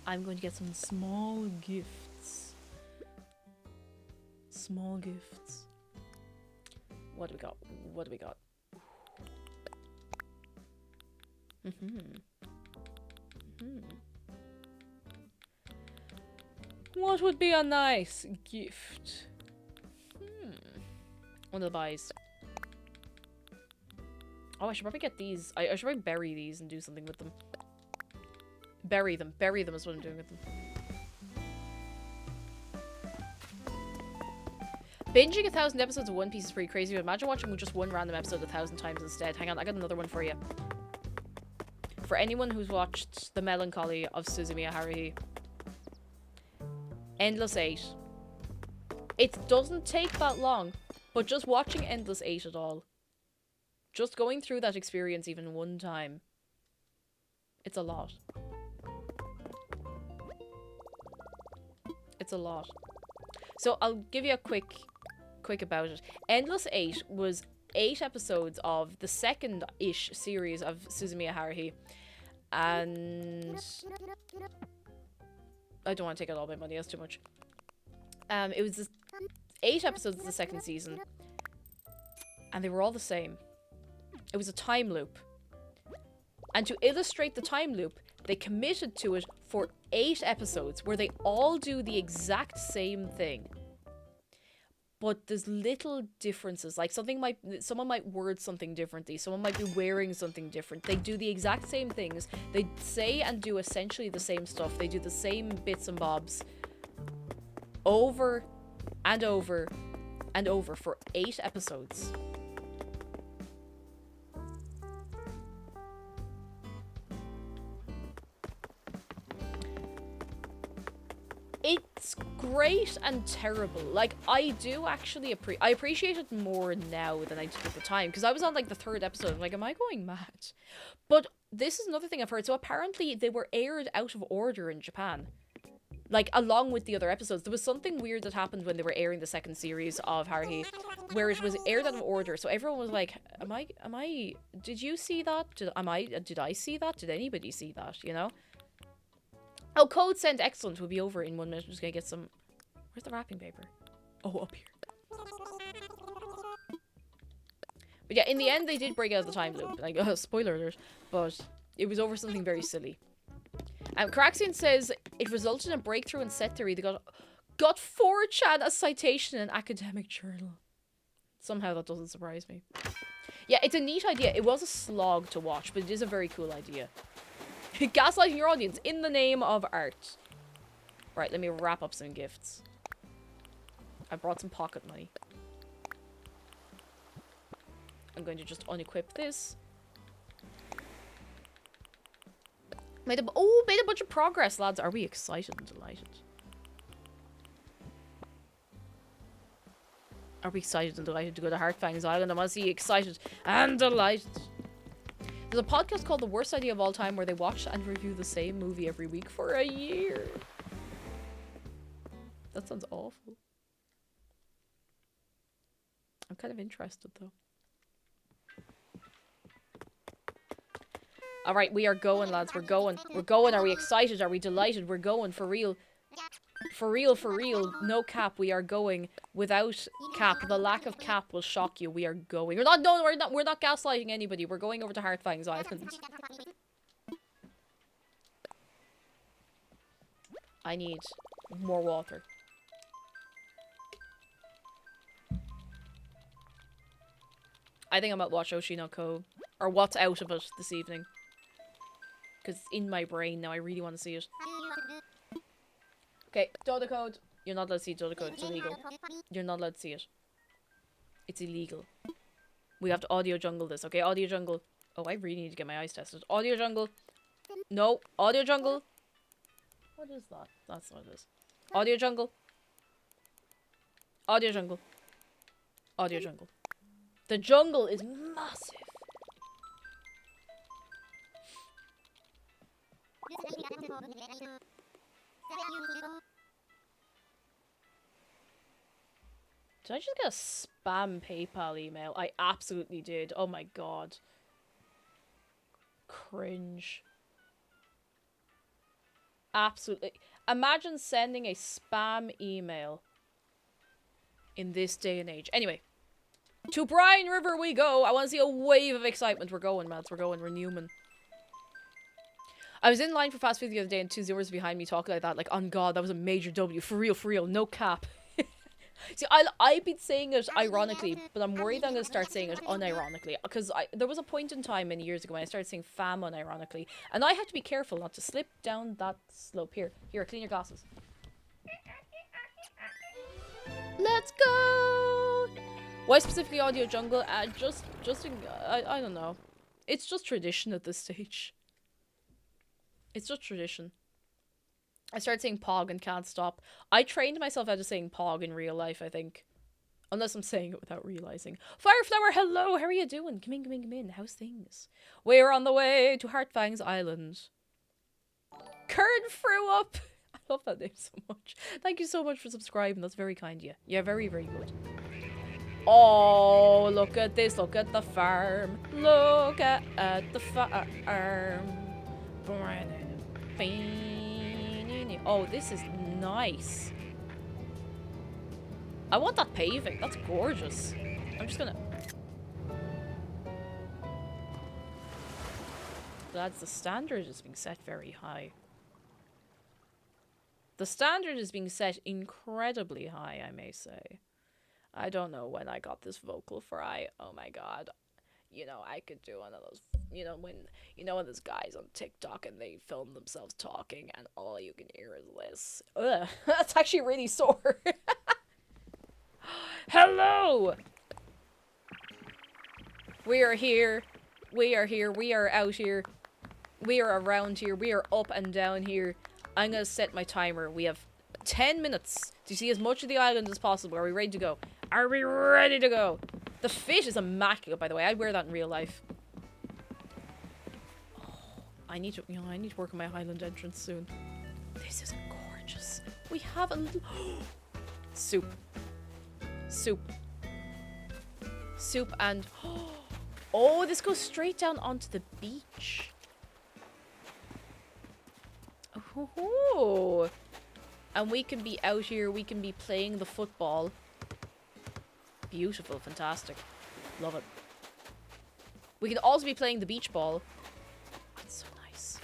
I'm going to get some small gifts. Small gifts. What do we got? What do we got? What would be a nice gift? One of the buys. Oh, I should probably get these. I should probably bury these and do something with them. Bury them. Bury them is what I'm doing with them. Binging 1,000 episodes of One Piece is pretty crazy, but imagine watching just one random episode 1,000 times instead. Hang on, I got another one for you. For anyone who's watched The Melancholy of Suzumiya Haruhi, Endless 8. It doesn't take that long, but just watching Endless 8 at all, just going through that experience even one time, it's a lot. It's a lot. So I'll give you a quick about it. Endless 8 was 8 episodes of the second-ish series of Suzumiya Haruhi. And I don't want to take out all my money, that's too much. It was 8 episodes of the second season. And they were all the same. It was a time loop. And to illustrate the time loop, they committed to it for 8 episodes where they all do the exact same thing. But there's little differences. Like someone might word something differently. Someone might be wearing something different. They do the exact same things. They say and do essentially the same stuff. They do the same bits and bobs over and over and over for 8 episodes. It's great and terrible. Like, I do actually I appreciate it more now than I did at the time. Because I was on, like, the 3rd episode. I'm like, am I going mad? But this is another thing I've heard. So apparently they were aired out of order in Japan. Like, along with the other episodes. There was something weird that happened when they were airing the second series of Haruhi, where it was aired out of order. So everyone was like, did you see that? Did I see that? Did anybody see that? You know? Oh, code sent excellent. We'll be over in 1 minute. I'm just gonna get some... Where's the wrapping paper? Oh, up here. But yeah, in the end, they did break out of the time loop. Like, spoiler alert. But it was over something very silly. Caraxian says it resulted in a breakthrough in set theory. They got 4chan a citation in an academic journal. Somehow that doesn't surprise me. Yeah, it's a neat idea. It was a slog to watch, but it is a very cool idea. Gaslighting your audience in the name of art. Right, let me wrap up some gifts. I brought some pocket money. I'm going to just unequip this. Made a bunch of progress, lads. Are we excited and delighted? Are we excited and delighted to go to Heartfangs Island? I want to see you excited and delighted. There's a podcast called The Worst Idea of All Time where they watch and review the same movie every week for a year. That sounds awful. I'm kind of interested though. Alright, we are going, lads. We're going. We're going. Are we excited? Are we delighted? We're going for real. For real, for real. No cap. We are going without cap. The lack of cap will shock you. We are going. We're not gaslighting anybody. We're going over to Heartfangs Island. I need more water. I think I'm at Watch Oshinoko. Or what's out of it this evening. Because it's in my brain now. I really want to see it. Okay, Dodo Code. You're not allowed to see Dodo Code. It's illegal. You're not allowed to see it. It's illegal. We have to audio jungle this, okay? Audio jungle. Oh, I really need to get my eyes tested. Audio jungle. No. Audio jungle. What is that? That's what it is. Audio jungle. Audio jungle. Audio jungle. The jungle is massive. Did I just get a spam PayPal email? I absolutely did. Oh my god. Cringe. Absolutely. Imagine sending a spam email in this day and age. Anyway. To Brine River we go. I want to see a wave of excitement. We're going, mads. We're going. We're Newman. I was in line for fast food the other day and 2 Zoomers behind me talking like that. Like, on God, that was a major W. For real, no cap. See, I've been saying it ironically, but I'm worried I'm going to start saying it unironically. Because there was a point in time many years ago when I started saying fam unironically. And I had to be careful not to slip down that slope. Here, clean your glasses. Let's go! Why specifically Audio Jungle? I don't know. It's just tradition at this stage. It's just tradition. I started saying pog and can't stop. I trained myself out of saying pog in real life, I think. Unless I'm saying it without realizing. Fireflower, hello! How are you doing? Come in, come in, come in. How's things? We're on the way to Heartfang's Island. Kern threw up! I love that name so much. Thank you so much for subscribing. That's very kind of you. Yeah, very, very good. Oh, look at this. Look at the farm. Look at the farm. Oh, this is nice. I want that paving. That's gorgeous. I'm just gonna... Lads, the standard is being set very high. The standard is being set incredibly high, I may say. I don't know when I got this vocal fry. Oh my god. You know, I could do one of those, when there's guys on TikTok and they film themselves talking and all you can hear is this. Ugh, that's actually really sore. Hello! We are here. We are here. We are out here. We are around here. We are up and down here. I'm gonna set my timer. We have 10 minutes to see as much of the island as possible. Are we ready to go? Are we ready to go? The fit is immaculate, by the way. I'd wear that in real life. Oh, I need to work on my Highland entrance soon. This is gorgeous. We have a little... Soup. Soup. Soup and... Oh, this goes straight down onto the beach. Oh. And we can be out here. We can be playing the football. Beautiful. Fantastic. Love it. We can also be playing the beach ball. That's so nice.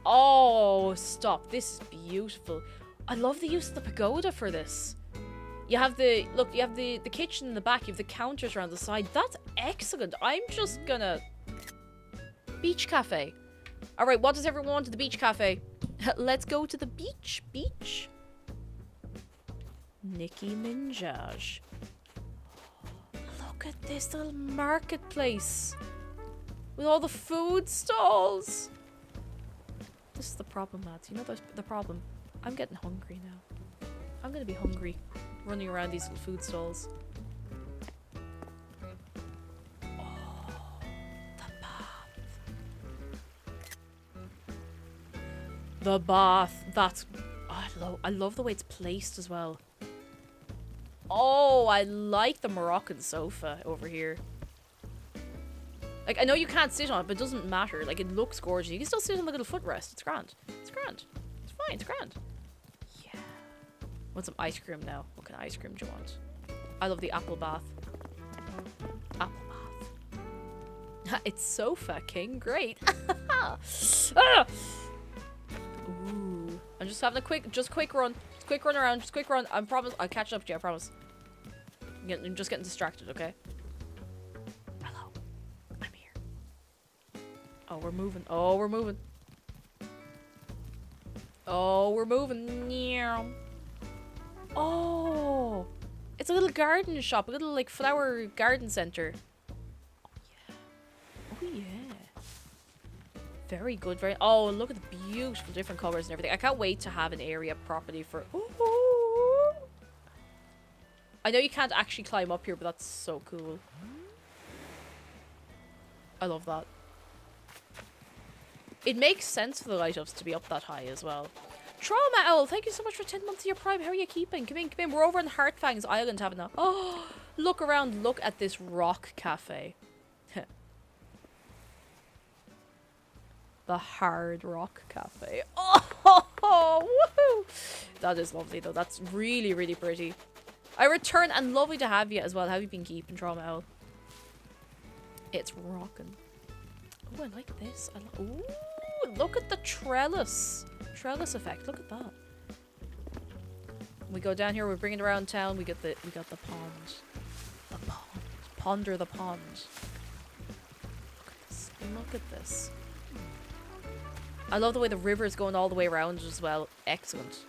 Oh, stop. This is beautiful. I love the use of the pagoda for this. You have the... Look, you have the kitchen in the back. You have the counters around the side. That's excellent. I'm just gonna... Beach cafe. Alright, what does everyone want at the beach cafe? Let's go to the beach. Beach. Nicki Minaj. Look at this little marketplace. With all the food stalls. This is the problem, lads. You know the problem? I'm getting hungry now. I'm gonna be hungry. Running around these little food stalls. Oh, the bath. The bath. That's... Oh, I love the way it's placed as well. Oh, I like the Moroccan sofa over here. Like, I know you can't sit on it, but it doesn't matter. Like, it looks gorgeous. You can still sit on the little footrest. It's grand. It's grand. It's fine. It's grand. Yeah. Want some ice cream now? What kind of ice cream do you want? I love the apple bath. Apple bath. It's sofa king. Great. Ah! Ooh. I'm just having a quick run. Just quick run around. Just quick run. I promise. I'll catch up to you. I promise. I'm just getting distracted, okay? Hello. I'm here. Oh, we're moving. Oh, we're moving. Oh, we're moving. Yeah. Oh. It's a little garden shop. A little, like, flower garden center. Oh, yeah. Oh, yeah. Very good. Very... Oh, look at the beautiful different colors and everything. I can't wait to have an area property for... Ooh. I know you can't actually climb up here, but that's so cool. I love that. It makes sense for the light-ups to be up that high as well. Trauma Owl, thank you so much for 10 months of your Prime. How are you keeping? Come in, come in. We're over on Heartfang's Island having a... Oh, look around. Look at this rock cafe. The Hard Rock Cafe. Oh, woohoo! That is lovely, though. That's really, really pretty. I return and lovely to have you as well. How have you been keeping, Trauma Owl? It's rocking. Oh, I like this. Ooh, look at the trellis. Trellis effect. Look at that. We go down here. We're bringing it around town. We got the pond. The pond. Ponder the pond. Look at this. Look at this. I love the way the river is going all the way around as well. Excellent.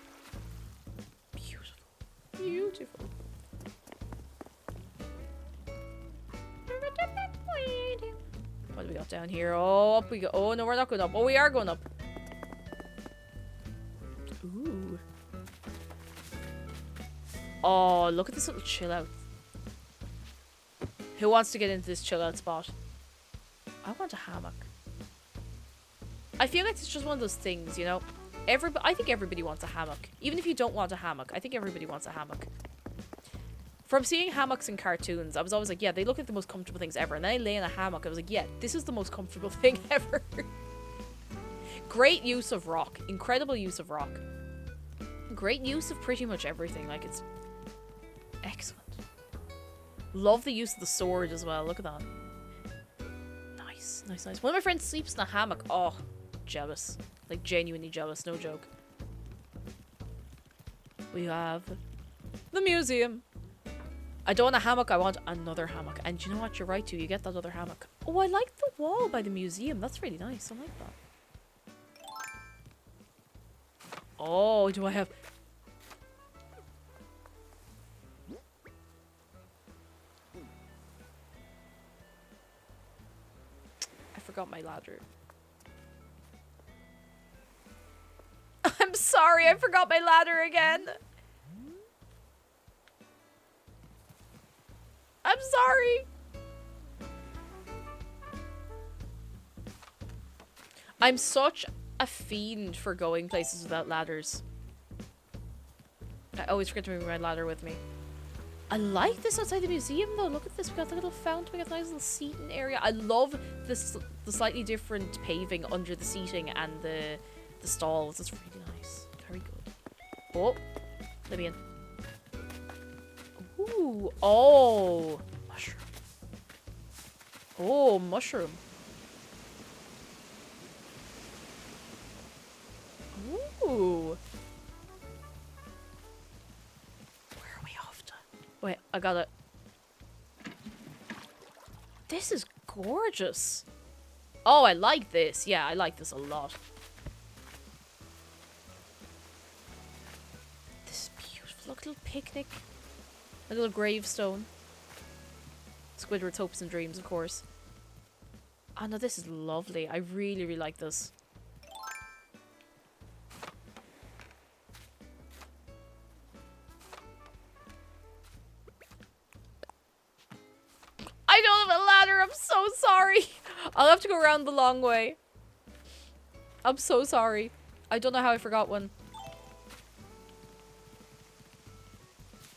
Beautiful. Beautiful. What do we got down here? Oh, up we go. Oh, no, we're not going up. Oh, we are going up. Oh, look at this little chill out. Who wants to get into this chill out spot? I want a hammock. I feel like it's just one of those things, you know? I think everybody wants a hammock. Even if you don't want a hammock, I think everybody wants a hammock. From seeing hammocks in cartoons, I was always like, yeah, they look like the most comfortable things ever. And then I lay in a hammock, I was like, yeah, this is the most comfortable thing ever. Great use of rock. Incredible use of rock. Great use of pretty much everything. Like, it's excellent. Love the use of the sword as well. Look at that. Nice, nice, nice. One of my friends sleeps in a hammock. Oh, jealous. Like, genuinely jealous. No joke. We have the museum. I don't want a hammock, I want another hammock. And you know what? You're right too. You get that other hammock. Oh, I like the wall by the museum. That's really nice. I like that. Oh, do I have... I forgot my ladder. I'm sorry, I forgot my ladder again. I'm sorry. I'm such a fiend for going places without ladders. I always forget to bring my ladder with me. I like this outside the museum though. Look at this. We got the little fountain. We got the nice little seating area. I love this, the slightly different paving under the seating and the stalls. It's really nice. Very good. Oh, let me in. Ooh, oh, mushroom. Oh, mushroom. Ooh. Where are we off to? Wait, I got it. This is gorgeous. Oh, I like this. Yeah, I like this a lot. This is beautiful. Look, a little picnic. A little gravestone. Squidward's hopes and dreams, of course. Oh no, this is lovely. I really, really like this. I don't have a ladder. I'm so sorry. I'll have to go around the long way. I'm so sorry. I don't know how I forgot one.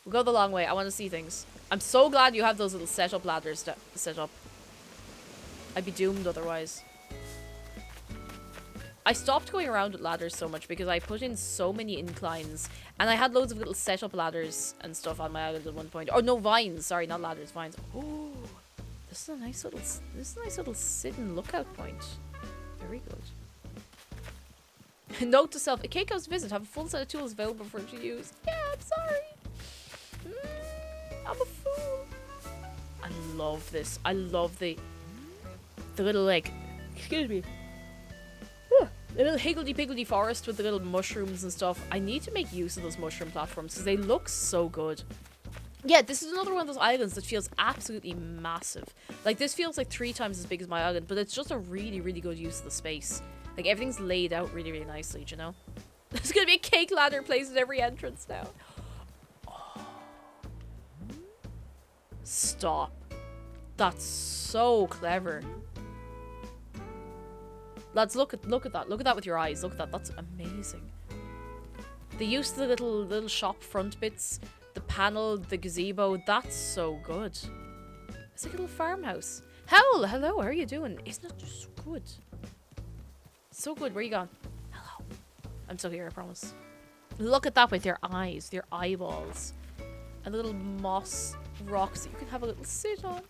We'll go the long way. I want to see things. I'm so glad you have those little setup ladders to set up. I'd be doomed otherwise. I stopped going around with ladders so much because I put in so many inclines. And I had loads of little setup ladders and stuff on my island at one point. Oh, no, vines. Sorry, not ladders, vines. Oh, this is a nice little sit-and lookout point. Very good. Note to self, Keiko's visit. Have a full set of tools available for him to use. Yeah, I'm sorry. I'm a fool. I love this. I love the little, like, excuse me. The little higgledy-piggledy forest with the little mushrooms and stuff. I need to make use of those mushroom platforms because they look so good. Yeah, this is another one of those islands that feels absolutely massive. Like, this feels like 3 times as big as my island, but it's just a really, really good use of the space. Like, everything's laid out really, really nicely, do you know? There's gonna be a cake ladder placed at every entrance now. Oh. Stop. That's so clever. Lads, look at that. Look at that with your eyes. Look at that. That's amazing. The use of the little shop front bits, the panel, the gazebo, that's so good. It's like a little farmhouse. Howl, hello, how are you doing? Isn't it just good? So good. Where you gone? Hello. I'm still here, I promise. Look at that with your eyes, with your eyeballs. And little moss rocks that you can have a little sit on.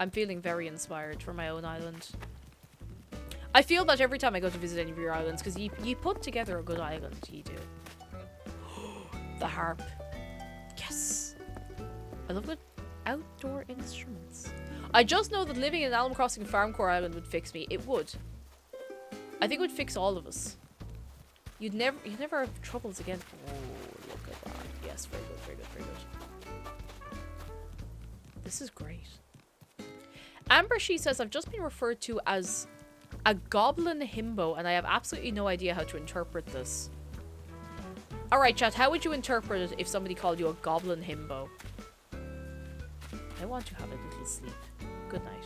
I'm feeling very inspired for my own island. I feel that every time I go to visit any of your islands, because you put together a good island, you do. The harp. Yes. I love good outdoor instruments. I just know that living in Animal Crossing Farmcore Island would fix me. It would. I think it would fix all of us. You'd never have troubles again. Oh, look at that. Yes, very good, very good, very good. This is great. Amber, she says, I've just been referred to as a goblin himbo, and I have absolutely no idea how to interpret this. Alright, chat, how would you interpret it if somebody called you a goblin himbo? I want to have a little sleep. Good night.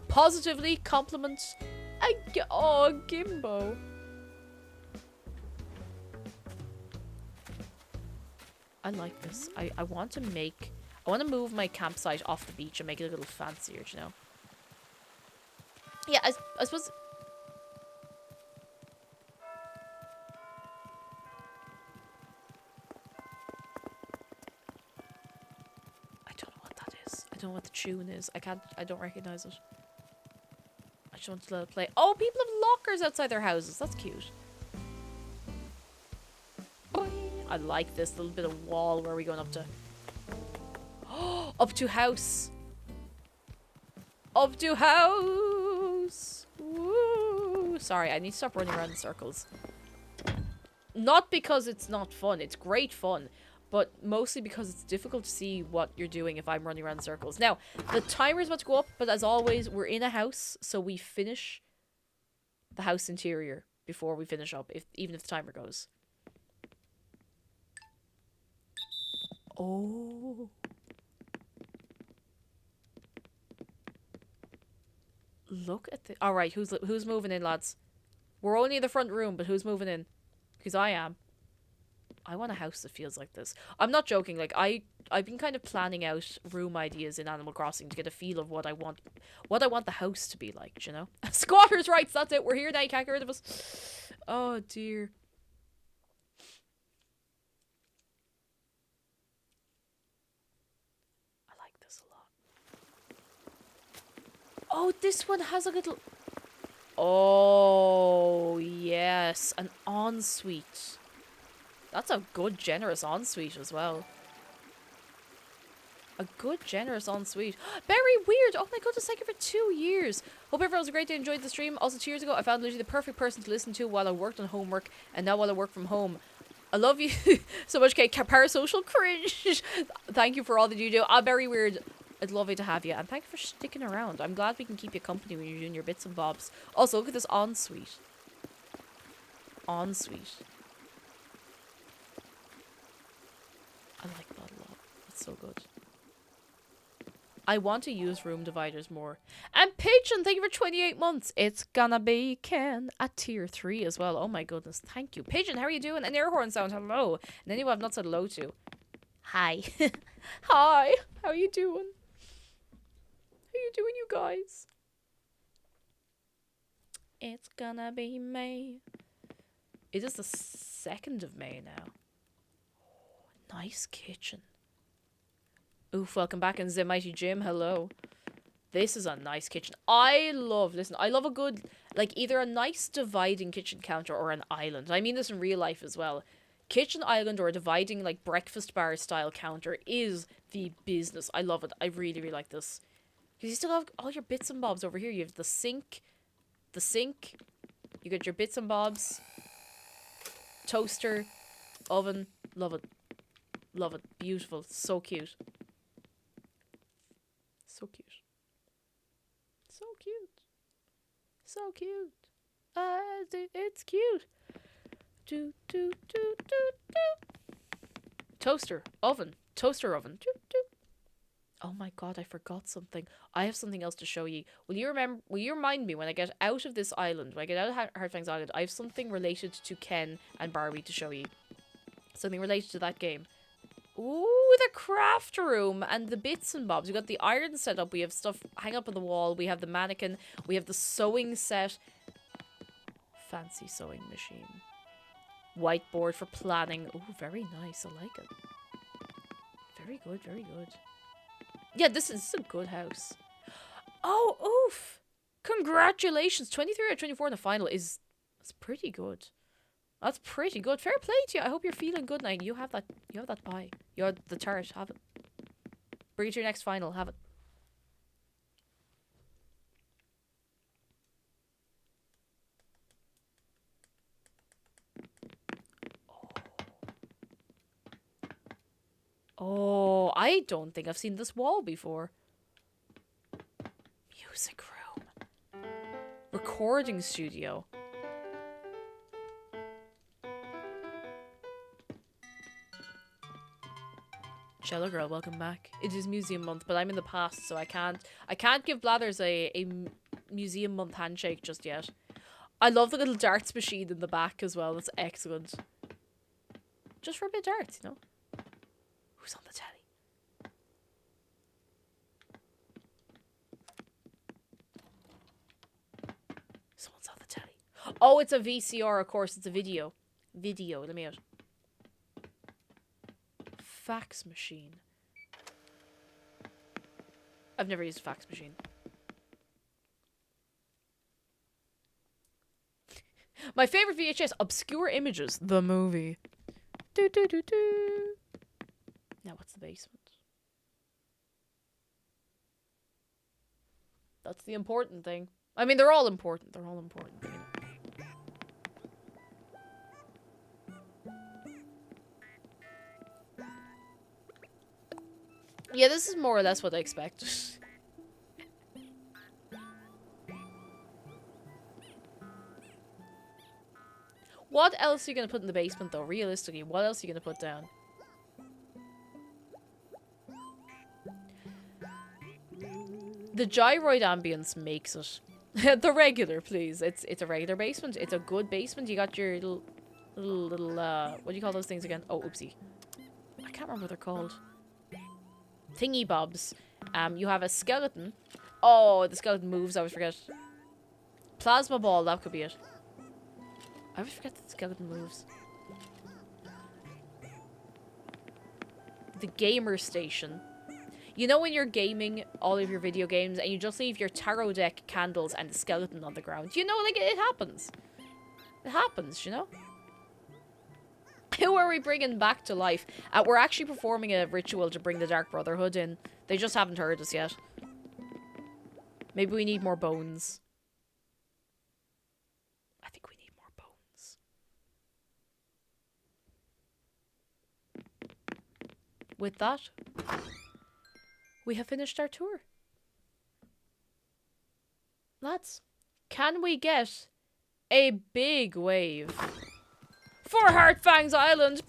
Positively compliments. Oh, Gimbo. I like this. I want to make... I want to move my campsite off the beach and make it a little fancier, you know? Yeah, I suppose... I don't know what that is. I don't know what the tune is. I don't recognize it. I just want to let it play. Oh, people have lockers outside their houses. That's cute. I like this little bit of wall. Where are we going up to? Oh, up to house. Up to house. Woo. Sorry, I need to stop running around in circles. Not because it's not fun. It's great fun. But mostly because it's difficult to see what you're doing if I'm running around in circles. Now, the timer's about to go up, but as always, we're in a house, so we finish the house interior before we finish up, even if the timer goes. Oh. Look at the... Alright, who's moving in, lads? We're only in the front room, but who's moving in? Because I am. I want a house that feels like this. I'm not joking, like, I've been kind of planning out room ideas in Animal Crossing to get a feel of what I want the house to be like, you know? Squatters' rights, that's it, we're here now, you can't get rid of us. Oh, dear. I like this a lot. Oh, this one has a little... Oh, yes, an ensuite. That's a good, generous ensuite as well. A good, generous ensuite. Very weird. Oh my goodness, thank you for 2 years. Hope everyone has a great day. Enjoyed the stream. Also, 2 years ago, I found literally the perfect person to listen to while I worked on homework, and now while I work from home. I love you so much, Kate. Parasocial cringe. Thank you for all that you do. Very weird. It's lovely to have you, and thank you for sticking around. I'm glad we can keep you company when you're doing your bits and bobs. Also, look at this ensuite. Ensuite. I like that a lot. It's so good. I want to use room dividers more. And Pigeon, thank you for 28 months. It's gonna be Ken at tier 3 as well. Oh my goodness, thank you. Pigeon, how are you doing? An air horn sound, hello. And anyone I've not said hello to. Hi. Hi. How are you doing? How you doing, you guys? It's gonna be May. It is the 2nd of May now. Nice kitchen. Oof, welcome back in the Mighty Jim. Hello. This is a nice kitchen. I love a good, like, either a nice dividing kitchen counter or an island. I mean this in real life as well. Kitchen island or a dividing, like, breakfast bar style counter is the business. I love it. I really, really like this. Because you still have all your bits and bobs over here. You have the sink. You got your bits and bobs. Toaster. Oven. Love it. Love it. Beautiful. So cute. So cute. So cute. So cute. It's cute. Do, do, do, do, do. Toaster. Oven. Toaster oven. Do, do. Oh my god, I forgot something. I have something else to show you. Will you remind me when I get out of this island, when I get out of Hardfangs Island, I have something related to Ken and Barbie to show you. Something related to that game. Ooh, the craft room and the bits and bobs. We got the iron set up. We have stuff hang up on the wall. We have the mannequin. We have the sewing set. Fancy sewing machine. Whiteboard for planning. Ooh, very nice. I like it. Very good, very good. Yeah, this is a good house. Oh, oof. Congratulations. 23 out of 24 in the final is... That's pretty good. That's pretty good. Fair play to you. I hope you're feeling good now. You have that pie. You have the tart. Have it. Bring it to your next final. Have it. Oh, I don't think I've seen this wall before. Music room. Recording studio. Cello Girl, welcome back. It is museum month, but I'm in the past, so I can't give Blathers a museum month handshake just yet. I love the little darts machine in the back as well. That's excellent. Just for a bit of darts, you know. Who's on the telly? Someone's on the telly. Oh, it's a VCR, of course. It's a video. Video, let me out. Fax machine. I've never used a fax machine. My favorite VHS, Obscure Images, the movie. Do do do do. Now what's the basement? That's the important thing. I mean, they're all important. They're all important. You know? Yeah, this is more or less what I expected. What else are you going to put in the basement, though? Realistically, what else are you going to put down? The gyroid ambience makes it. The regular, please. It's a regular basement. It's a good basement. You got your little, what do you call those things again? Oh, oopsie. I can't remember what they're called. Thingy bobs. You have a skeleton. Oh, the skeleton moves. I always forget. Plasma ball. That could be it. I always forget that the skeleton moves. The gamer station. You know when you're gaming all of your video games and you just leave your tarot deck, candles, and the skeleton on the ground? You know, like, it happens. It happens, you know? Who are we bringing back to life? We're actually performing a ritual to bring the Dark Brotherhood in. They just haven't heard us yet. Maybe we need more bones. I think we need more bones. With that, we have finished our tour. Lads, can we get a big wave for Heartfangs Island?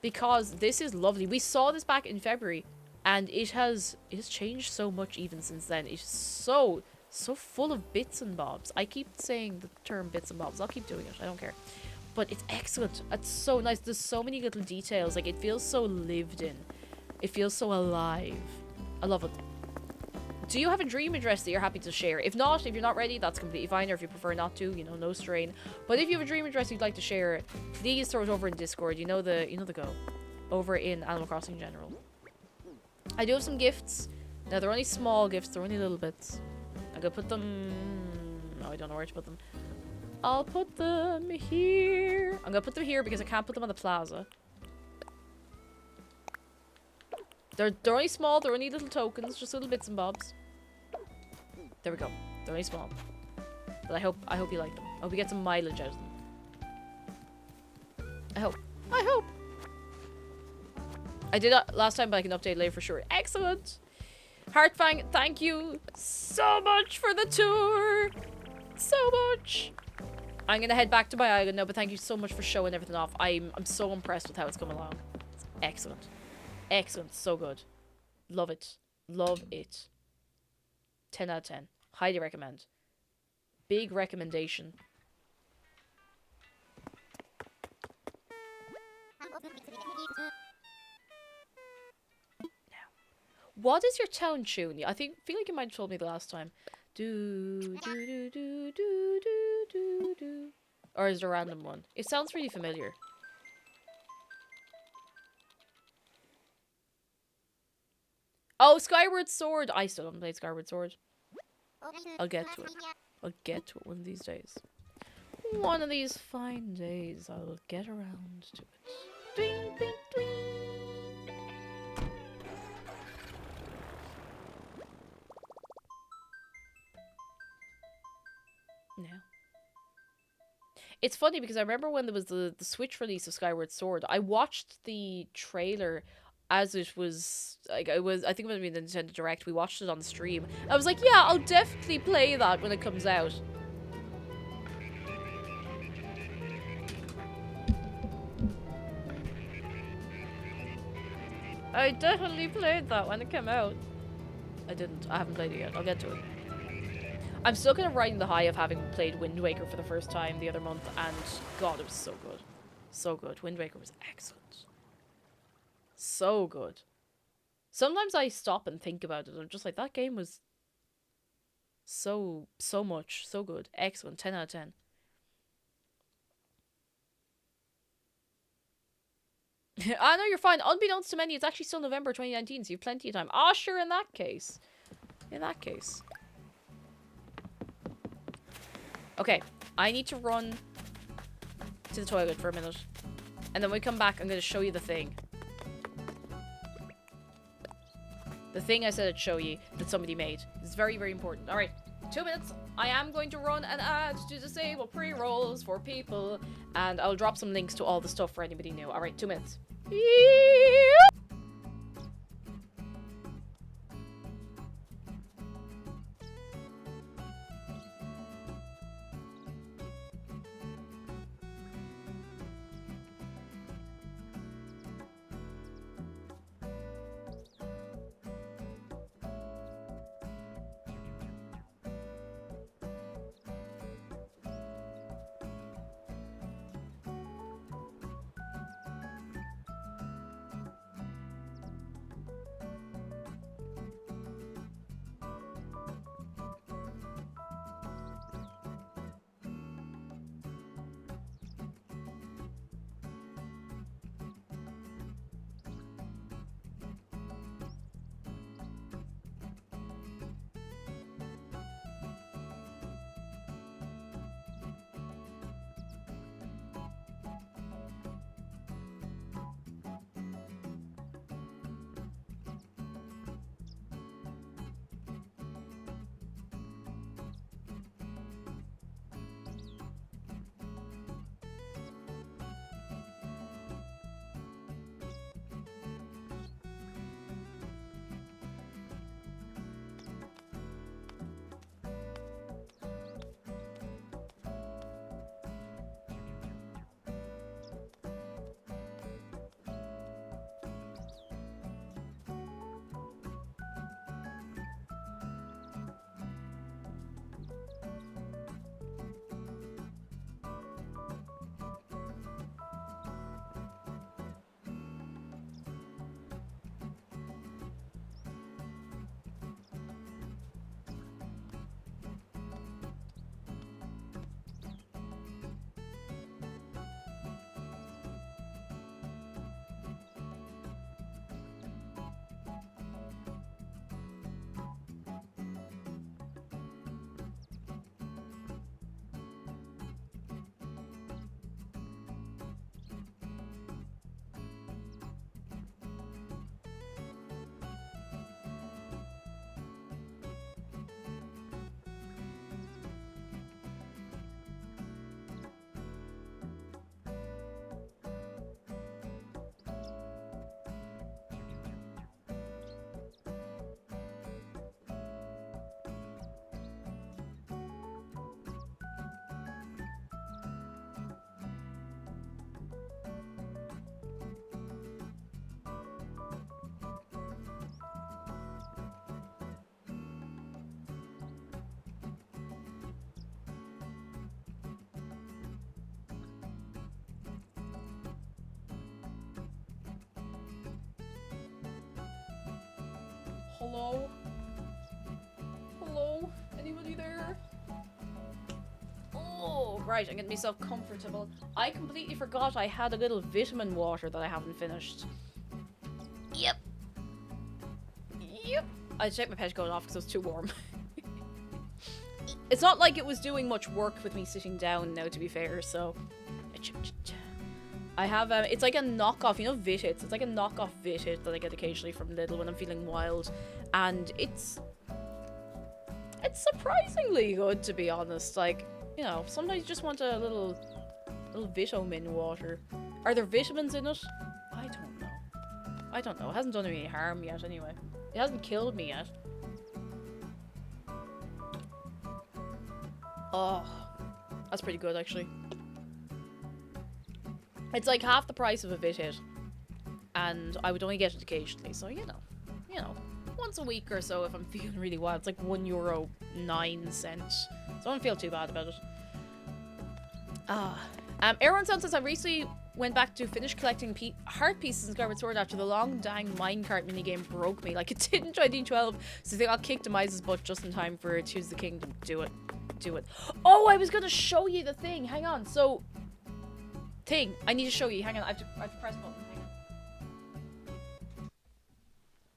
Because this is lovely. We saw this back in February, and it has changed so much even since then. It's so full of bits and bobs. I keep saying the term bits and bobs. I'll keep doing it. I don't care. But it's excellent. It's so nice. There's so many little details. Like, it feels so lived in. It feels so alive. I love it. Do you have a dream address that you're happy to share? If not, if you're not ready, that's completely fine. Or if you prefer not to, you know, no strain. But if you have a dream address you'd like to share, please throw it over in Discord. You know the go. Over in Animal Crossing General. I do have some gifts. Now, they're only small gifts. They're only little bits. I'm gonna put them... No, I don't know where to put them. I'll put them here. I'm gonna put them here because I can't put them on the plaza. They're only small. They're only little tokens. Just little bits and bobs. There we go. They're only small. But I hope you like them. I hope you get some mileage out of them. I hope. I did that last time, but I can update later for sure. Excellent! Heartfang, thank you so much for the tour! So much! I'm gonna head back to my island now, but thank you so much for showing everything off. I'm so impressed with how it's come along. It's excellent. Excellent. So good. Love it. Love it. 10 out of 10. Highly recommend. Big recommendation. What is your town tune? I feel like you might have told me the last time. Do do do do do do do do. Or is it a random one? It sounds really familiar. Oh, Skyward Sword! I still haven't played Skyward Sword. I'll get to it. I'll get to it one of these days. One of these fine days, I'll get around to it. Ding, ding, ding. No. It's funny because I remember when there was the Switch release of Skyward Sword, I watched the trailer as it was, like, I think it was the Nintendo Direct. We watched it on the stream. I was like, yeah, I'll definitely play that when it comes out. I definitely played that when it came out. I didn't. I haven't played it yet. I'll get to it. I'm still kind of riding the high of having played Wind Waker for the first time the other month, and God, it was so good. So good. Wind Waker was excellent. So good. Sometimes I stop and think about it. I'm just like, that game was so much. So good. Excellent. 10 out of 10. I know you're fine. Unbeknownst to many, it's actually still November 2019, so you have plenty of time. Ah, sure, in that case. In that case. Okay, I need to run to the toilet for a minute. And then when we come back, I'm going to show you the thing. The thing I said I'd show you that somebody made. It's very, very important. Alright, 2 minutes. I am going to run an ad to disable pre-rolls for people. And I'll drop some links to all the stuff for anybody new. Alright, 2 minutes. Hello? Hello? Anybody there? Oh, right, I'm getting myself comfortable. I completely forgot I had a little vitamin water that I haven't finished. Yep. Yep. I checked my pet going off because it was too warm. It's not like it was doing much work with me sitting down now, to be fair, so... I have, it's like a knockoff, you know Vit-Hits? It's like a knockoff Vit-Hit that I get occasionally from Lidl when I'm feeling wild. And it's surprisingly good, to be honest. Like, you know, sometimes you just want a little vitamin water. Are there vitamins in it? I don't know. I don't know. It hasn't done me any harm yet, anyway. It hasn't killed me yet. Oh, that's pretty good, actually. It's like half the price of a Vit-Hit. and I would only get it occasionally. So you know, once a week or so if I'm feeling really wild. It's like €1.09. So I don't feel too bad about it. Aaron Sound says I recently went back to finish collecting heart pieces in Skyward Sword after the long dang minecart minigame broke me like it did in 2012. So they got kicked to Mize's butt just in time for Tears of the Kingdom. Do it. Oh, I was gonna show you the thing. Hang on. So, I need to show you. Hang on. I have to press button. Hang on.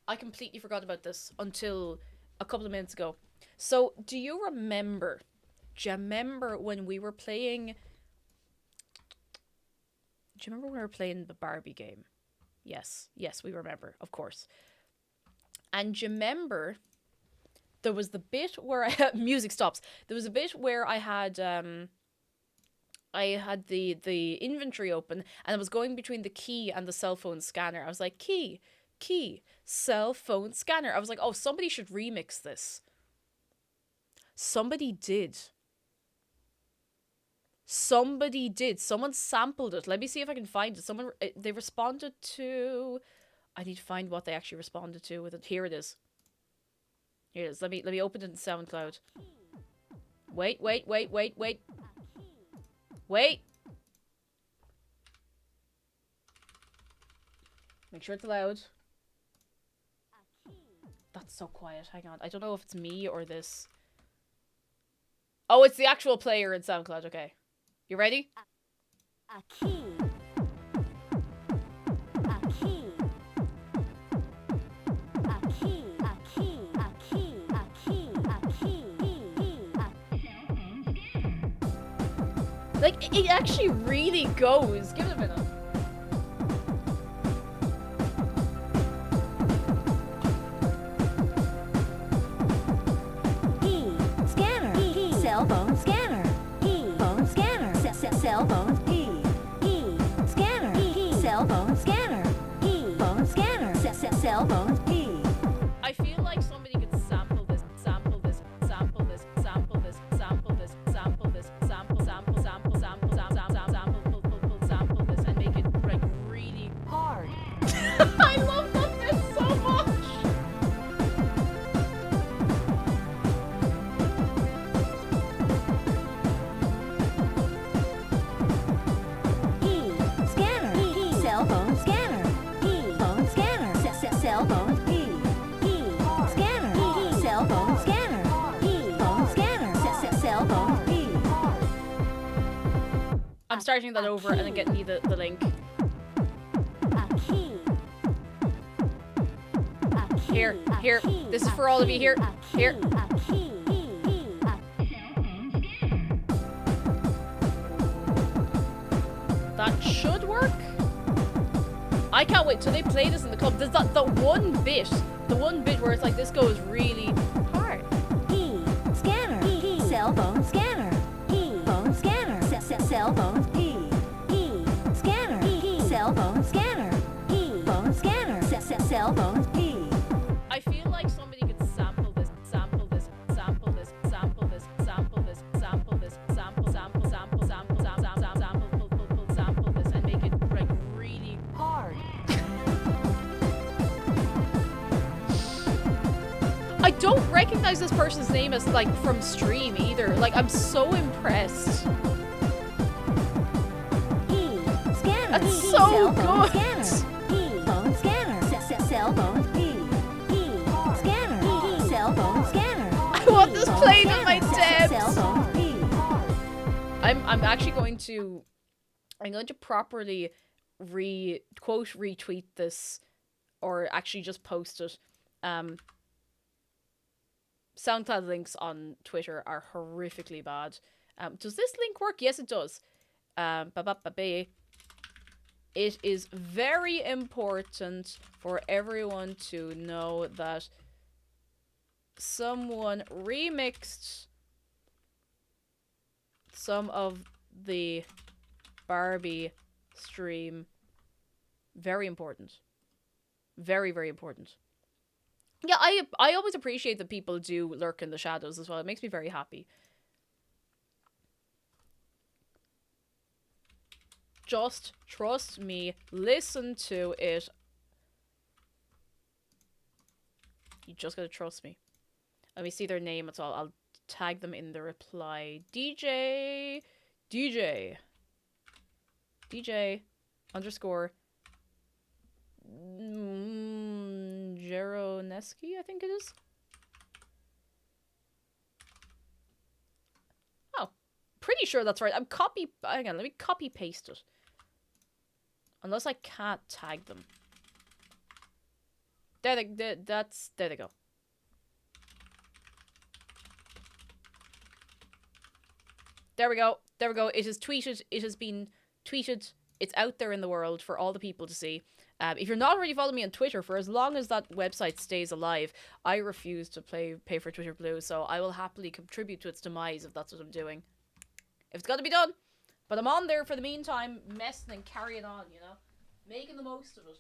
I completely forgot about this until a couple of minutes ago. So, do you remember when we were playing? Do you remember when we were playing the Barbie game? Yes, we remember, of course. And do you remember there was the bit where I had music stops. There was a bit where I had the inventory open and I was going between the key and the cell phone scanner. I was like, key, cell phone scanner. I was like, oh, somebody should remix this. Somebody did. Someone sampled it. Let me see if I can find it. They responded to... I need to find what they actually responded to with it. Here it is. Let me open it in SoundCloud. Wait. Make sure it's loud. That's so quiet. Hang on. I don't know if it's me or this. Oh, it's the actual player in SoundCloud. Okay. You ready? A key. A key. A key. A key. A key. A key. A key. Like, it actually really goes. Give it a minute. Scanner. Cell phone scanner. Phone scanner. Cell phone. Scanner. Cell phone scanner. Phone scanner. Cell phone. I feel like somebody could sample this, sample this, sample this, sample this, sample this, sample this, sample this, and make it like really hard. I love that bit so much. Scanner. Cell phone scanner. Phone scanner. Cell phone. Scanner. Cell phone scanner. Phone scanner. Cell phone. I'm starting that over and then getting you the link. Here. This is for all of you. Here. That should work. I can't wait till they play this in the club. There's the one bit where it's like this goes really hard. Scanner. Cell phone scanner. Phone scanner. Cell phone. Scanner. Cell phone scanner. Phone scanner. Cell phone. I feel like somebody could sample this, sample this, sample this, sample this, sample this, sample this, sample this, and make it like really hard. I don't recognize this person's name as like from stream either. Like, I'm so impressed. Scanner. That's so good. Phone scanner. Cell phone. Scanner. Cell phone scanner. I want this played in my Cell depths. phone. I'm actually going to properly retweet this, or actually just post it. SoundCloud links on Twitter are horrifically bad. Does this link work? Yes, it does. It is very important for everyone to know that someone remixed some of the Barbie stream. Very important. Very, very important. Yeah, I always appreciate that people do lurk in the shadows as well. It makes me very happy. Just trust me, listen to it, You just gotta trust me. Let me see their name. It's all. I'll tag them in the reply. DJ underscore Jeroneski, I think it is. Oh, pretty sure that's right. Hang on, let me copy paste it. Unless I can't tag them. There they go. There we go. There we go. It is tweeted. It has been tweeted. It's out there in the world for all the people to see. If you're not already following me on Twitter, for as long as that website stays alive, I refuse to pay for Twitter Blue, so I will happily contribute to its demise if that's what I'm doing. If it's got to be done. But I'm on there for the meantime, messing and carrying on, you know? Making the most of it.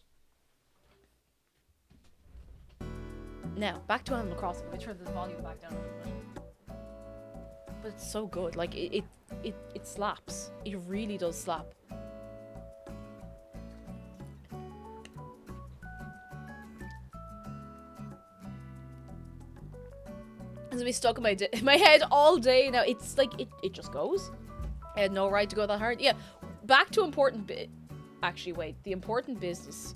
Now, back to Animal Crossing. Let me turn the volume back down a little bit. But it's so good. Like, it slaps. It really does slap. It's gonna be stuck in my head all day now. It's like, it just goes. I had no right to go that hard. Yeah, back to important actually, wait. The important business.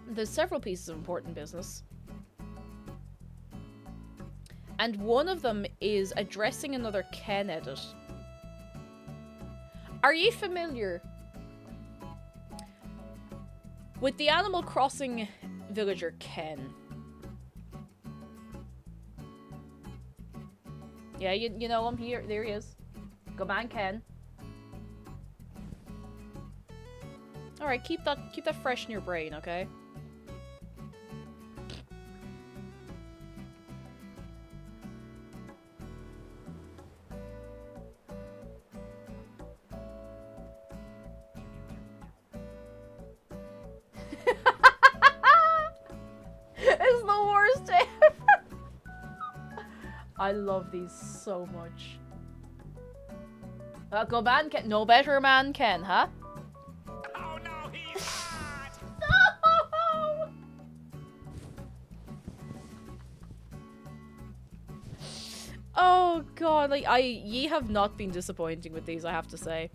There's several pieces of important business. And one of them is addressing another Ken edit. Are you familiar with the Animal Crossing villager Ken? Yeah, you know him. There he is. Go man Ken. Alright, keep that fresh in your brain, okay? It's the worst ever. I love these so much. Go man Ken. No better man Ken, huh? Oh no, he's hot! No! Oh god, like ye have not been disappointing with these, I have to say.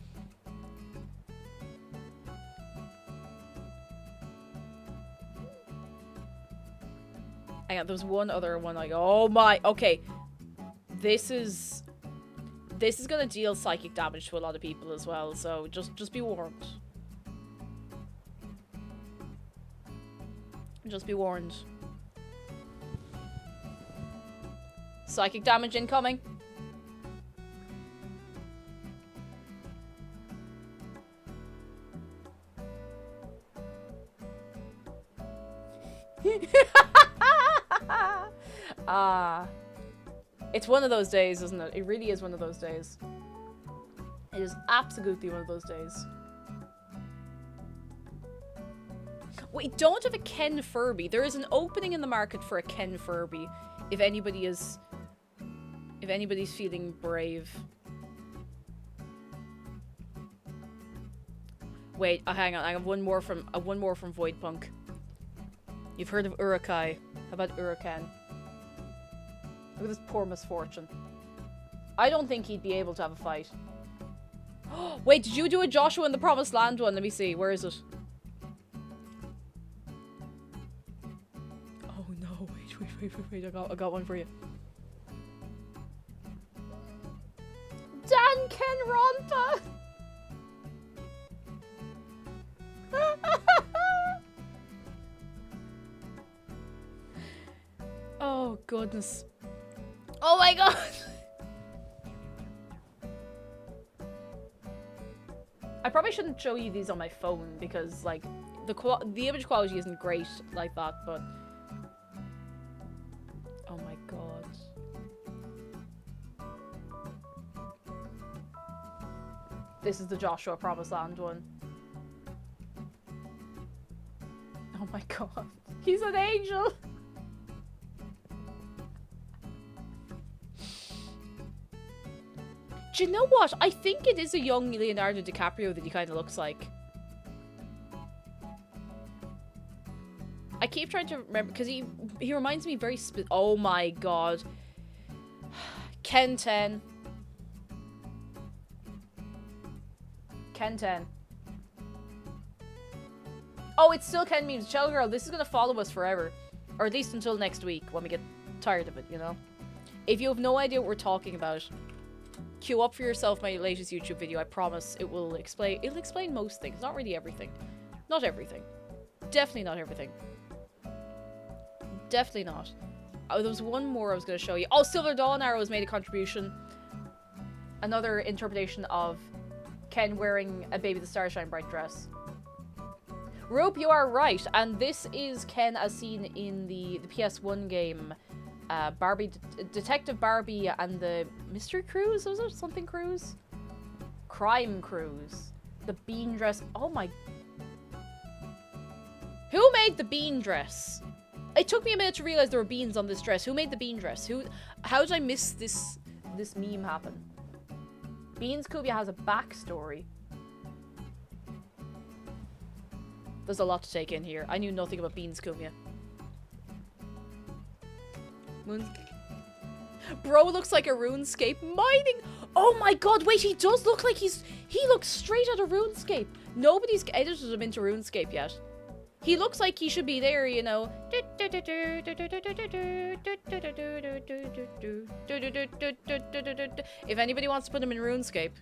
Hang on, there was one other one like, oh my, okay. This is gonna deal psychic damage to a lot of people as well, so just be warned. Just be warned. Psychic damage incoming. It's one of those days, isn't it? It really is one of those days. It is absolutely one of those days. We don't have a Ken Furby. There is an opening in the market for a Ken Furby. If anybody's feeling brave. Wait, hang on. I have one more from Voidpunk. You've heard of Urukai. How about Urakan? Look at this poor misfortune. I don't think he'd be able to have a fight. Wait, did you do a Joshua in the Promised Land one? Let me see. Where is it? Oh no, wait. I got one for you. Dan Kenronta! Oh goodness. Oh my god! I probably shouldn't show you these on my phone because, like, the image quality isn't great like that, but... Oh my god. This is the Joshua Promised Land one. Oh my god. He's an angel! Do you know what? I think it is a young Leonardo DiCaprio that he kind of looks like. I keep trying to remember because he reminds me very oh my god. Ken 10. Ken 10. Oh, it's still Ken memes. Shell Girl, this is gonna follow us forever. Or at least until next week when we get tired of it, you know? If you have no idea what we're talking about, queue up for yourself my latest YouTube video. I promise it'll explain most things. Not really everything. Not everything. Definitely not everything. Definitely not. Oh, there was one more I was going to show you. Oh, Silver Dawn Arrow has made a contribution. Another interpretation of Ken wearing a Baby the Starshine bright dress. Rope, you are right. And this is Ken as seen in the PS1 game. Detective Barbie and the Mystery Cruise? Was it something cruise? Crime Cruise. The bean dress. Oh my... Who made the bean dress? It took me a minute to realize there were beans on this dress. Who made the bean dress? How did I miss this meme happen? Beans Kubia has a backstory. There's a lot to take in here. I knew nothing about Beans Kubia. Bro looks like a RuneScape mining. Oh my god, wait, he does look like he looks straight out of RuneScape. Nobody's edited him into RuneScape yet. He looks like he should be there, you know. If anybody wants to put him in RuneScape.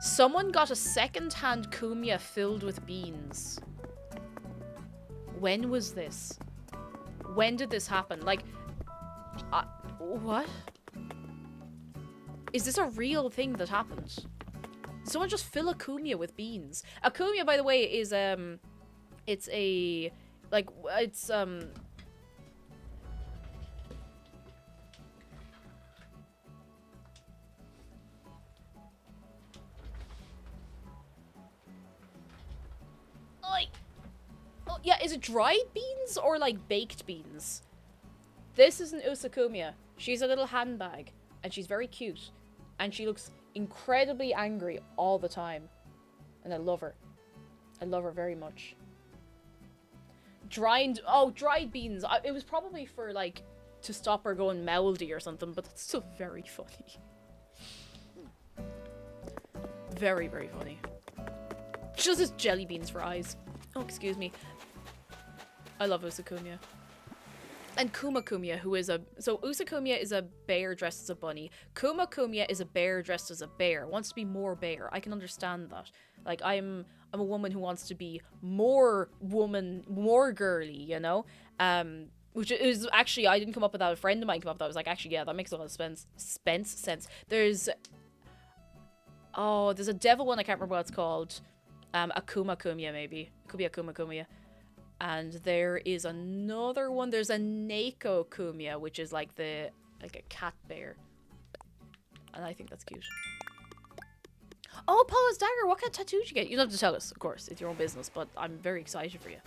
Someone got a second-hand Kumia filled with beans. When was this? When did this happen? Like, what? Is this a real thing that happened? Did someone just fill a Kumia with beans? A Kumia, by the way, is, it's a, like, it's, like, oh, yeah, is it dried beans or, like, baked beans? This is an Usakumia. She's a little handbag, and she's very cute, and she looks incredibly angry all the time, and I love her. I love her very much. Dried beans. It was probably for, like, to stop her going mouldy or something, but that's still very funny. Very, very funny. Just as jelly beans for eyes. Oh, excuse me. I love Usakumia. And Kuma Kumia, who is a... So, Usakumia is a bear dressed as a bunny. Kuma Kumia is a bear dressed as a bear. Wants to be more bear. I can understand that. Like, I'm a woman who wants to be more woman, more girly, you know? Which is actually, I didn't come up with that. A friend of mine came up with that. I was like, actually, yeah, that makes a lot of sense. There's a devil one, I can't remember what it's called. Akuma Kumia, maybe. It could be Akuma Kumia. And there is another one. There's a Neko Kumia, which is like a cat bear. And I think that's cute. Oh, Paula's dagger. What kind of tattoo did you get? You don't have to tell us, of course. It's your own business, but I'm very excited for you.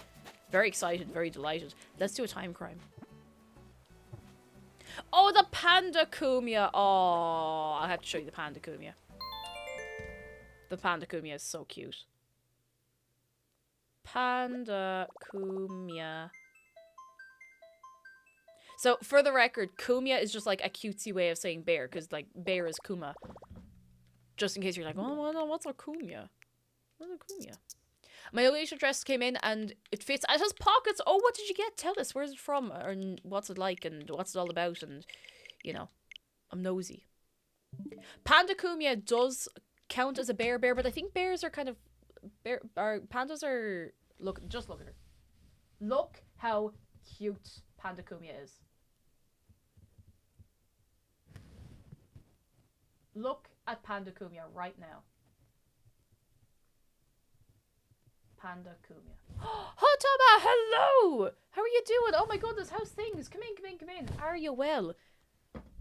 Very excited, very delighted. Let's do a time crime. Oh, the Panda Kumia. Oh, I have to show you the Panda Kumia. The Panda Kumia is so cute. Panda Kumia. So, for the record, Kumia is just like a cutesy way of saying bear, because, like, bear is Kuma. Just in case you're like, oh, what's a Kumia? What's a Kumia? My Alicia dress came in and it fits. It has pockets. Oh, what did you get? Tell us. Where's it from? Or what's it like? And what's it all about? And, you know, I'm nosy. Panda Kumia does count as a bear, but I think bears are kind of... pandas are... Just look at her. Look how cute Panda Kumia is. Look at Panda Kumia right now. Panda Kumia. Hotama, hello! How are you doing? Oh my goodness, how's things? Come in. Are you well?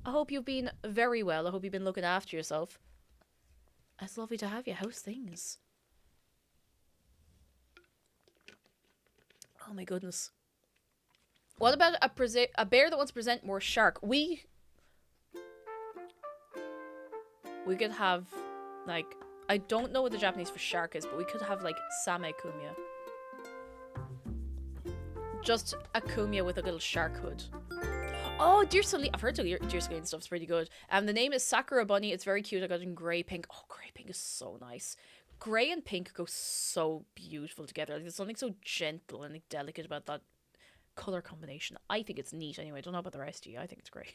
I hope you've been very well. I hope you've been looking after yourself. It's lovely to have you. How's things? Oh my goodness. What about a bear that wants to present more shark? We could have, like, I don't know what the Japanese for shark is, but we could have, like, Same Kumia. Just a Kumia with a little shark hood. Oh, Dear Celine. I've heard Dear Celine stuff's pretty good. The name is Sakura Bunny. It's very cute. I got it in grey pink. Oh, grey pink is so nice. Grey and pink go so beautiful together. Like, there's something so gentle and like, delicate about that colour combination. I think it's neat anyway. I don't know about the rest of you. I think it's great.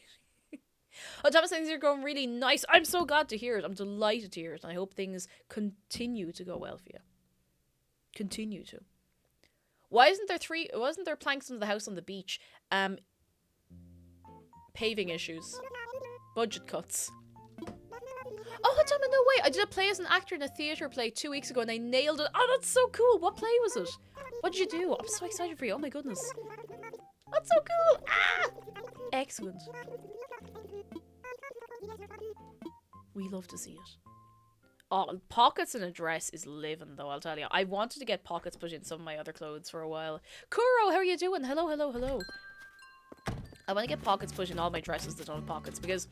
Oh, Thomas, things are going really nice. I'm so glad to hear it. I'm delighted to hear it. And I hope things continue to go well for you. Continue to. Wasn't there planks under the house on the beach? Paving issues. Budget cuts. Oh, Tom, no way. I did a play as an actor in a theatre play 2 weeks ago and I nailed it. Oh, that's so cool. What play was it? What did you do? I'm so excited for you. Oh my goodness. That's so cool. Ah! Excellent. We love to see it. Oh, pockets in a dress is living though, I'll tell you. I wanted to get pockets put in some of my other clothes for a while. Kuro, how are you doing? Hello, hello, hello. I want to get pockets put in all my dresses that don't have pockets because...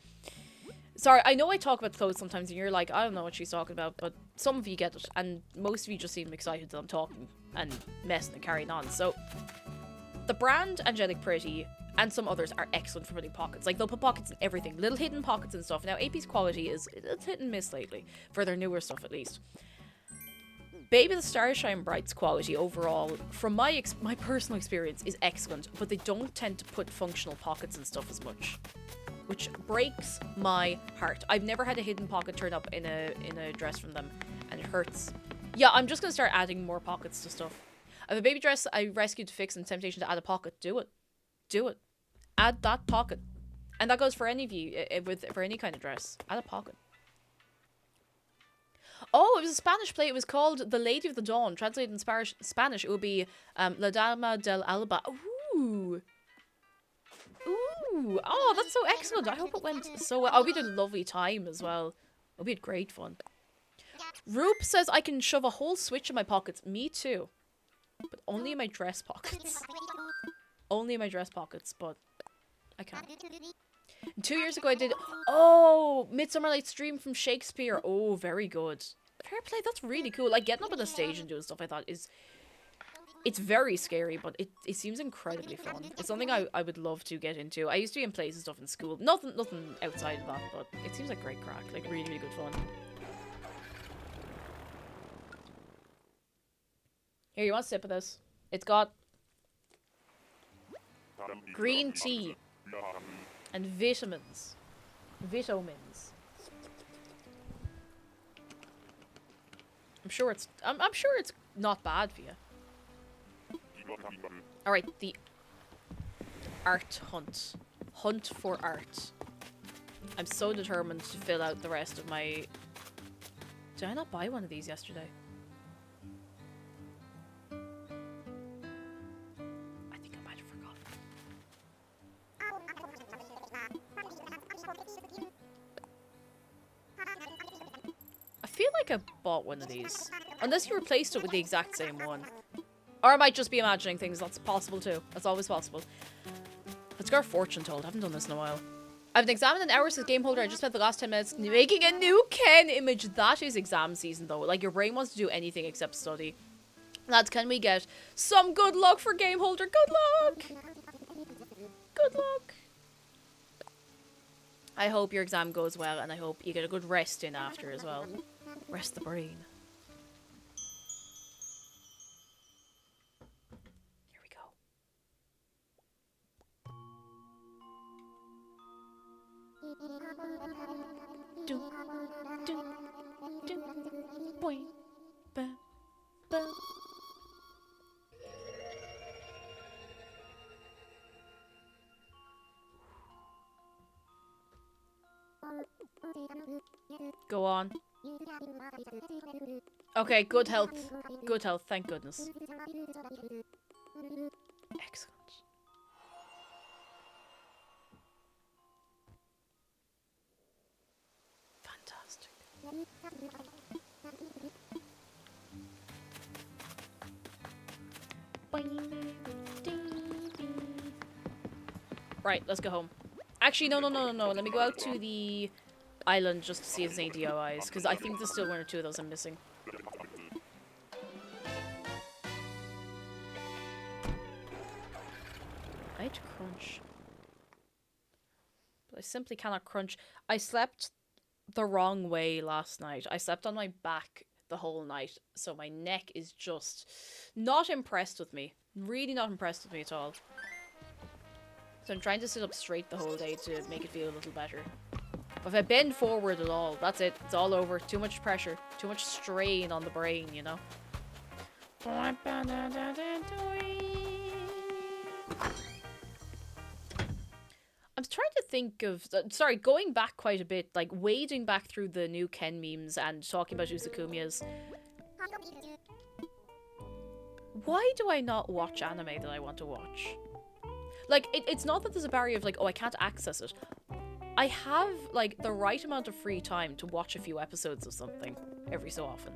Sorry, I know I talk about clothes sometimes and you're like, I don't know what she's talking about, but some of you get it, and most of you just seem excited that I'm talking and messing and carrying on. So, the brand Angelic Pretty and some others are excellent for putting pockets. Like, they'll put pockets in everything, little hidden pockets and stuff. Now, AP's quality is it's hit and miss lately, for their newer stuff at least. Baby the Starshine Bright's quality overall, from my personal experience, is excellent, but they don't tend to put functional pockets and stuff as much, which breaks my heart. I've never had a hidden pocket turn up in a dress from them, and it hurts. Yeah, I'm just gonna start adding more pockets to stuff. I have a baby dress I rescued to fix and temptation to add a pocket. Do it. Do it. Add that pocket. And that goes for any of you, for any kind of dress. Add a pocket. Oh, it was a Spanish play. It was called The Lady of the Dawn. Translated in Spanish, it would be La Dama del Alba. Ooh. Ooh. Oh, that's so excellent. I hope it went so well. Oh, we did a lovely time as well. We had great fun. Roop says I can shove a whole Switch in my pockets. Me too. But only in my dress pockets. Only in my dress pockets, but I can't. 2 years ago I did... Oh! Midsummer Night's Dream from Shakespeare. Oh, very good. Fair play, that's really cool. Like, getting up on the stage and doing stuff I thought is... It's very scary, but it seems incredibly fun. It's something I would love to get into. I used to be in plays and stuff in school. Nothing outside of that, but it seems like great crack. Like, really, really good fun. Here, you want a sip of this? It's got... green tea. And vitamins. Vitamins. I'm sure it's not bad for you. Alright, the art hunt. Hunt for art. I'm so determined to fill out the rest of my... Did I not buy one of these yesterday? I think I might have forgotten. I feel like I bought one of these. Unless you replaced it with the exact same one. Or I might just be imagining things. That's possible too. That's always possible. Let's go fortune told. I haven't done this in a while. I have an exam in an hour, says game holder. I just spent the last 10 minutes making a new Ken image. That is exam season though. Like, your brain wants to do anything except study. Lads, can we get some good luck for game holder? Good luck! Good luck. I hope your exam goes well, and I hope you get a good rest in after as well. Rest the brain. Here we go. Do, do, do, boing, ba, ba. Go on. Okay, good health. Good health, thank goodness. Excellent. Fantastic. Right, let's go home. Actually, no. Let me go out to the island just to see if there's any DOIs, because I think there's still one or two of those I'm missing. tried to crunch. But I simply cannot crunch. I slept the wrong way last night. I slept on my back the whole night, so my neck is just not impressed with me. Really not impressed with me at all. So I'm trying to sit up straight the whole day to make it feel a little better. But if I bend forward at all, that's it. It's all over. Too much pressure. Too much strain on the brain, you know? I'm trying to think of... Sorry, going back quite a bit. Like, wading back through the new Ken memes and talking about Usakumias. Why do I not watch anime that I want to watch? Like, it's not that there's a barrier of, like, oh, I can't access it. I have, like, the right amount of free time to watch a few episodes of something every so often.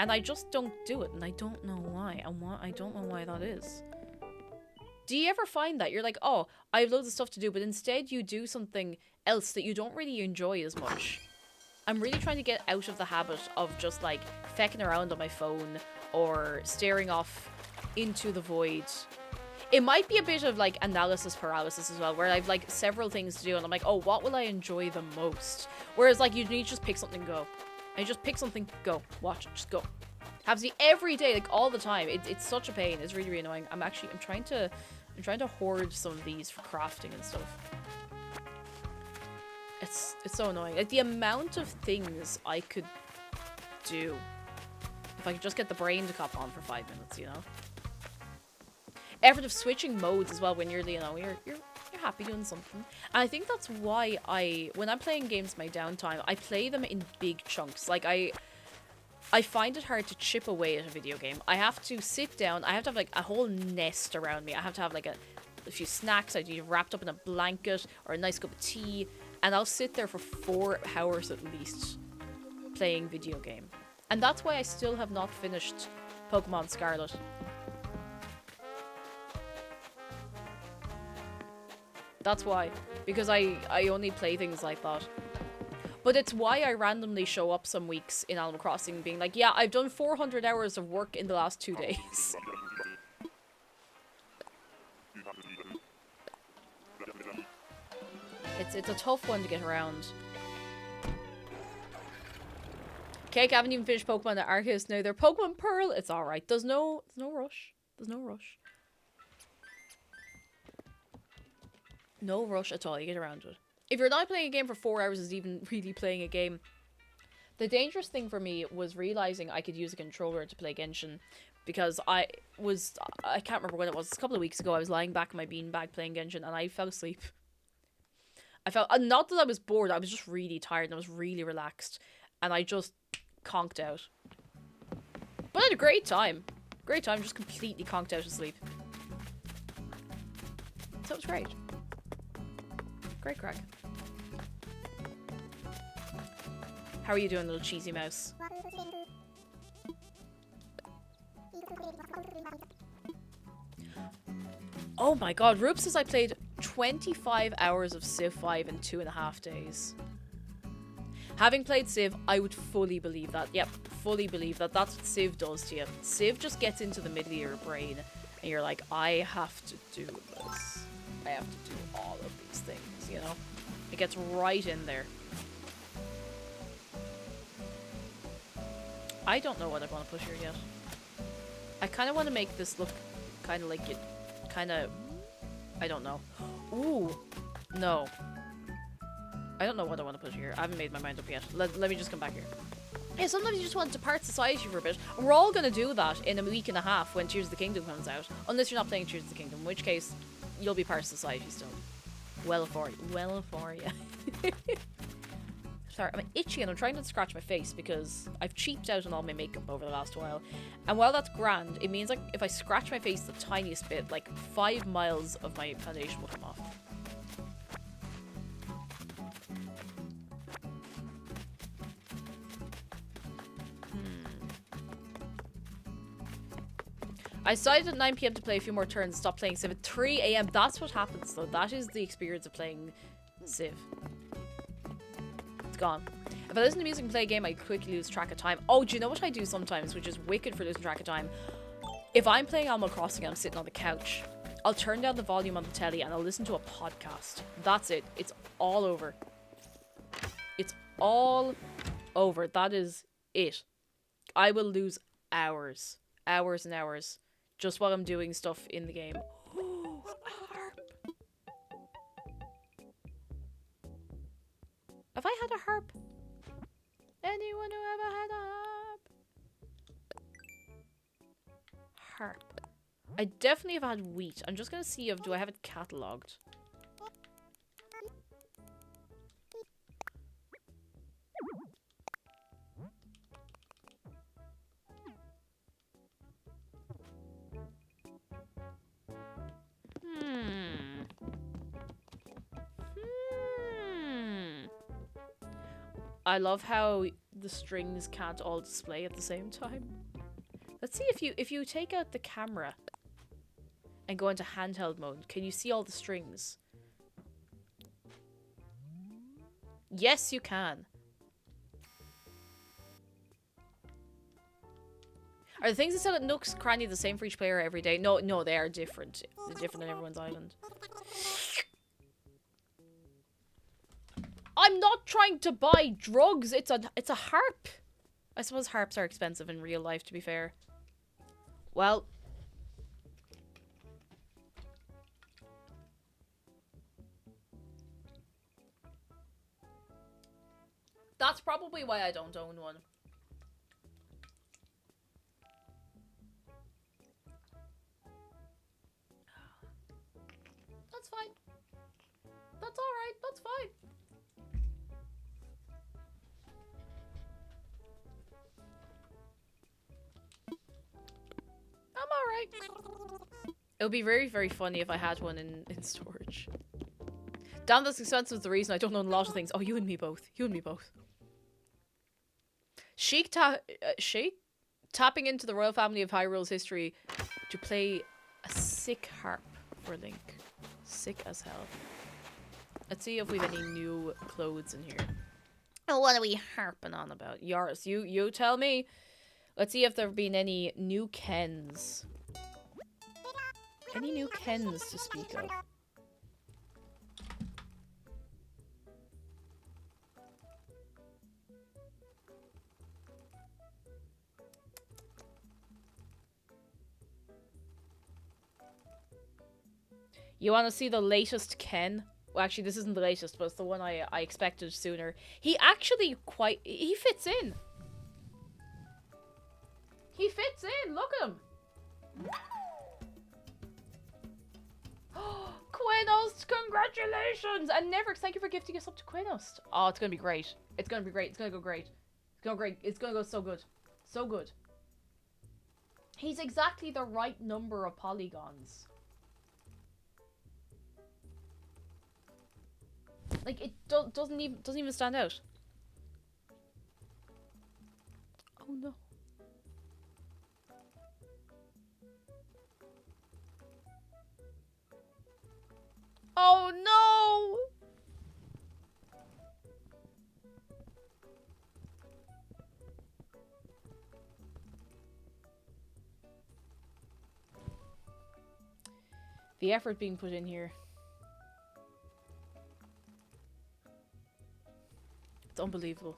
And I just don't do it, and I don't know why. I don't know why that is. Do you ever find that? You're like, oh, I have loads of stuff to do, but instead you do something else that you don't really enjoy as much. I'm really trying to get out of the habit of just, like, fecking around on my phone or staring off into the void. It might be a bit of, like, analysis paralysis as well, where I've, like, several things to do, and I'm like, oh, what will I enjoy the most? Whereas, like, you need to just pick something, go. And you just pick something, go. Watch it, just go. Happens to me every day, like, all the time. It's such a pain. It's really, really annoying. I'm trying to hoard some of these for crafting and stuff. It's so annoying. Like, the amount of things I could do if I could just get the brain to cop on for 5 minutes, you know? Effort of switching modes as well when you're, you know, you're happy doing something. And I think that's why when I'm playing games in my downtime, I play them in big chunks. Like, I find it hard to chip away at a video game. I have to sit down, I have to have, like, a whole nest around me. I have to have, like, a few snacks, I need wrapped up in a blanket or a nice cup of tea, and I'll sit there for 4 hours at least playing video game. And that's why I still have not finished Pokemon Scarlet. That's why. Because I only play things like that. But it's why I randomly show up some weeks in Animal Crossing being like, yeah, I've done 400 hours of work in the last 2 days. It's a tough one to get around. Cake, I haven't even finished Pokemon Arceus now. They're Pokemon Pearl. It's alright. There's no rush. There's no rush. No rush at all. You get around to it. If you're not playing a game for 4 hours, is even really playing a game. The dangerous thing for me was realizing I could use a controller to play Genshin, because I can't remember when it was. A couple of weeks ago, I was lying back in my beanbag playing Genshin, and I fell asleep. I felt, not that I was bored, I was just really tired, and I was really relaxed, and I just conked out. But I had a great time. Great time, just completely conked out of sleep. So it was great. Great crack. How are you doing, little cheesy mouse? Oh my god, Roop says I played 25 hours of Civ 5 in 2.5 days. Having played Civ, I would fully believe that. Yep, fully believe that. That's what Civ does to you. Civ just gets into the middle of your brain, and you're like, I have to do this. I have to do all of these things, you know? It gets right in there. I don't know what I want to push here yet. I kind of want to make this look kind of like it, kind of, I don't know. Ooh, no. I don't know what I want to push here. I haven't made my mind up yet. Let me just come back here. Yeah, sometimes you just want to part society for a bit. And we're all going to do that in a week and a half when Tears of the Kingdom comes out. Unless you're not playing Tears of the Kingdom, in which case you'll be part of society still. Well for you. Well for you. Sorry, I'm itchy and I'm trying not to scratch my face because I've cheaped out on all my makeup over the last while. And while that's grand, it means like if I scratch my face the tiniest bit, like 5 miles of my foundation will come off. I decided at 9 PM to play a few more turns, stop playing Civ at 3 AM. That's what happens though. That is the experience of playing Civ. It's gone. If I listen to music and play a game, I quickly lose track of time. Oh, do you know what I do sometimes, which is wicked for losing track of time? If I'm playing Animal Crossing and I'm sitting on the couch, I'll turn down the volume on the telly and I'll listen to a podcast. That's it. It's all over. It's all over. That is it. I will lose hours. Hours and hours. Just while I'm doing stuff in the game. Oh, a harp. Have I had a harp? Anyone who ever had a harp? Harp. I definitely have had wheat. I'm just gonna see if do I have it catalogued. I love how the strings can't all display at the same time. Let's see if you take out the camera and go into handheld mode, can you see all the strings? Yes, you can. Are the things that sell at Nook's Cranny the same for each player every day? No, no, they are different. They're different on everyone's island. I'm not trying to buy drugs. It's a harp. I suppose harps are expensive in real life, to be fair. Well. That's probably why I don't own one. That's fine. That's alright. That's fine. I'm alright. It would be very, very funny if I had one in storage. Damn, that's expensive is the reason I don't own a lot of things. Oh, you and me both. You and me both. Sheik tapping into the royal family of Hyrule's history to play a sick harp for Link. Sick as hell. Let's see if we have any new clothes in here. Oh, what are we harping on about? Yours, you tell me. Let's see if there have been any new Kens. Any new Kens to speak of? You want to see the latest Ken? Well, actually, this isn't the latest, but it's the one I expected sooner. He actually he fits in. He fits in. Look at him. Quinost, congratulations! And Neverx, thank you for gifting us up to Quinost. Oh, it's gonna be great. It's gonna be great. It's gonna go great. It's gonna go great. It's gonna go so good. So good. He's exactly the right number of polygons. Like, it doesn't even stand out. Oh no. Oh no! The effort being put in here. It's unbelievable.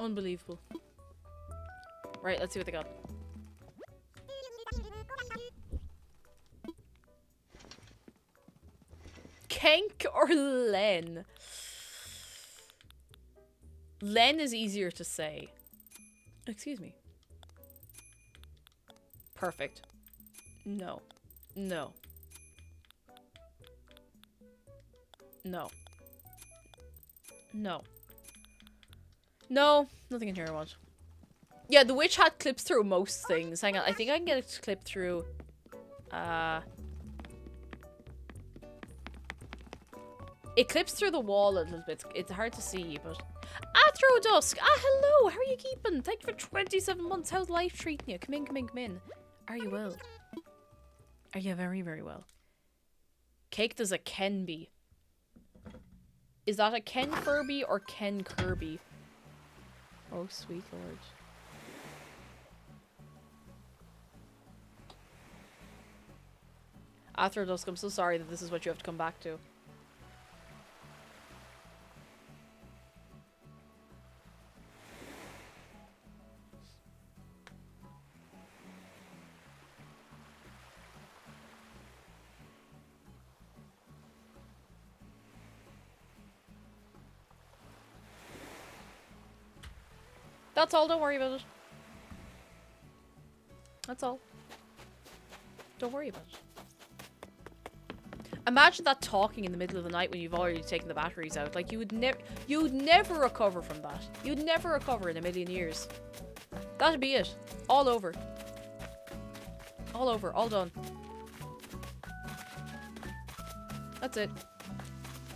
Unbelievable. Right, let's see what they got. Kenk or Len? Len is easier to say. Excuse me. Perfect. No. No. No. No. No. Nothing in here I want. Yeah, the witch hat clips through most things. Hang on. I think I can get it to clip through... It clips through the wall a little bit. It's hard to see, but... Athrodusk! Ah, hello! How are you keeping? Thank you for 27 months. How's life treating you? Come in, come in, come in. Are you well? Are you very, very well? Cake does a Ken be. Is that a Ken Furby or Ken Kirby? Oh, sweet lord. After dusk, I'm so sorry that this is what you have to come back to. That's all, don't worry about it. That's all. Don't worry about it. Imagine that talking in the middle of the night when you've already taken the batteries out. Like, you'd never recover from that. You'd never recover in a million years. That'd be it. All over. All over. All done. That's it.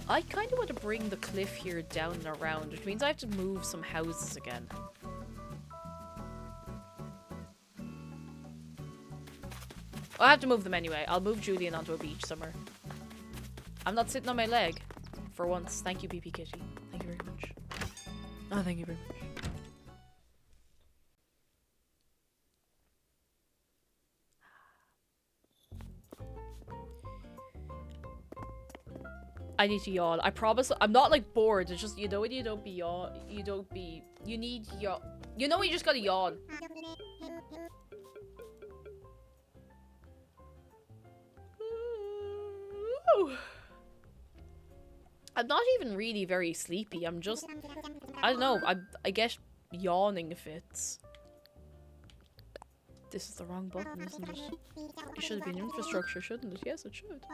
I kind of want to bring the cliff here down and around, which means I have to move some houses again. I have to move them anyway. I'll move Julian onto a beach somewhere. I'm not sitting on my leg. For once. Thank you, PP Kitty. Thank you very much. Oh, thank you very much. I need to yawn. I promise. I'm not like bored. It's just, you know when you don't be yawn. You don't be. You need yawn. You know when you just gotta yawn. I'm not even really very sleepy. I'm just, I don't know. I get yawning fits. This is the wrong button, isn't it? It should have been infrastructure, shouldn't it? Yes, it should.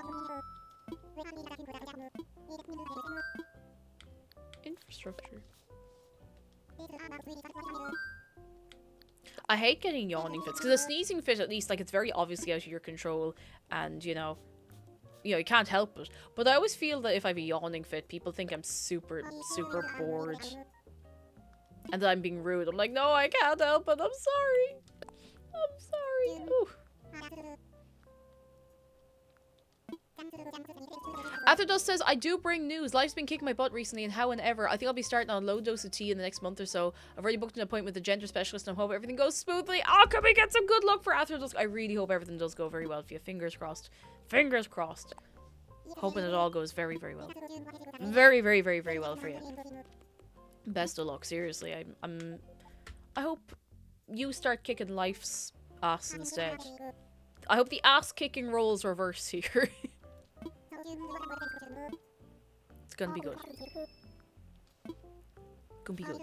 Infrastructure. I hate getting yawning fits because a sneezing fit, at least, like, it's very obviously out of your control, and you know, you can't help it. But I always feel that if I have a yawning fit, people think I'm super bored. And that I'm being rude. I'm like, no, I can't help it. I'm sorry. I'm sorry. Ooh. After Dust says, I do bring news. Life's been kicking my butt recently and how and ever. I think I'll be starting on a low dose of tea in the next month or so. I've already booked an appointment with a gender specialist and I hope everything goes smoothly. Oh, can we get some good luck for After Dusk? I really hope everything does go very well for you. Fingers crossed. Fingers crossed. Hoping it all goes very, very well. Very, very, very, very well for you. Best of luck, seriously. I hope you start kicking life's ass instead. I hope the ass-kicking roles reverse here. It's gonna be good. Gonna be good.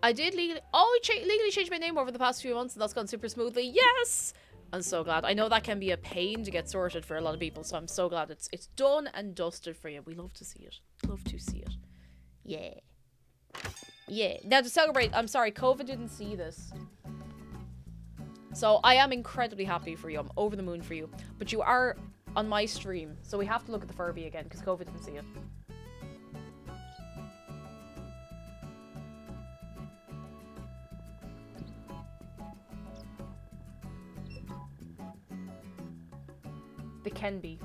I did legally change my name over the past few months and that's gone super smoothly. Yes! I'm so glad. I know that can be a pain to get sorted for a lot of people, so I'm so glad it's done and dusted for you. We love to see it. Love to see it. Yeah. Yeah. Now to celebrate, I'm sorry, COVID didn't see this. So I am incredibly happy for you. I'm over the moon for you. But you are on my stream, so we have to look at the Furby again because COVID didn't see it. They can be.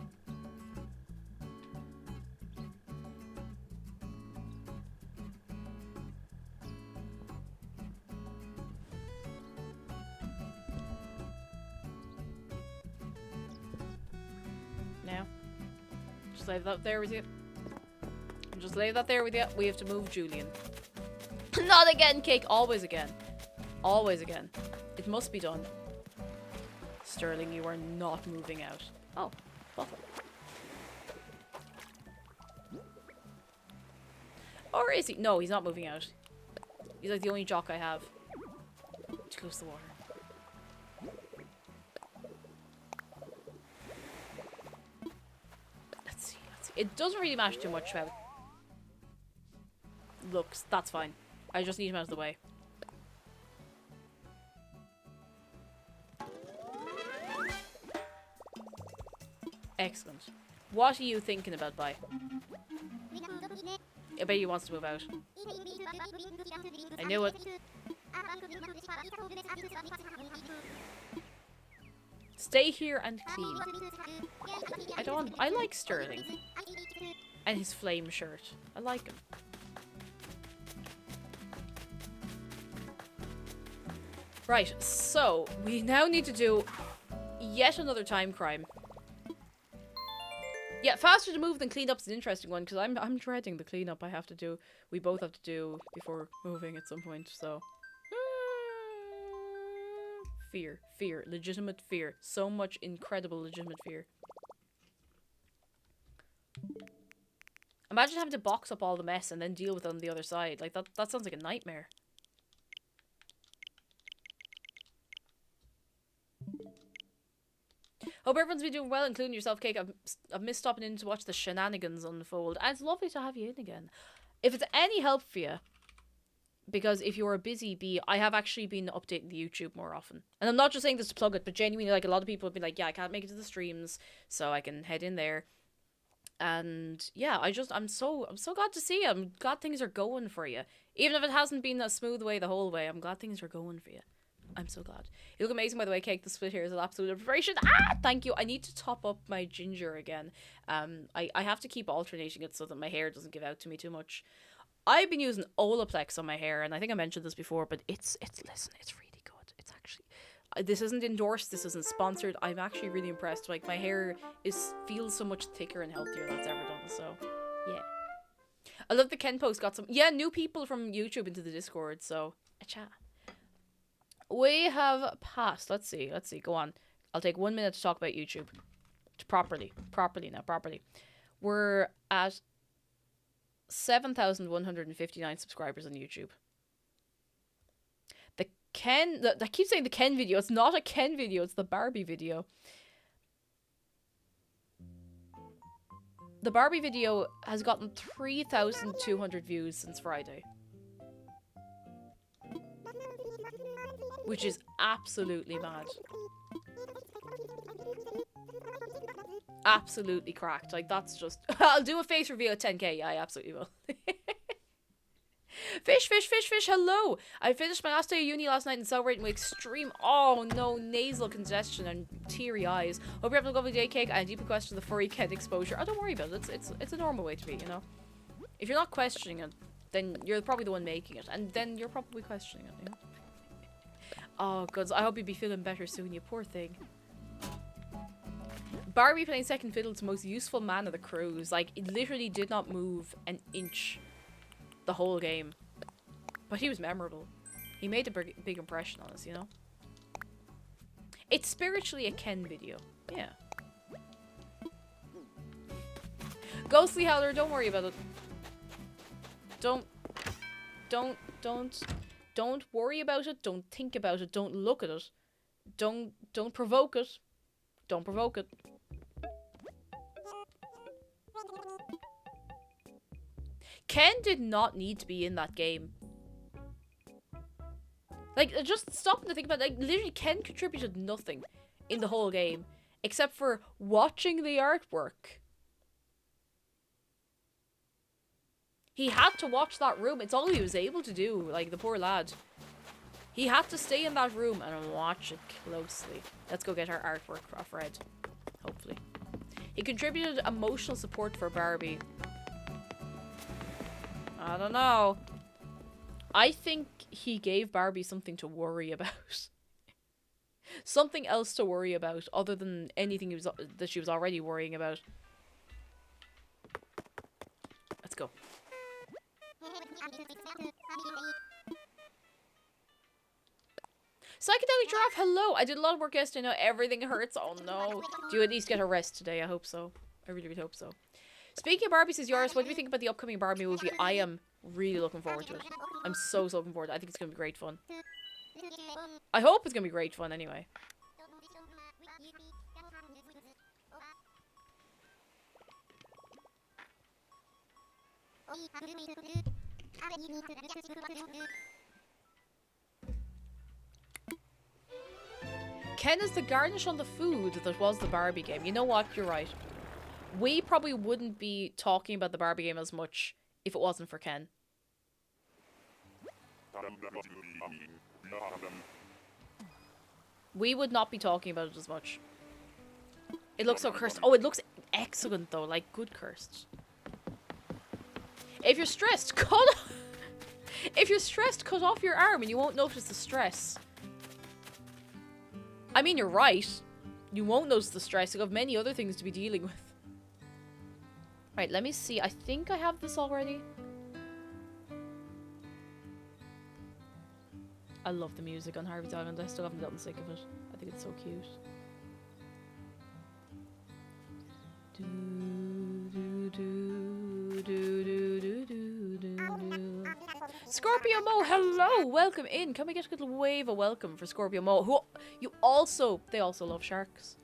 Now, just leave that there with you. Just leave that there with you. We have to move Julian. Not again, Cake. Always again. Always again. It must be done. Sterling, you are not moving out. Oh, lovely. Or is he? No, he's not moving out. He's like the only jock I have. Too close to the water. Let's see. It doesn't really matter too much about looks. That's fine. I just need him out of the way. Excellent. What are you thinking about, Bye? I bet he wants to move out. I knew it. Stay here and clean. I don't want... I like Sterling. And his flame shirt. I like him. Right, so we now need to do yet another time crime. Yeah, faster to move than clean up's an interesting one because I'm dreading the cleanup I have to do. We both have to do before moving at some point, so fear, legitimate fear. So much incredible legitimate fear. Imagine having to box up all the mess and then deal with it on the other side. Like that sounds like a nightmare. Hope everyone's been doing well, including yourself, Cake. I've missed stopping in to watch the shenanigans unfold. And it's lovely to have you in again. If it's any help for you, because if you're a busy bee, I have actually been updating the YouTube more often. And I'm not just saying this to plug it, but genuinely, like, a lot of people have been like, yeah, I can't make it to the streams, so I can head in there. And yeah, I'm so glad to see you. I'm glad things are going for you. Even if it hasn't been a smooth way the whole way, I'm glad things are going for you. I'm so glad. You look amazing, by the way, Cake. The split here is an absolute inspiration. Ah, thank you. I need to top up my ginger again. I have to keep alternating it so that my hair doesn't give out to me too much. I've been using Olaplex on my hair, and I think I mentioned this before, but it's listen, it's really good. It's actually, this isn't endorsed. This isn't sponsored. I'm actually really impressed. Like, my hair feels so much thicker and healthier than it's ever done. So, yeah. I love the Ken post got some new people from YouTube into the Discord. So, a chat. We have passed. Let's see. Go on. I'll take 1 minute to talk about YouTube. Properly. We're at 7,159 subscribers on YouTube. I keep saying the Ken video. It's not a Ken video. It's the Barbie video. The Barbie video has gotten 3,200 views since Friday. Which is absolutely mad. Absolutely cracked. Like, that's just... I'll do a face reveal at 10k. Yeah, I absolutely will. Fish, hello! I finished my last day of uni last night and celebrating with extreme... Oh, no, nasal congestion and teary eyes. Hope you're having a lovely day, Cake. I deeply question the furry Ken exposure. Oh, don't worry about it. It's a normal way to be, you know? If you're not questioning it, then you're probably the one making it. And then you're probably questioning it, you know? Oh, gods. I hope you'll be feeling better soon, you poor thing. Barbie playing second fiddle to the most useful man of the cruise. Like, it literally did not move an inch the whole game. But he was memorable. He made a big impression on us, you know? It's spiritually a Ken video. Yeah. Ghostly Howler, don't worry about it. Don't worry about it. Don't think about it. Don't look at it. Don't provoke it. Don't provoke it. Ken did not need to be in that game. Like, just stop to think about it. Like, literally, Ken contributed nothing in the whole game except for watching the artwork. He had to watch that room. It's all he was able to do. Like, the poor lad. He had to stay in that room and watch it closely. Let's go get our artwork off Red. Hopefully. He contributed emotional support for Barbie. I don't know. I think he gave Barbie something to worry about. Something else to worry about other than anything that she was already worrying about. Let's go. Psychedelic Giraffe, hello! I did a lot of work yesterday, now everything hurts. Oh no. Do you at least get a rest today? I hope so. I really, really hope so. Speaking of Barbie, says Yoris, what do you think about the upcoming Barbie movie? I am really looking forward to it. I'm so looking forward to it. I think it's going to be great fun. I hope it's going to be great fun anyway. Ken is the garnish on the food that was the Barbie game. You know what? You're right. We probably wouldn't be talking about the Barbie game as much if it wasn't for Ken. We would not be talking about it as much. It looks so cursed. Oh, it looks excellent though, like good cursed. If you're stressed, if you're stressed, cut off your arm and you won't notice the stress. I mean, you're right. You won't notice the stress. You have many other things to be dealing with. Right, let me see. I think I have this already. I love the music on Harvey's Island. I still haven't gotten sick of it. I think it's so cute. Scorpio Mo, hello! Welcome in. Can we get a little wave of welcome for Scorpio Mo, who they also love sharks.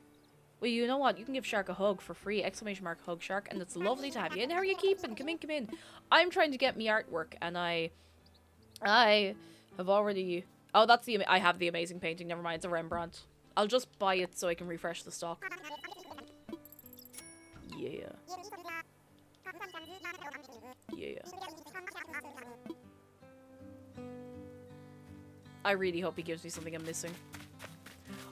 Well, you know what? You can give Shark a hug for free! Exclamation mark hug shark, and it's lovely to have you in. How are you keeping? Come in, come in. I'm trying to get me artwork, and I have already. Oh, I have the amazing painting. Never mind, it's a Rembrandt. I'll just buy it so I can refresh the stock. Yeah. Yeah. I really hope he gives me something I'm missing.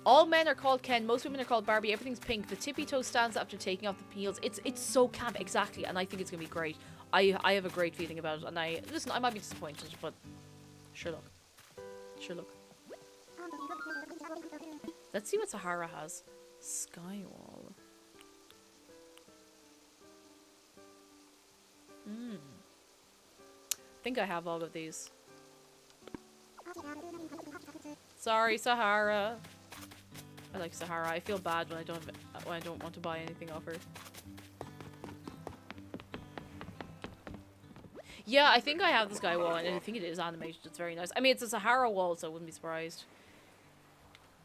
All men are called Ken, most women are called Barbie, everything's pink. The tippy toe stands after taking off the heels. It's so camp, exactly, and I think it's gonna be great. I have a great feeling about it, and listen, I might be disappointed, but sure look. Sure look. Let's see what Sahara has. Skywall. I think I have all of these. Sorry, Sahara. I like Sahara. I feel bad when I don't want to buy anything off her. Yeah, I think I have the sky wall, and I think it is animated. It's very nice. I mean, it's a Sahara wall, so I wouldn't be surprised.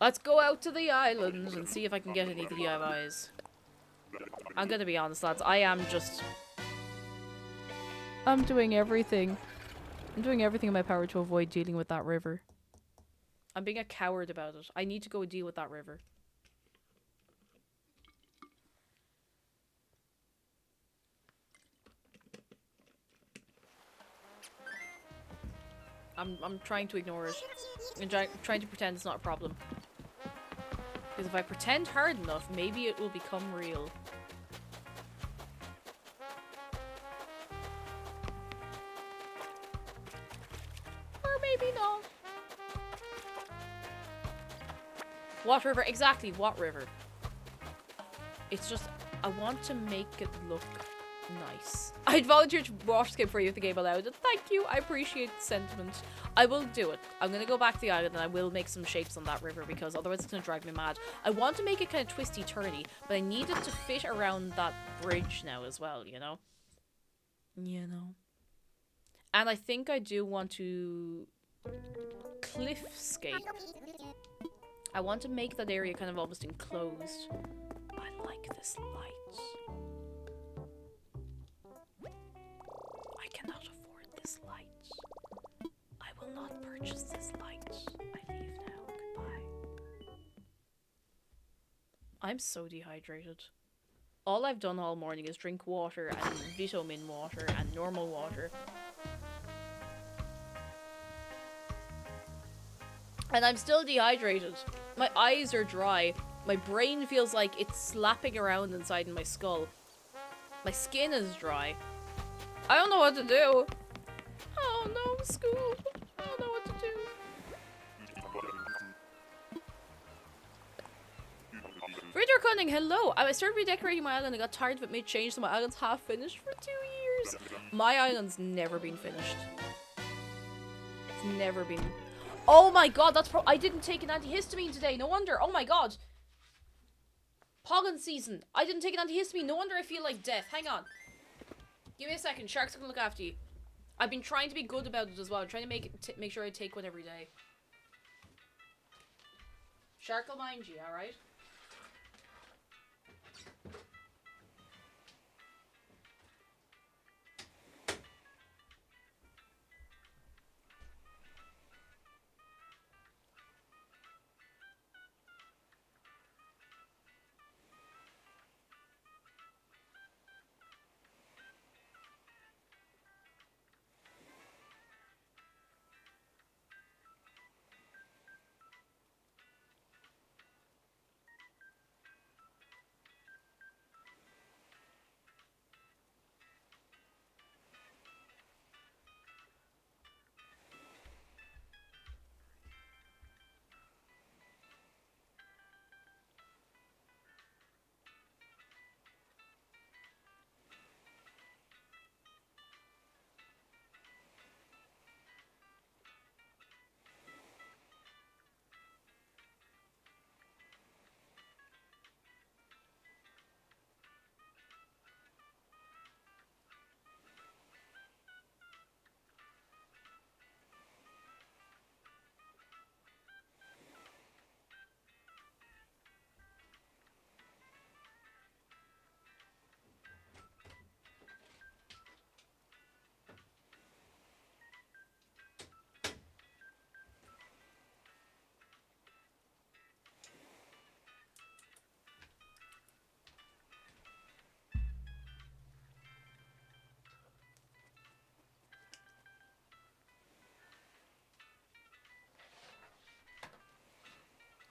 Let's go out to the islands and see if I can get any DIYs. I'm gonna be honest, lads. I'm doing everything. I'm doing everything in my power to avoid dealing with that river. I'm being a coward about it. I need to go deal with that river. I'm trying to ignore it. I'm trying to pretend it's not a problem. Because if I pretend hard enough, maybe it will become real. Or maybe not. What river? Exactly, what river? It's just, I want to make it look nice. I'd volunteer to waterscape for you if the game allowed it. Thank you, I appreciate the sentiment. I will do it. I'm gonna go back to the island and I will make some shapes on that river because otherwise it's gonna drive me mad. I want to make it kind of twisty-turny, but I need it to fit around that bridge now as well, you know? You know? And I think I do want to cliffscape. I want to make that area kind of almost enclosed. I like this light. I cannot afford this light. I will not purchase this light. I leave now. Goodbye. I'm so dehydrated. All I've done all morning is drink water and vitamin water and normal water. And I'm still dehydrated. My eyes are dry. My brain feels like it's slapping around inside in my skull. My skin is dry. I don't know what to do. Oh no, school. I don't know what to do. Reader Cunning, hello. I started redecorating my island and got tired of it mid-change, so my island's half finished for 2 years. My island's never been finished. It's never been. Oh my god, I didn't take an antihistamine today, no wonder. Oh my god. Pollen season. I didn't take an antihistamine, no wonder I feel like death. Hang on. Give me a second, sharks are gonna look after you. I've been trying to be good about it as well. I'm trying to make sure I take one every day. Shark will mind you, alright?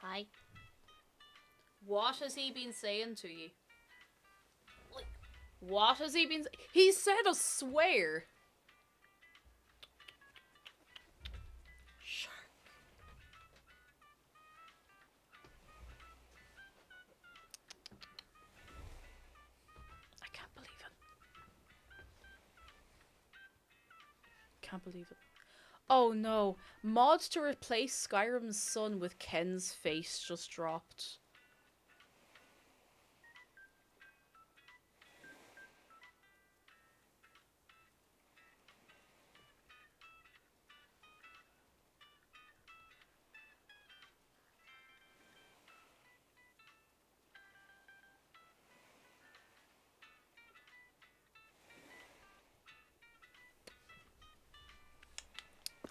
Hi. What has he been saying to you? Like, what has he been? He said a swear. Shark. I can't believe it. Can't believe it. Oh no. Mods to replace Skyrim's sun with Ken's face just dropped.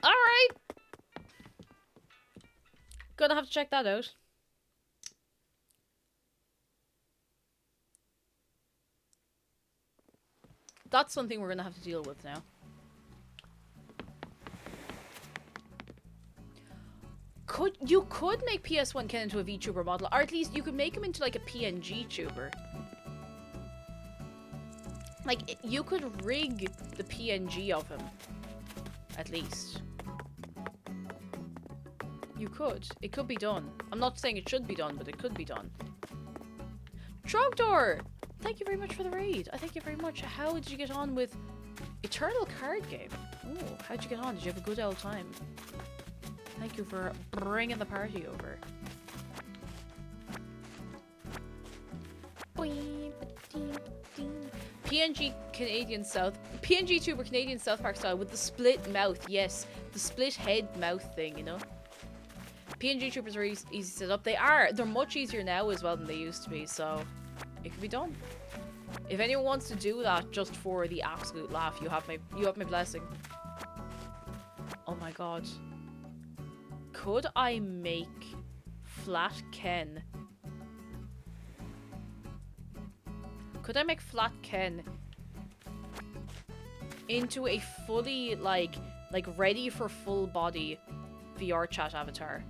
Alright. Gonna have to check that out. That's something we're gonna have to deal with now. You could make PS1 Ken into a VTuber model, or at least you could make him into like a PNG tuber. Like, you could rig the PNG of him, at least. You could. It could be done. I'm not saying it should be done, but it could be done. Trogdor! Thank you very much for the raid. I thank you very much. How did you get on with Eternal Card Game? Oh, how'd you get on? Did you have a good old time? Thank you for bringing the party over. PNG tuber Canadian South Park style with the split mouth. Yes, the split head mouth thing, you know. PNG tubers are easy to set up. They are. They're much easier now as well than they used to be, so it can be done. If anyone wants to do that just for the absolute laugh, you have my blessing. Oh my god. Could I make Flat Ken? Could I make Flat Ken into a fully like ready for full body VR chat avatar?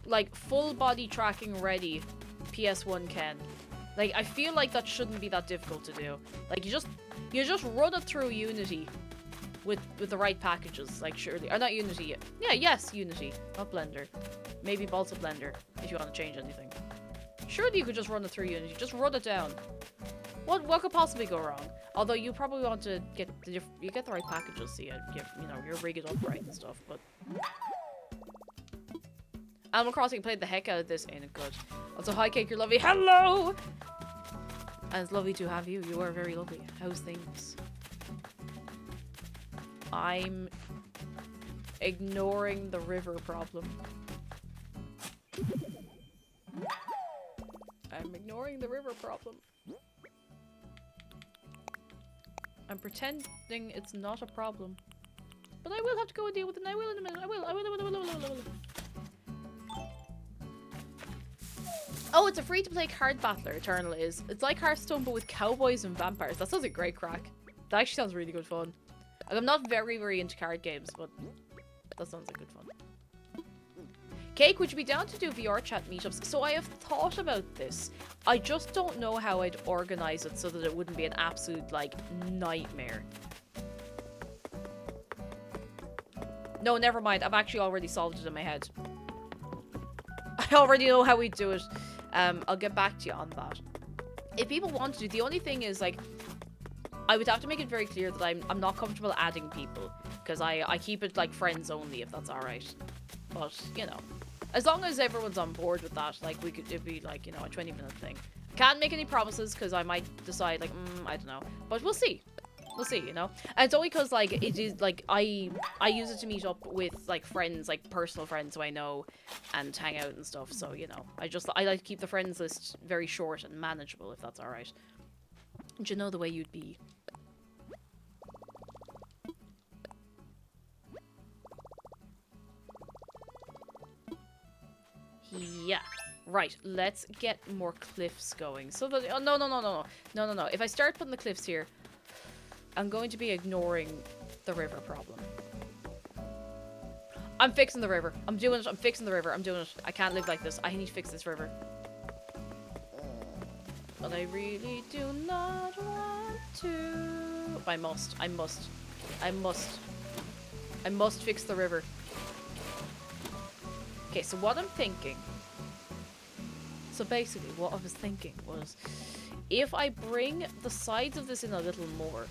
Like, full body tracking ready PS1 Ken. Like, I feel like that shouldn't be that difficult to do. Like, you just run it through Unity with the right packages, like, surely. Or not Unity. Yeah, yes, Unity, not Blender. Maybe Balsa Blender, if you want to change anything. Surely you could just run it through Unity. Just run it down. What could possibly go wrong? Although you probably want to get the right packages, so you know, you're rigged up right and stuff, but... Animal Crossing played the heck out of this, ain't it good? Also, hi Cake, you're lovely. Hello! And it's lovely to have you. You are very lovely. How's things? I'm ignoring the river problem. I'm ignoring the river problem. I'm pretending it's not a problem. But I will have to go and deal with it, and I will in a minute. I will. Oh, it's a free-to-play card battler, Eternal is. It's like Hearthstone, but with cowboys and vampires. That sounds like great crack. That actually sounds really good fun. Like, I'm not very into card games, but that sounds like good fun. Cake, would you be down to do VR chat meetups? So I have thought about this. I just don't know how I'd organize it so that it wouldn't be an absolute, like, nightmare. No, never mind. I've actually already solved it in my head. I already know how we do it. I'll get back to you on that. If people want to, the only thing is, like, I would have to make it very clear that I'm not comfortable adding people, because I keep it, like, friends only, if that's alright. But, you know, as long as everyone's on board with that, like, it'd be, like, you know, a 20-minute thing. Can't make any promises, because I might decide, like, I don't know. But we'll see. We'll see, you know? And it's only because, like, it is, like, I use it to meet up with, like, friends, like, personal friends who I know and hang out and stuff, so, you know. I like to keep the friends list very short and manageable, if that's alright. Do you know the way you'd be? Yeah. Right, let's get more cliffs going. So that... Oh, no, no, no, no, no. No, no, no. If I start putting the cliffs here, I'm going to be ignoring the river problem. I'm fixing the river. I'm doing it. I'm fixing the river. I'm doing it. I can't live like this. I need to fix this river. But I really do not want to. But I must. I must. I must. I must fix the river. Okay, so what I'm thinking... So basically, what I was thinking was, if I bring the sides of this in a little more,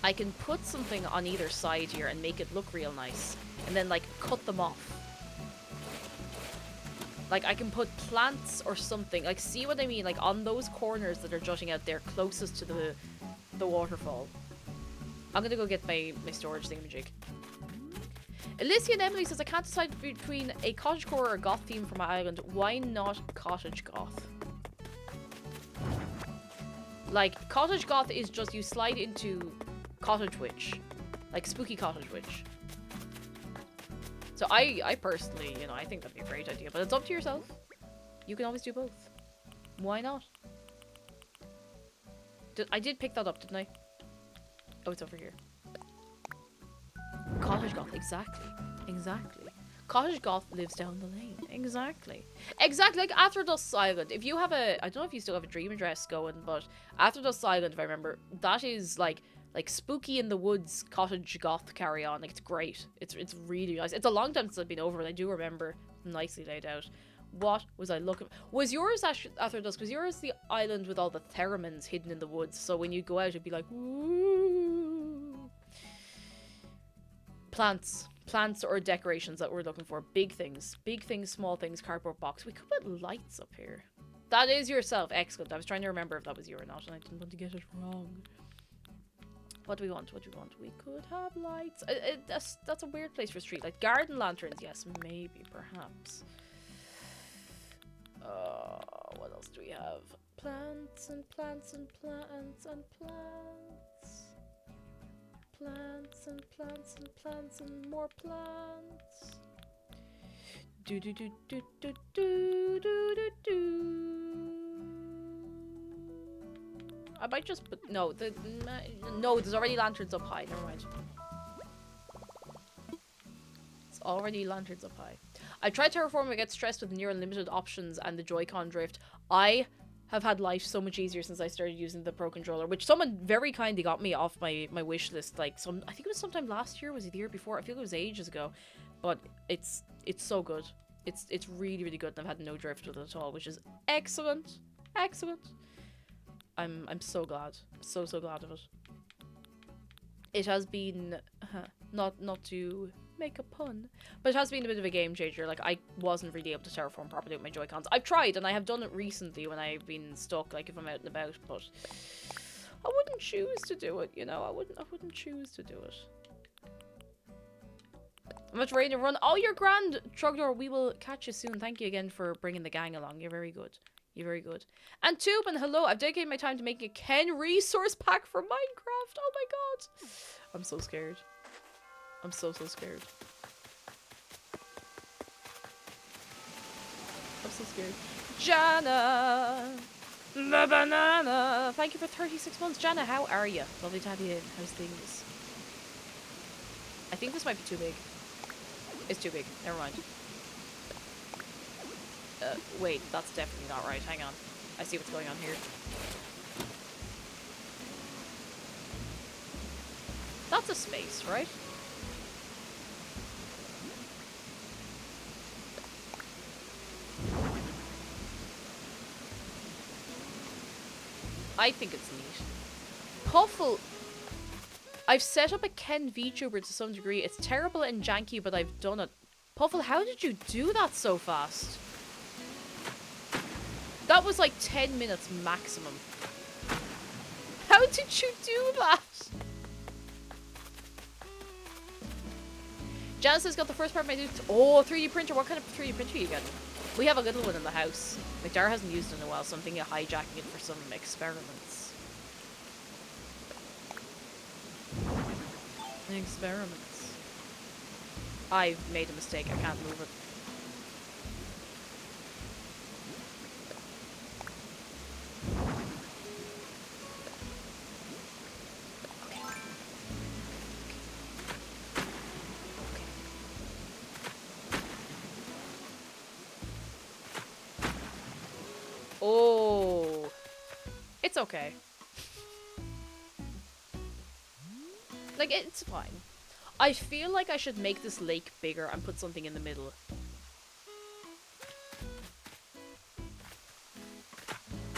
I can put something on either side here and make it look real nice. And then, like, cut them off. Like, I can put plants or something. Like, see what I mean? Like, on those corners that are jutting out there closest to the waterfall. I'm gonna go get my storage thingamajig. Alicia and Emily says, I can't decide between a cottagecore or a goth theme for my island. Why not cottage goth? Like, cottage goth is just you slide into cottage witch. Like, spooky cottage witch. So I personally, you know, I think that'd be a great idea. But it's up to yourself. You can always do both. Why not? I did pick that up, didn't I? Oh, it's over here. Cottage goth, exactly. Exactly. Cottage goth lives down the lane. Exactly. Exactly, like Atherdust's Island. If you have a... I don't know if you still have a dream address going, but Atherdust's Island, if I remember, that is like spooky in the woods cottage goth carry on. Like, it's great. It's really nice. It's a long time since I've been over, and I do remember nicely laid out. What was I looking... Was yours Atherdust? Was yours the island with all the theremins hidden in the woods? So when you go out, it'd be like... Woo! Plants or decorations that we're looking for. Big things, small things, cardboard box. We could put lights up here. That is yourself. Excellent. I was trying to remember if that was you or not, and I didn't want to get it wrong. What do we want? What do we want? We could have lights. That's a weird place for street lights. Garden lanterns, yes, maybe, perhaps. What else do we have? Plants and plants and plants and plants. Plants and plants and plants and more plants. Do do do do do do do do do. I might just put no. No, there's already lanterns up high. Never mind. It's already lanterns up high. I tried terraforming. I get stressed with near unlimited options and the Joy-Con drift. I have had life so much easier since I started using the Pro Controller, which someone very kindly got me off my wish list. Like, I think it was sometime last year. Was it the year before? I feel it was ages ago. But it's so good. It's really, really good, and I've had no drift with it at all, which is excellent. Excellent. I'm so glad. So glad of it. It has been not to make a pun, but it has been a bit of a game changer. Like, I wasn't really able to terraform properly with my Joy-Cons. I've tried, and I have done it recently when I've been stuck, like if I'm out and about, but I wouldn't choose to do it, you know. I wouldn't choose to do it. I'm much ready to run. Oh, you're grand, Trogdor. We will catch you soon. Thank you again for bringing the gang along. You're very good. You're very good. And Tubin, hello. I've dedicated my time to making a Ken resource pack for Minecraft. Oh my god. I'm so scared. I'm so scared. I'm so scared. Jana! La banana! Thank you for 36 months. Jana, how are you? Lovely to have you in. How's things? I think this might be too big. It's too big. Never mind. Wait, that's definitely not right. Hang on. I see what's going on here. That's a space, right? I think it's neat. Puffle. I've set up a Ken VTuber to some degree. It's terrible and janky, but I've done it. Puffle, how did you do that so fast? That was like 10 minutes maximum. How did you do that? Janice has got the first part of my... Oh, 3D printer. What kind of 3D printer are you getting? We have a little one in the house. Like, Dara hasn't used it in a while, so I'm thinking of hijacking it for some experiments. Experiments. I've made a mistake. I can't move it. It's okay. Like, it's fine. I feel like I should make this lake bigger and put something in the middle.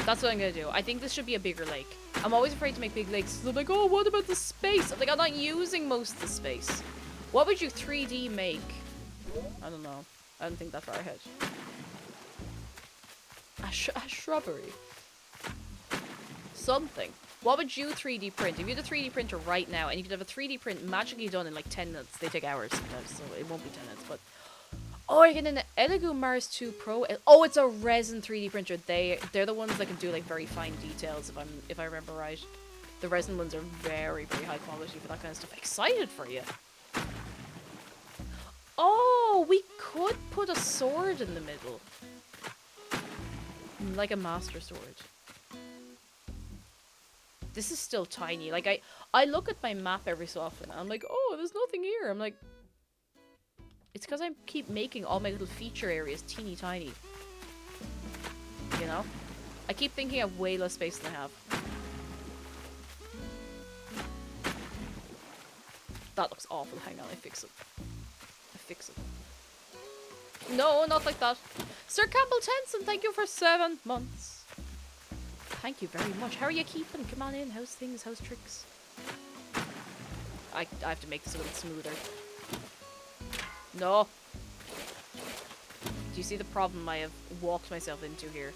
That's what I'm gonna do. I think this should be a bigger lake. I'm always afraid to make big lakes. So I'm like, oh, what about the space? I'm like, I'm not using most of the space. What would you 3D make? I don't know. I don't think that far ahead. A shrubbery. Something. What would you 3D print? If you had a 3D printer right now and you could have a 3D print magically done in like 10 minutes. They take hours sometimes, so it won't be 10 minutes, but... Oh, you're getting an Elegoo Mars 2 Pro. Oh, it's a resin 3D printer. They're the ones that can do like very fine details if I remember right. The resin ones are very, very high quality for that kind of stuff. Excited for you. Oh, we could put a sword in the middle. Like a master sword. This is still tiny. Like, I look at my map every so often and I'm like, oh, there's nothing here. I'm like... It's because I keep making all my little feature areas teeny tiny. You know? I keep thinking I have way less space than I have. That looks awful. Hang on, I fix it. I fix it. No, not like that. Sir Campbell Tenson, thank you for 7 months. Thank you very much. How are you keeping? Come on in. How's things? How's tricks? I have to make this a little smoother. No. Do you see the problem I have walked myself into here?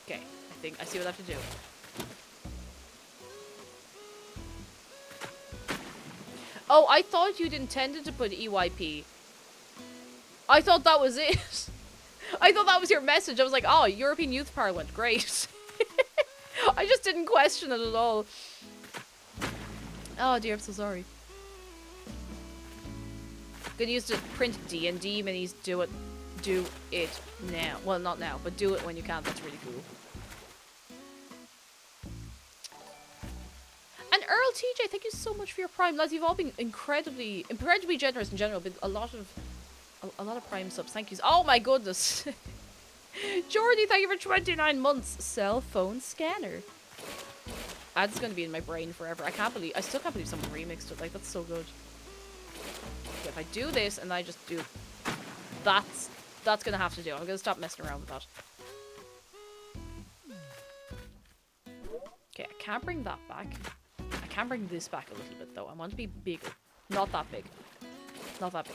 Okay, I think I see what I have to do. Oh, I thought you'd intended to put EYP. I thought that was it. I thought that was your message. I was like, oh, European Youth Parliament, great. I just didn't question it at all. Oh dear, I'm so sorry. Gonna use to print D&D minis. Do it now. Well, not now, but do it when you can. That's really cool. And Earl TJ, thank you so much for your Prime, lads. You've all been incredibly generous in general. But a lot of Prime subs. Thank you. Oh my goodness. Jordy, thank you for 29 months. Cell phone scanner. That's gonna be in my brain forever. I still can't believe someone remixed it. Like, that's so good. If I do this and I just do... That's gonna have to do. I'm gonna stop messing around with that. Okay, I can't bring that back. I can bring this back a little bit though. I want to be bigger. Not that big. Not that big.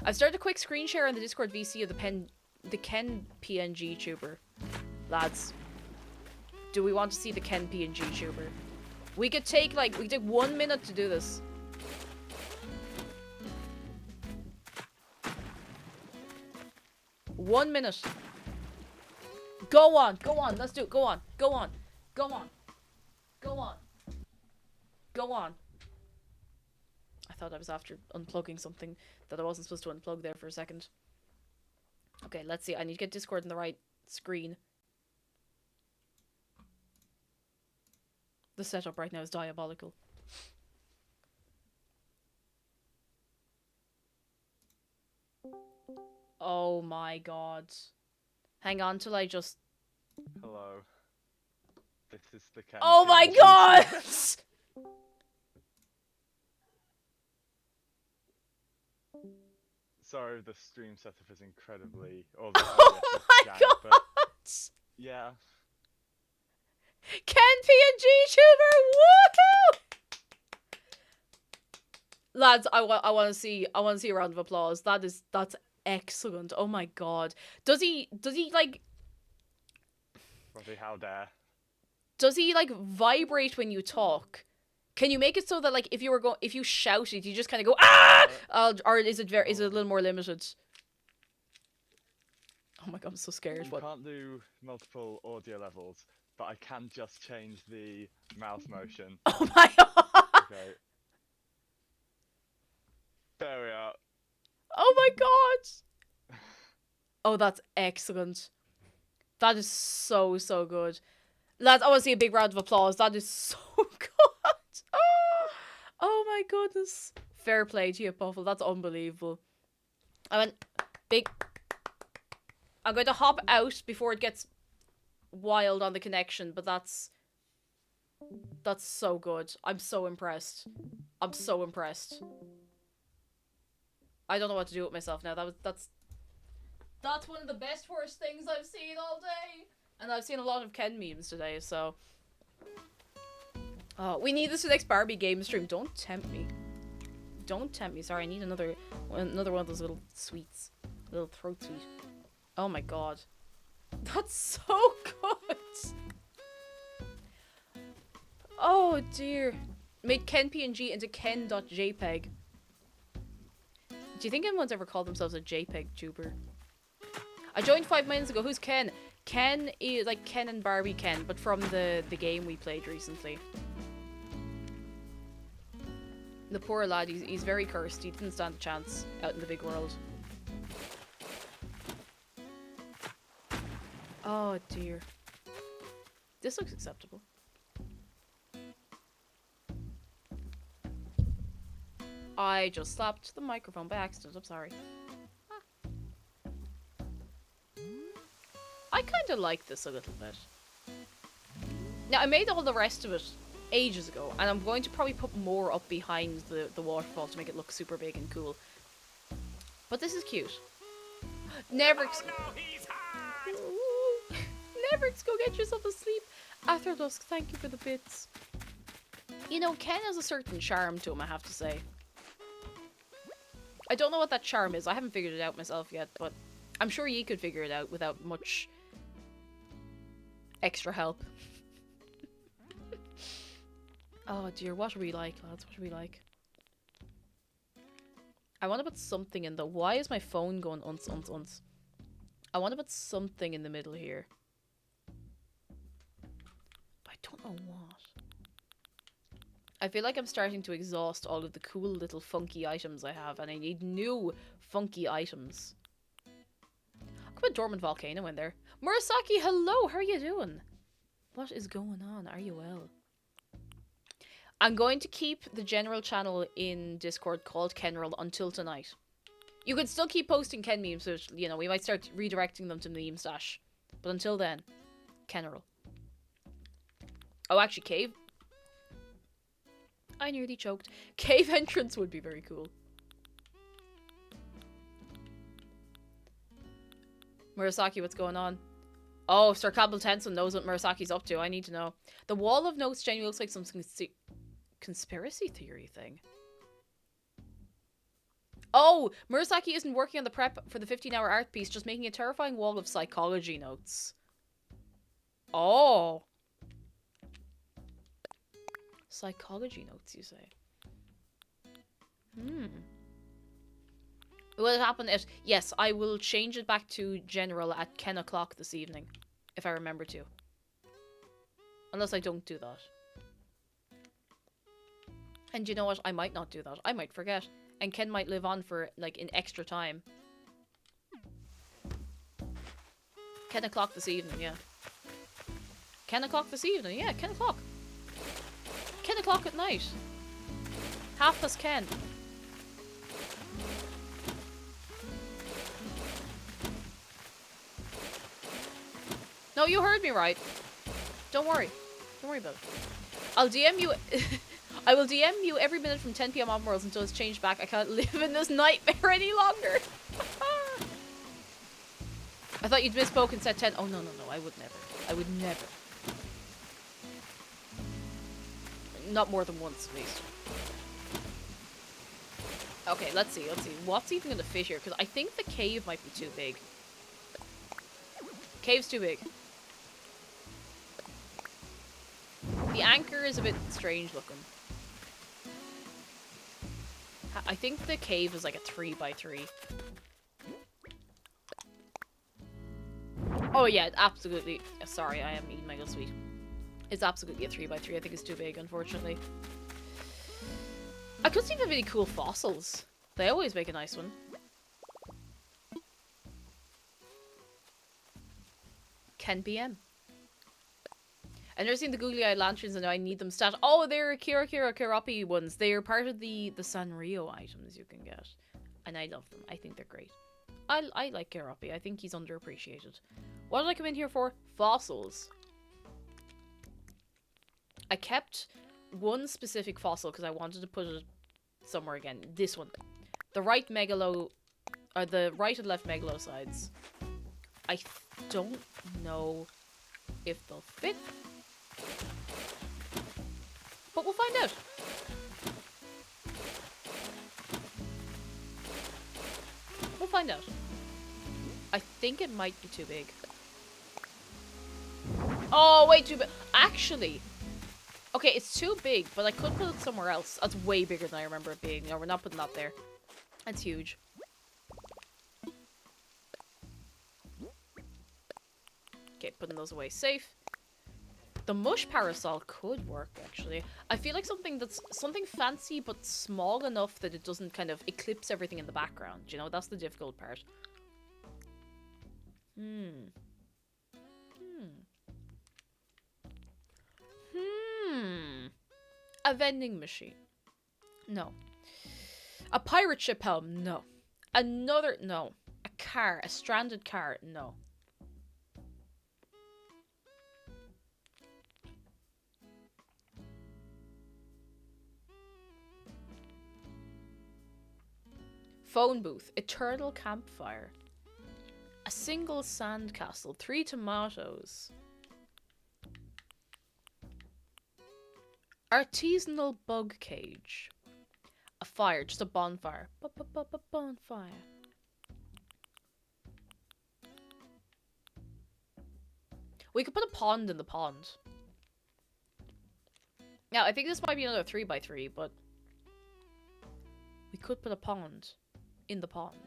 I've started a quick screen share on the Discord VC of the Ken PNG tuber. Lads. Do we want to see the Ken PNG tuber? We could take 1 minute to do this. One minute. Go on, let's do it. Go on. I thought I was after unplugging something that I wasn't supposed to unplug there for a second. Okay, let's see. I need to get Discord on the right screen. The setup right now is diabolical. Oh my god. Hang on till I just... Hello. This is the Ken. Oh my god! Sorry, the stream setup is incredibly... Oh my jank, god! But yeah. Ken PNG tuber! Woohoo! Lads, I want to see a round of applause. That's excellent. Oh my god. Does he like... Roddy, how dare. Does he like vibrate when you talk? Can you make it so that like if you shouted, you just kind of go ah, or is it a little more limited? Oh my god, I'm so scared. You What? can't do multiple audio levels, but I can just change the mouth motion. Oh my god. Okay. There we are. Oh my god. Oh, that's excellent. That is so good. Lads, I want to see a big round of applause. That is so good. Oh my goodness. Fair play to you, Puffle. That's unbelievable. I went big. I'm going to hop out before it gets wild on the connection, but that's so good. I'm so impressed. I'm so impressed. I don't know what to do with myself now. That's one of the best worst things I've seen all day. And I've seen a lot of Ken memes today, so. Oh, we need this for the next Barbie game stream. Don't tempt me. Don't tempt me. Sorry, I need another one of those little sweets. Little throat sweet. Oh my god. That's so good. Oh dear. Made Ken PNG into ken.jpg. Do you think anyone's ever called themselves a JPEG tuber? I joined 5 minutes ago. Who's Ken? Ken is like Ken and Barbie Ken, but from the game we played recently. The poor lad, he's very cursed. He didn't stand a chance out in the big world. Oh dear. This looks acceptable. I just slapped the microphone by accident. I'm sorry. I kind of like this a little bit. Now, I made all the rest of it ages ago, and I'm going to probably put more up behind the waterfall to make it look super big and cool. But this is cute. Nevrix... Nevrix, go get yourself a sleep. After dusk, thank you for the bits. You know, Ken has a certain charm to him, I have to say. I don't know what that charm is. I haven't figured it out myself yet, but I'm sure you could figure it out without much extra help. Oh dear, what are we like, lads? What are we like? I want to put something in the... Why is my phone going uns, uns, uns? I want to put something in the middle here. But I don't know what. I feel like I'm starting to exhaust all of the cool little funky items I have, and I need new funky items. I'll put Dormant Volcano in there. Murasaki, hello! How are you doing? What is going on? Are you well? I'm going to keep the general channel in Discord called Kenroll until tonight. You could still keep posting Ken memes, so, you know, we might start redirecting them to Meme Stash. But until then, Kenroll. Oh, actually, Cave. I nearly choked. Cave entrance would be very cool. Murasaki, what's going on? Oh, Sir Cabell Tenson knows what Murasaki's up to. I need to know. The Wall of Notes genuinely looks like some conspiracy theory thing. Oh, Murasaki isn't working on the prep for the 15-hour art piece, just making a terrifying wall of psychology notes. Oh. Psychology notes, you say? Will it happen at... Yes, I will change it back to general at 10 o'clock this evening. If I remember to. Unless I don't do that. And you know what? I might not do that. I might forget. And Ken might live on for, like, an extra time. 10 o'clock this evening, yeah. 10 o'clock this evening, yeah, 10 o'clock. 10 o'clock at night. 10:30. No, you heard me right. Don't worry. Don't worry about it. I'll DM you... I will DM you every minute from 10 PM onwards until it's changed back. I can't live in this nightmare any longer. I thought you'd misspoke and said 10. Oh, no, no, no. I would never. I would never. Not more than once, at least. Okay, let's see. Let's see. What's even going to fit here? Because I think the cave might be too big. Cave's too big. The anchor is a bit strange looking. I think the cave is like a 3x3. Oh yeah, absolutely. Sorry, I am eating my little sweet. It's absolutely a 3x3. I think it's too big, unfortunately. I could see the really cool fossils. They always make a nice one. Ken PM. I've never seen the googly-eyed lanterns and I need them stat. Oh, they're Kirapi ones. They're part of the Sanrio items you can get. And I love them. I think they're great. I like Kirapi. I think he's underappreciated. What did I come in here for? Fossils. I kept one specific fossil because I wanted to put it somewhere again. This one. The right megalo... Or the right and left megalosides. I don't know if they'll fit. But we'll find out. We'll find out. I think it might be too big. Oh, way too big. Actually... Okay, it's too big, but I could put it somewhere else. That's way bigger than I remember it being. No, we're not putting that there. That's huge. Okay, putting those away safe. The mush parasol could work, actually. I feel like something fancy but small enough that it doesn't kind of eclipse everything in the background. You know, that's the difficult part. A vending machine. No. A pirate ship helm. No. No. A car. A stranded car. No. Phone booth. Eternal campfire. A single sand castle. 3 tomatoes. Artisanal bug cage. A fire, just a bonfire. Bonfire. We could put a pond in the pond. Now, I think this might be another 3x3, but we could put a pond in the pond.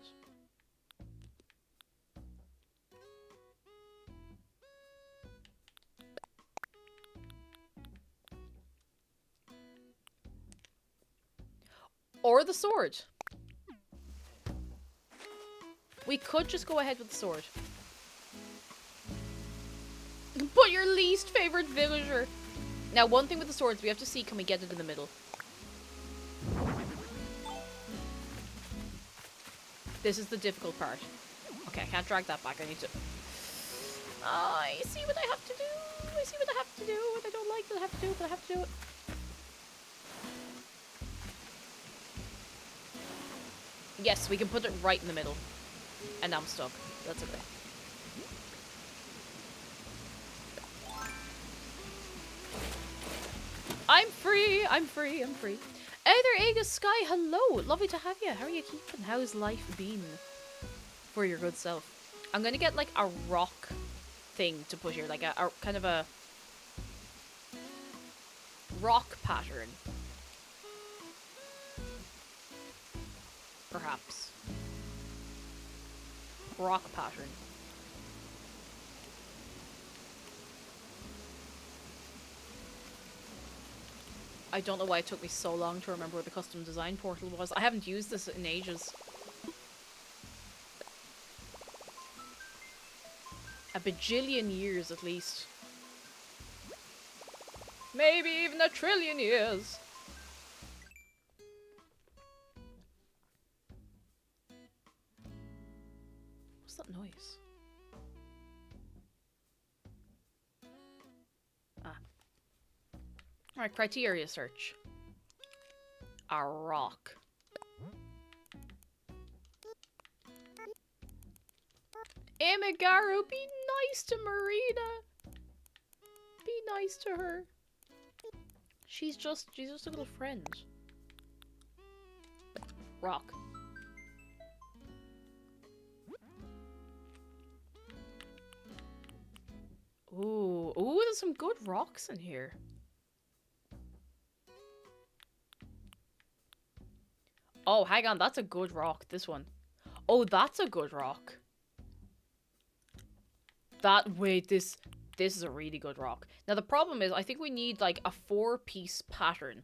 Or the sword. We could just go ahead with the sword. Put your least favorite villager. Now, one thing with the swords, we have to see, can we get it in the middle? This is the difficult part. Okay, I can't drag that back. I need to... I see what I have to do. I see what I have to do. What I don't like that I have to do, but I have to do it. Yes, we can put it right in the middle. And now I'm stuck. That's okay. I'm free! I'm free! I'm free. Either Aegis Sky, hello! Lovely to have you. How are you keeping? How's life been for your good self? I'm gonna get like a rock thing to put here. Like a kind of a rock pattern. Perhaps. Rock pattern. I don't know why it took me so long to remember where the custom design portal was. I haven't used this in ages. A bajillion years at least. Maybe even a trillion years. What's that noise? Ah. Alright, criteria search. A rock. Imigaru, be nice to Marina. Be nice to her. She's just a little friend. Rock. Ooh, there's some good rocks in here. Oh, hang on, that's a good rock, this one. Oh, that's a good rock. Wait, this is a really good rock. Now, the problem is, I think we need, like, a 4-piece pattern.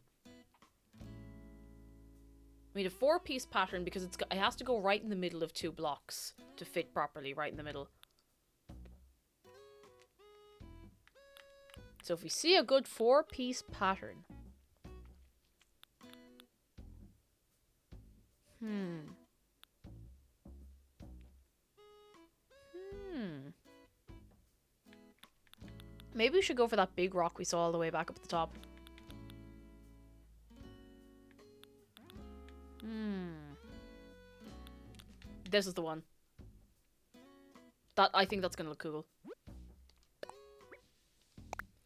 We need a 4-piece pattern because it has to go right in the middle of 2 blocks to fit properly right in the middle. So if we see a good 4-piece pattern. Maybe we should go for that big rock we saw all the way back up at the top. This is the one. I think that's gonna look cool.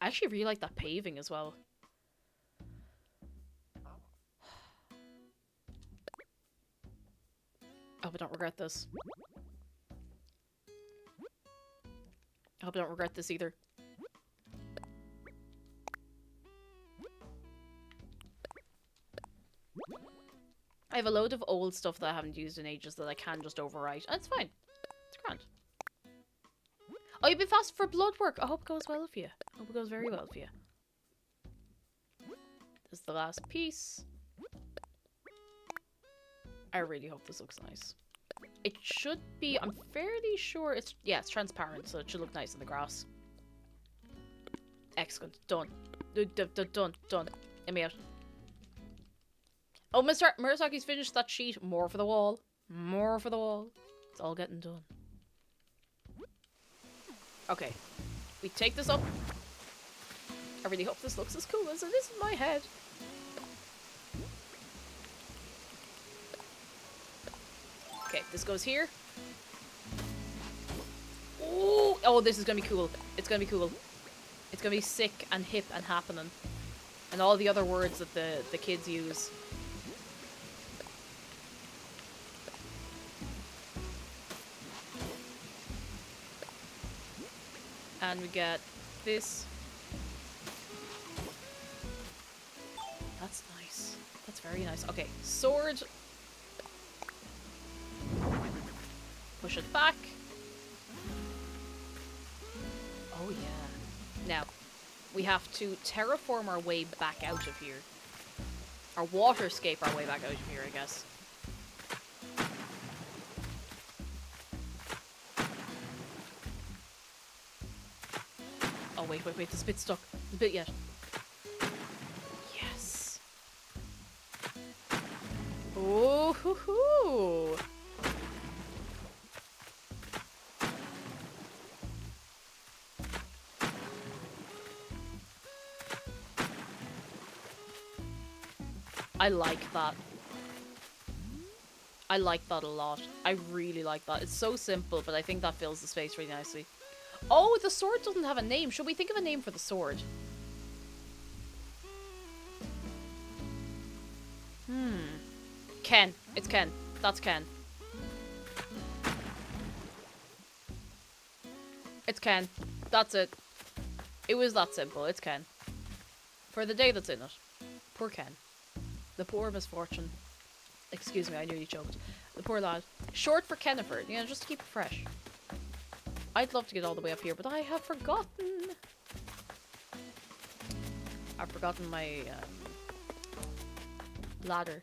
I actually really like that paving as well. I hope I don't regret this. I hope I don't regret this either. I have a load of old stuff that I haven't used in ages that I can just overwrite. And it's fine. It's grand. Oh, you've been fasting for blood work. I hope it goes well for you. I hope it goes very well for you. This is the last piece. I really hope this looks nice. It should be, I'm fairly sure it's, yeah, it's transparent, so it should look nice in the grass. Excellent. Done. Done. Get me out. Oh, Mr. Murasaki's finished that sheet. More for the wall. More for the wall. It's all getting done. Okay. We take this up. I really hope this looks as cool as it is in my head. Okay, this goes here. Ooh. Oh, this is gonna be cool. It's gonna be cool. It's gonna be sick and hip and happening. And all the other words that the kids use. And we get this. That's nice. That's very nice. Okay, sword. Push it back. Oh yeah. Now, we have to terraform our way back out of here. Or waterscape our way back out of here, I guess. Oh, wait, this bit's stuck. This bit yet. Yes. Oh, hoo hoo. I like that. I like that a lot. I really like that. It's so simple, but I think that fills the space really nicely. Oh, the sword doesn't have a name. Should we think of a name for the sword? Ken. It's Ken. That's Ken. It's Ken. That's it. It was that simple. It's Ken. For the day that's in it. Poor Ken. The poor misfortune. Excuse me, I nearly choked. The poor lad. Short for Kenniford, you know, just to keep it fresh. I'd love to get all the way up here, but I have forgotten. I've forgotten my ladder.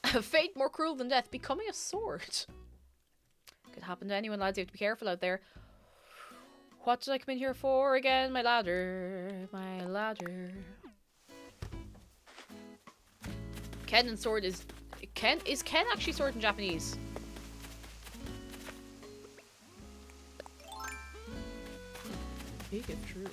Fate more cruel than death. Becoming a sword. Could happen to anyone, lads. You have to be careful out there. What did I come in here for again? My ladder. My ladder. Ken and sword is... Is Ken actually sword in Japanese? Big if true.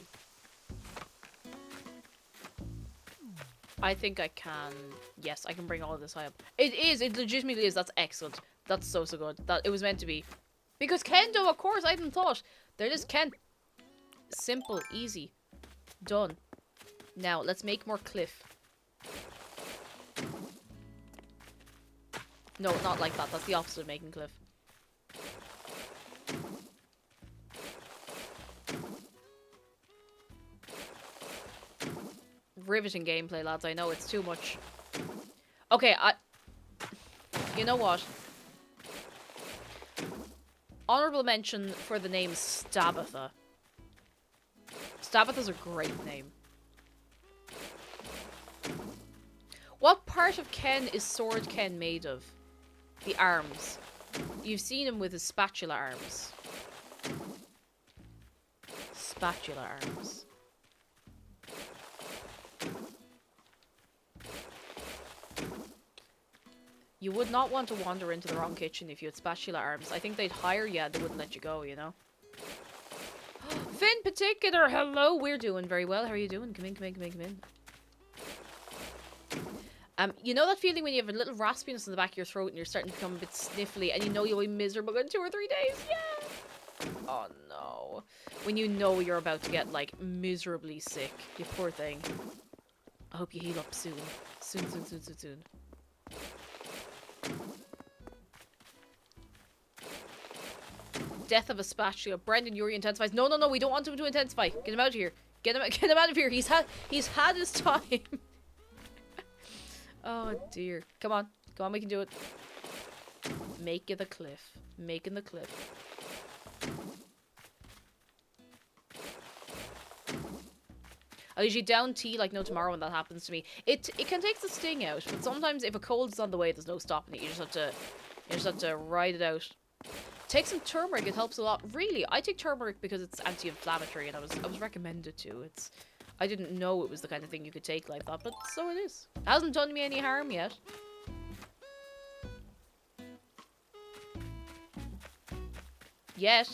I think I can... Yes, I can bring all of this high up. It is. It legitimately is. That's excellent. That's so good. That it was meant to be. Because Kendo, of course, I hadn't thought. There it is, Ken. Simple, easy. Done. Now, let's make more cliff. No, not like that. That's the opposite of making cliff. Riveting gameplay, lads. I know it's too much. Okay, you know what? Honorable mention for the name Stabatha. Stabatha's a great name. What part of Ken is Sword Ken made of? The arms. You've seen him with his spatula arms. Spatula arms. You would not want to wander into the wrong kitchen if you had spatula arms. I think they'd hire you and they wouldn't let you go, you know? Finn Particular, hello! We're doing very well. How are you doing? Come in, come in, come in, come in. You know that feeling when you have a little raspiness in the back of your throat and you're starting to become a bit sniffly and you know you'll be miserable in 2 or 3 days? Yeah! Oh no. When you know you're about to get, like, miserably sick. You poor thing. I hope you heal up soon. Soon, soon, soon, soon, soon. Death of a spatula. Brendan Urie intensifies. No, no, no, we don't want him to intensify. Get him out of here. Get him out of here. He's had his time. Oh dear. Come on. Come on, we can do it. Make it the cliff. Making the cliff. I usually down tea like no tomorrow when that happens to me. It can take the sting out, but sometimes if a cold's on the way, there's no stopping it. You just have to ride it out. Take some turmeric, it helps a lot. Really, I take turmeric because it's anti-inflammatory and I was recommended to. I didn't know it was the kind of thing you could take like that, but so it is. It hasn't done me any harm yet. Yet.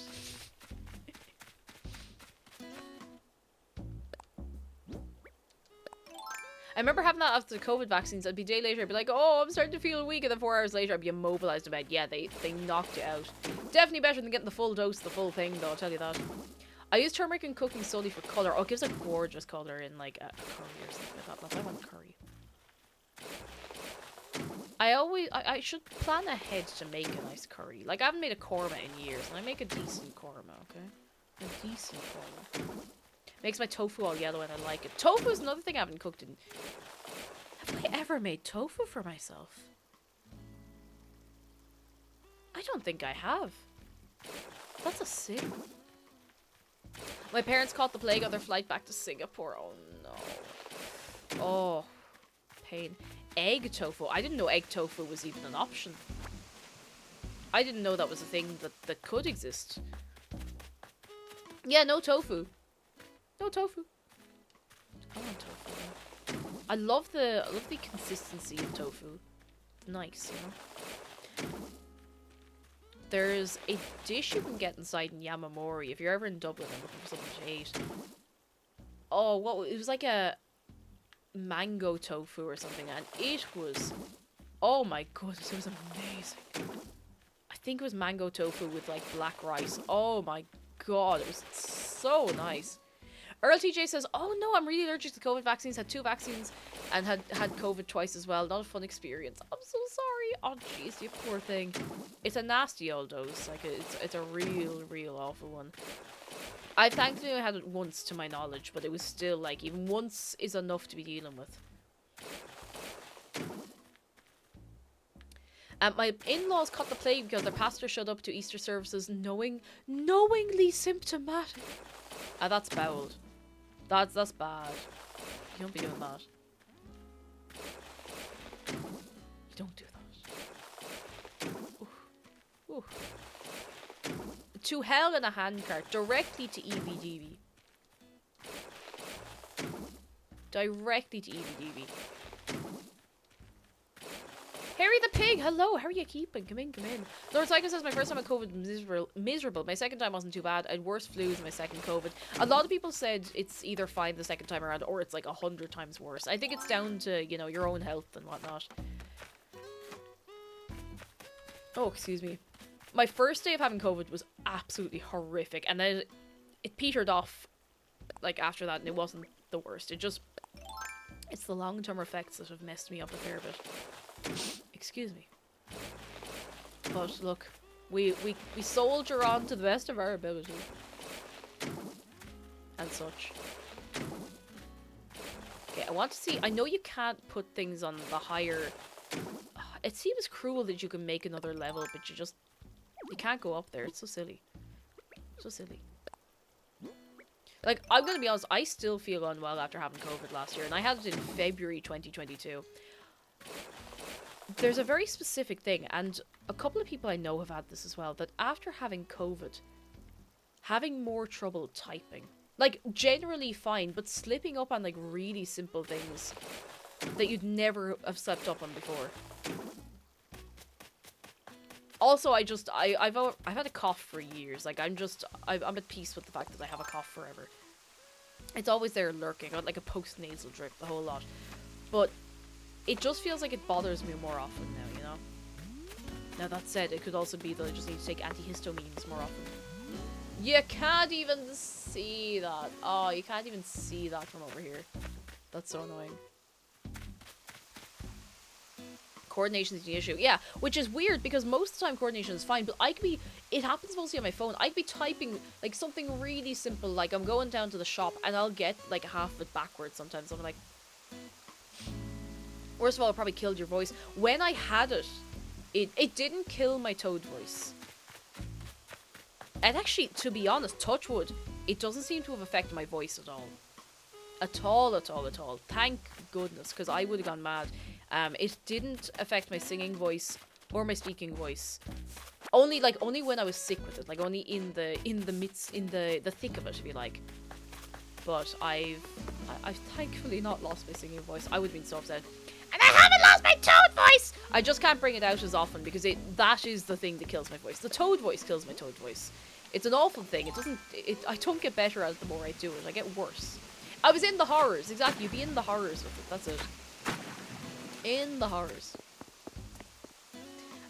I remember having that after the COVID vaccines. I'd be a day later, I'd be like, oh, I'm starting to feel weak, and then 4 hours later, I'd be immobilized in bed. Yeah, they knocked you out. Definitely better than getting the full dose, the full thing, though, I'll tell you that. I use turmeric in cooking solely for colour. Oh, it gives a gorgeous colour in, like, a curry or something like that. I want curry. I should plan ahead to make a nice curry. Like, I haven't made a korma in years, and I make a decent korma, okay? A decent korma. Makes my tofu all yellow and I like it. Tofu is another thing I haven't cooked in. Have I ever made tofu for myself? I don't think I have. That's a sin. My parents caught the plague on their flight back to Singapore. Oh no. Oh, pain. Egg tofu. I didn't know egg tofu was even an option. I didn't know that was a thing that could exist. Yeah, no tofu. No tofu. I want tofu. I love the consistency of tofu. It's nice, you know. There's a dish you can get inside in Yamamori if you're ever in Dublin and looking for something to eat. Oh, what? It was like a mango tofu or something, and it was, oh my goodness, it was amazing. I think it was mango tofu with like black rice. Oh my god, it was so nice. Earl TJ says, oh no, I'm really allergic to COVID vaccines. Had 2 vaccines and had COVID twice as well. Not a fun experience. I'm so sorry. Oh jeez, you poor thing. It's a nasty old dose. Like, it's a real awful one. I thankfully had it once to my knowledge, but it was still like, even once is enough to be dealing with. My in-laws caught the plague because their pastor showed up to Easter services knowingly symptomatic. That's bowled. That's bad. You don't be doing that. You don't do that. Ooh. Ooh. To hell in a handcart. Directly to EBDB. Directly to EBDB. Harry the Pig, hello, how are you keeping? Come in, come in. Lord Psycho says, my first time at COVID was miserable. My second time wasn't too bad. I had worse flus than my second COVID. A lot of people said it's either fine the second time around or it's like 100 times worse. I think it's down to, you know, your own health and whatnot. Oh, excuse me. My first day of having COVID was absolutely horrific. And then it petered off, like, after that, and it wasn't the worst. It's the long-term effects that have messed me up a fair bit. Excuse me. But look, we soldier on to the best of our ability. And such. Okay, I want to see. I know you can't put things on the higher. It seems cruel that you can make another level, but you can't go up there. It's so silly. So silly. Like, I'm gonna be honest, I still feel unwell after having COVID last year, and I had it in February 2022. There's a very specific thing, and a couple of people I know have had this as well, that after having COVID, having more trouble typing. Like, generally fine, but slipping up on, like, really simple things that you'd never have slipped up on before. Also, I've had a cough for years. Like, I'm at peace with the fact that I have a cough forever. It's always there lurking, like a post-nasal drip, the whole lot. But it just feels like it bothers me more often now, you know? Now, that said, it could also be that I just need to take antihistamines more often. You can't even see that. Oh, you can't even see that from over here. That's so annoying. Coordination is the issue. Yeah, which is weird because most of the time coordination is fine, but it happens mostly on my phone. I could be typing like something really simple, like I'm going down to the shop and I'll get like half of it backwards sometimes. I'm like, worst of all, it probably killed your voice. When I had it, it didn't kill my Toad voice. And actually, to be honest, touch wood, it doesn't seem to have affected my voice at all. At all, at all, at all. Thank goodness, because I would have gone mad. It didn't affect my singing voice or my speaking voice. Only when I was sick with it, like only in the thick of it, if you like. But I've thankfully not lost my singing voice. I would have been so upset. And I haven't lost my Toad voice! I just can't bring it out as often because that is the thing that kills my voice. The Toad voice kills my Toad voice. It's an awful thing. I don't get better at it the more I do it. I get worse. I was in the horrors. Exactly. You'd be in the horrors with it. That's it. In the horrors.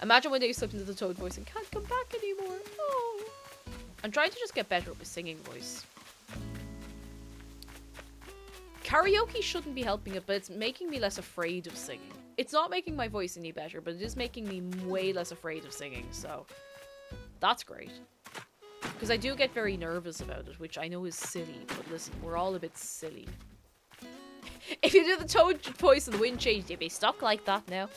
Imagine one day you slip into the Toad voice and can't come back anymore. Oh. I'm trying to just get better at my singing voice. Karaoke shouldn't be helping it, but it's making me less afraid of singing. It's not making my voice any better, but it is making me way less afraid of singing, so that's great. Because I do get very nervous about it, which I know is silly, but listen, we're all a bit silly. If you do the Toad voice and the wind changed, you'd be stuck like that now.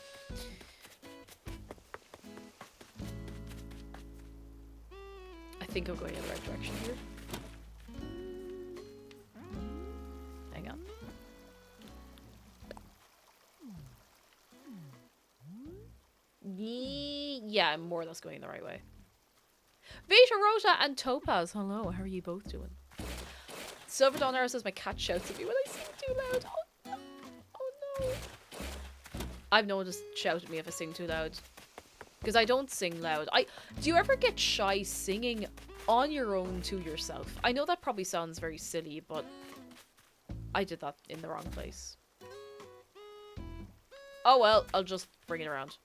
I think I'm going in the right direction here. Hang on. Yeah, I'm more or less going the right way. Vita, Rota, and Topaz, hello, how are you both doing? Silver Dawn Arrow says my cat shouts at me when I sing too loud. Oh no. Oh no. I've no one to shout at me if I sing too loud. Because I don't sing loud. Do you ever get shy singing on your own to yourself? I know that probably sounds very silly, but I did that in the wrong place. Oh well, I'll just bring it around.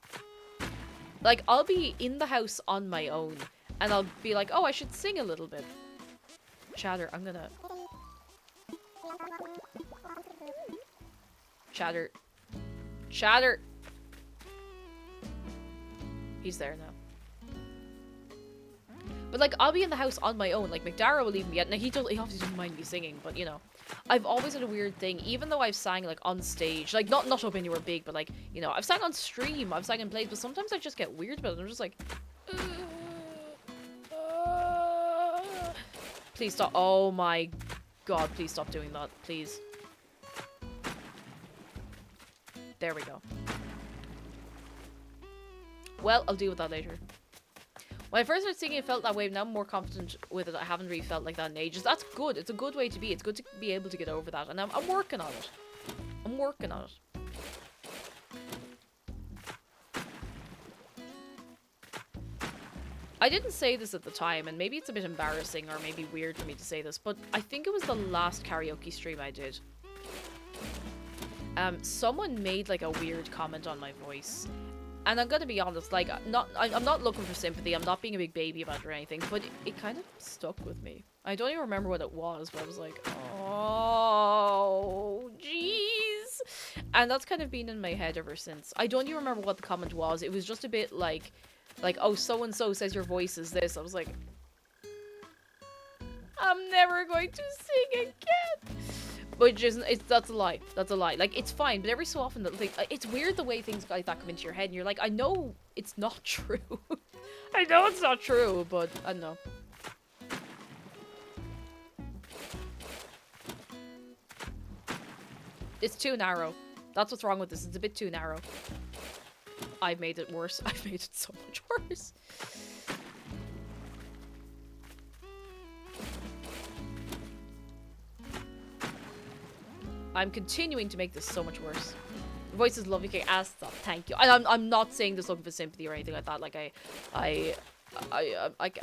Like, I'll be in the house on my own, and I'll be like, oh, I should sing a little bit. Chatter, I'm gonna... Chatter. Chatter! He's there now. But, like, I'll be in the house on my own. Like, McDara will leave me out. Now, he obviously doesn't mind me singing, but, you know. I've always had a weird thing, even though I've sang, like, on stage. Like, not up anywhere big, but, like, you know, I've sang on stream, I've sang in plays, but sometimes I just get weird about it. I'm just like... Please stop. Oh my god, please stop doing that, please. There we go. Well, I'll deal with that later. When I first started singing, it felt that way. Now I'm more confident with it. I haven't really felt like that in ages. That's good. It's a good way to be. It's good to be able to get over that. And I'm working on it. I'm working on it. I didn't say this at the time, and maybe it's a bit embarrassing or maybe weird for me to say this, but I think it was the last karaoke stream I did. Someone made like a weird comment on my voice. And I'm gonna be honest, like, I'm not looking for sympathy, I'm not being a big baby about it or anything, but it kind of stuck with me. I don't even remember what it was, but I was like, oh, jeez. And that's kind of been in my head ever since. I don't even remember what the comment was. It was just a bit like, oh, so-and-so says your voice is this. I was like, I'm never going to sing again. Which isn't, that's a lie. That's a lie. Like, it's fine, but every so often, it's weird the way things like that come into your head, and you're like, I know it's not true. I know it's not true, but I don't know. It's too narrow. That's what's wrong with this. It's a bit too narrow. I've made it worse. I've made it so much worse. I'm continuing to make this so much worse. Voice is lovely. Ask stop. Thank you. And I'm not saying this looking for sympathy or anything like that. Like I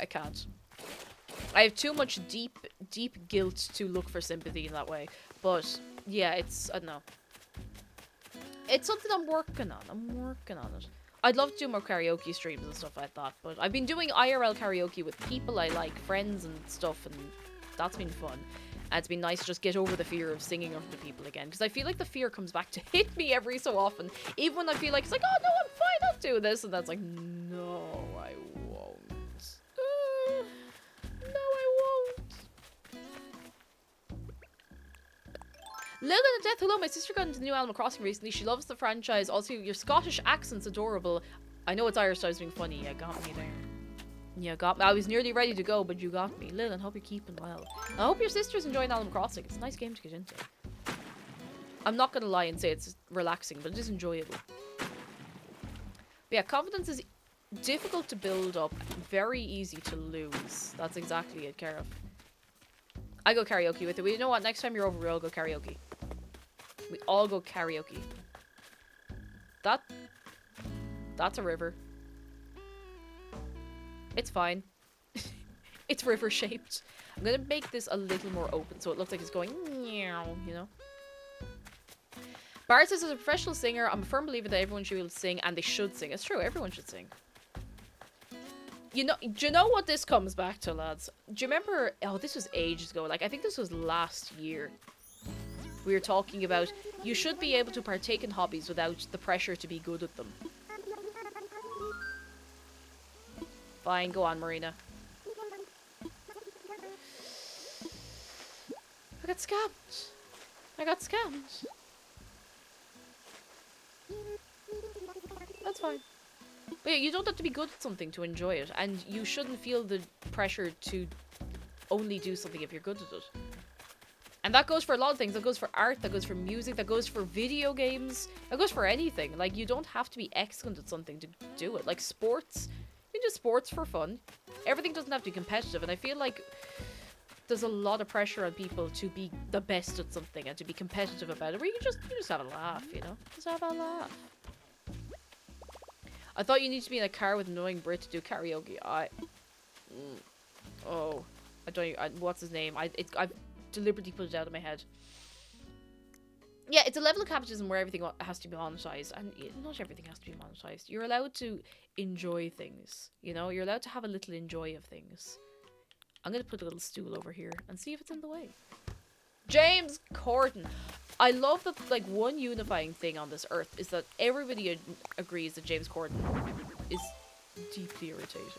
can't. I have too much deep guilt to look for sympathy in that way. But yeah, it's I don't know. It's something I'm working on. I'm working on it. I'd love to do more karaoke streams and stuff like that, but I've been doing IRL karaoke with people I like, friends and stuff, and that's been fun. And it's been nice to just get over the fear of singing in front of people again, because I feel like the fear comes back to hit me every so often, even when I feel like it's like, oh no, I'm fine, I'll do this, and that's like, no, I won't. No, I won't. Lil and Death, hello, my sister got into the new Animal Crossing recently. She loves the franchise. Also, your Scottish accent's adorable. I know it's Irish, so I was being funny. You got me there. You got me. I was nearly ready to go, but you got me. Lil, I hope you're keeping well. I hope your sister's enjoying Animal Crossing. It's a nice game to get into. I'm not gonna lie and say it's relaxing, but it is enjoyable. But yeah, confidence is difficult to build up, very easy to lose. That's exactly it, Karif. I go karaoke with it. You know what? Next time you're over, we all go karaoke. We all go karaoke. That's a river. It's fine. It's river shaped. I'm gonna make this a little more open so it looks like it's going meow, you know? Bart says, as a professional singer, I'm a firm believer that everyone should sing, and they should sing. It's true, everyone should sing. Do you know what this comes back to, lads? Do you remember, oh, this was ages ago, like, I think this was last year. We were talking about, you should be able to partake in hobbies without the pressure to be good at them. Fine, go on, Marina. I got scammed. I got scammed. That's fine. But yeah, you don't have to be good at something to enjoy it, and you shouldn't feel the pressure to only do something if you're good at it. And that goes for a lot of things. That goes for art, that goes for music, that goes for video games, that goes for anything. Like, you don't have to be excellent at something to do it. Like, sports, you can do sports for fun. Everything doesn't have to be competitive, and I feel like there's a lot of pressure on people to be the best at something and to be competitive about it, where you just have a laugh, you know? Just have a laugh. I thought you need to be in a car with an annoying Brit to do karaoke. What's his name? I've deliberately put it out of my head. Yeah, it's a level of capitalism where everything has to be monetized, and not everything has to be monetized. You're allowed to enjoy things, you know? You're allowed to have a little enjoy of things. I'm gonna put a little stool over here and see if it's in the way. James Corden. I love that, like, one unifying thing on this earth is that everybody agrees that James Corden is deeply irritating.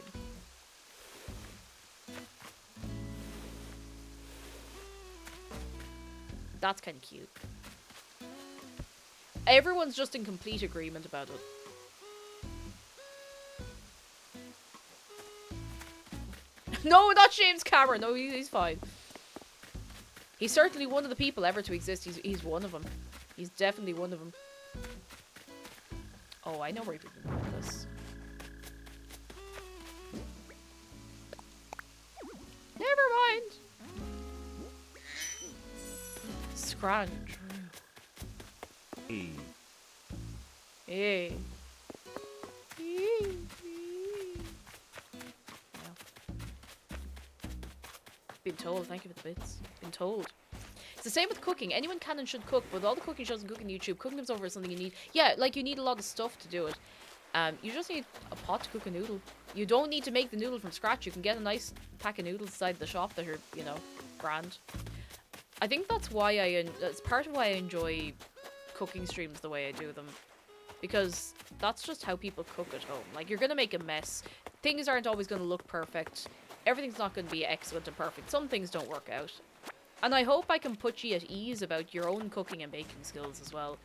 That's kind of cute. Everyone's just in complete agreement about it. No, not James Cameron. No, he's fine. He's certainly one of the people ever to exist. He's one of them. He's definitely one of them. Oh, I know where we can put this. Never mind. Scran. E. Hey. Been told. Thank you for the bits. Been told. It's the same with cooking. Anyone can and should cook, but with all the cooking shows and cooking YouTube, cooking comes over as something you need. Yeah, like, you need a lot of stuff to do it. You just need a pot to cook a noodle. You don't need to make the noodle from scratch. You can get a nice pack of noodles inside the shop that are, you know, grand. I think that's why that's part of why I enjoy cooking streams the way I do them. Because that's just how people cook at home. Like, you're gonna make a mess. Things aren't always gonna look perfect. Everything's not going to be excellent and perfect. Some things don't work out. And I hope I can put you at ease about your own cooking and baking skills as well.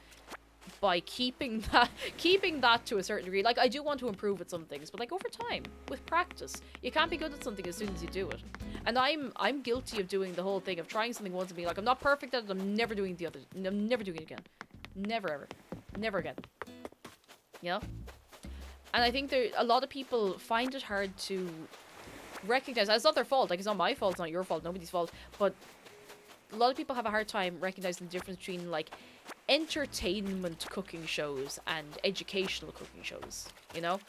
By keeping that to a certain degree. Like, I do want to improve at some things, but like over time, with practice. You can't be good at something as soon as you do it. And I'm guilty of doing the whole thing of trying something once and being like, I'm not perfect at it, I'm never doing I'm never doing it again. Never ever. Never again. You know? And I think a lot of people find it hard to recognize that. It's not their fault. Like, it's not my fault, it's not your fault, nobody's fault, but a lot of people have a hard time recognizing the difference between, like, entertainment cooking shows and educational cooking shows, you know?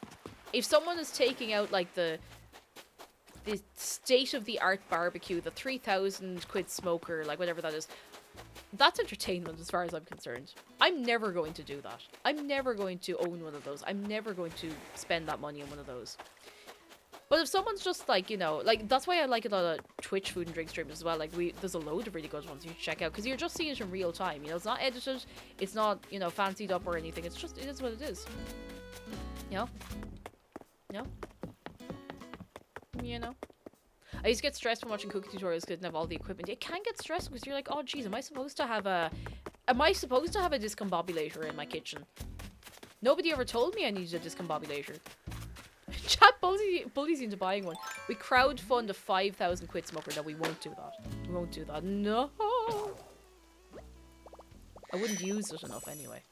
If someone is taking out, like, the state-of-the-art barbecue, the 3,000 quid smoker, like, whatever that is, that's entertainment as far as I'm concerned. I'm never going to do that. I'm never going to own one of those. I'm never going to spend that money on one of those. But if someone's just like, you know, like, that's why I like a lot of Twitch food and drink streams as well. Like, there's a load of really good ones you should check out, because you're just seeing it in real time. You know, it's not edited, it's not, you know, fancied up or anything. It's just, it is what it is. You know? You know? You know? I used to get stressed from watching cooking tutorials because I didn't have all the equipment. It can get stressful because you're like, oh, geez, am I supposed to have a discombobulator in my kitchen? Nobody ever told me I needed a discombobulator. Chat bullies into buying one. We crowdfund a 5,000 quid smoker. No, we won't do that. We won't do that. No! I wouldn't use it enough anyway.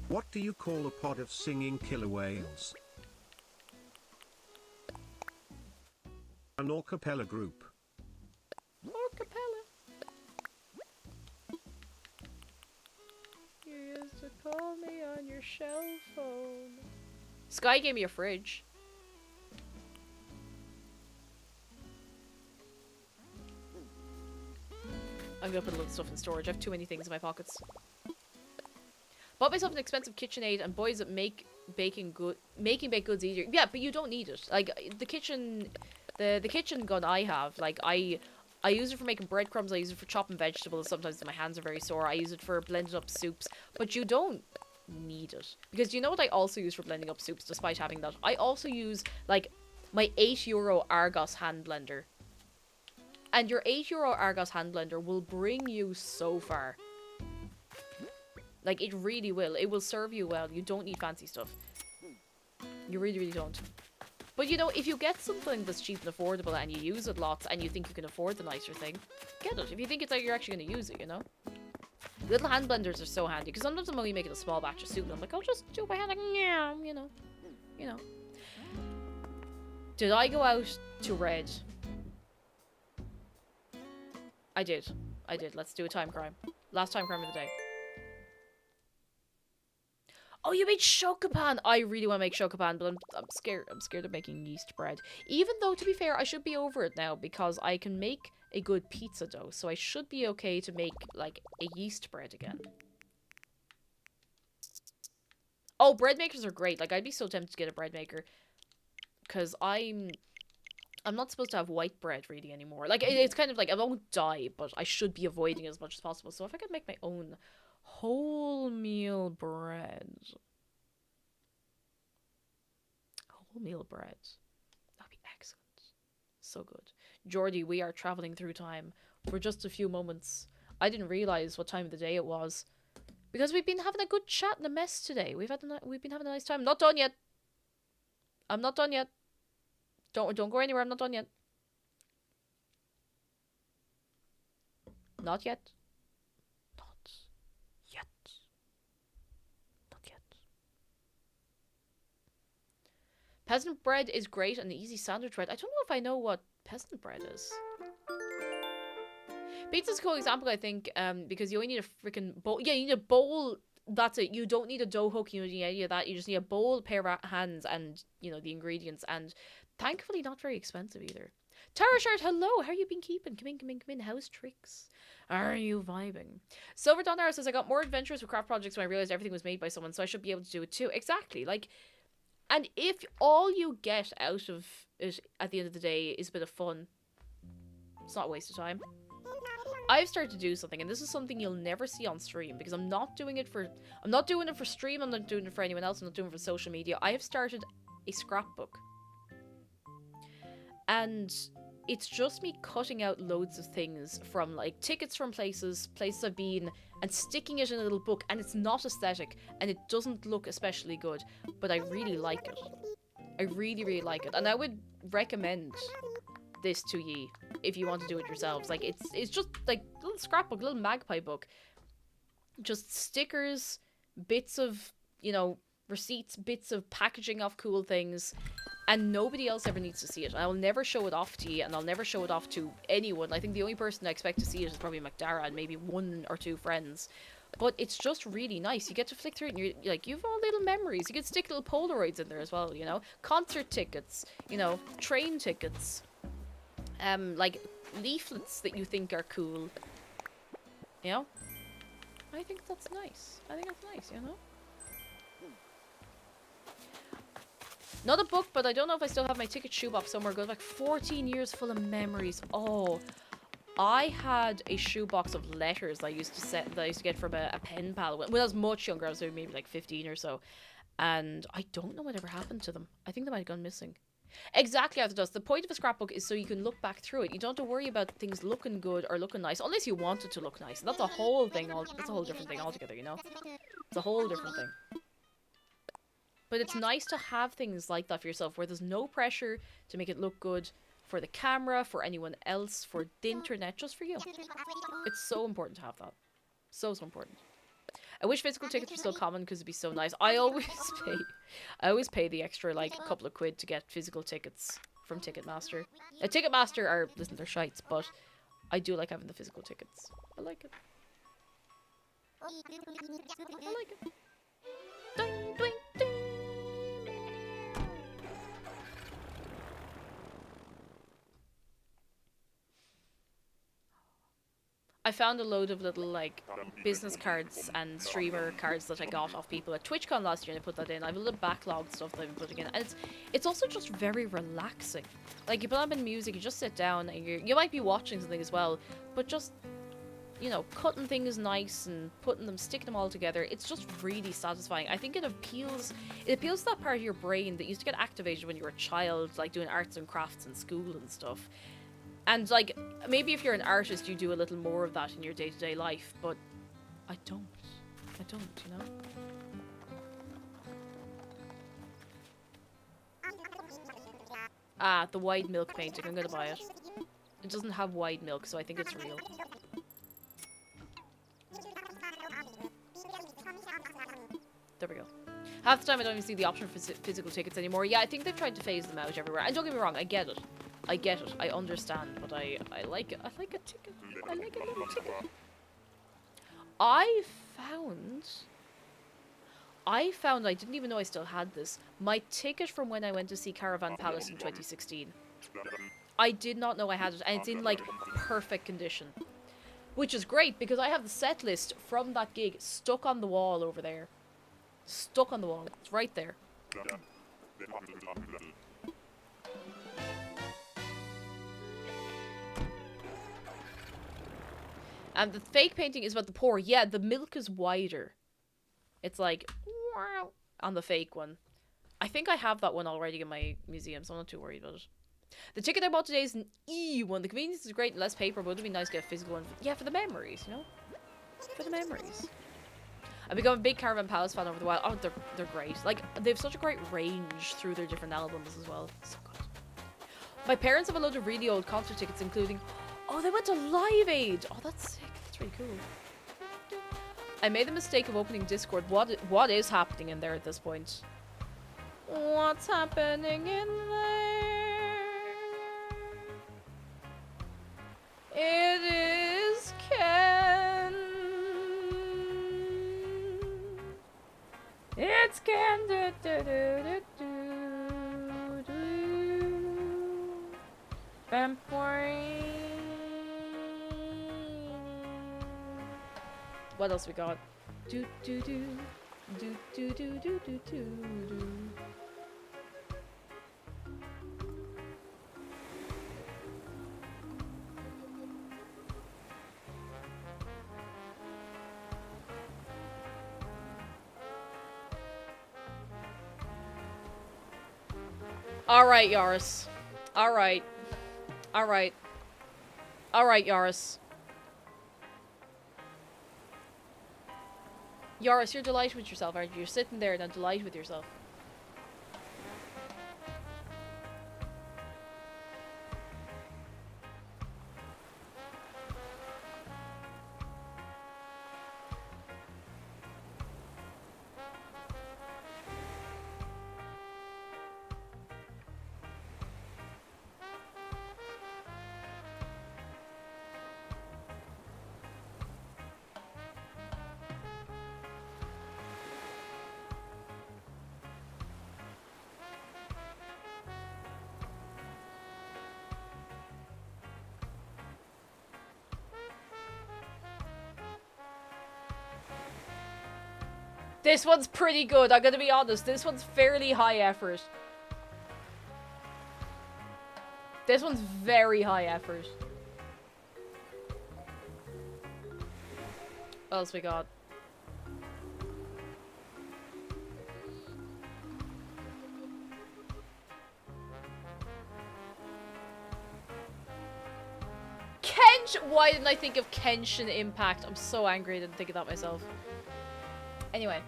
What do you call a pod of singing killer whales? An orcapella group. Orcapella. You used to call me on your cell phone. Sky gave me a fridge. I'm gonna put a little stuff in storage. I have too many things in my pockets. Bought myself an expensive KitchenAid and boys that make making baked goods easier. Yeah, but you don't need it. Like, the kitchen gun I have, like, I use it for making breadcrumbs, I use it for chopping vegetables, sometimes my hands are very sore, I use it for blending up soups, but you don't need it. Because you know what I also use for blending up soups, despite having that? I also use, like, my €8 Argos hand blender. And your €8 Argos hand blender will bring you so far. Like, it really will. It will serve you well. You don't need fancy stuff. You really, really don't. But, you know, if you get something that's cheap and affordable and you use it lots and you think you can afford the nicer thing, get it. If you think it's like you're actually going to use it, you know? Little hand blenders are so handy, because sometimes I'm only making a small batch of soup and I'm like, I'll just do it by hand, like, yeah, you know. You know. Did I go out to red? I did. I did. Let's do a time crime. Last time crime of the day. Oh, you made shokopan! I really want to make shokopan, but I'm scared. I'm scared of making yeast bread. Even though, to be fair, I should be over it now because I can make a good pizza dough, so I should be okay to make, like, a yeast bread again. Oh, bread makers are great. Like, I'd be so tempted to get a bread maker because I'm not supposed to have white bread really anymore. Like, it's kind of like I won't die, but I should be avoiding it as much as possible. So if I could make my own wholemeal bread. Wholemeal bread. That'd be excellent. So good. Jordy, we are traveling through time for just a few moments. I didn't realize what time of the day it was because we've been having a good chat in the mess today. We've been having a nice time. I'm not done yet. I'm not done yet. Don't go anywhere. I'm not done yet. Not yet. Not yet. Not yet. Peasant bread is great and easy sandwich bread. I don't know if I know what peasant bread is. Pizza's a cool example, I think, because you only need a freaking bowl. Yeah, you need a bowl. That's it. You don't need a dough hook. You don't need any of that. You just need a bowl, a pair of hands, and, you know, the ingredients. And thankfully, not very expensive either. Tara Shard, hello. How you been keeping? Come in, come in, come in. How's tricks? Are you vibing? Silver Dawn Arrow says, I got more adventurous with craft projects when I realized everything was made by someone, so I should be able to do it too. Exactly. Like, and if all you get out of it at the end of the day is a bit of fun, it's not a waste of time. I've started to do something, and this is something you'll never see on stream because I'm not doing it for stream, I'm not doing it for anyone else, I'm not doing it for social media. I have started a scrapbook. And it's just me cutting out loads of things from, like, tickets from places I've been, and sticking it in a little book, and it's not aesthetic, and it doesn't look especially good, but I really like it. I really, really like it, and I would recommend this to ye if you want to do it yourselves. Like, it's just like a little scrapbook, a little magpie book, just stickers, bits of, you know, receipts, bits of packaging of cool things, and nobody else ever needs to see it. I will never show it off to you, and I'll never show it off to anyone. I think the only person I expect to see it is probably McDara and maybe 1 or 2 friends. But it's just really nice. You get to flick through it and you're like, you've all little memories. You can stick little Polaroids in there as well, you know? Concert tickets, you know, train tickets. Like leaflets that you think are cool. You know? I think that's nice. I think that's nice, you know? Not a book, but I don't know if I still have my ticket shoebox somewhere. It goes back 14 years full of memories. Oh, I had a shoebox of letters that I used to get from a pen pal. When I was much younger, I was maybe like 15 or so. And I don't know whatever happened to them. I think they might have gone missing. Exactly as it does. The point of a scrapbook is so you can look back through it. You don't have to worry about things looking good or looking nice, unless you want it to look nice. That's a whole thing. That's a whole different thing altogether, you know? It's a whole different thing. But it's nice to have things like that for yourself, where there's no pressure to make it look good for the camera, for anyone else, for the internet, just for you. It's so important to have that. So important. I wish physical tickets were still common because it'd be so nice. I always pay the extra like couple of quid to get physical tickets from Ticketmaster. Ticketmaster are, listen, they're shites, but I do like having the physical tickets. I like it. I like it. Ding, ding, ding. I found a load of little like business cards and streamer cards that I got off people at TwitchCon last year, and I put that in. I have a little backlog stuff that I've been putting in, and it's also just very relaxing. Like you put on music, you just sit down, and you might be watching something as well, but just, you know, cutting things nice and sticking them all together. It's just really satisfying. I think it appeals to that part of your brain that used to get activated when you were a child, like doing arts and crafts in school and stuff. And, like, maybe if you're an artist, you do a little more of that in your day-to-day life, but I don't, you know? Ah, the wide milk painting. I'm gonna buy it. It doesn't have wide milk, so I think it's real. There we go. Half the time I don't even see the option for physical tickets anymore. Yeah, I think they've tried to phase them out everywhere. And don't get me wrong, I get it. I get it. I understand, but I like it. I like a ticket. I like a little ticket. I found I didn't even know I still had this. My ticket from when I went to see Caravan Palace in 2016. I did not know I had it, and it's in like perfect condition. Which is great because I have the set list from that gig stuck on the wall over there. Stuck on the wall. It's right there. And the fake painting is about the poor. Yeah, the milk is wider. It's like, wow, on the fake one. I think I have that one already in my museum, so I'm not too worried about it. The ticket I bought today is an E one. The convenience is great, less paper, but it would be nice to get a physical one. Yeah, for the memories, you know? For the memories. I've become a big Caravan Palace fan over the while. Oh, they're great. Like, they have such a great range through their different albums as well. So good. My parents have a load of really old concert tickets, including... Oh, they went to Live Aid! Oh, that's sick. That's really cool. I made the mistake of opening Discord. What is happening in there at this point? What's happening in there? It is Ken. It's Ken. Do, do, do, do, do, do. Vampire. What else we got? Do do do do do do do do do. All right, Yaris. All right. All right. All right, Yaris. Yaris, you're delighted with yourself, aren't you? You're sitting there and delighted with yourself. This one's pretty good, I'm gonna be honest. This one's fairly high effort. This one's very high effort. What else we got? Why didn't I think of Kenshin Impact? I'm so angry I didn't think of that myself. Anyway.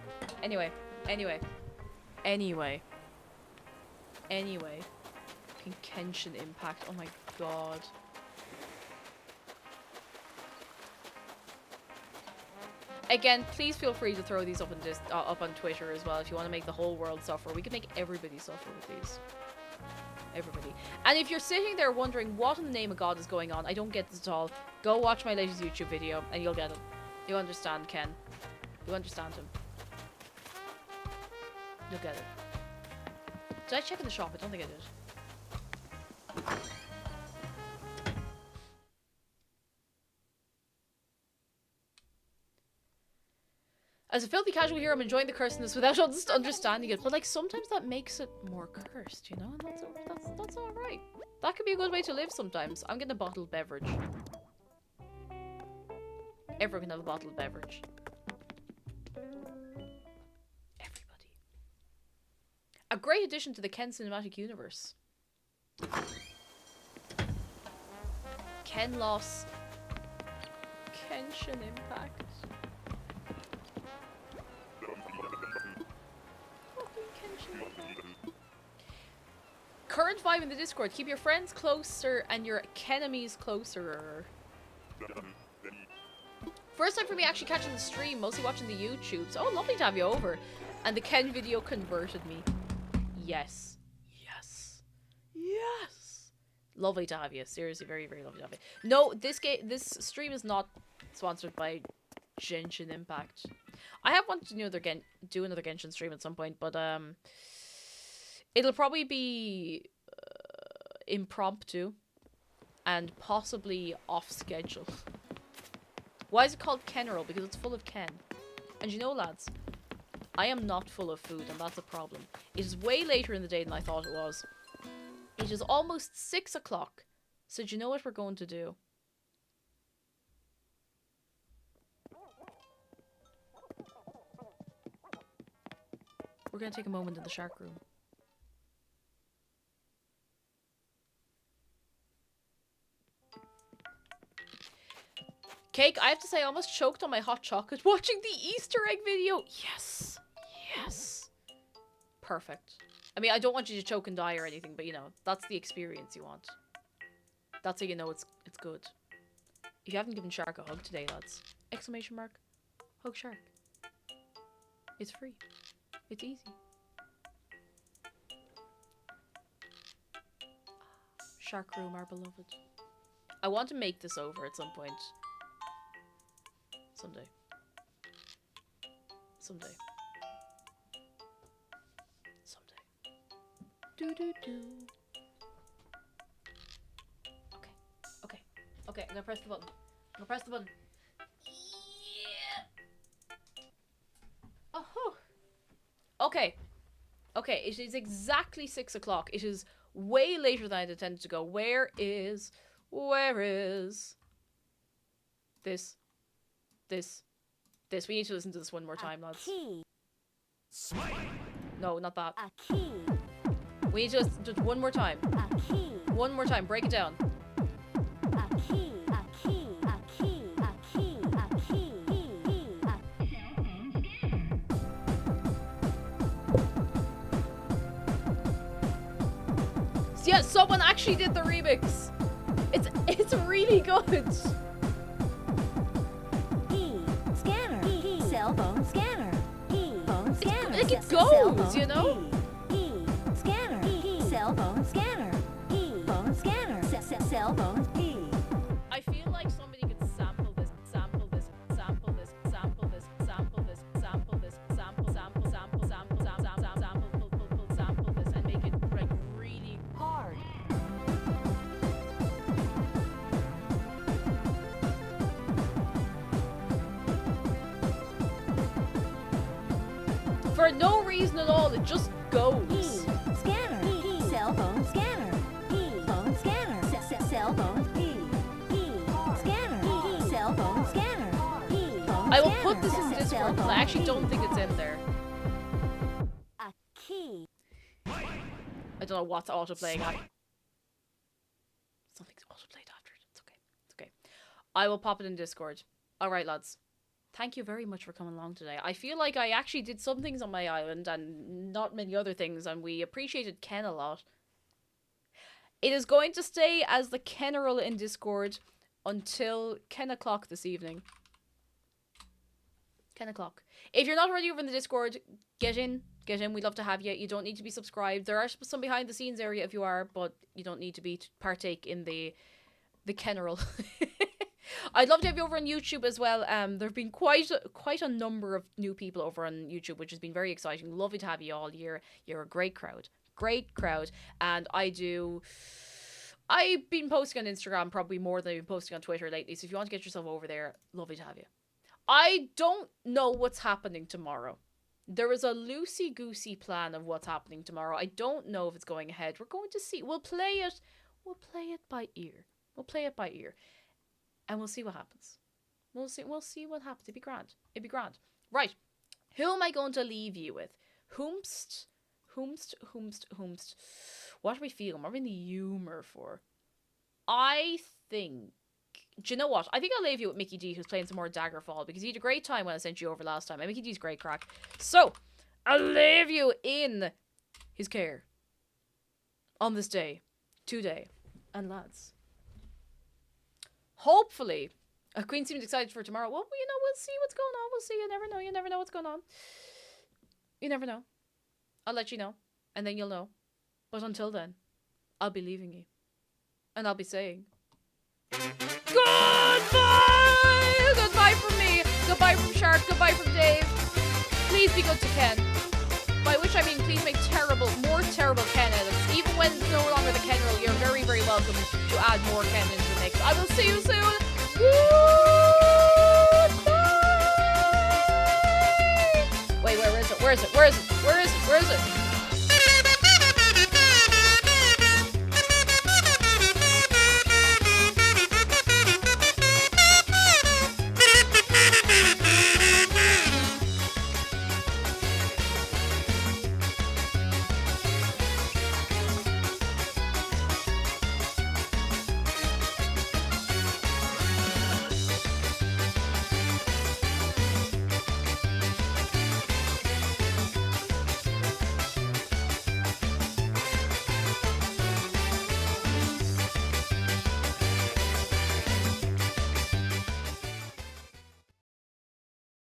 Fucking Kenshin Impact. Oh my god. Again, please feel free to throw these up up on Twitter as well if you want to make the whole world suffer. We can make everybody suffer with these. Everybody. And if you're sitting there wondering what in the name of God is going on, I don't get this at all. Go watch my latest YouTube video and you'll get it. You'll understand Ken. You'll understand him. You'll get it. Did I check in the shop? I don't think I did. As a filthy casual here, I'm enjoying the curseness without understanding it, but like sometimes that makes it more cursed, you know? And that's alright. That could be a good way to live sometimes. I'm getting a bottled beverage. Everyone can have a bottled beverage. Everybody. A great addition to the Ken cinematic universe. Ken loss. Kenshin Impact. Current vibe in the Discord. Keep your friends closer and your Kenemies closer. First time for me actually catching the stream, mostly watching the YouTubes. Oh, lovely to have you over. And the Ken video converted me. Yes. Yes. Yes. Lovely to have you. Seriously, very, very lovely to have you. No, this stream is not sponsored by Genshin Impact. I have wanted to do another Genshin stream at some point, but it'll probably be impromptu and possibly off schedule. Why is it called Kenroll? Because it's full of Ken. And you know, lads, I am not full of food, and that's a problem. It is way later in the day than I thought it was. It is almost 6 o'clock. So do you know what we're going to do? We're going to take a moment in the shark room. Cake, I have to say I almost choked on my hot chocolate watching the Easter egg video. Yes. Yes. Perfect. I mean, I don't want you to choke and die or anything, but you know, that's the experience you want. That's how you know it's good. If you haven't given Shark a hug today, lads, exclamation mark, hug Shark. It's free. It's easy. Shark room, our beloved. I want to make this over at some point. Someday. Someday. Someday. Do. Okay, I'm gonna press the button. Yeah. Oh. Okay, it is exactly 6 o'clock. It is way later than I intended to go. Where is this? We need to listen to this one more time, lads. Key. No, not that. A key. We need to listen to it one more time. A key. One more time. Break it down. A key. A key. A key. A key. A key. Yeah, someone actually did the remix. It's really good. Scanner. Cell phone scanner. Phone scanner. Like it goes, you know? Scanner. Cell phone scanner. Phone scanner. Cell phone. I feel like somebody could sample this, sample this, sample this, sample this, sample this, sample this, sample this, and make it like really hard. For no reason at all, it just goes. Scanner. Cell phone scanner. Phone scanner. Cell phone. Scanner. Cell phone scanner. Phone I will scanner. put this in Discord because I actually don't think it's in there. A key. I don't know what's autoplaying. Something's autoplayed after it. It's okay. It's okay. I will pop it in Discord. Alright, lads. Thank you very much for coming along today. I feel like I actually did some things on my island and not many other things, and we appreciated Ken a lot. It is going to stay as the Kenneral in Discord until 10 o'clock this evening. 10 o'clock. If you're not already over in the Discord, get in. Get in. We'd love to have you. You don't need to be subscribed. There are some behind the scenes area if you are, but you don't need to be partake in the Kenneral. I'd love to have you over on YouTube as well. There have been quite a number of new people over on YouTube, which has been very exciting. Lovely to have you all here. You're a great crowd. Great crowd. And I've been posting on Instagram probably more than I've been posting on Twitter lately. So if you want to get yourself over there, lovely to have you. I don't know what's happening tomorrow. There is a loosey-goosey plan of what's happening tomorrow. I don't know if it's going ahead. We're going to see. We'll play it by ear. We'll play it by ear. And we'll see what happens. We'll see what happens. It'd be grand. Right. Who am I going to leave you with? Whomst. What are we feeling? What are we in the humour for? I think... Do you know what? I think I'll leave you with Mickey D, who's playing some more Daggerfall, because he had a great time when I sent you over last time. And Mickey D's great crack. So, I'll leave you in his care. On this day. Today. And lads... Hopefully, Queen seems excited for tomorrow. Well, we'll see what's going on. We'll see. You never know. You never know what's going on. You never know. I'll let you know. And then you'll know. But until then, I'll be leaving you. And I'll be saying... Goodbye! Goodbye from me. Goodbye from Shark. Goodbye from Dave. Please be good to Ken. By which I mean, please make more terrible Ken edits. Even when it's no longer the Ken rule, you're very, very welcome to add more Ken into the mix. I will see you soon. Goodbye! Wait, where is it? Where is it?